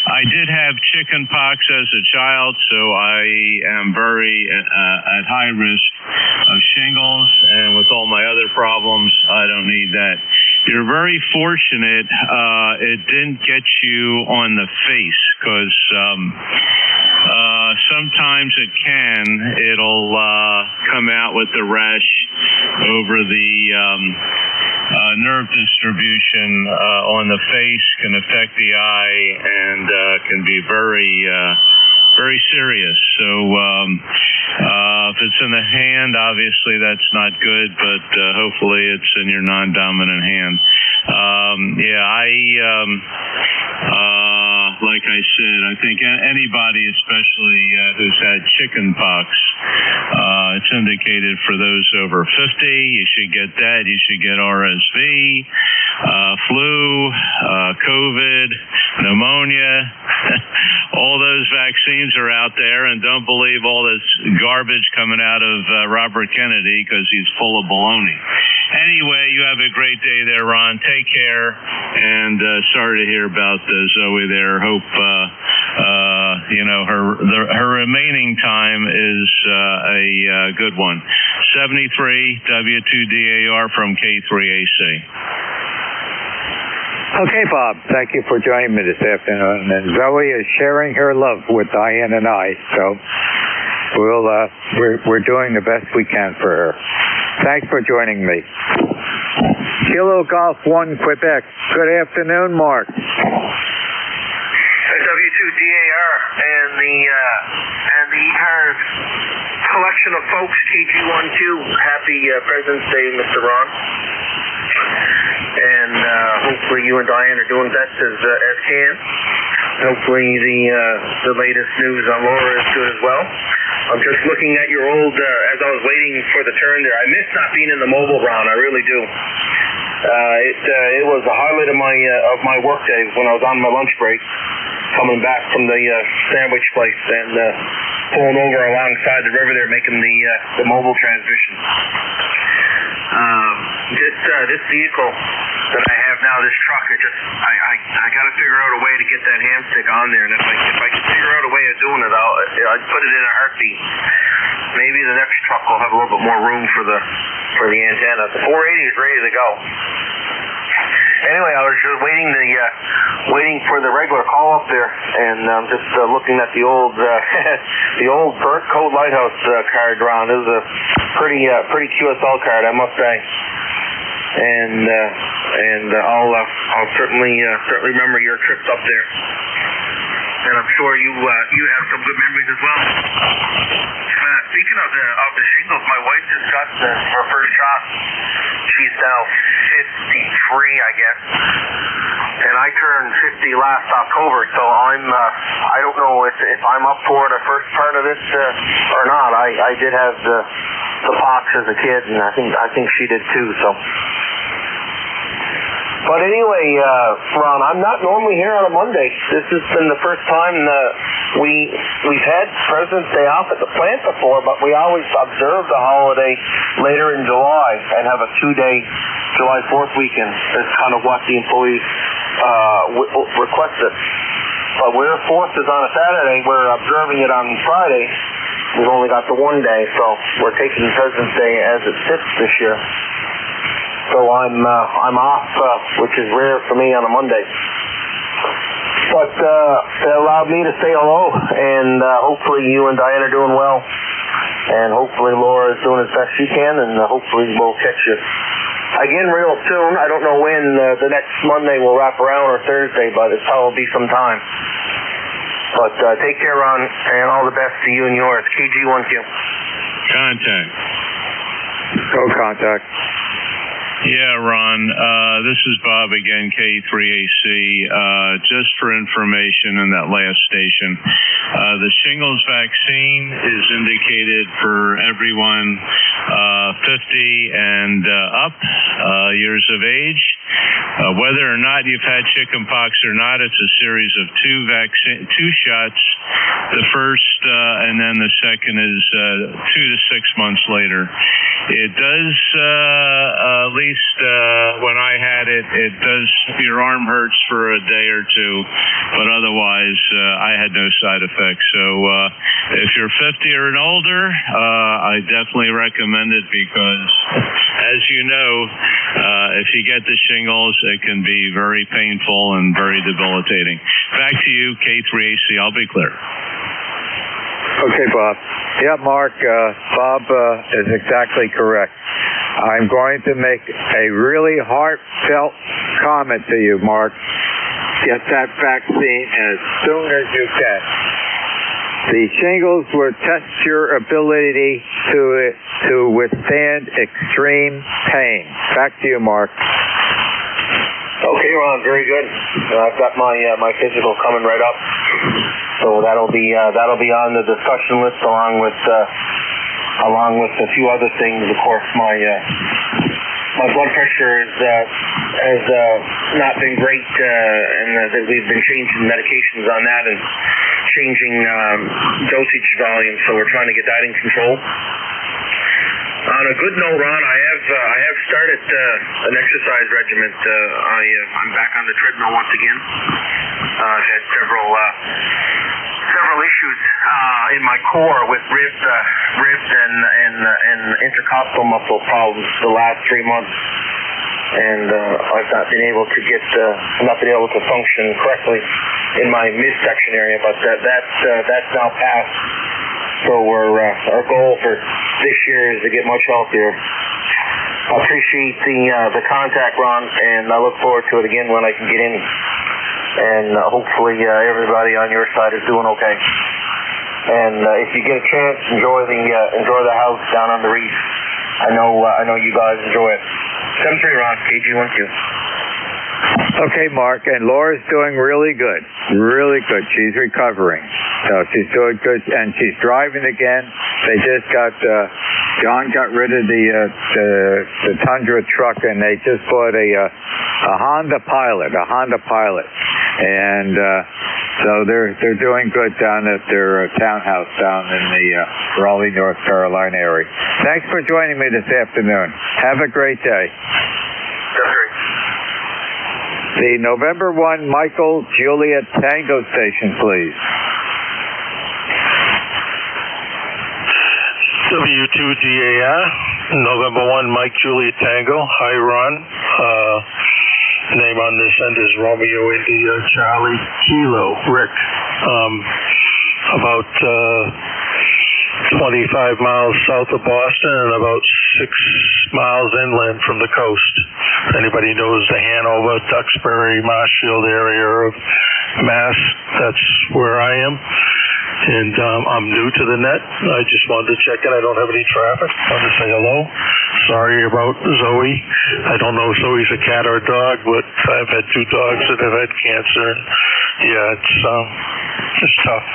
I did have chicken pox as a child, so I am very at high risk of shingles, and with all my other problems, I don't need that. You're very fortunate it didn't get you on the face, because sometimes it can. It'll come out with the rash over the nerve distribution on the face, can affect the eye, and can be very serious. So if it's in the hand, obviously that's not good, but hopefully it's in your non-dominant hand. Like I said, I think anybody, especially who's had chicken pox, it's indicated for those over 50. You should get that. You should get RSV, flu, COVID, pneumonia. All those vaccines are out there, and don't believe all this garbage coming out of Robert Kennedy, because he's full of baloney. Anyway, you have a great day there, Ron. Take care, and sorry to hear about Zoe there. Hope her remaining time is a good one. 73 W2DAR from K3AC. Okay, Bob. Thank you for joining me this afternoon. And Zoe is sharing her love with Diane and I, so we're doing the best we can for her. Thanks for joining me. Kilo Golf 1 Quebec. Good afternoon, Mark. W2DAR and the ECARS collection of folks, KG12. Happy President's Day, Mr. Ron. And hopefully you and Diane are doing best as can. Hopefully the latest news on Laura is good as well. I'm just looking at your old, as I was waiting for the turn there. I miss not being in the mobile round. I really do. It was the highlight of my work day when I was on my lunch break, coming back from the sandwich place and pulling over alongside the river there, making the mobile transmission. This vehicle that I have now, this truck, I got to figure out a way to get that hamstick on there, and if I can figure out a way of doing it, I'd put it in a heartbeat. Maybe the next truck will have a little bit more room for the antenna. The 480 is ready to go. Anyway, I was just waiting for the regular call up there, and I'm just looking at the old the old burnt coat lighthouse card, Ron. It was a pretty QSL card, I must say. And I'll certainly remember your trips up there. And I'm sure you have some good memories as well. Speaking of the shingles, my wife just got her first shot. She's now 53, I guess. And I turned 50 last October, so I don't know if I'm up for the first part of this or not. I did have the pox as a kid, and I think she did too. So. But anyway, Ron, I'm not normally here on a Monday. This has been the first time we've had President's Day off at the plant before, but we always observe the holiday later in July and have a 2-day July 4th weekend. That's kind of what the employees requested. But where 4th is on a Saturday, we're observing it on Friday. We've only got the 1 day, so we're taking President's Day as it sits this year. So I'm off, which is rare for me on a Monday. But it allowed me to say hello, and hopefully you and Diane are doing well, and hopefully Laura is doing as best she can, and hopefully we'll catch you again real soon. I don't know when the next Monday will wrap around, or Thursday, but it'll probably be some time. But take care, Ron, and all the best to you and yours. KG1Q. Contact. Go contact. Yeah, Ron, this is Bob again, K3AC. Just for information in that last station, the shingles vaccine is indicated for everyone 50 and up years of age. Whether or not you've had chickenpox or not, it's a series of two shots. The first and then the second is 2 to 6 months later. It does, at least when I had it, your arm hurts for a day or two, but otherwise I had no side effects. So if you're 50 or older, I definitely recommend it because, as you know, if you get the shingles, it can be very painful and very debilitating. Back to you, K3AC. I'll be clear. Okay, Bob. Yeah, Mark, Bob is exactly correct. I'm going to make a really heartfelt comment to you, Mark. Get that vaccine as soon as you can. The shingles will test your ability to withstand extreme pain. Back to you, Mark. Okay, Ron, very good. I've got my physical coming right up, so that'll be on the discussion list along with a few other things. Of course, my blood pressure has not been great, and we've been changing medications on that and changing dosage volume, so we're trying to get that in control. On a good note, Ron, I have started an exercise regimen. I'm back on the treadmill once again. I've had several issues in my core with ribs and intercostal muscle problems the last 3 months, and I've not been able to function correctly in my midsection area. But that's now passed. So our goal for this year is to get much healthier. I appreciate the contact, Ron, and I look forward to it again when I can get in. And hopefully everybody on your side is doing okay. And if you get a chance, enjoy the house down on the reef. I know you guys enjoy it. 7-3, Ron, KG1Q. Okay, Mark, and Laura's doing really good. Really good. She's recovering. So she's doing good, and she's driving again. They just John got rid of the Tundra truck, and they just bought a Honda Pilot, and so they're doing good down at their townhouse down in the Raleigh, North Carolina area. Thanks for joining me this afternoon. Have a great day. The November 1 Michael Juliet Tango station, please. W2DAR, November 1 Mike Juliet Tango. Hi, Ron. Name on this end is Romeo India Charlie Kilo Rick. About 25 miles south of Boston and about 6 miles inland from the coast. If anybody knows the Hanover, Duxbury, Marshfield area of Mass, that's where I am. And I'm new to the net. I just wanted to check in. I don't have any traffic. I wanted to say hello. Sorry about Zoe. I don't know if Zoe's a cat or a dog, but I've had 2 dogs that have had cancer. And yeah, it's tough.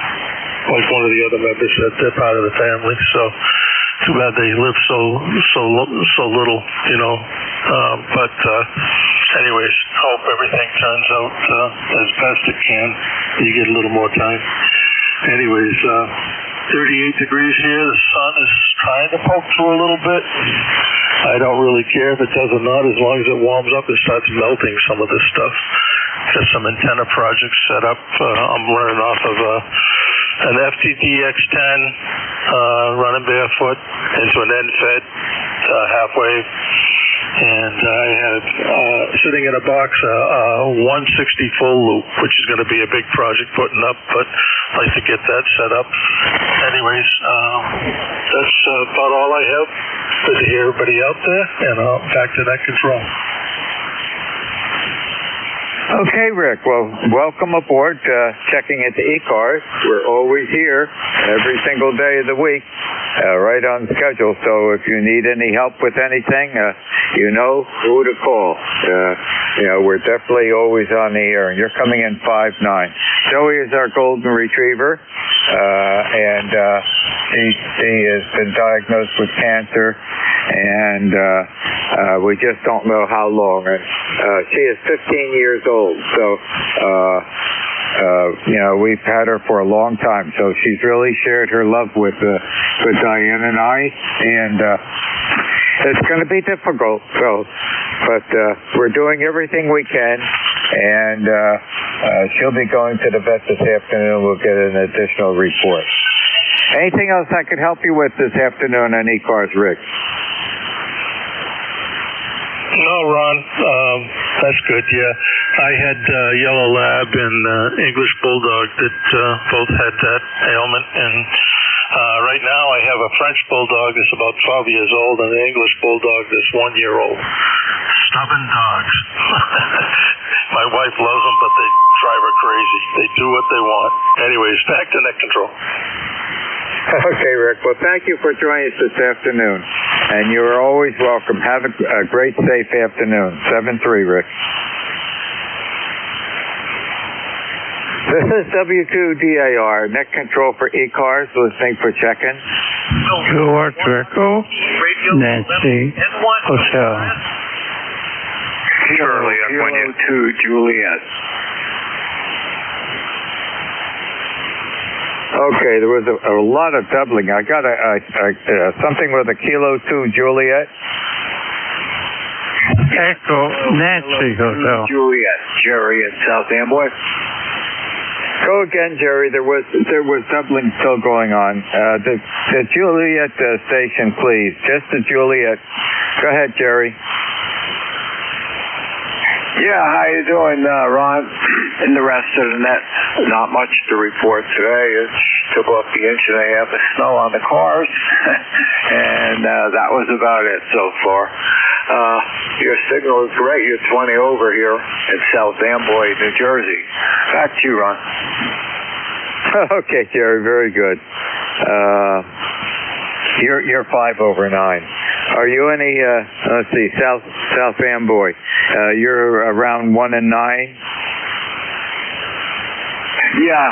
Like one of the other members said, they're part of the family. So too bad they live so little, you know. But anyways, hope everything turns out as best it can. You get a little more time. Anyways, 38 degrees here. The sun is trying to poke through a little bit. I don't really care if it does or not, as long as it warms up and starts melting some of this stuff. Got some antenna projects set up. I'm running off of an FTDX10, running barefoot into an end-fed halfway. And I had sitting in a box a 160 full loop, which is going to be a big project putting up, but I'd like to get that set up. Anyways, that's about all I have. Good to hear everybody out there, and back to net control. Okay, Rick. Well, welcome aboard. Checking into ECARS. We're always here every single day of the week, right on schedule. So if you need any help with anything, you know who to call. You know, we're definitely always on the air, and you're coming in 5'9". Joey is our golden retriever, and he has been diagnosed with cancer, and we just don't know how long. And she is 15 years old, so you know, we've had her for a long time. So she's really shared her love with Diane and I, and it's going to be difficult. So, but we're doing everything we can, and she'll be going to the vet this afternoon. We'll get an additional report. Anything else I could help you with this afternoon on ECARS, Rick? No, Ron, that's good, yeah. I had Yellow Lab and English Bulldog that both had that ailment, and right now I have a French Bulldog that's about 12 years old and an English Bulldog that's 1 year old. Stubborn dogs. My wife loves them, but they drive her crazy. They do what they want. Anyways, back to net control. Okay, Rick. Well, thank you for joining us this afternoon. And you're always welcome. Have a great, safe afternoon. 7-3, Rick. This is W2DAR, net control for ECARS, listening for check-in. George Echo, Nancy, Hotel. Charlie, Kilo 2, Juliet. Okay, there was a lot of doubling. I got something with a Kilo 2 Juliet. Echo, Nancy Hotel. Juliet, Jerry in South Amboy. Go again, Jerry. There was doubling still going on. The Juliet station, please. Just the Juliet. Go ahead, Jerry. Yeah, how you doing, Ron? And the rest of the net, not much to report today. It took off the 1.5 inches of snow on the cars, and that was about it so far. Your signal is great. You're 20 over here in South Amboy, New Jersey. Back to you, Ron. Okay, Jerry, very good. You're 5 over 9. Are you any? Let's see, South Amboy. You're around 1 and 9. Yeah,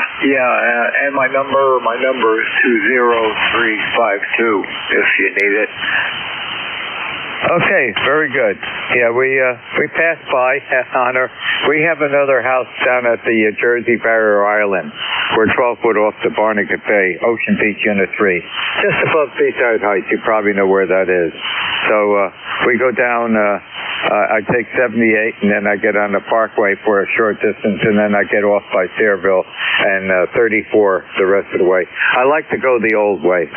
and my number is 20352 if you need it. Okay, very good. Yeah, we passed by on her. We have another house down at the Jersey Barrier Island. We're 12 foot off the Barnegat Bay, Ocean Beach Unit 3. Just above Seaside Heights. You probably know where that is. So we go down, I take 78, and then I get on the Parkway for a short distance, and then I get off by Sayreville and 34 the rest of the way. I like to go the old way.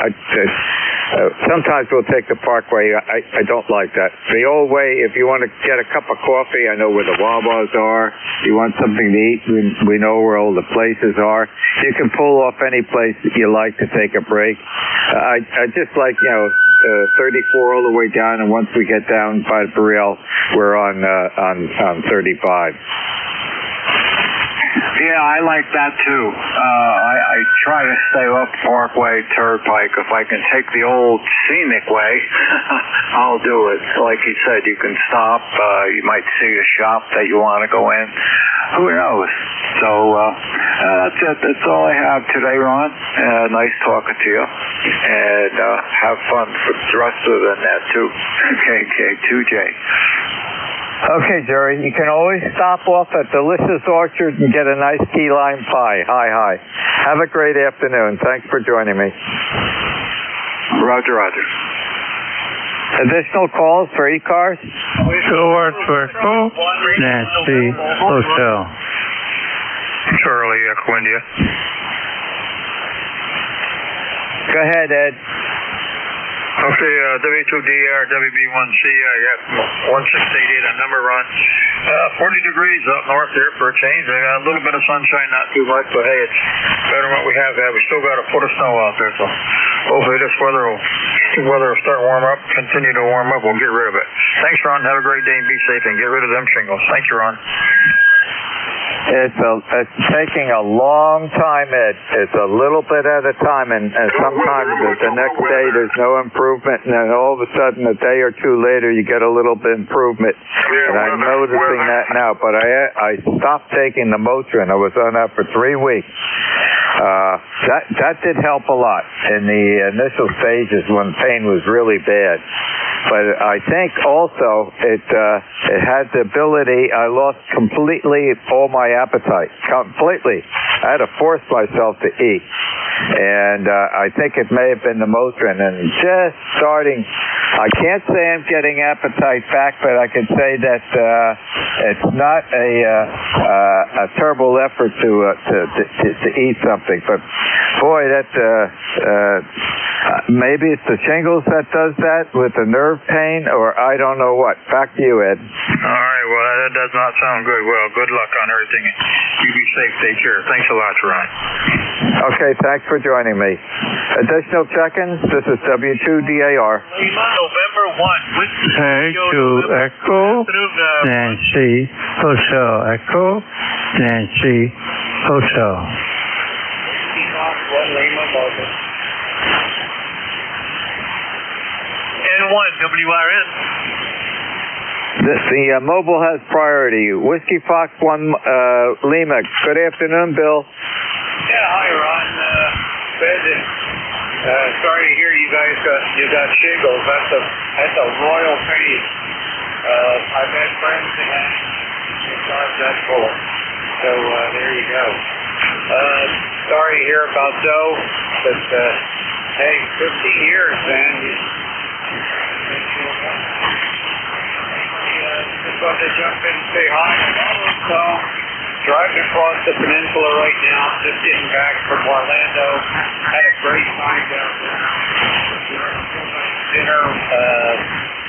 Sometimes we'll take the Parkway. I don't like that. The old way, if you want to get a cup of coffee, I know where the Wawas are. You want something to eat, we know where all the places are. You can pull off any place that you like to take a break. I just like, 34 all the way down, and once we get down by Burrell, we're on 35. Yeah, I like that too. I try to stay off Parkway, Turnpike. If I can take the old scenic way, I'll do it. Like you said, you can stop. You might see a shop that you want to go in. Who knows? So that's it. That's all I have today, Ron. Nice talking to you. And have fun for the rest of the net too. KK2J. Okay, Jerry, you can always stop off at Delicious Orchard and get a nice key lime pie. Hi. Have a great afternoon. Thanks for joining me. Roger. Additional calls for ECARS? Echo, Nancy, Hotel. Charlie, Echo India. Go ahead, Ed. Okay, W2DR, WB1C, I got 1688 on number run. 40 degrees up north here for a change. I got a little bit of sunshine, not too much, but hey, it's better than what we have had. We still got a foot of snow out there, so hopefully this weather will start to warm up, continue to warm up, we'll get rid of it. Thanks, Ron. Have a great day and be safe and get rid of them shingles. Thank you, Ron. It's taking a long time, Ed. It's a little bit at a time, and sometimes the next day there's no improvement, and then all of a sudden a day or two later you get a little bit improvement. And I'm noticing that now, but I stopped taking the Motrin. I was on that for 3 weeks. That did help a lot in the initial stages when pain was really bad. But I think also it had the ability, I lost completely all my appetite. Completely. I had to force myself to eat. And I think it may have been the Motrin. And just starting, I can't say I'm getting appetite back, but I can say that it's not a terrible effort to eat something. But boy, that maybe it's the shingles that does that with the nerve pain, or I don't know what. Back to you, Ed. All right, well, that does not sound good. Well, good luck on everything. You be safe. Take care. Thanks a lot, Ron. Okay, thanks for joining me. Additional check-ins, this is W2DAR. November 1. Tag to Echo, Nancy, Hotel. Echo, Nancy, Hotel. N1, WRN. The mobile has priority. Whiskey Fox 1 Lima. Good afternoon, Bill. Yeah, hi, Ron. Sorry to hear you guys got shingles. That's a royal pain. I've had friends that had that full. So there you go. Sorry to hear about Joe, but hey, 15 years, man. Just wanted to jump in and say hi. So, driving across the peninsula right now, just getting back from Orlando. Had a great time down there. Dinner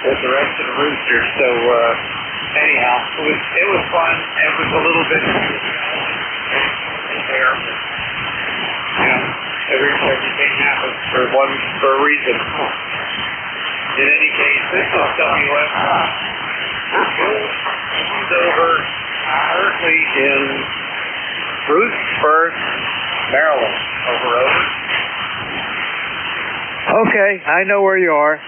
with the rest of the roosters. So, anyhow, it was fun. It was a little bit there. You know, everything happens for a reason. In any case, this is WF. He's over currently in Bruceburg, Maryland. Over. Okay, I know where you are.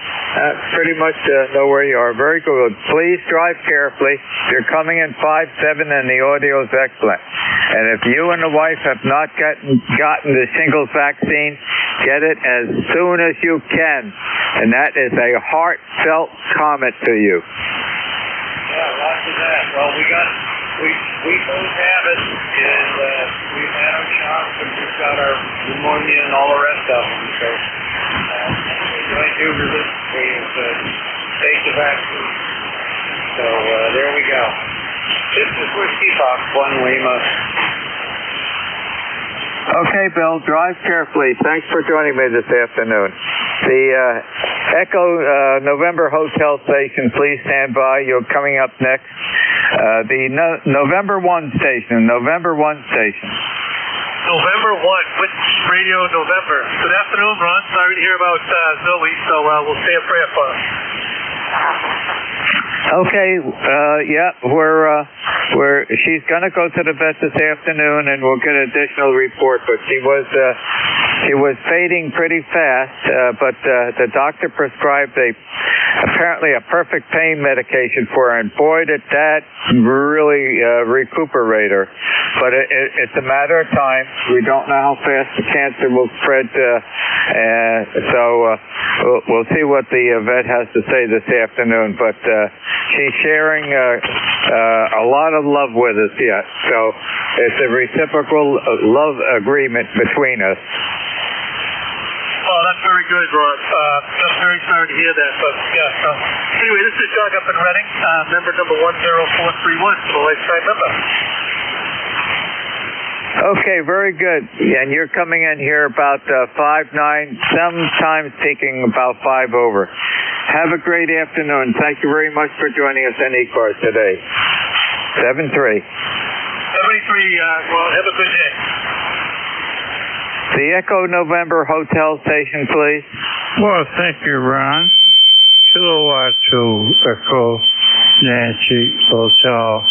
Pretty much know where you are. Very good. Please drive carefully. You're coming in 5-7 and the audio is excellent. And if you and the wife have not gotten the shingles vaccine, get it as soon as you can. And that is a heartfelt comment to you. Yeah, lots of that. Well, we both have it, and we've had our shots, and we've got our pneumonia and all the rest of them. So what I do realistically is take the vaccine. So there we go. This is Whiskey Fox 1 Lima. Okay, Bill, drive carefully. Thanks for joining me this afternoon. The Echo November Hotel Station, please stand by. You're coming up next. The November 1 station. November 1, with Radio November. Good afternoon, Ron. Sorry to hear about Zoe, so we'll say a prayer for her. Okay, she's gonna go to the vet this afternoon, and we'll get an additional report. But she was fading pretty fast. But the doctor prescribed apparently a perfect pain medication for her, and boy, did that really recuperate her. But it's a matter of time. We don't know how fast the cancer will spread, so we'll see what the vet has to say this afternoon. But she's sharing a lot of love with us yet, so it's a reciprocal love agreement between us. Oh, that's very good, Ron. I'm very sorry to hear that, but yeah. So anyway, this is Doug up in Reading, member number 10431, the lifetime member. Okay, very good. And you're coming in here about 5'9", sometimes taking about 5 over. Have a great afternoon. Thank you very much for joining us on ECARS today. 73. 73, well, have a good day. The Echo November Hotel Station, please. Well, thank you, Ron. Kilowatt 2 Echo Nancy Hotel.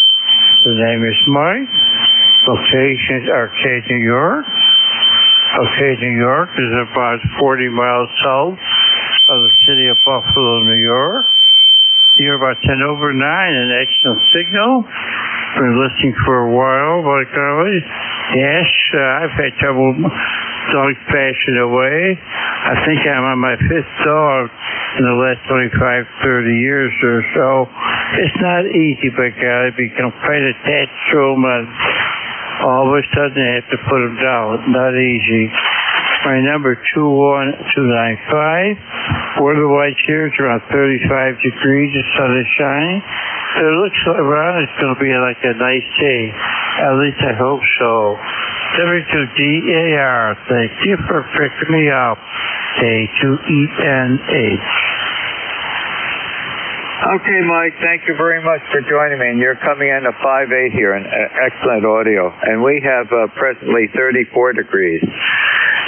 The name is Mike. Location, Arcade, New York. Arcade, New York is about 40 miles south of the city of Buffalo, New York. You're about 10 over 9, an excellent signal. Been listening for a while, but golly, yes, I've had trouble. Dogs passing away. I think I'm on my 5th dog in the last 25, 30 years or so. It's not easy, but golly, become quite attached to them, and all of a sudden I have to put them down. Not easy. My number 21295. Weather wise here, it's around 35 degrees. The sun is shining. So it looks like around it's going to be like a nice day. At least I hope so. W2DAR. Thank you for picking me up. A2ENH. Okay, Mike, thank you very much for joining me. And you're coming in at 5'8" here, and excellent audio. And we have presently 34 degrees.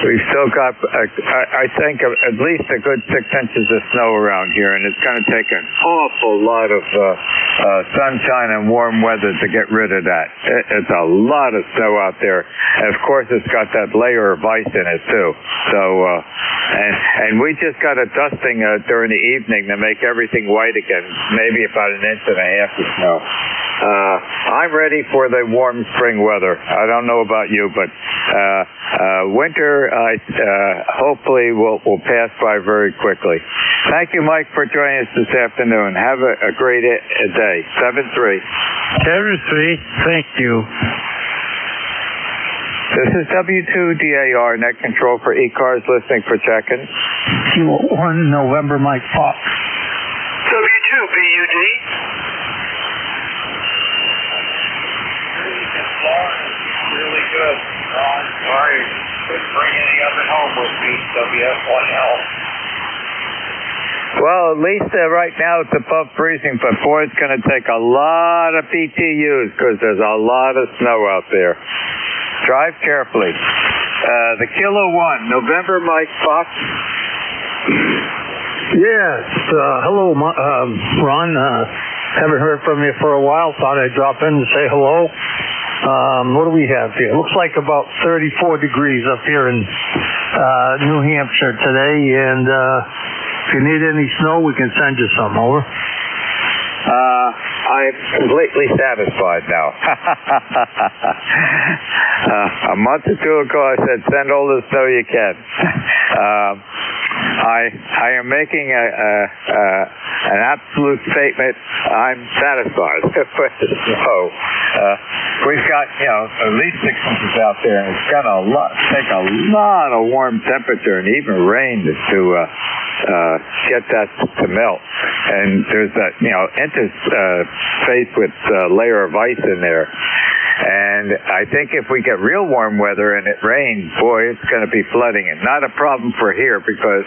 We've still got, I think, at least a good 6 inches of snow around here, and it's going to take an awful lot of sunshine and warm weather to get rid of that. It's a lot of snow out there. And, of course, it's got that layer of ice in it, too. So, and we just got a dusting during the evening to make everything white again, maybe about 1.5 inches of snow. I'm ready for the warm spring weather. I don't know about you, but winter hopefully will pass by very quickly. Thank you, Mike, for joining us this afternoon. Have a great day. 7-3. 7-3, thank you. This is W2DAR, net control for ECARS, listening for check-in. Q1 November, Mike Fox. W2BUD. Really good. Sorry, couldn't bring any of it home with me. WF1L. Well, at least right now it's above freezing, but boy, it's going to take a lot of PTUs because there's a lot of snow out there. Drive carefully. The Kilo 1, November, Mike Fox. Yes. Hello, Ron. Haven't heard from you for a while. Thought I'd drop in and say hello. What do we have here? Looks like about 34 degrees up here in New Hampshire today. And if you need any snow, we can send you some over. I'm completely satisfied now. A month or two ago, I said, send all the snow you can. I am making an absolute statement. I'm satisfied with the snow. We've got, at least 6 inches out there, and it's going to take a lot of warm temperature and even rain to get that to melt. And there's that, interface with a layer of ice in there. And I think if we get real warm weather and it rains, boy, it's going to be flooding. And not a problem for here because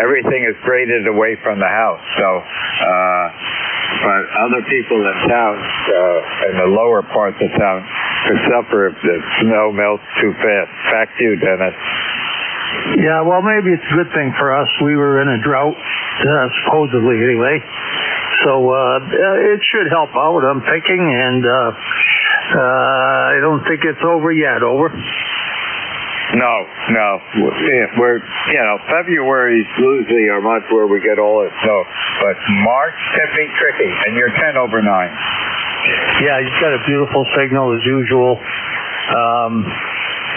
everything is graded away from the house. So, but other people in town, in the lower parts of town, could suffer if the snow melts too fast. Back to you, Dennis. Yeah, well, maybe it's a good thing for us. We were in a drought, supposedly anyway. So it should help out, I'm thinking, and I don't think it's over yet. Over? No. We're, February is usually our month where we get all the snow, but March can be tricky, and you're 10 over 9. Yeah, you've got a beautiful signal as usual.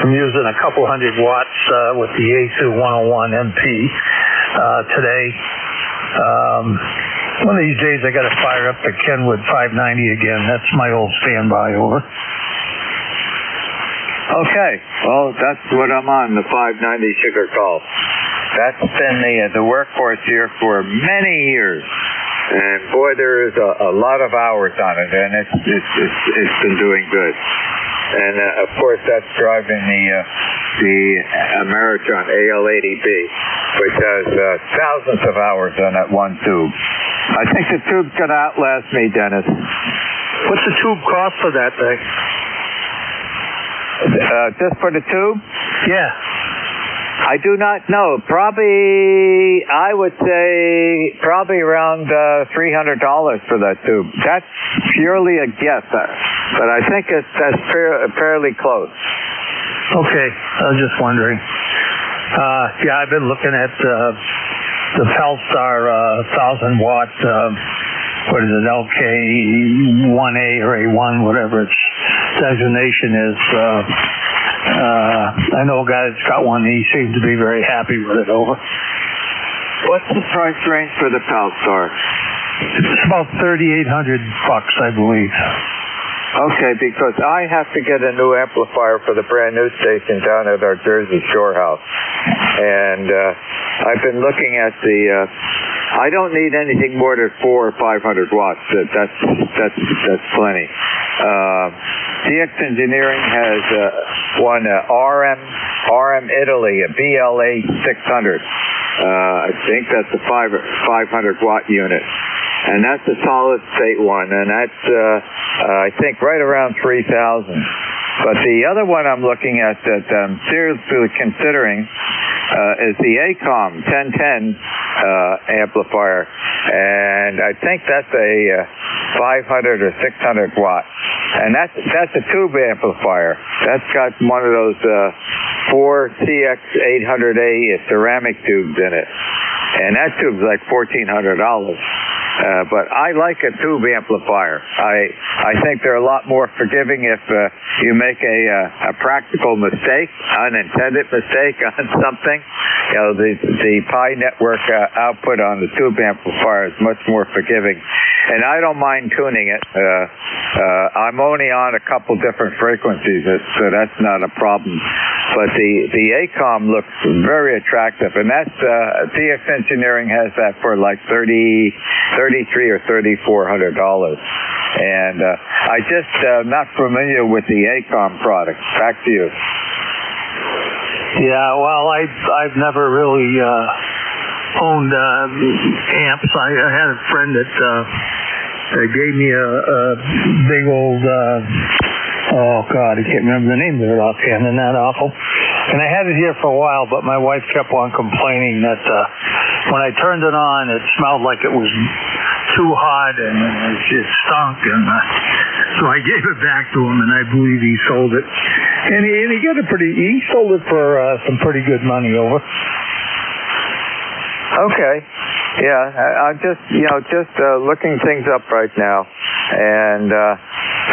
I'm using a couple 100 watts with the A2 101 MP today. One of these days I got to fire up the Kenwood 590 again. That's my old standby. Over. Okay, well, that's what I'm on, the 590 Sugar Call. That's been the workhorse here for many years. And boy, there is a lot of hours on it, and it's been doing good. And of course, that's driving the Ameritron AL80B, which has thousands of hours on that one tube. I think the tube's going to outlast me, Dennis. What's the tube cost for that thing? Just for the tube? Yeah. I do not know. Probably, I would say, around $300 for that tube. That's purely a guess, but I think that's fairly close. Okay, I was just wondering. Yeah, I've been looking at the Pelstar 1,000 watt. What is it? LK1A or A1, whatever its designation is. I know a guy that's got one. He seems to be very happy with it. Over. What's the price range for the Pelstar? It's about $3,800, I believe. Okay, because I have to get a new amplifier for the brand new station down at our Jersey Shore house, and I've been looking at the. I don't need anything more than 400 or 500 watts. That's plenty. DX Engineering has one RM Italy, a BLA 600. I think that's a 500 watt unit. And that's a solid state one, and that's, I think, right around 3,000. But the other one I'm looking at that I'm seriously considering is the ACOM 1010 amplifier, and I think that's a 500 or 600 watt. And that's a tube amplifier. That's got one of those 4 CX800A ceramic tubes in it. And that tube's like $1,400. But I like a tube amplifier. I think they're a lot more forgiving if you make a practical mistake, unintended mistake on something. You know, the Pi network output on the tube amplifier is much more forgiving. And I don't mind tuning it. I'm only on a couple different frequencies, so that's not a problem. But the ACOM looks very attractive, and that's DX Engineering has that for like $3,300 or $3,400. And I just not familiar with the ACOM product. Back to you. Yeah, well, I've never really owned amps. I had a friend that gave me a big old, oh God, I can't remember the name of it offhand. Isn't that awful? And I had it here for a while, but my wife kept on complaining that when I turned it on, it smelled like it was too hot and it stunk. And so I gave it back to him, and I believe he sold it. And he got he sold it for some pretty good money. Over. Okay. Yeah, I'm just looking things up right now, and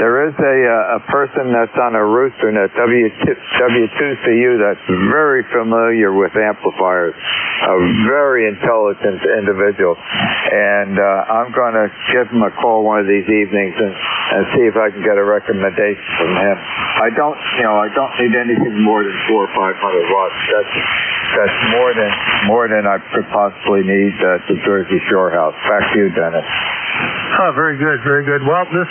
there is a person that's on a rooster net, W2CU, that's very familiar with amplifiers, a very intelligent individual, and I'm going to give him a call one of these evenings and see if I can get a recommendation from him. I don't need anything more than 400 or 500 watts. That's more than I could possibly need at the Jersey Shore house. Back to you, Dennis. Oh, very good, very good. Well, this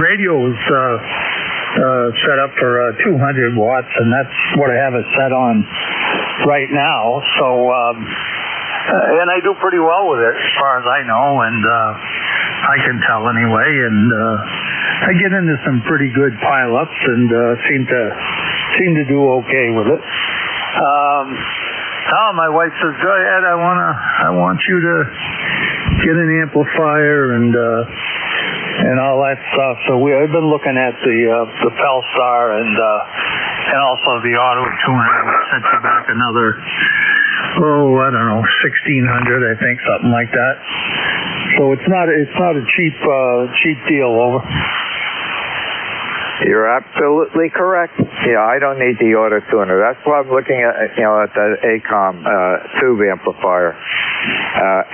radio is set up for 200 watts, and that's what I have it set on right now. So, and I do pretty well with it, as far as I know, and I can tell anyway. And I get into some pretty good pileups, and seem to do okay with it. Oh, my wife says, "Go ahead. I want you to get an amplifier and all that stuff." So I've been looking at the Pelstar and also the auto tuner. Sent you back another, I don't know, 1,600, I think, something like that. So it's not a cheap deal, over. You're absolutely correct. Yeah, I don't need the auto tuner. That's why I'm looking at, at the ACOM tube amplifier.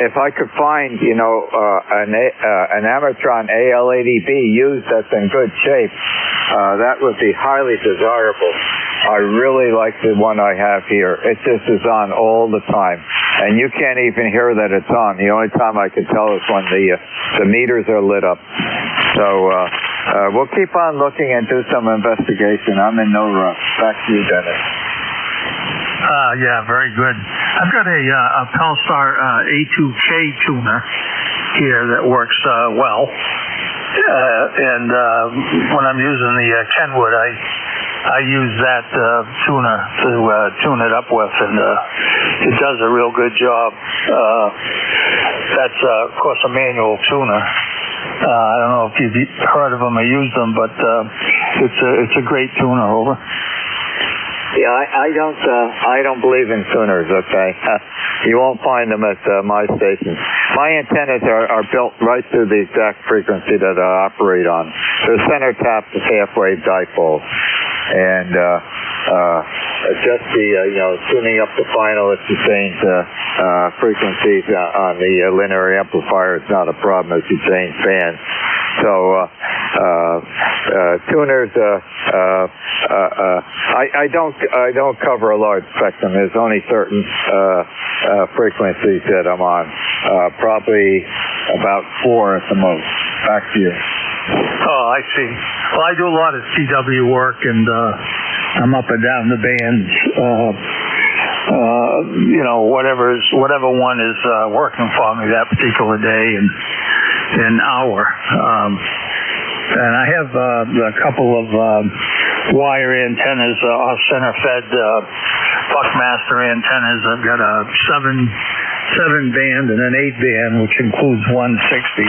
If I could find, an Amatron AL80B used that's in good shape, that would be highly desirable. I really like the one I have here. It just is on all the time, and you can't even hear that it's on. The only time I can tell is when the meters are lit up. So we'll keep on looking and do some investigation. I'm in no rush. Back to you, Dennis. Yeah, very good. I've got a Pelstar A2K tuner here that works well, and when I'm using the Kenwood, I use that tuner to tune it up with, and it does a real good job. That's, of course, a manual tuner. I don't know if you've heard of them or used them, but it's a great tuner, over. Yeah, I don't believe in tuners, okay? You won't find them at my stations. My antennas are built right through the exact frequency that I operate on. They're center tapped half-wave dipoles. And just the, tuning up the final, if you change frequencies on the linear amplifier, it's not a problem if you change fans. So tuners, I don't cover a large spectrum. There's only certain frequencies that I'm on. Probably about 4 at the most. Back to you. Oh, I see. Well, I do a lot of CW work, and I'm up and down the bands. Whatever one is working for me that particular day and hour. And I have a couple of wire antennas, off-center fed Buckmaster antennas. I've got a 7-band and an 8-band, which includes 160.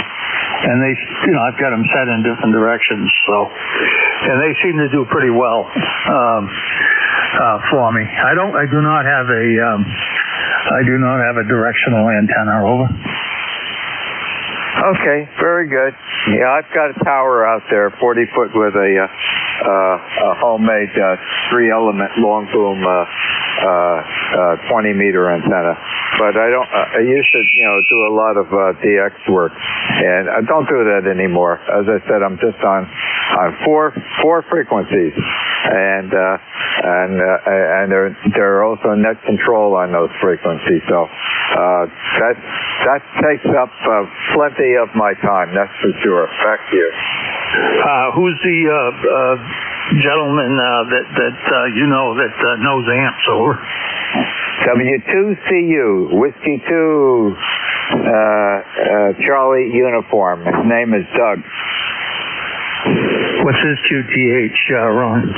And they, I've got them set in different directions, and they seem to do pretty well for me. I do not have a directional antenna, over. Okay, very good. Yeah, I've got a tower out there, 40-foot with a homemade 3-element long boom 20-meter antenna. But I used to, do a lot of DX work, and I don't do that anymore. As I said, I'm just on four frequencies, and there are also net control on those frequencies. So that takes up plenty of my time. That's for sure. Back to you. Who's the gentleman that knows amps, over? W2CU, Whiskey 2, Charlie uniform. His name is Doug. What's his QTH, Ron?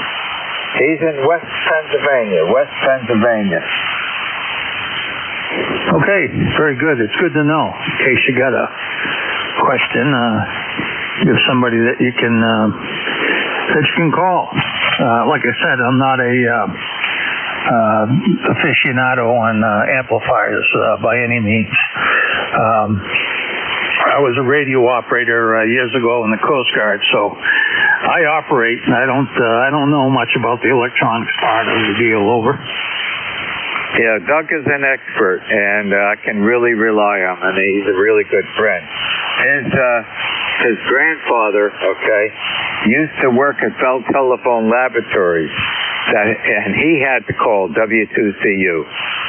He's in West Pennsylvania. Okay, very good. It's good to know. In case you got a question, you have somebody that you can call. Like I said, I'm not a aficionado on amplifiers by any means. I was a radio operator years ago in the Coast Guard, so I operate, and I don't know much about the electronics part of the deal, over. Yeah, Doug is an expert, and I can really rely on him. He's a really good friend. His grandfather, used to work at Bell Telephone Laboratories, and he had to call W2CU.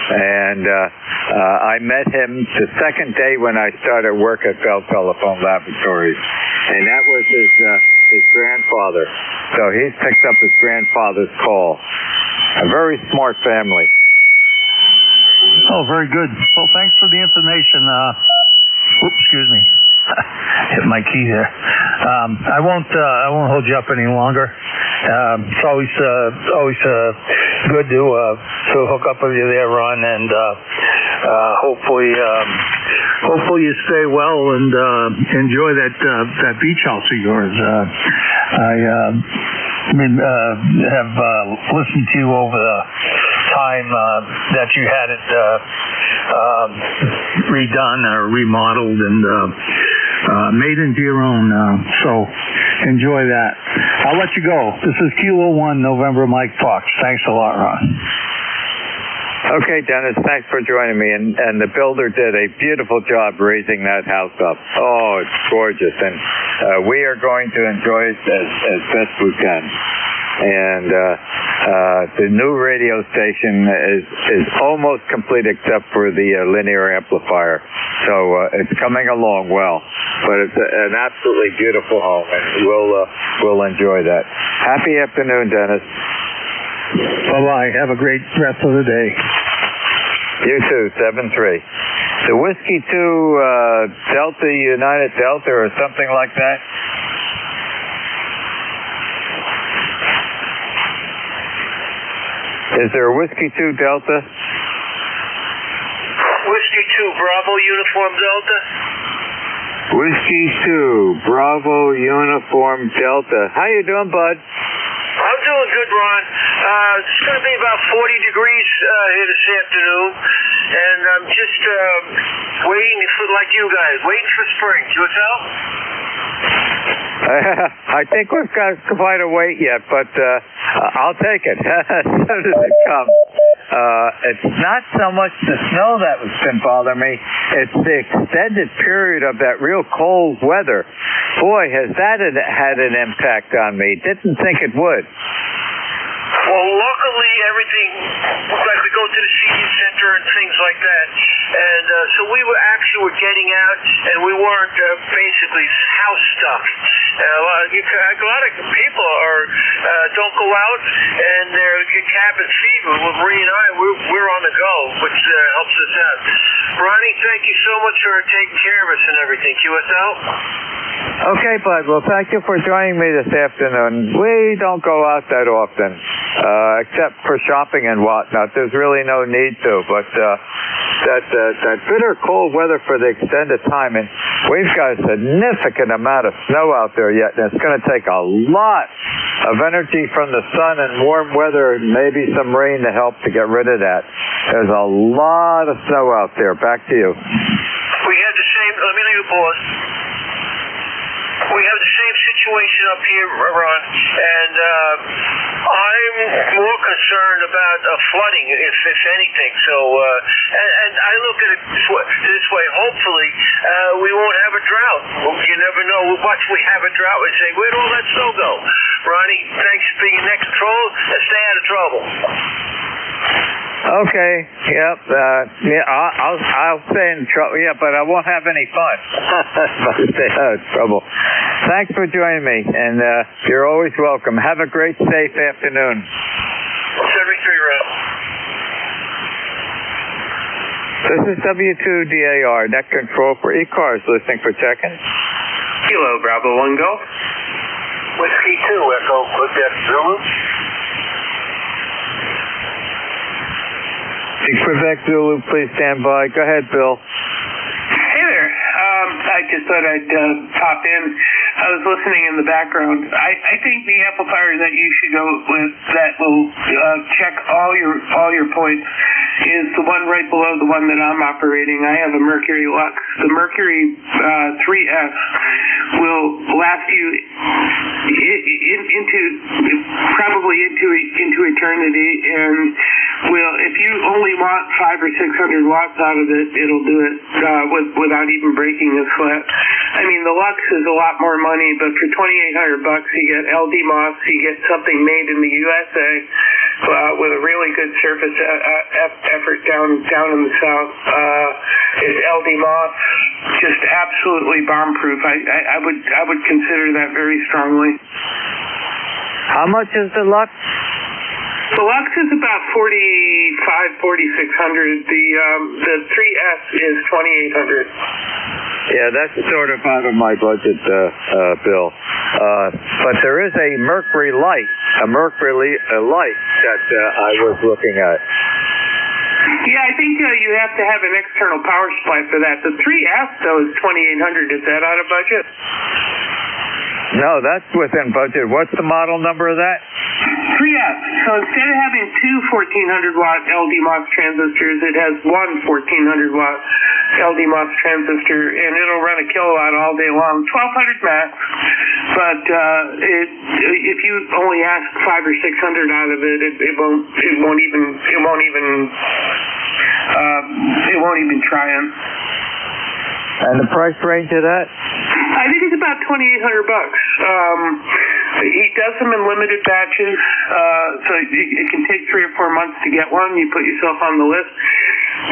And I met him the second day when I started work at Bell Telephone Laboratories, and that was his grandfather. So he's picked up his grandfather's call. A very smart family. Oh, very good. Well, thanks for the information. Excuse me. hit my key there. I won't hold you up any longer. It's always good to hook up with you there, Ron, and hopefully you stay well and enjoy that beach house of yours. I have listened to you over the time that you had it redone or remodeled and made into your own. So enjoy that. I'll let you go. This is Kilo 1 November Mike Fox. Thanks a lot, Ron. Okay, Dennis, thanks for joining me. And the builder did a beautiful job raising that house up. Oh, it's gorgeous. And we are going to enjoy it as best we can. And the new radio station is almost complete except for the linear amplifier. So it's coming along well. But it's an absolutely beautiful home, and we'll enjoy that. Happy afternoon, Dennis. Bye-bye. Have a great rest of the day. You too, 7-3. The Whiskey 2 Delta United Delta or something like that? Is there a Whiskey 2 Delta? Whiskey 2 Bravo Uniform Delta. Whiskey 2 Bravo Uniform Delta. How you doing, bud? I'm doing good, Ron. It's going to be about 40 degrees here this afternoon, and I'm just waiting, like you guys, waiting for spring. QSL? I think we've got quite a wait yet, but I'll take it as soon as it comes. It's not so much the snow that was been bothering me. It's the extended period of that real cold weather. Boy, has that had an impact on me. Didn't think it would. Well, luckily everything, like we go to the senior center and things like that, and so we were getting out, and we weren't basically house stuck. A lot of people don't go out, and they're cabin fever. With Marie and I, we're on the go, which helps us out. Ronnie, thank you so much for taking care of us and everything. QSL? Okay, bud. Well, thank you for joining me this afternoon. We don't go out that often, except for shopping and whatnot. There's really no need to, but that bitter cold weather for the extended time, and we've got a significant amount of snow out there yet, and it's going to take a lot of energy from the sun and warm weather and maybe some rain to help to get rid of that. There's a lot of snow out there. Back to you. We had the same, let me leave a pause. We have the same situation up here, Ron, and I'm more concerned about flooding, if anything. So, and I look at it this way. Hopefully, we won't have a drought. You never know. Once we have a drought, we say, where'd all that snow go? Ronnie, thanks for being in control, and stay out of trouble. Okay. Yep. Yeah. I'll stay in trouble. Yeah, but I won't have any fun. I'll stay out of trouble. Thanks for joining me, and you're always welcome. Have a great, safe afternoon. 73 Red. This is W2DAR, net control for ECARS, listening for check-in. Kilo Bravo 1 Golf. Whiskey 2 Echo Quebec Zulu. Quebec Zulu, please stand by. Go ahead, Bill. Hey there. I just thought I'd pop in. I was listening in the background. I think the amplifier that you should go with that will check all your points is the one right below the one that I'm operating. I have a Mercury Lux. The Mercury 3S will last you into eternity, and will, if you only want 500 or 600 watts out of it, it'll do it without even breaking a sweat. I mean, the Lux is a lot more money, but for $2,800 you get LD Moss, you get something made in the USA with a really good surface effort down in the south. It's LD Moss, just absolutely bomb-proof. I would consider that very strongly. How much is the Lux? The Lux is about $4,600. The 3S is $2,800. Yeah, that's sort of out of my budget, Bill. But there is a mercury light that I was looking at. Yeah, I think you have to have an external power supply for that. The 3S, though, is $2,800. Is that out of budget? No, that's within budget. What's the model number of that? 3S. So instead of having two 1,400-watt LD MOS transistors, it has one 1,400-watt LD MOS transistor, and it'll run a kilowatt all day long, 1,200 max. But if you only ask 500 or 600 out of it, it won't even try it. And the price range of that? I think it's about $2,800. He does them in limited batches, so it can take 3 or 4 months to get one. You put yourself on the list.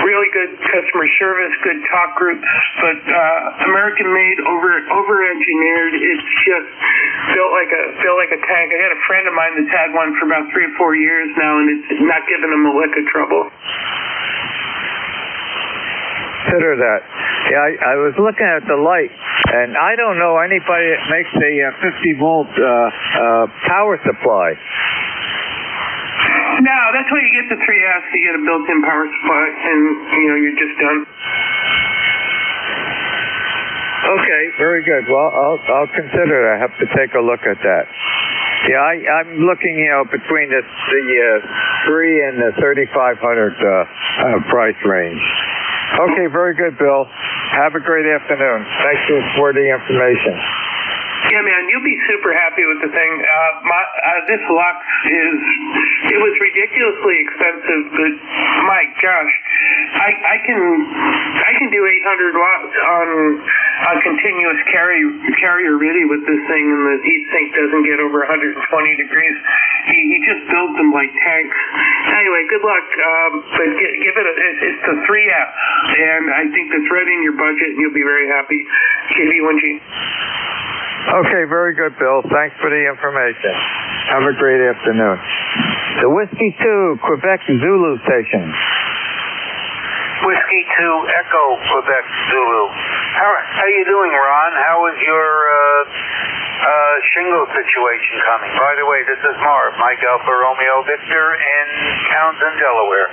Really good customer service, good talk groups, but American-made, over-engineered. It's just built like a tank. I got a friend of mine that's had one for about 3 or 4 years now, and it's not giving him a lick of trouble. Consider that. Yeah, I was looking at the light, and I don't know anybody that makes a 50-volt power supply. No, that's why you get the 3S. You get a built-in power supply, and you're just done. Okay, very good. Well, I'll consider it. I have to take a look at that. Yeah, I'm looking, between the 3 and the 3,500 price range. Okay, very good, Bill. Have a great afternoon. Thanks for the information. Yeah, man, you'll be super happy with the thing. This Lux it was ridiculously expensive, but my gosh, I can do 800 watts on continuous carrier really with this thing, and the heat sink doesn't get over 120 degrees. He just builds them like tanks. Anyway, good luck. But give it it's the 3F, and I think that's right in your budget, and you'll be very happy. KV1G. Okay, very good, Bill. Thanks for the information. Have a great afternoon. The Whiskey 2 Quebec Zulu station. Whiskey 2 Echo Quebec Zulu. How you doing, Ron? How is your shingle situation coming? By the way, this is Marv, Mike Alpha Romeo Victor in Townsend, Delaware.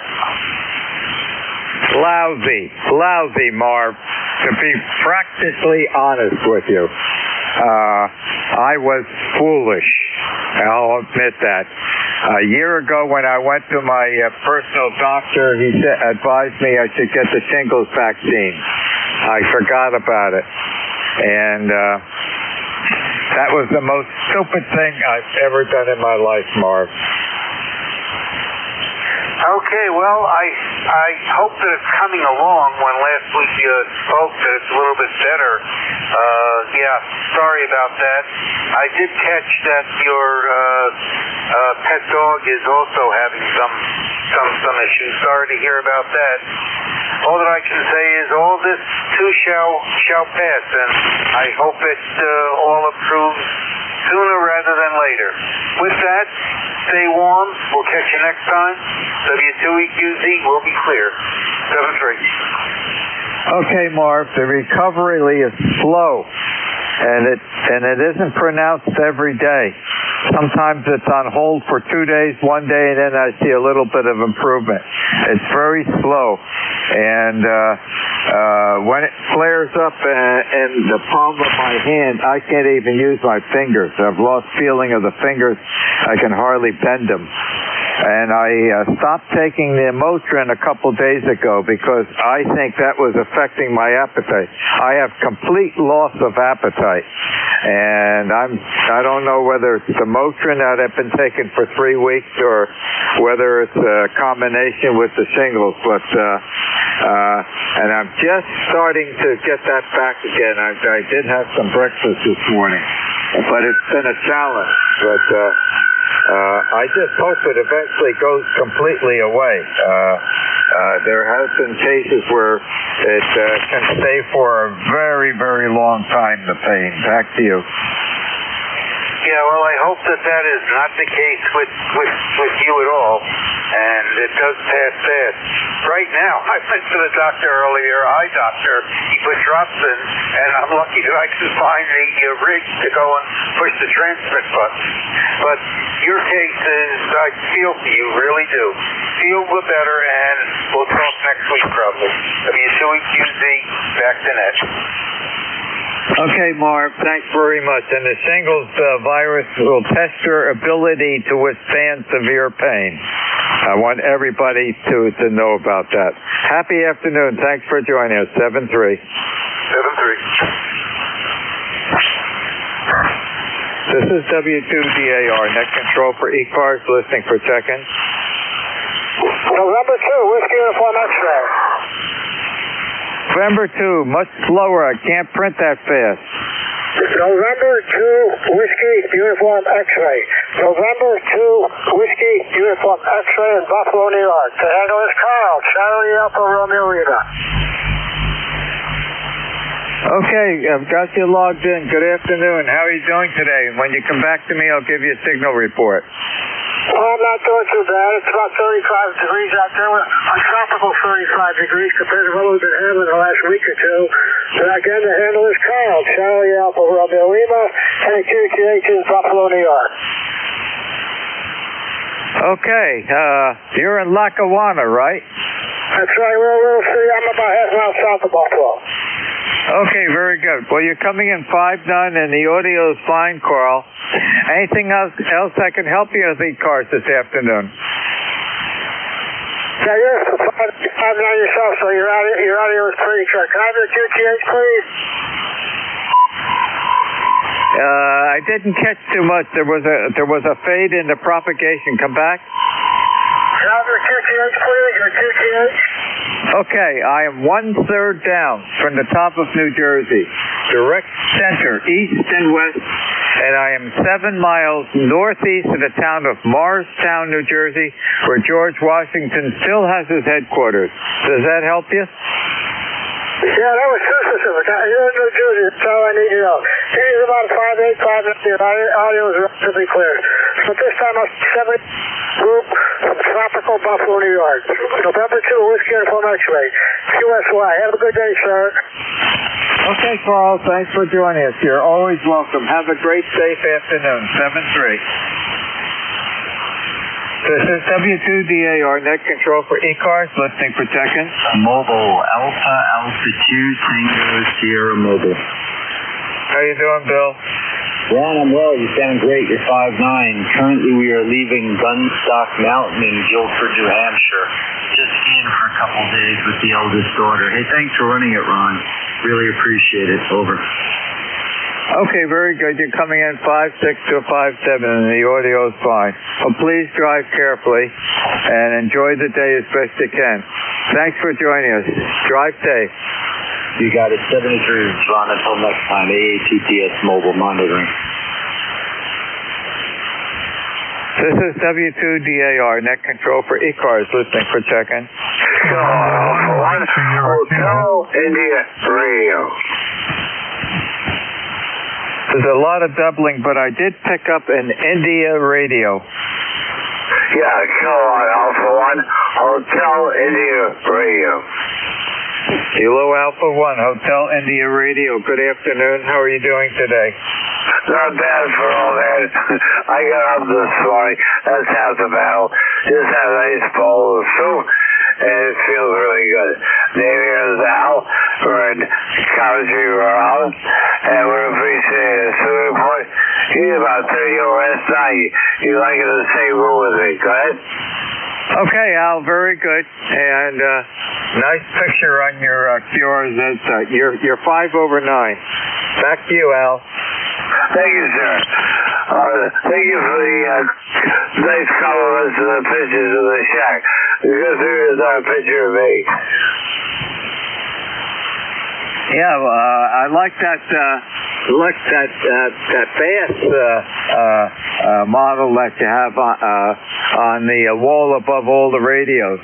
Lousy, Marv. To be practically honest with you, I was foolish. I'll admit that. A year ago when I went to my personal doctor, he advised me I should get the shingles vaccine. I forgot about it. And that was the most stupid thing I've ever done in my life, Marv. Okay, well, I hope that it's coming along. When last week you spoke that it's a little bit better. Yeah, sorry about that. I did catch that your pet dog is also having some issues. Sorry to hear about that. All that I can say is all this too shall pass, and I hope it all improves sooner rather than later. With that, stay warm. We'll catch you next time. W2EQZ will be clear. 7-3. Okay, Marv, the recovery is slow, and it isn't pronounced every day. Sometimes it's on hold for 2 days, 1 day, and then I see a little bit of improvement. It's very slow, and when it flares up in the palm of my hand, I can't even use my fingers. I've lost feeling of the fingers. I can hardly bend them. And I stopped taking the Motrin a couple days ago because I think that was affecting my appetite. I have complete loss of appetite. And I don't know whether it's the Motrin that I've been taking for 3 weeks or whether it's a combination with the shingles, but and I'm just starting to get that back again. I did have some breakfast this morning, but it's been a challenge. But I just hope it eventually goes completely away. There has been cases where it can stay for a very, very long time, the pain. Back to you. Yeah, well, I hope that is not the case with you at all. and it does pass fast. Right now, I went to the doctor earlier, eye doctor. He put drops in, and I'm lucky that I can find the rig to go and push the transmit button. But your case is, I feel for you, really do. Feel better, and we'll talk next week probably. W2QZ, back to net. Okay, Mark, thanks very much. And the shingles virus will test your ability to withstand severe pain. I want everybody to know about that. Happy afternoon. Thanks for joining us. 7-3. 7-3. This is W2DAR, net control for ECARS, listening for check-in. November 2, Whiskey Uniform X-ray. November 2, much slower. I can't print that fast. November 2, Whiskey Uniform X-ray. November 2, Whiskey Uniform X-ray in Buffalo, New York. The handle is Carl, Charlie Alpha Romeo Lima. Okay, I've got you logged in. Good afternoon. How are you doing today? When you come back to me, I'll give you a signal report. Well, I'm not doing too bad. It's about 35 degrees out there. A tropical 35 degrees compared to what we've been having the last week or two. So again, the handle is Carl, Charlie Alpha Romeo Lima, and QTH is Buffalo, New York. Okay, you're in Lackawanna, right? That's right. We're a little city. I'm about half a mile south of Buffalo. Okay, very good. Well, you're coming in 5-9, and the audio is fine, Carl. Anything else I can help you with ECARS this afternoon? Yeah, you're 5-9 yourself, so your audio is pretty clear. Can I have your QTH, please? I didn't catch too much. There was a fade in the propagation. Come back. Can I have your QTH, please? Your QTH? Okay, I am 1/3 down from the top of New Jersey, direct center, east and west, and I am 7 miles northeast of the town of Morristown, New Jersey, where George Washington still has his headquarters. Does that help you? Yeah, that was too specific. You're in New Jersey, that's all I need to know. It is about 5-8, 5-9. Your audio is relatively clear. But this time I'm 7 group from tropical Buffalo, New York. November 2, Whiskey Uniform X-ray. QSY. Have a good day, sir. Okay, Carl. Thanks for joining us. You're always welcome. Have a great, safe afternoon. 7-3. This is W2DAR, net control for ECARS, listening for check-in. Mobile, Alpha 2, Tango Sierra Mobile. How you doing, Bill? Ron, I'm well. You sound great. You're 5'9". Currently, we are leaving Gunstock Mountain in Guilford, New Hampshire. Just skiing for a couple days with the eldest daughter. Hey, thanks for running it, Ron. Really appreciate it. Over. Okay, very good. You're coming in 5'6" to a 5'7", and the audio is fine. Well, please drive carefully and enjoy the day as best you can. Thanks for joining us. Drive safe. You got it. 73, Ron. Until next time. AATTS Mobile Monitoring. This is W2DAR, net control for ECARS, listening for check-in. Hotel India Radio. There's a lot of doubling, but I did pick up an India radio. Yeah, go on, Alpha 1, Hotel India Radio. Kilo Alpha 1, Hotel India Radio. Good afternoon. How are you doing today? Not bad for all that. I got up this morning. That's half the battle. Just had a nice bowl of soup, and it feels really good. Name here is Al. We're in Country Road, and we're appreciating the soup report. He's about 30 over last night. You like it in the same room with me. Go ahead. Okay, Al, very good. And nice picture on your QRZ site. You're 5 over 9. Back to you, Al. Thank you, sir. Thank you for the nice compliments of the pictures of the shack. Because here is our picture of me. Yeah, I like that. That bass model that you have on the wall above all the radios.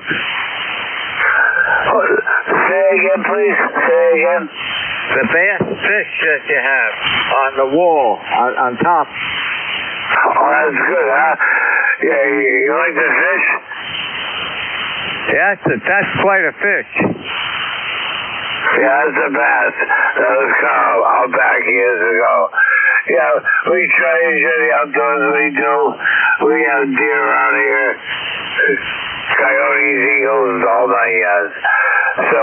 Say again, please. Say again. The bass fish that you have on the wall, on top. Oh, that's good, huh? Yeah, you like the fish? Yeah, that's quite a fish. Yeah, it's a bass. That was caught out back years ago. Yeah, we try to enjoy the outdoors. We do. We have deer around here, coyotes, eagles, all 9 yards. So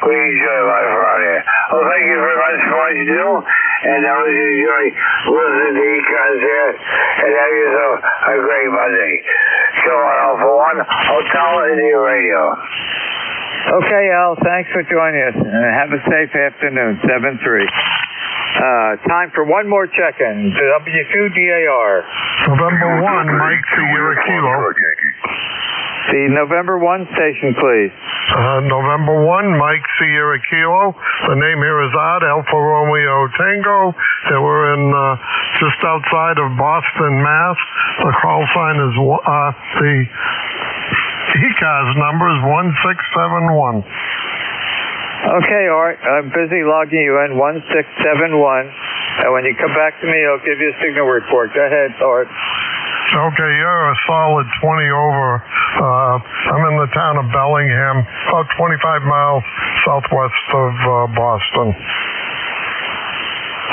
we enjoy life around here. Well, thank you very much for what you do, and I always enjoy listening to ECARS here, and have yourself a great Monday. Show on Alpha 1, Hotel India Radio. Okay, Al, thanks for joining us, and have a safe afternoon, 7-3. Time for one more check-in. W2DAR. November 1, Mike Sierra Kilo. The November 1 station, please. November 1, Mike Sierra Kilo. The name here is Odd, Alfa Romeo Tango. They were in just outside of Boston, Mass. The call sign is the ECARS number is 1671. Okay, Art, I'm busy logging you in, 1671. And when you come back to me, I'll give you a signal report. Go ahead, Art. Okay, you're a solid 20 over. I'm in the town of Bellingham, about 25 miles southwest of Boston.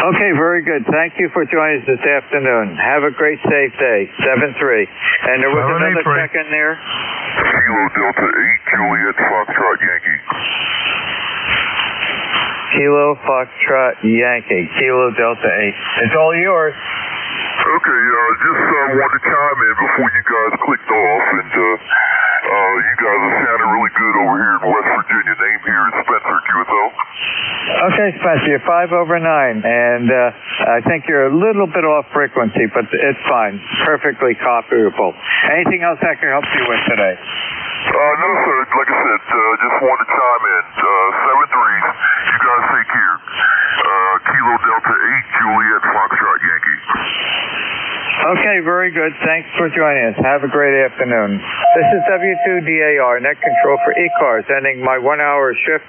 Okay, very good. Thank you for joining us this afternoon. Have a great, safe day. 7-3. And there was another check-in there. Kilo Delta 8, Juliet Foxtrot Yankee. Kilo Foxtrot Yankee. Kilo Delta 8. It's all yours. Okay, just wanted to chime in before you guys clicked off, and you guys are sounding really good over here in West Virginia. Name here is Spencer, QSO. Okay, Spencer, you're 5 over 9, and I think you're a little bit off frequency, but it's fine. Perfectly copyable. Anything else I can help you with today? No, sir. Like I said, just wanted to chime in. 7-3. You guys take care. Kilo Delta 8, Juliet Foxtrot Yankee. Okay, very good. Thanks for joining us. Have a great afternoon. This is W2DAR, Net Control for ECARS, ending my 1-hour shift,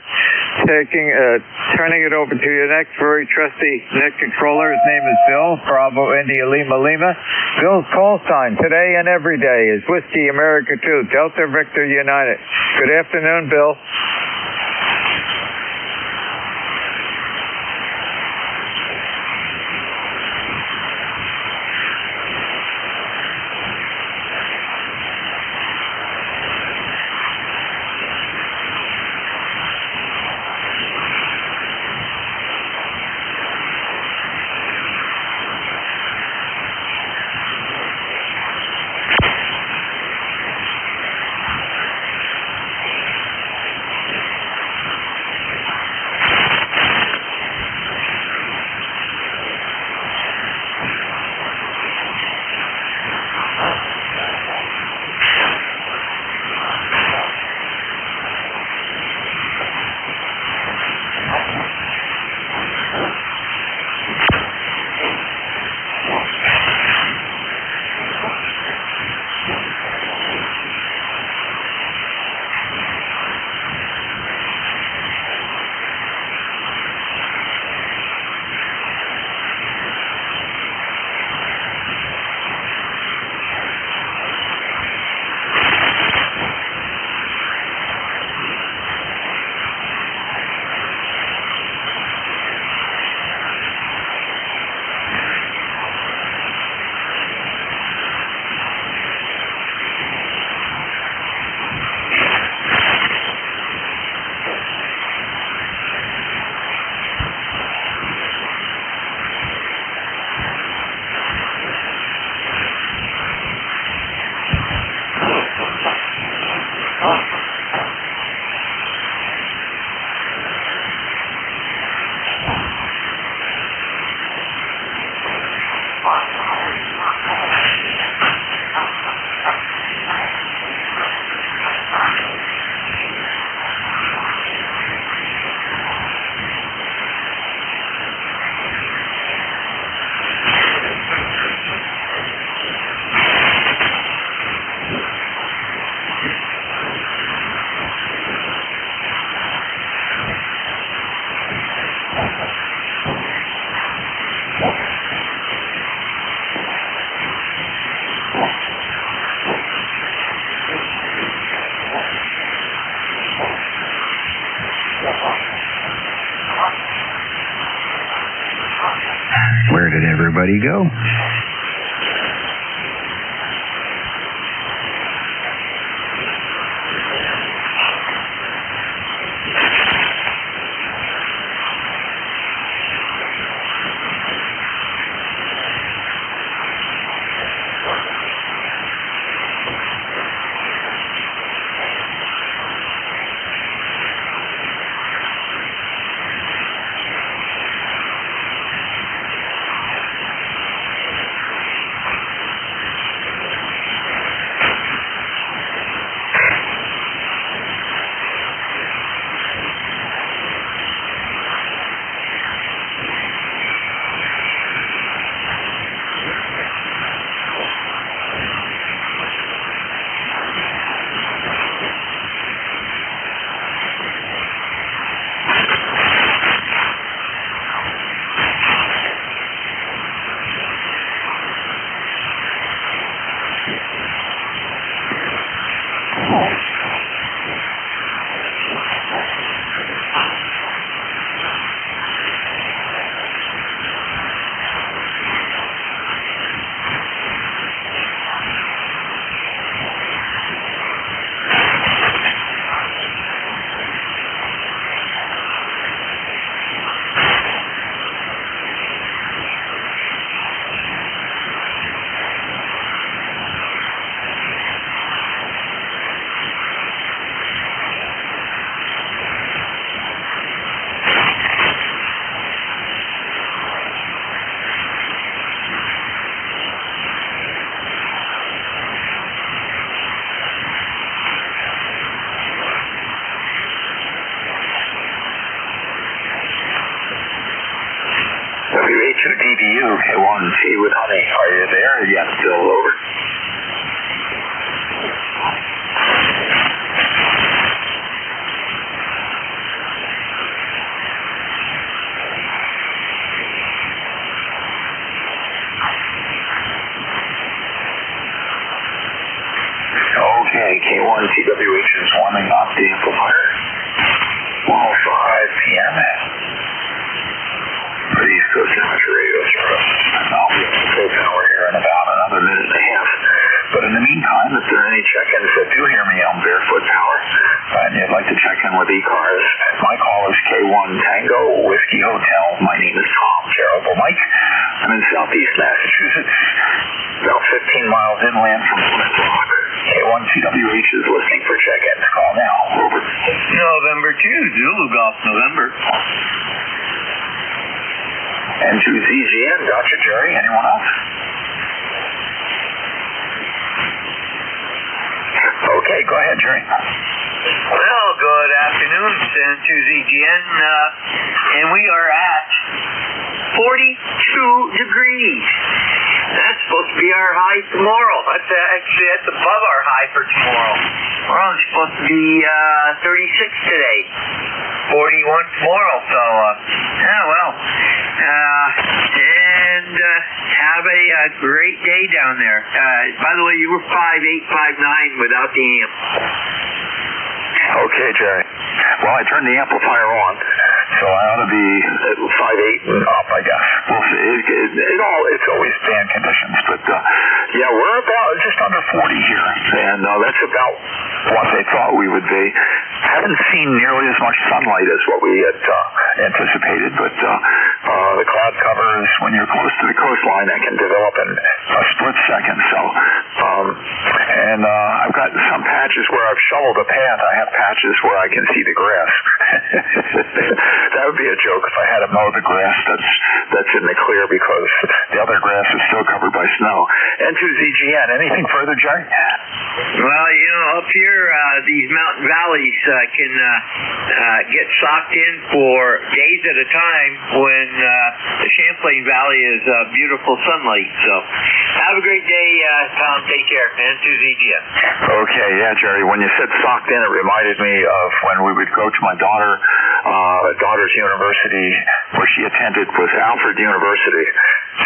turning it over to your next very trusty net controller. His name is Bill, Bravo India Lima Lima. Bill's call sign today and every day is Whiskey America 2, Delta Victor United. Good afternoon, Bill. Ready, go. WH2DDU, K1T with honey. Are you there? Yes, still over. Okay, K1TWH is warming up the amplifier. 1:05 p.m. for the East Coast Amateur Radio Service. I'll be at full power here in about another minute and a half. But in the meantime, if there are any check-ins that do hear me on barefoot power, and you'd like to check in with ECARS, my call is K1 Tango Whiskey Hotel. My name is Tom Terrible Mike. I'm in Southeast Massachusetts, about 15 miles inland from Plymouth Rock. K1TWH is listening for check-ins. Call now. Over. November 2, Zulu Golf, November. N2ZGN, gotcha, Jerry. Anyone else? Okay, go ahead, Jerry. Well, good afternoon, N2ZGN, and we are at 42 degrees. That's supposed to be our high tomorrow. That's above our high for tomorrow. We're only supposed to be 36 today. 41 tomorrow, so, and have a great day down there. By the way, you were 5.859 without the amp. Okay, Jerry. Well, I turned the amplifier on, so I ought to be at 5.8 and up, I guess. We'll see. It's always band conditions, but yeah, we're about just under 40 here, and that's about what they thought we would be. Haven't seen nearly as much sunlight as what we had anticipated, but the cloud covers, when you're close to the coastline, that can develop in a split second. So, and I've got some patches where I've shoveled a path. I have patches where I can see the grass. That would be a joke if I had to mow the grass that's in the clear, because the other grass is still covered by snow. N2ZGN, anything further, Jerry? Well, up here, these mountain valleys can get socked in for days at a time when the Champlain Valley is beautiful sunlight. So have a great day, Tom. Take care. N2ZGN. Okay, yeah, Jerry. When you said socked in, it reminded me of when we would go to my daughter's university, where she attended, was Alfred University.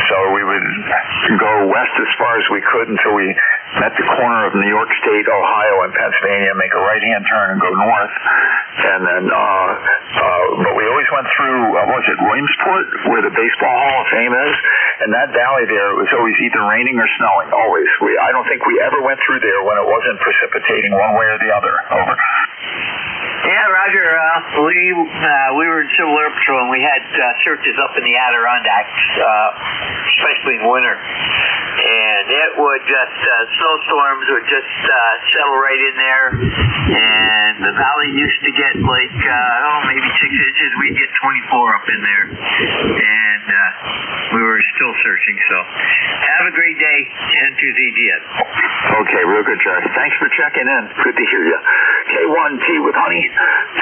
So we would go west as far as we could until we met the corner of New York State, Ohio, and Pennsylvania, make a right-hand turn and go north. And then, but we always went through, was it Williamsport, where the Baseball Hall of Fame is? And that valley there, it was always either raining or snowing, always. I don't think we ever went through there when it wasn't precipitating one way or the other. Over. Yeah, Roger. We were in Civil Air Patrol, and we had searches up in the Adirondacks, especially in winter. And it would just, snowstorms would just settle right in there. And the valley used to get like, maybe 6 inches. We'd get 24 up in there. And we were still searching. So have a great day. N2ZGS. Okay, real good, Jerry. Thanks for checking in. Good to hear you. K1T with Honey,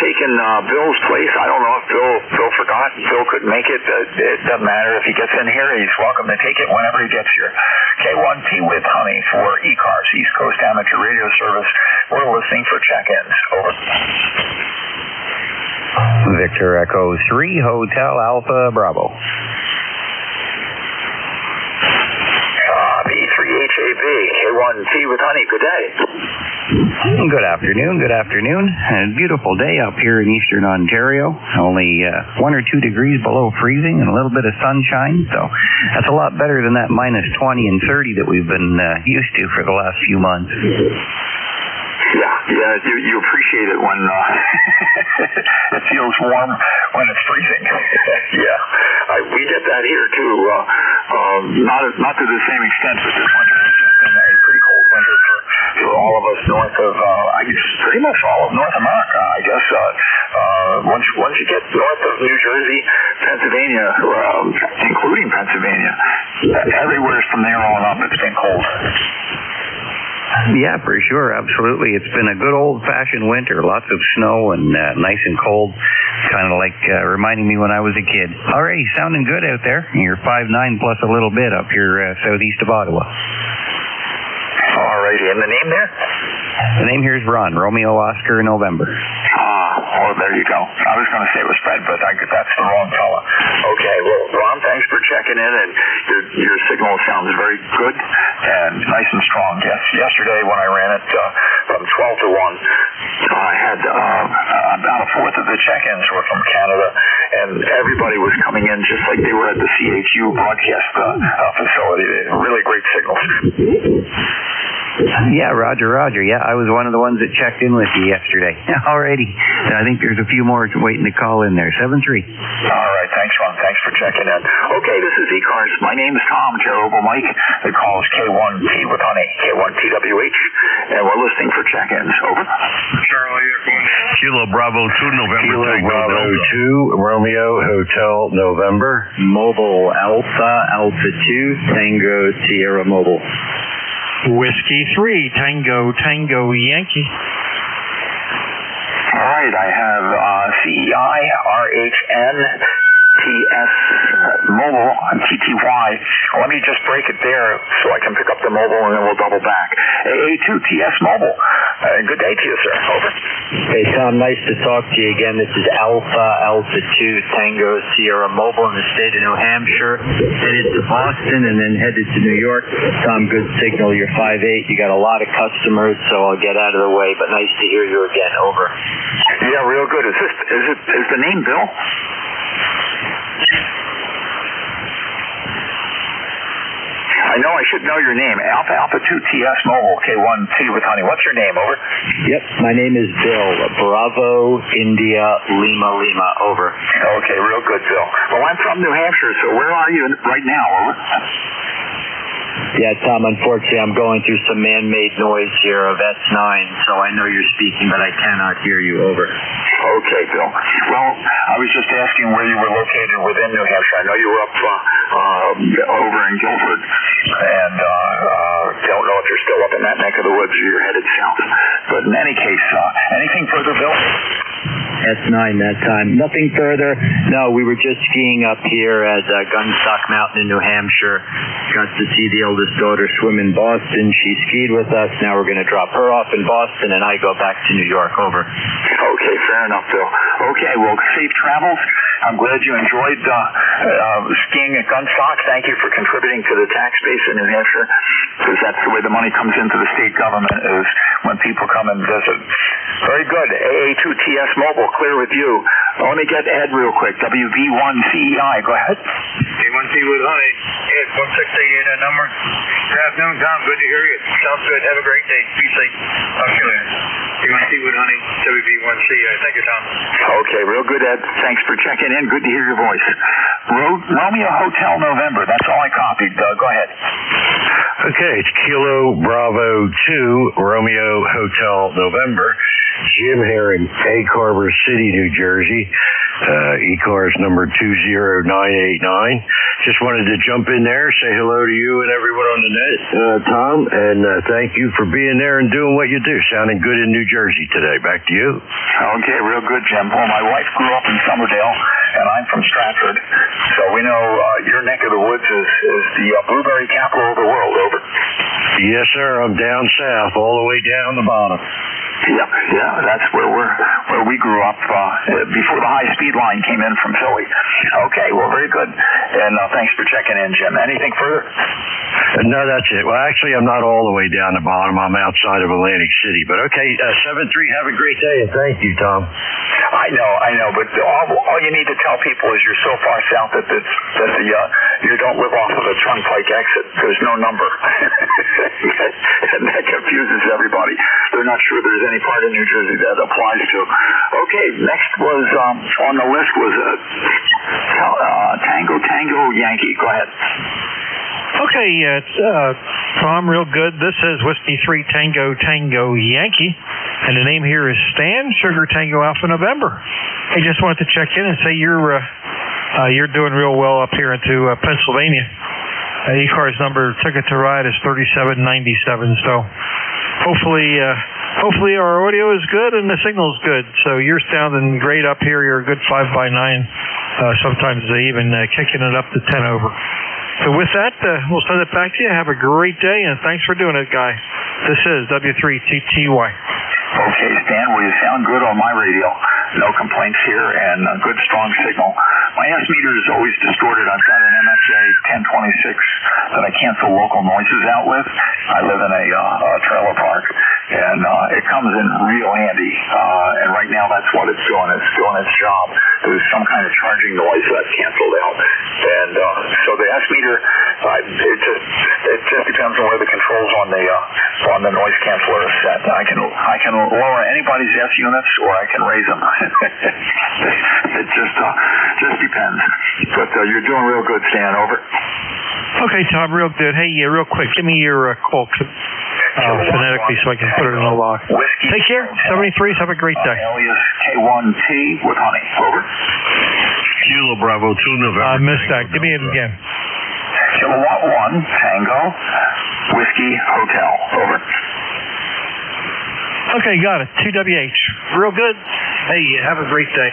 taking Bill's place. I don't know if Bill forgot. Bill couldn't make it. It doesn't matter if he gets in here. He's welcome to take it whenever he gets here. K1T with Honey for ECARS, East Coast Amateur Radio Service. We're listening for check-ins. Over. Victor Echo 3, Hotel Alpha Bravo. B3HAB, K1T with Honey. Good day. Good afternoon. A beautiful day up here in eastern Ontario. Only 1 or 2 degrees below freezing and a little bit of sunshine. So that's a lot better than that minus 20 and 30 that we've been used to for the last few months. Yeah, you appreciate it when it feels warm when it's freezing. Yeah, we get that here too. Not to the same extent, but this winter has been a pretty cold winter for all of us north of, I guess, pretty much all of North America. I guess once you get north of New Jersey, Pennsylvania, including Pennsylvania, everywhere from there on up, it's been cold. Yeah, for sure, absolutely. It's been a good old-fashioned winter, lots of snow and nice and cold, kind of like reminding me when I was a kid. Alrighty, sounding good out there. You're 5'9" plus a little bit up here southeast of Ottawa. Alrighty, and the name there? The name here is Ron, Romeo Oscar November. There you go. I was going to say it was Fred, but that's the wrong fella. Okay, well, Ron, thanks for checking in, and your signal sounds very good and nice and strong. Yes, yesterday when I ran it from 12 to 1, I had about a fourth of the check-ins were from Canada, and everybody was coming in just like they were at the CHU broadcast facility. Really great signals. Yeah, Roger. Yeah, I was one of the ones that checked in with you yesterday. Alrighty. I think there's a few more waiting to call in there. 7-3. All right. Thanks, Ron. Thanks for checking in. Okay, this is ECARS. My name is Tom, Terrible Mike. The call is K1T with Honey, K1TWH, and we're listening for check-ins. Over. Charlie, Kilo Bravo 2, November. Kilo Bravo 2, Romeo Hotel, November. Mobile Alpha 2, Tango Sierra Mobile. Whiskey 3, Tango Yankee. All right, I have CEI, RHN, TS Mobile, and TTY. Let me just break it there so I can pick up the mobile and then we'll double back. AA2 TS Mobile. Good day to you, sir. Over. Hey, Tom, nice to talk to you again. This is Alpha 2, Tango Sierra Mobile in the state of New Hampshire. Headed to Boston and then headed to New York. Tom, good signal. You're 5'8". You got a lot of customers, so I'll get out of the way, but nice to hear you again. Over. Yeah, real good. Is the name Bill? I know I should know your name. Alpha 2 TS Mobile, K1T with Honey. What's your name? Over. Yep, my name is Bill. Bravo India Lima. Over. Okay, real good, Bill. Well, I'm from New Hampshire, so where are you right now? Over. Yeah, Tom, unfortunately, I'm going through some man-made noise here of S9, so I know you're speaking, but I cannot hear you. Over. Okay, Bill. Well, I was just asking where you were located within New Hampshire. I know you were up over in Guilford, and don't know if you're still up in that neck of the woods or you're headed south. But in any case, anything further, Bill? S9 that time. Nothing further. No, we were just skiing up here at Gunstock Mountain in New Hampshire. Got to see the eldest daughter swim in Boston. She skied with us. Now we're going to drop her off in Boston, and I go back to New York. Over. Okay, fair enough, Bill. Okay, well, safe travels, I'm glad you enjoyed skiing at Gunstock. Thank you for contributing to the tax base in New Hampshire, because that's the way the money comes into the state government, is when people come and visit. Very good. AA2TS Mobile, clear with you. Let me get Ed real quick. WV1CEI, go ahead. K1T with honey. Ed, 1688 that number. Good afternoon, Tom. Good to hear you. Sounds good. Have a great day. Be safe. Talk to you later. K1T with honey. WV1CEI. Thank you, Tom. Okay, real good, Ed. Thanks for checking in. Good to hear your voice. Romeo Hotel November. That's all I copied. Go ahead. Okay, it's Kilo Bravo 2, Romeo Hotel November. Jim here in Egg Harbor City, New Jersey. ECARS number 20989. Just wanted to jump in there, say hello to you and everyone on the net, Tom, and thank you for being there and doing what you do. Sounding good in New Jersey today. Back to you. Okay, real good, Jim. Well, my wife grew up in Somerdale, and I'm from Stratford, so we know your neck of the woods is the blueberry capital of the world. Over. Yes, sir. I'm down south, all the way down the bottom. Yeah, that's where we grew up before the high-speed line came in from Philly. Okay, well, very good. And thanks for checking in, Jim. Anything further? No, that's it. Well, actually, I'm not all the way down the bottom. I'm outside of Atlantic City. But okay, 7-3, have a great day, and thank you, Tom. I know, but all you need to tell people is you're so far south that you don't live off of the Turnpike exit. There's no number. And that confuses everybody. They're not sure there's any part of New Jersey that applies to. Okay, next was on the list was Tango Yankee. Go ahead. Okay, Tom, real good. This is Whiskey 3 Tango Yankee, and the name here is Stan Sugar Tango Alpha November. I just wanted to check in and say you're doing real well up here into Pennsylvania. ECARS number ticket to ride is 3797. So hopefully our audio is good and the signal is good. So you're sounding great up here. You're a good 5x9. Sometimes they even kicking it up to 10 over. So with that, we'll send it back to you. Have a great day, and thanks for doing it, guy. This is W3TTY. Okay, Stan, well, you sound good on my radio. No complaints here, and a good, strong signal. My S meter is always distorted. I've got an MFJ 1026 that I cancel local noises out with. I live in a trailer park, and it comes in real handy. And right now, that's what it's doing. It's doing its job. There's some kind of charging noise that's canceled out. And so the S meter, it just depends on where the controls on the noise canceller is set. I can lower anybody's S units, or I can raise them. It just depends. But you're doing real good, Stan. Over. Okay, Tom, real good. Hey, real quick, give me your call phonetically so I can put it in the log. Take care. 73. Have a great day. Alias K1T with honey. Over. Kilo Bravo 2 November. I missed that. Give me it again. Kilowatt 1 Tango Whiskey Hotel. Over. Okay, got it. 2WH. Real good. Hey, have a great day.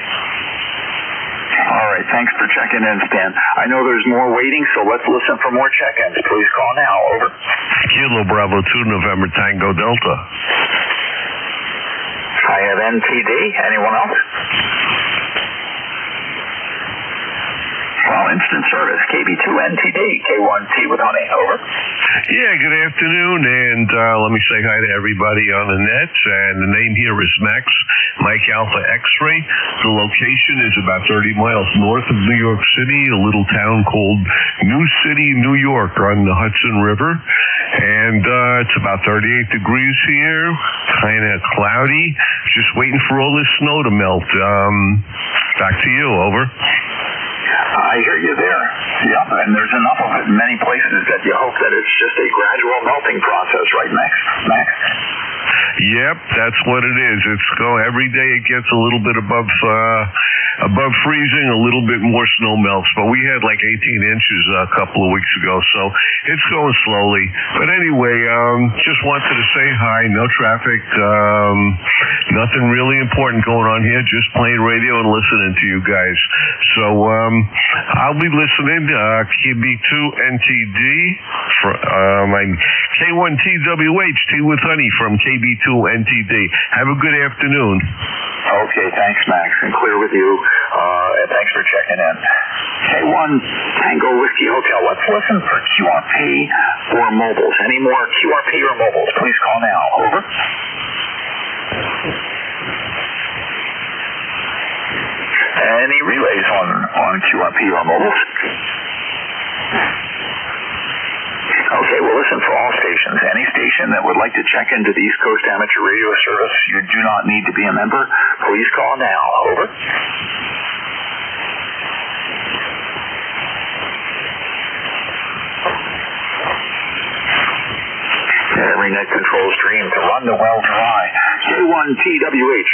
All right, thanks for checking in, Stan. I know there's more waiting, so let's listen for more check-ins. Please call now. Over. Kilo Bravo 2 November Tango Delta. I have NTD. Anyone else? Well, instant service, KB2NTD, K1T with honey. Over. Yeah, good afternoon, and let me say hi to everybody on the net. And the name here is Max, Mike Alpha X-Ray. The location is about 30 miles north of New York City, a little town called New City, New York, on the Hudson River. And it's about 38 degrees here, kind of cloudy, just waiting for all this snow to melt. Back to you. Over. I hear you there. Yeah, and there's enough of it in many places that you hope that it's just a gradual melting process, right, Max? Yep, that's what it is. Every day it gets a little bit above freezing, a little bit more snow melts. But we had like 18 inches a couple of weeks ago, so it's going slowly. But anyway, just wanted to say hi. No traffic, nothing really important going on here. Just playing radio and listening to you guys. So I'll be listening. KB2NTD, K1TWH, Tea with Honey from KB2NTD. Have a good afternoon. Okay, thanks, Max, and clear with you. Thanks for checking in. K1 Tango Whiskey Hotel. Let's listen for QRP or mobiles. Any more QRP or mobiles? Please call now. Over. Any relays on QRP or mobiles? Okay, we'll listen for all stations. Any station that would like to check into the East Coast Amateur Radio Service, you do not need to be a member. Please call now. Over. Every net controls dream to run the well dry. K1TWH,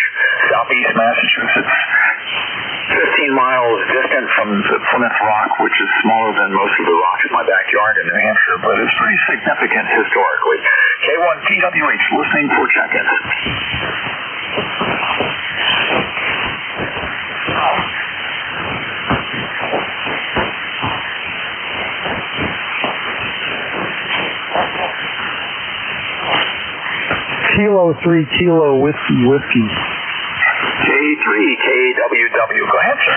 Southeast Massachusetts. 15 miles distant from the Plymouth Rock, which is smaller than most of the rocks in my backyard in New Hampshire, but it's pretty significant historically. K1TWH, listening for check-ins. Kilo 3 Kilo Whiskey. K3 KWW. Go ahead, sir.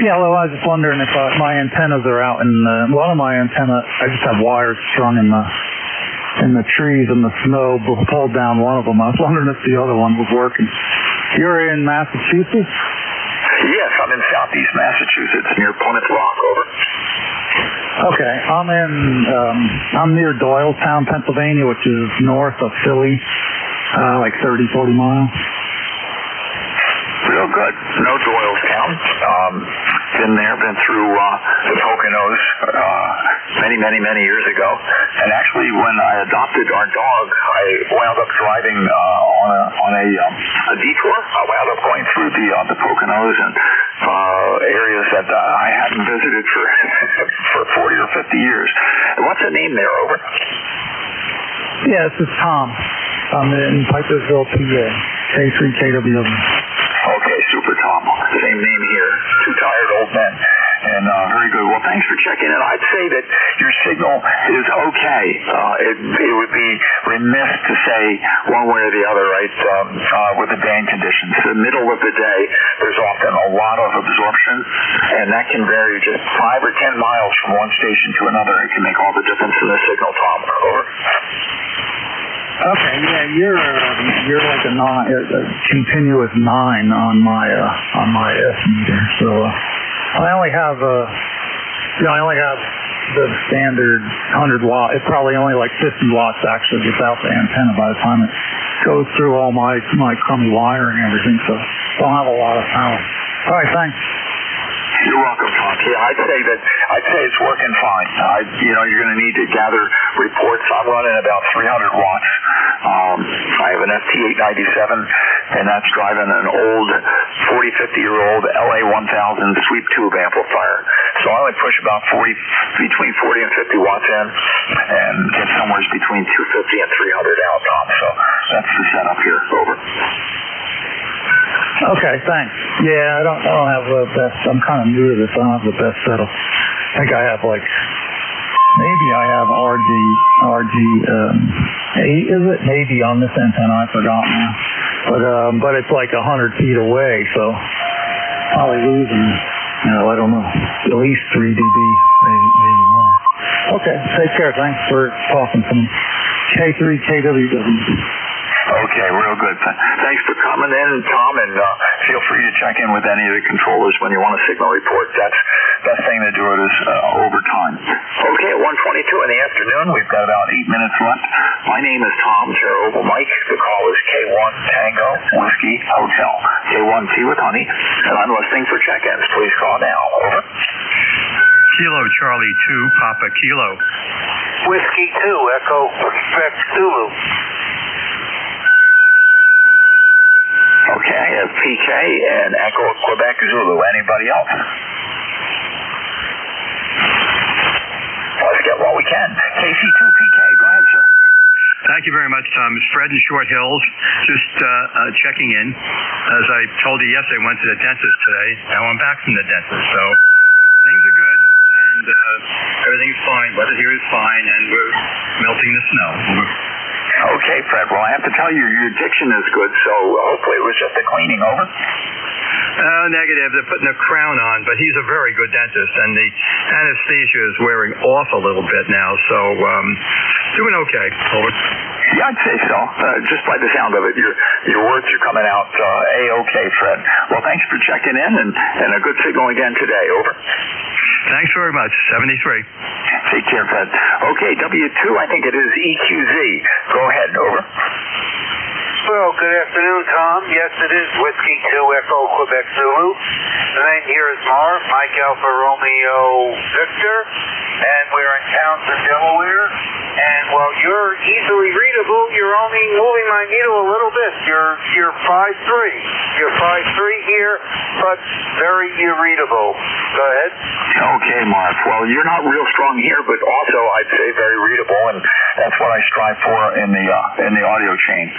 Yeah, well, I was just wondering if my antennas are out in one of my antennas. I just have wires strung in the trees and the snow, pulled down one of them. I was wondering if the other one was working. You're in Massachusetts? Yes, I'm in Southeast Massachusetts near Plymouth Rock. Over. Okay, I'm near Doylestown, Pennsylvania, which is north of Philly, like 30, 40 miles. Real good. No Doylestown. Been there, been through the Poconos many years ago. And actually, when I adopted our dog, I wound up driving on a detour. I wound up going through the Poconos and areas that I hadn't visited for 40 or 50 years. What's the name there? Over. Yeah, this is Tom. I'm in Pipersville, PA. K3KW. Okay, super Tom. Same name here. Two tired old men. And very good. Well, thanks for checking in. I'd say that your signal is okay. It would be remiss to say one way or the other, right, with the band conditions. The middle of the day, there's often a lot of absorption, and that can vary just 5 or 10 miles from one station to another. It can make all the difference in the signal, Tom. Over. Okay, yeah, you're like a continuous 9 on my S meter. So I only have the standard 100 watt. It's probably only like 50 watts actually without the antenna by the time it goes through all my crummy wire and everything. So I don't have a lot of power. All right, thanks. You're welcome, Tom. Yeah, I'd say it's working fine. You're going to need to gather reports. I'm running about 300 watts. I have an FT897, and that's driving an old 40-50-year-old LA1000 sweep tube amplifier. So I only push about between 40 and 50 watts in, and get somewhere between 250 and 300 out, Tom. So that's the setup here. Over. Okay, thanks. Yeah, I don't have the best. I'm kind of new to this. I don't have the best setup. I think I have maybe I have RG 8, is it? Maybe on this antenna, I forgot now. But it's like 100 feet away, so probably losing, I don't know, at least 3 dB, maybe more. Okay, take care. Thanks for talking to me. K3KWW. Okay, real good. Thanks for coming in, Tom, and feel free to check in with any of the controllers when you want a signal report. That's the best thing to do it is overtime. Okay, at 1:22 in the afternoon, we've got about 8 minutes left. My name is Tom, Oval Mike. The call is K1 Tango Whiskey Hotel. K1 Tea with Honey, and I'm listening for check-ins. Please call now. Over. Kilo Charlie 2, Papa Kilo. Whiskey 2, Echo Quebec Zulu. Okay, I have PK and Echo Quebec Zulu. Anybody else? Let's get what we can. KC2PK, go ahead, sir. Thank you very much, Tom. It's Fred in Short Hills. Just checking in. As I told you yesterday, I went to the dentist today. Now I'm back from the dentist, so things are good, and everything's fine. Weather here is fine, and we're melting the snow. Okay, Fred. Well, I have to tell you, your diction is good, so hopefully it was just a cleaning. Over. Negative. They're putting a crown on, but he's a very good dentist, and the anesthesia is wearing off a little bit now, so doing okay. Over. Yeah, I'd say so. Just by the sound of it, your words are coming out A-okay, Fred. Well, thanks for checking in, and a good signal again today. Over. Thanks very much. 73. Take care, Fred. Okay, W2, I think it is EQZ. Go ahead. Over. Well, good afternoon, Tom. Yes, it is Whiskey 2 Echo Quebec Zulu. The name here is Marv, Mike Alpha Romeo Victor, and we're in Townsend, Delaware. And while you're easily readable, you're only moving my needle a little bit. You're 5'3". You're 5'3" here, but very readable. Go ahead. Okay, Marv. Well, you're not real strong here, but also I'd say very readable, and that's what I strive for in the audio chain.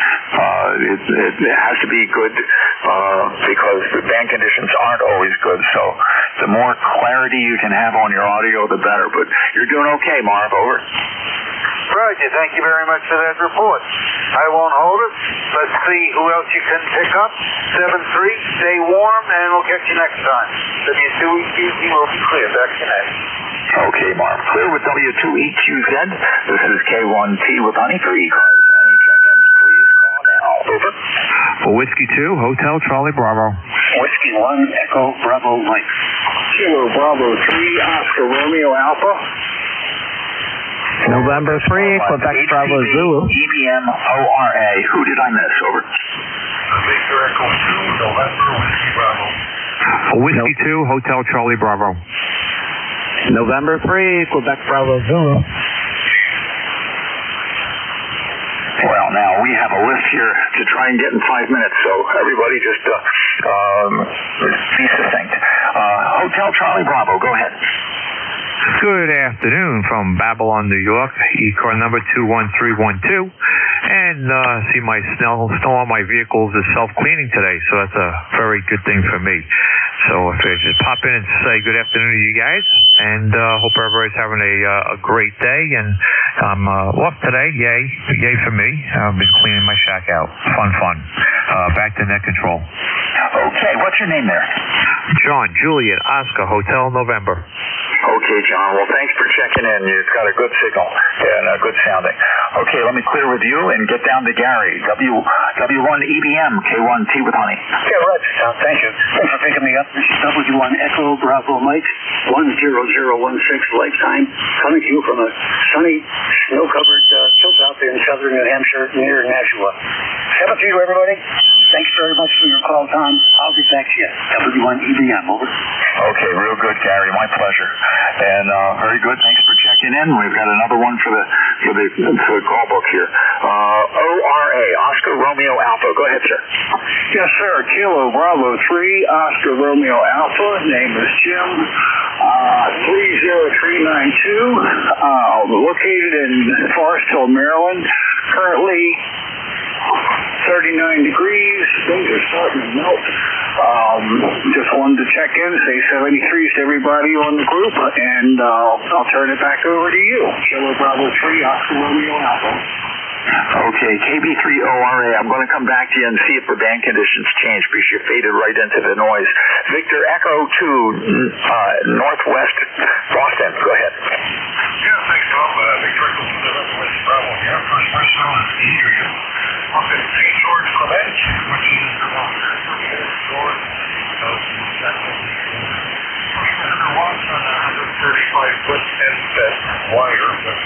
It has to be good because the band conditions aren't always good. So the more clarity you can have on your audio, the better. But you're doing okay, Marv. Over. Roger. Thank you very much for that report. I won't hold it. Let's see who else you can pick up. 7-3. Stay warm, and we'll catch you next time. W2EQZ will be clear. Back to next. Okay, Marv. Clear with W2EQZ. This is K1T with Honey for ECARS. Any check-ins, please call now. Over. For Whiskey 2, Hotel Charlie Bravo. Whiskey 1, Echo Bravo Mike. Kilo Bravo 3, Oscar Romeo Alpha. November 3, Quebec Bravo Zulu. EBM ORA. Who did I miss? Over. Victor Echo 2, November Whiskey Bravo. For Whiskey 2, Hotel Charlie Bravo. November 3, Quebec Bravo Zulu. Well, now we have a list here to try and get in 5 minutes, so everybody just be succinct. Hotel Charlie Bravo, go ahead. Good afternoon from Babylon, New York, ECAR number 21312. And see, my snow on my vehicles is self-cleaning today, so that's a very good thing for me. So if I just pop in and say good afternoon to you guys, and hope everybody's having a great day. And I'm off today, yay for me. I've been cleaning my shack out. Fun. Back to net control. Okay, what's your name there? John, Juliet, Oscar, Hotel November. Okay, John. Well, thanks for checking in. You've got a good signal and good sounding. Okay, let me clear with you and get down to Gary. W1 EBM, K1T with Honey. Yeah, right, Tom. Thank you. Thanks for picking me up. This is W1 Echo Bravo Mike, 10016 Lifetime, coming to you from a sunny, snow-covered hilltop in southern New Hampshire near Nashua. 7-3 to everybody. Thanks very much for your call, Tom. I'll get back to you. W1 EBM, over. Okay, real good, Gary. My pleasure. And very good. Thanks for checking in. We've got another one for the call book here. ORA, Oscar Romeo Alpha. Go ahead, sir. Yes, sir. Kilo Bravo 3, Oscar Romeo Alpha. Name is Jim. 30392. Located in Forest Hill, Maryland. Currently 39 degrees. Things are starting to melt. Just wanted to check in, say 73s to everybody on the group, and I'll turn it back over to you. Kilo Bravo 3, Oscar Romeo Alpha. Okay, KB3ORA, I'm going to come back to you and see if the band conditions change because you faded right into the noise. Victor Echo 2, Northwest Boston. Go ahead. Yeah, thanks, Tom. Victor Echo 2, Northwest Bravo here. First person on the area. Up in St. George, Quebec, which is about 35 foot end set wire with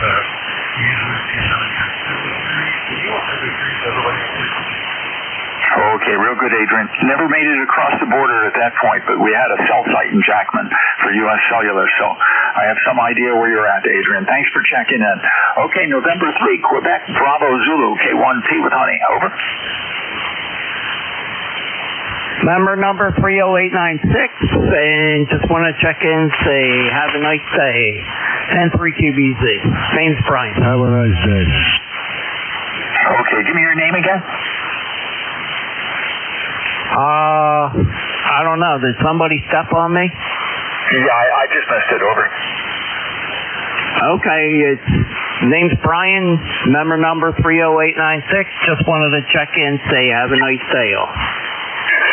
Okay, real good, Adrian. Never made it across the border at that point, but we had a cell site in Jackman for U.S. Cellular, so I have some idea where you're at, Adrian. Thanks for checking in. Okay, November 3, Quebec, Bravo Zulu, K1T with Honey. Over. Member number 30896, and just want to check in, say, have a nice day. 10-3QBZ. Name's Brian. Have a nice day. Okay, give me your name again. I don't know. Did somebody step on me? Yeah, I just missed it. Over. Okay, name's Brian, member number 30896. Just wanted to check in, say have a nice day all.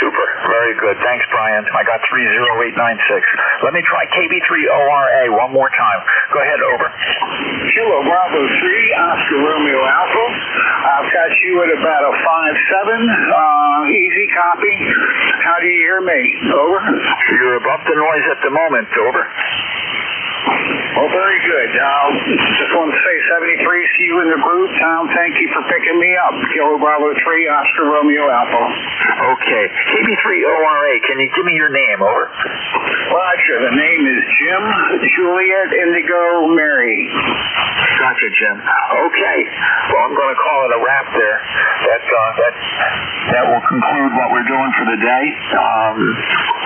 Super. Very good. Thanks, Brian. I got 30896. Let me try KB3ORA one more time. Go ahead, over. Kilo Bravo 3, Oscar Romeo Alpha. I've got you at about a 5-7. Easy copy. How do you hear me? Over. You're above the noise at the moment. Over. Oh, very good. Just want to say 73, see you in the group. Tom, thank you for picking me up. Kilo Bravo 3, Oscar Romeo Alpha. Okay. KB3ORA, can you give me your name? Over. Roger. The name is Jim Juliet Indigo Mary. Gotcha, Jim. Okay. Well, I'm going to call it a wrap there. That will conclude what we're doing for the day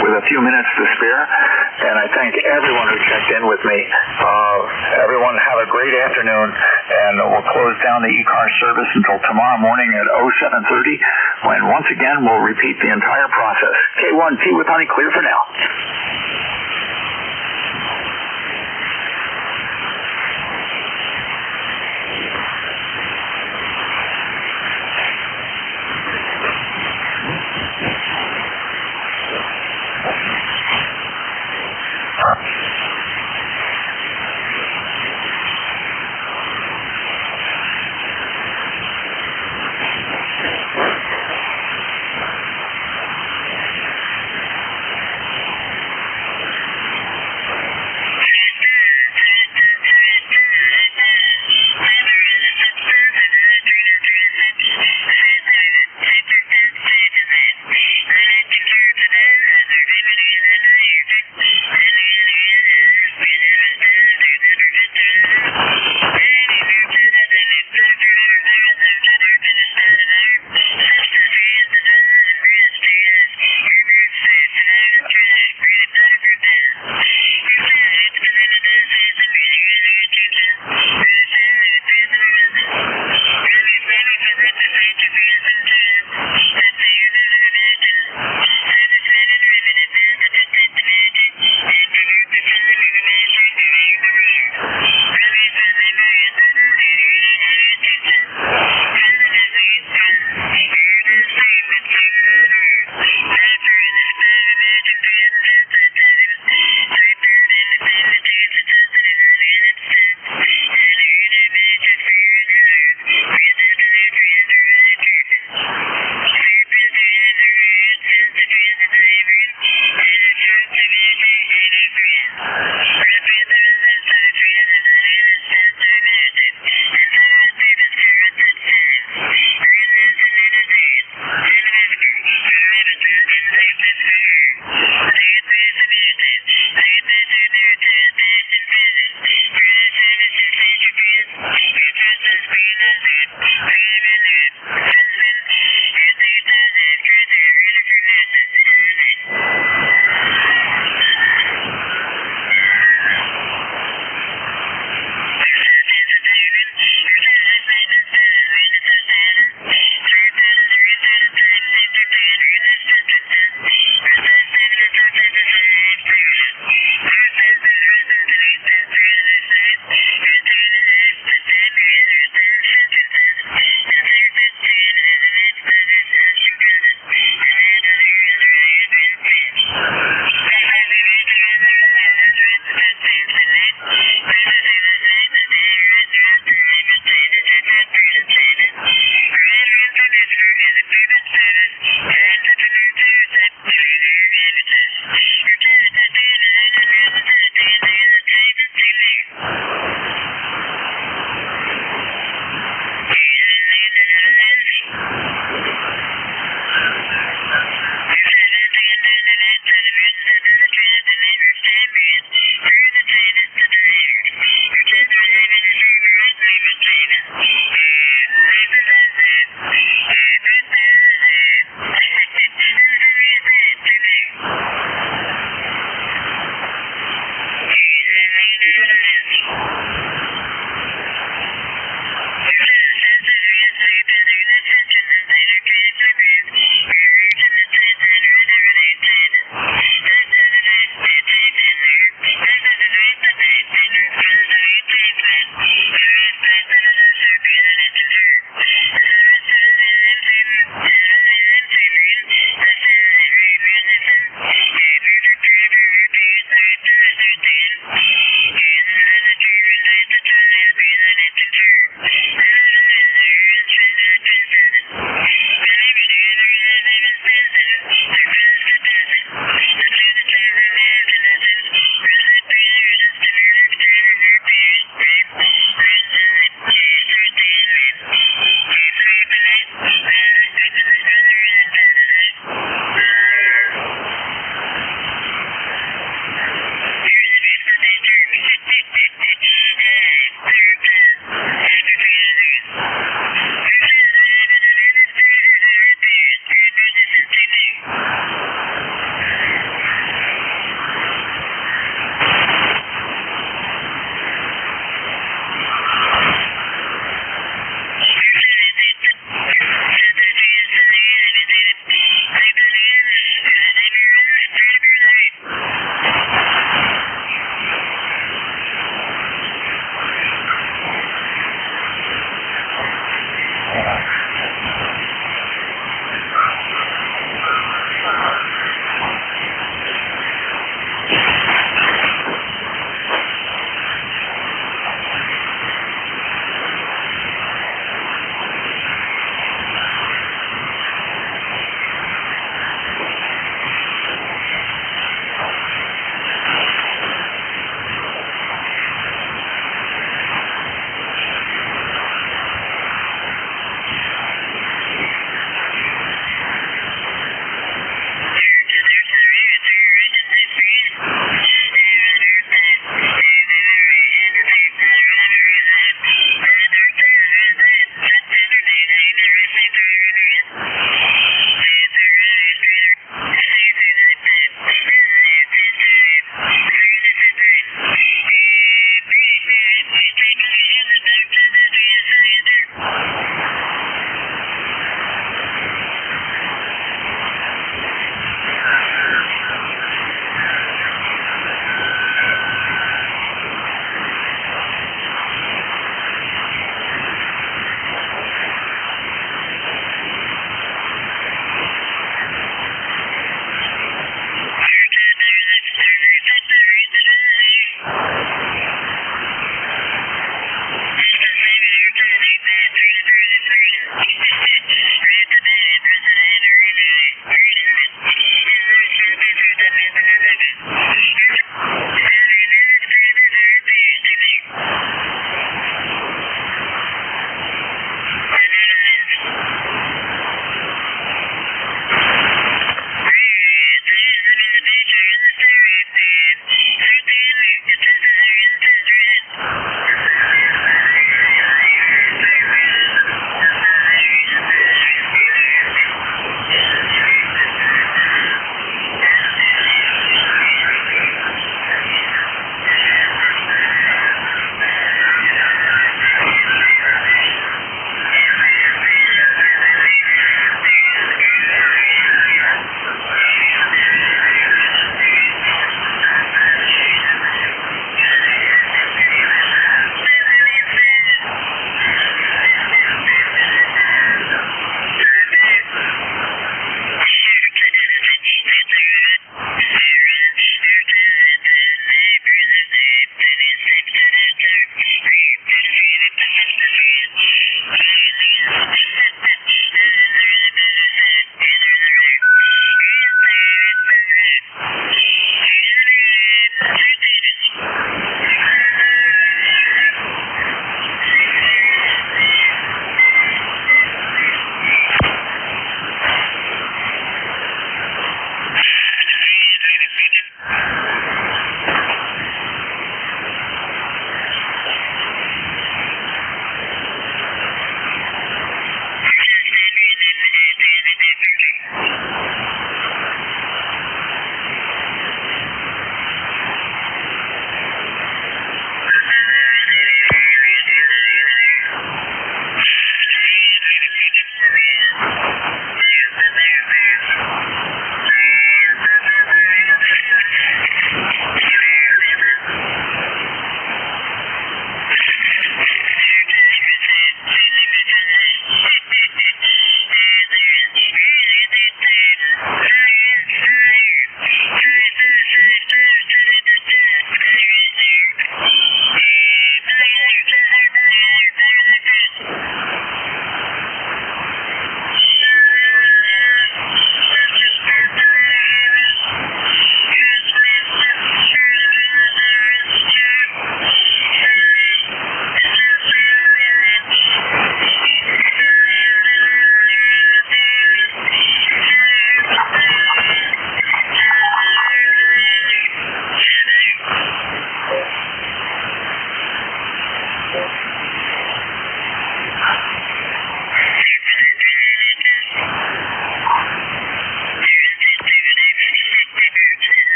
with a few minutes to spare. And I thank everyone who checked in with me. Everyone have a great afternoon, and we'll close down the ECARS service until tomorrow morning at 0730, when once again we'll repeat the entire process. K1, Tea with honey, clear for now.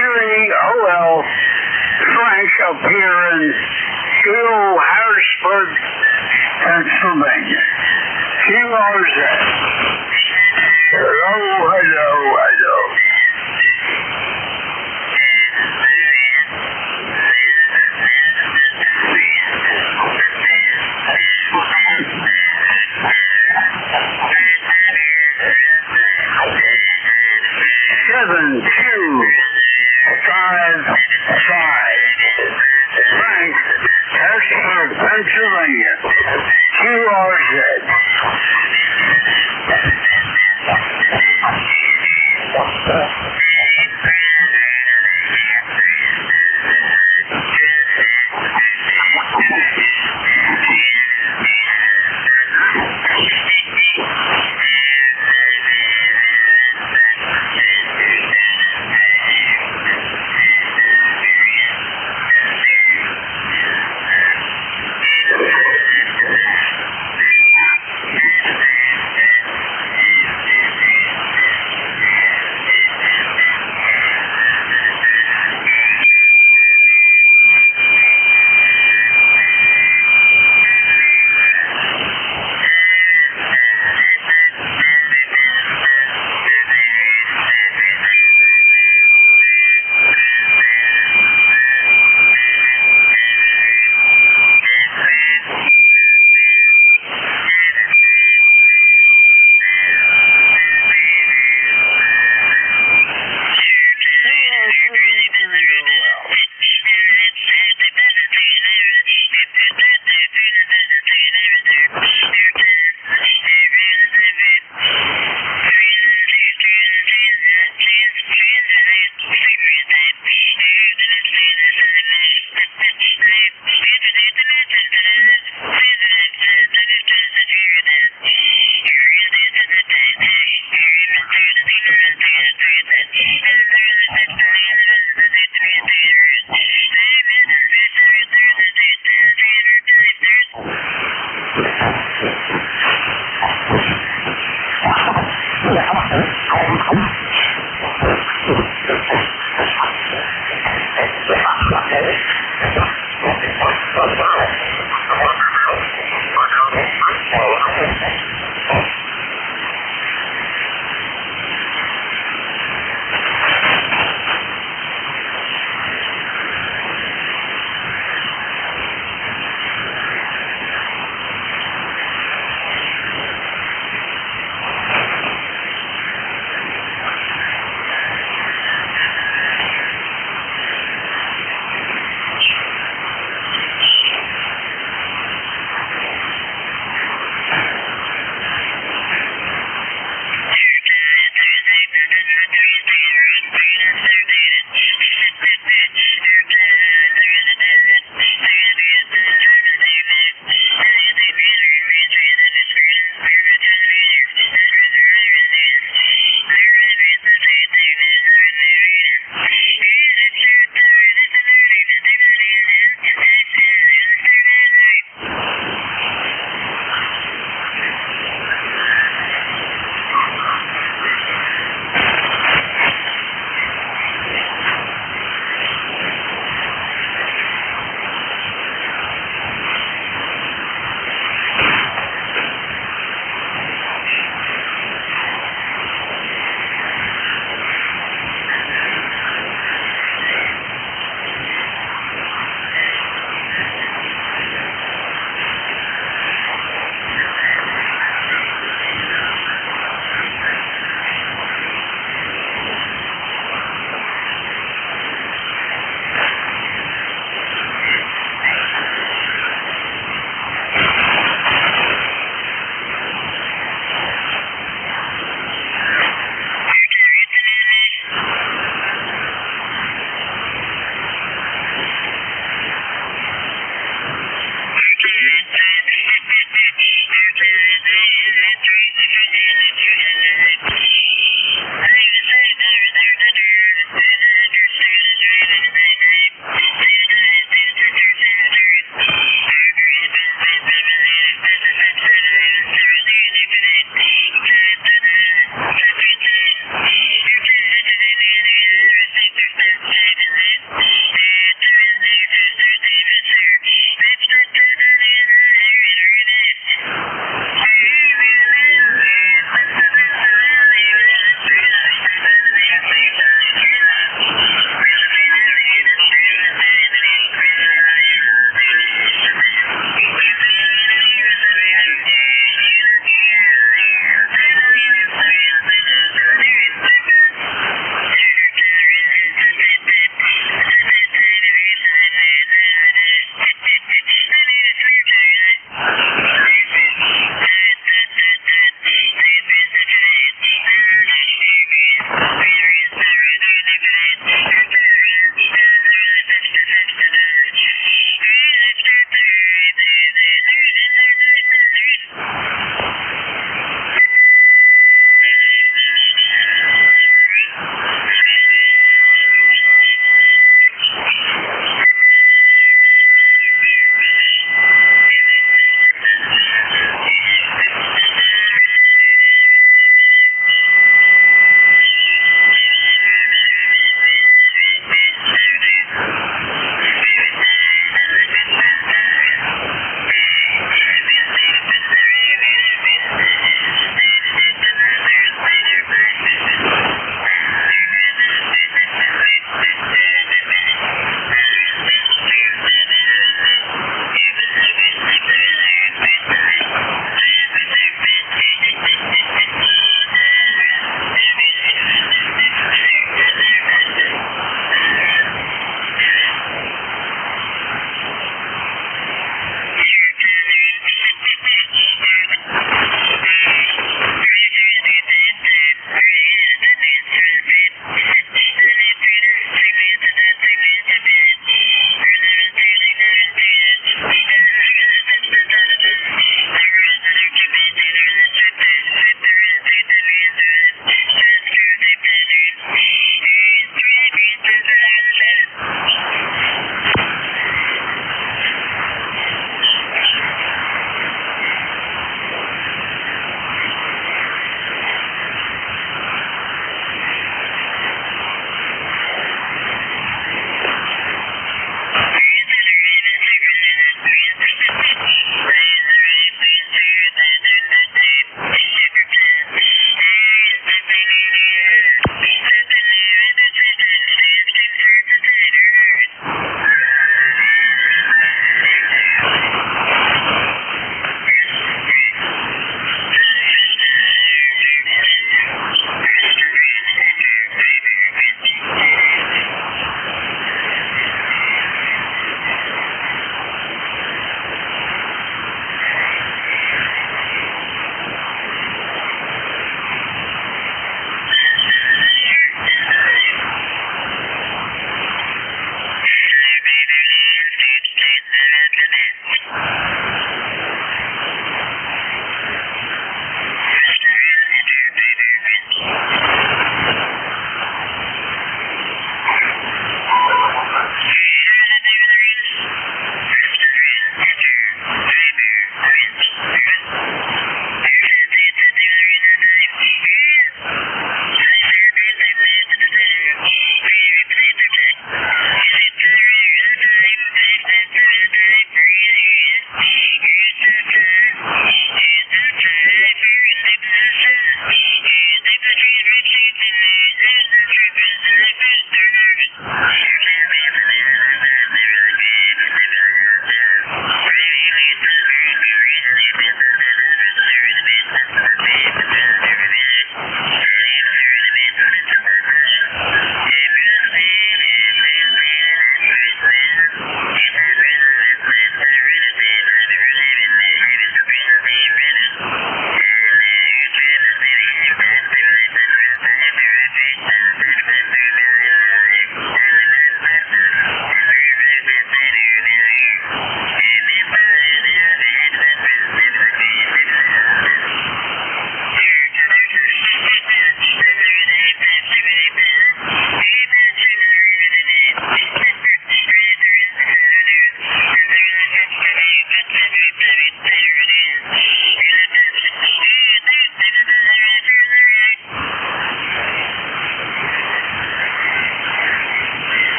QAOL Frank up here in Gil Harrisburg, Pennsylvania. QRZ. Hello. Frank, Harrisburg, Pennsylvania. QRZ.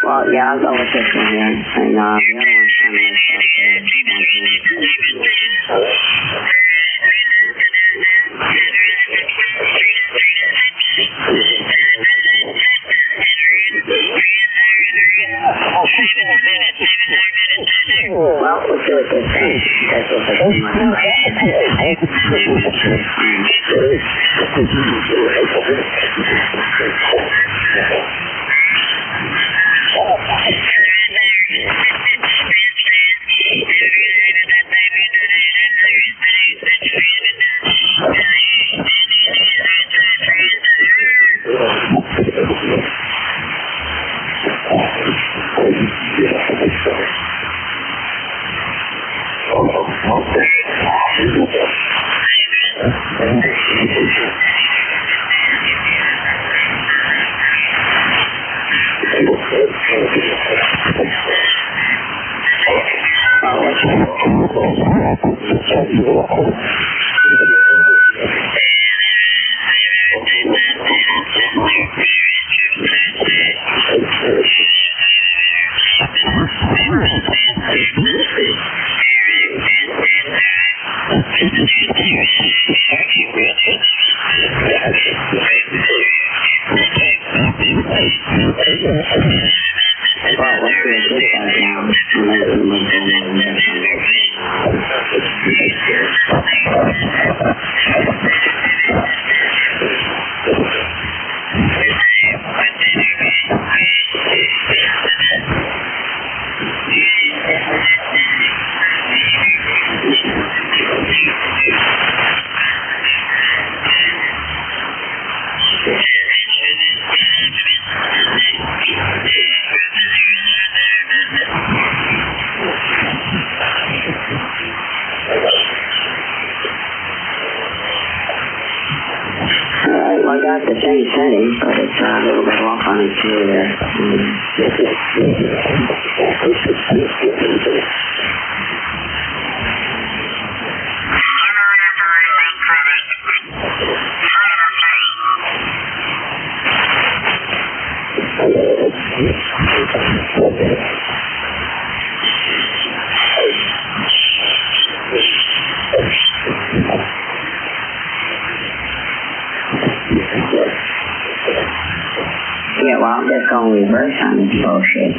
Well, yeah, I'll go with this one here. And, the other one's kind of messed up there. Well, we'll see what this says. That's what this one the same setting, but it's a little bit off on its view there. Yeah, well, I'm just going reverse on this bullshit.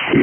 Thank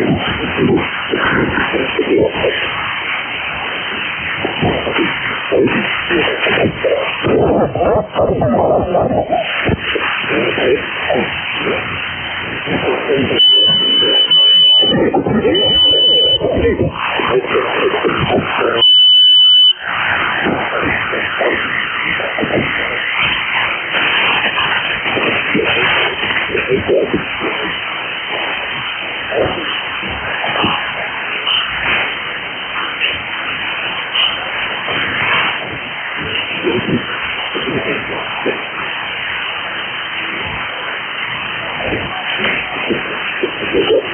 you.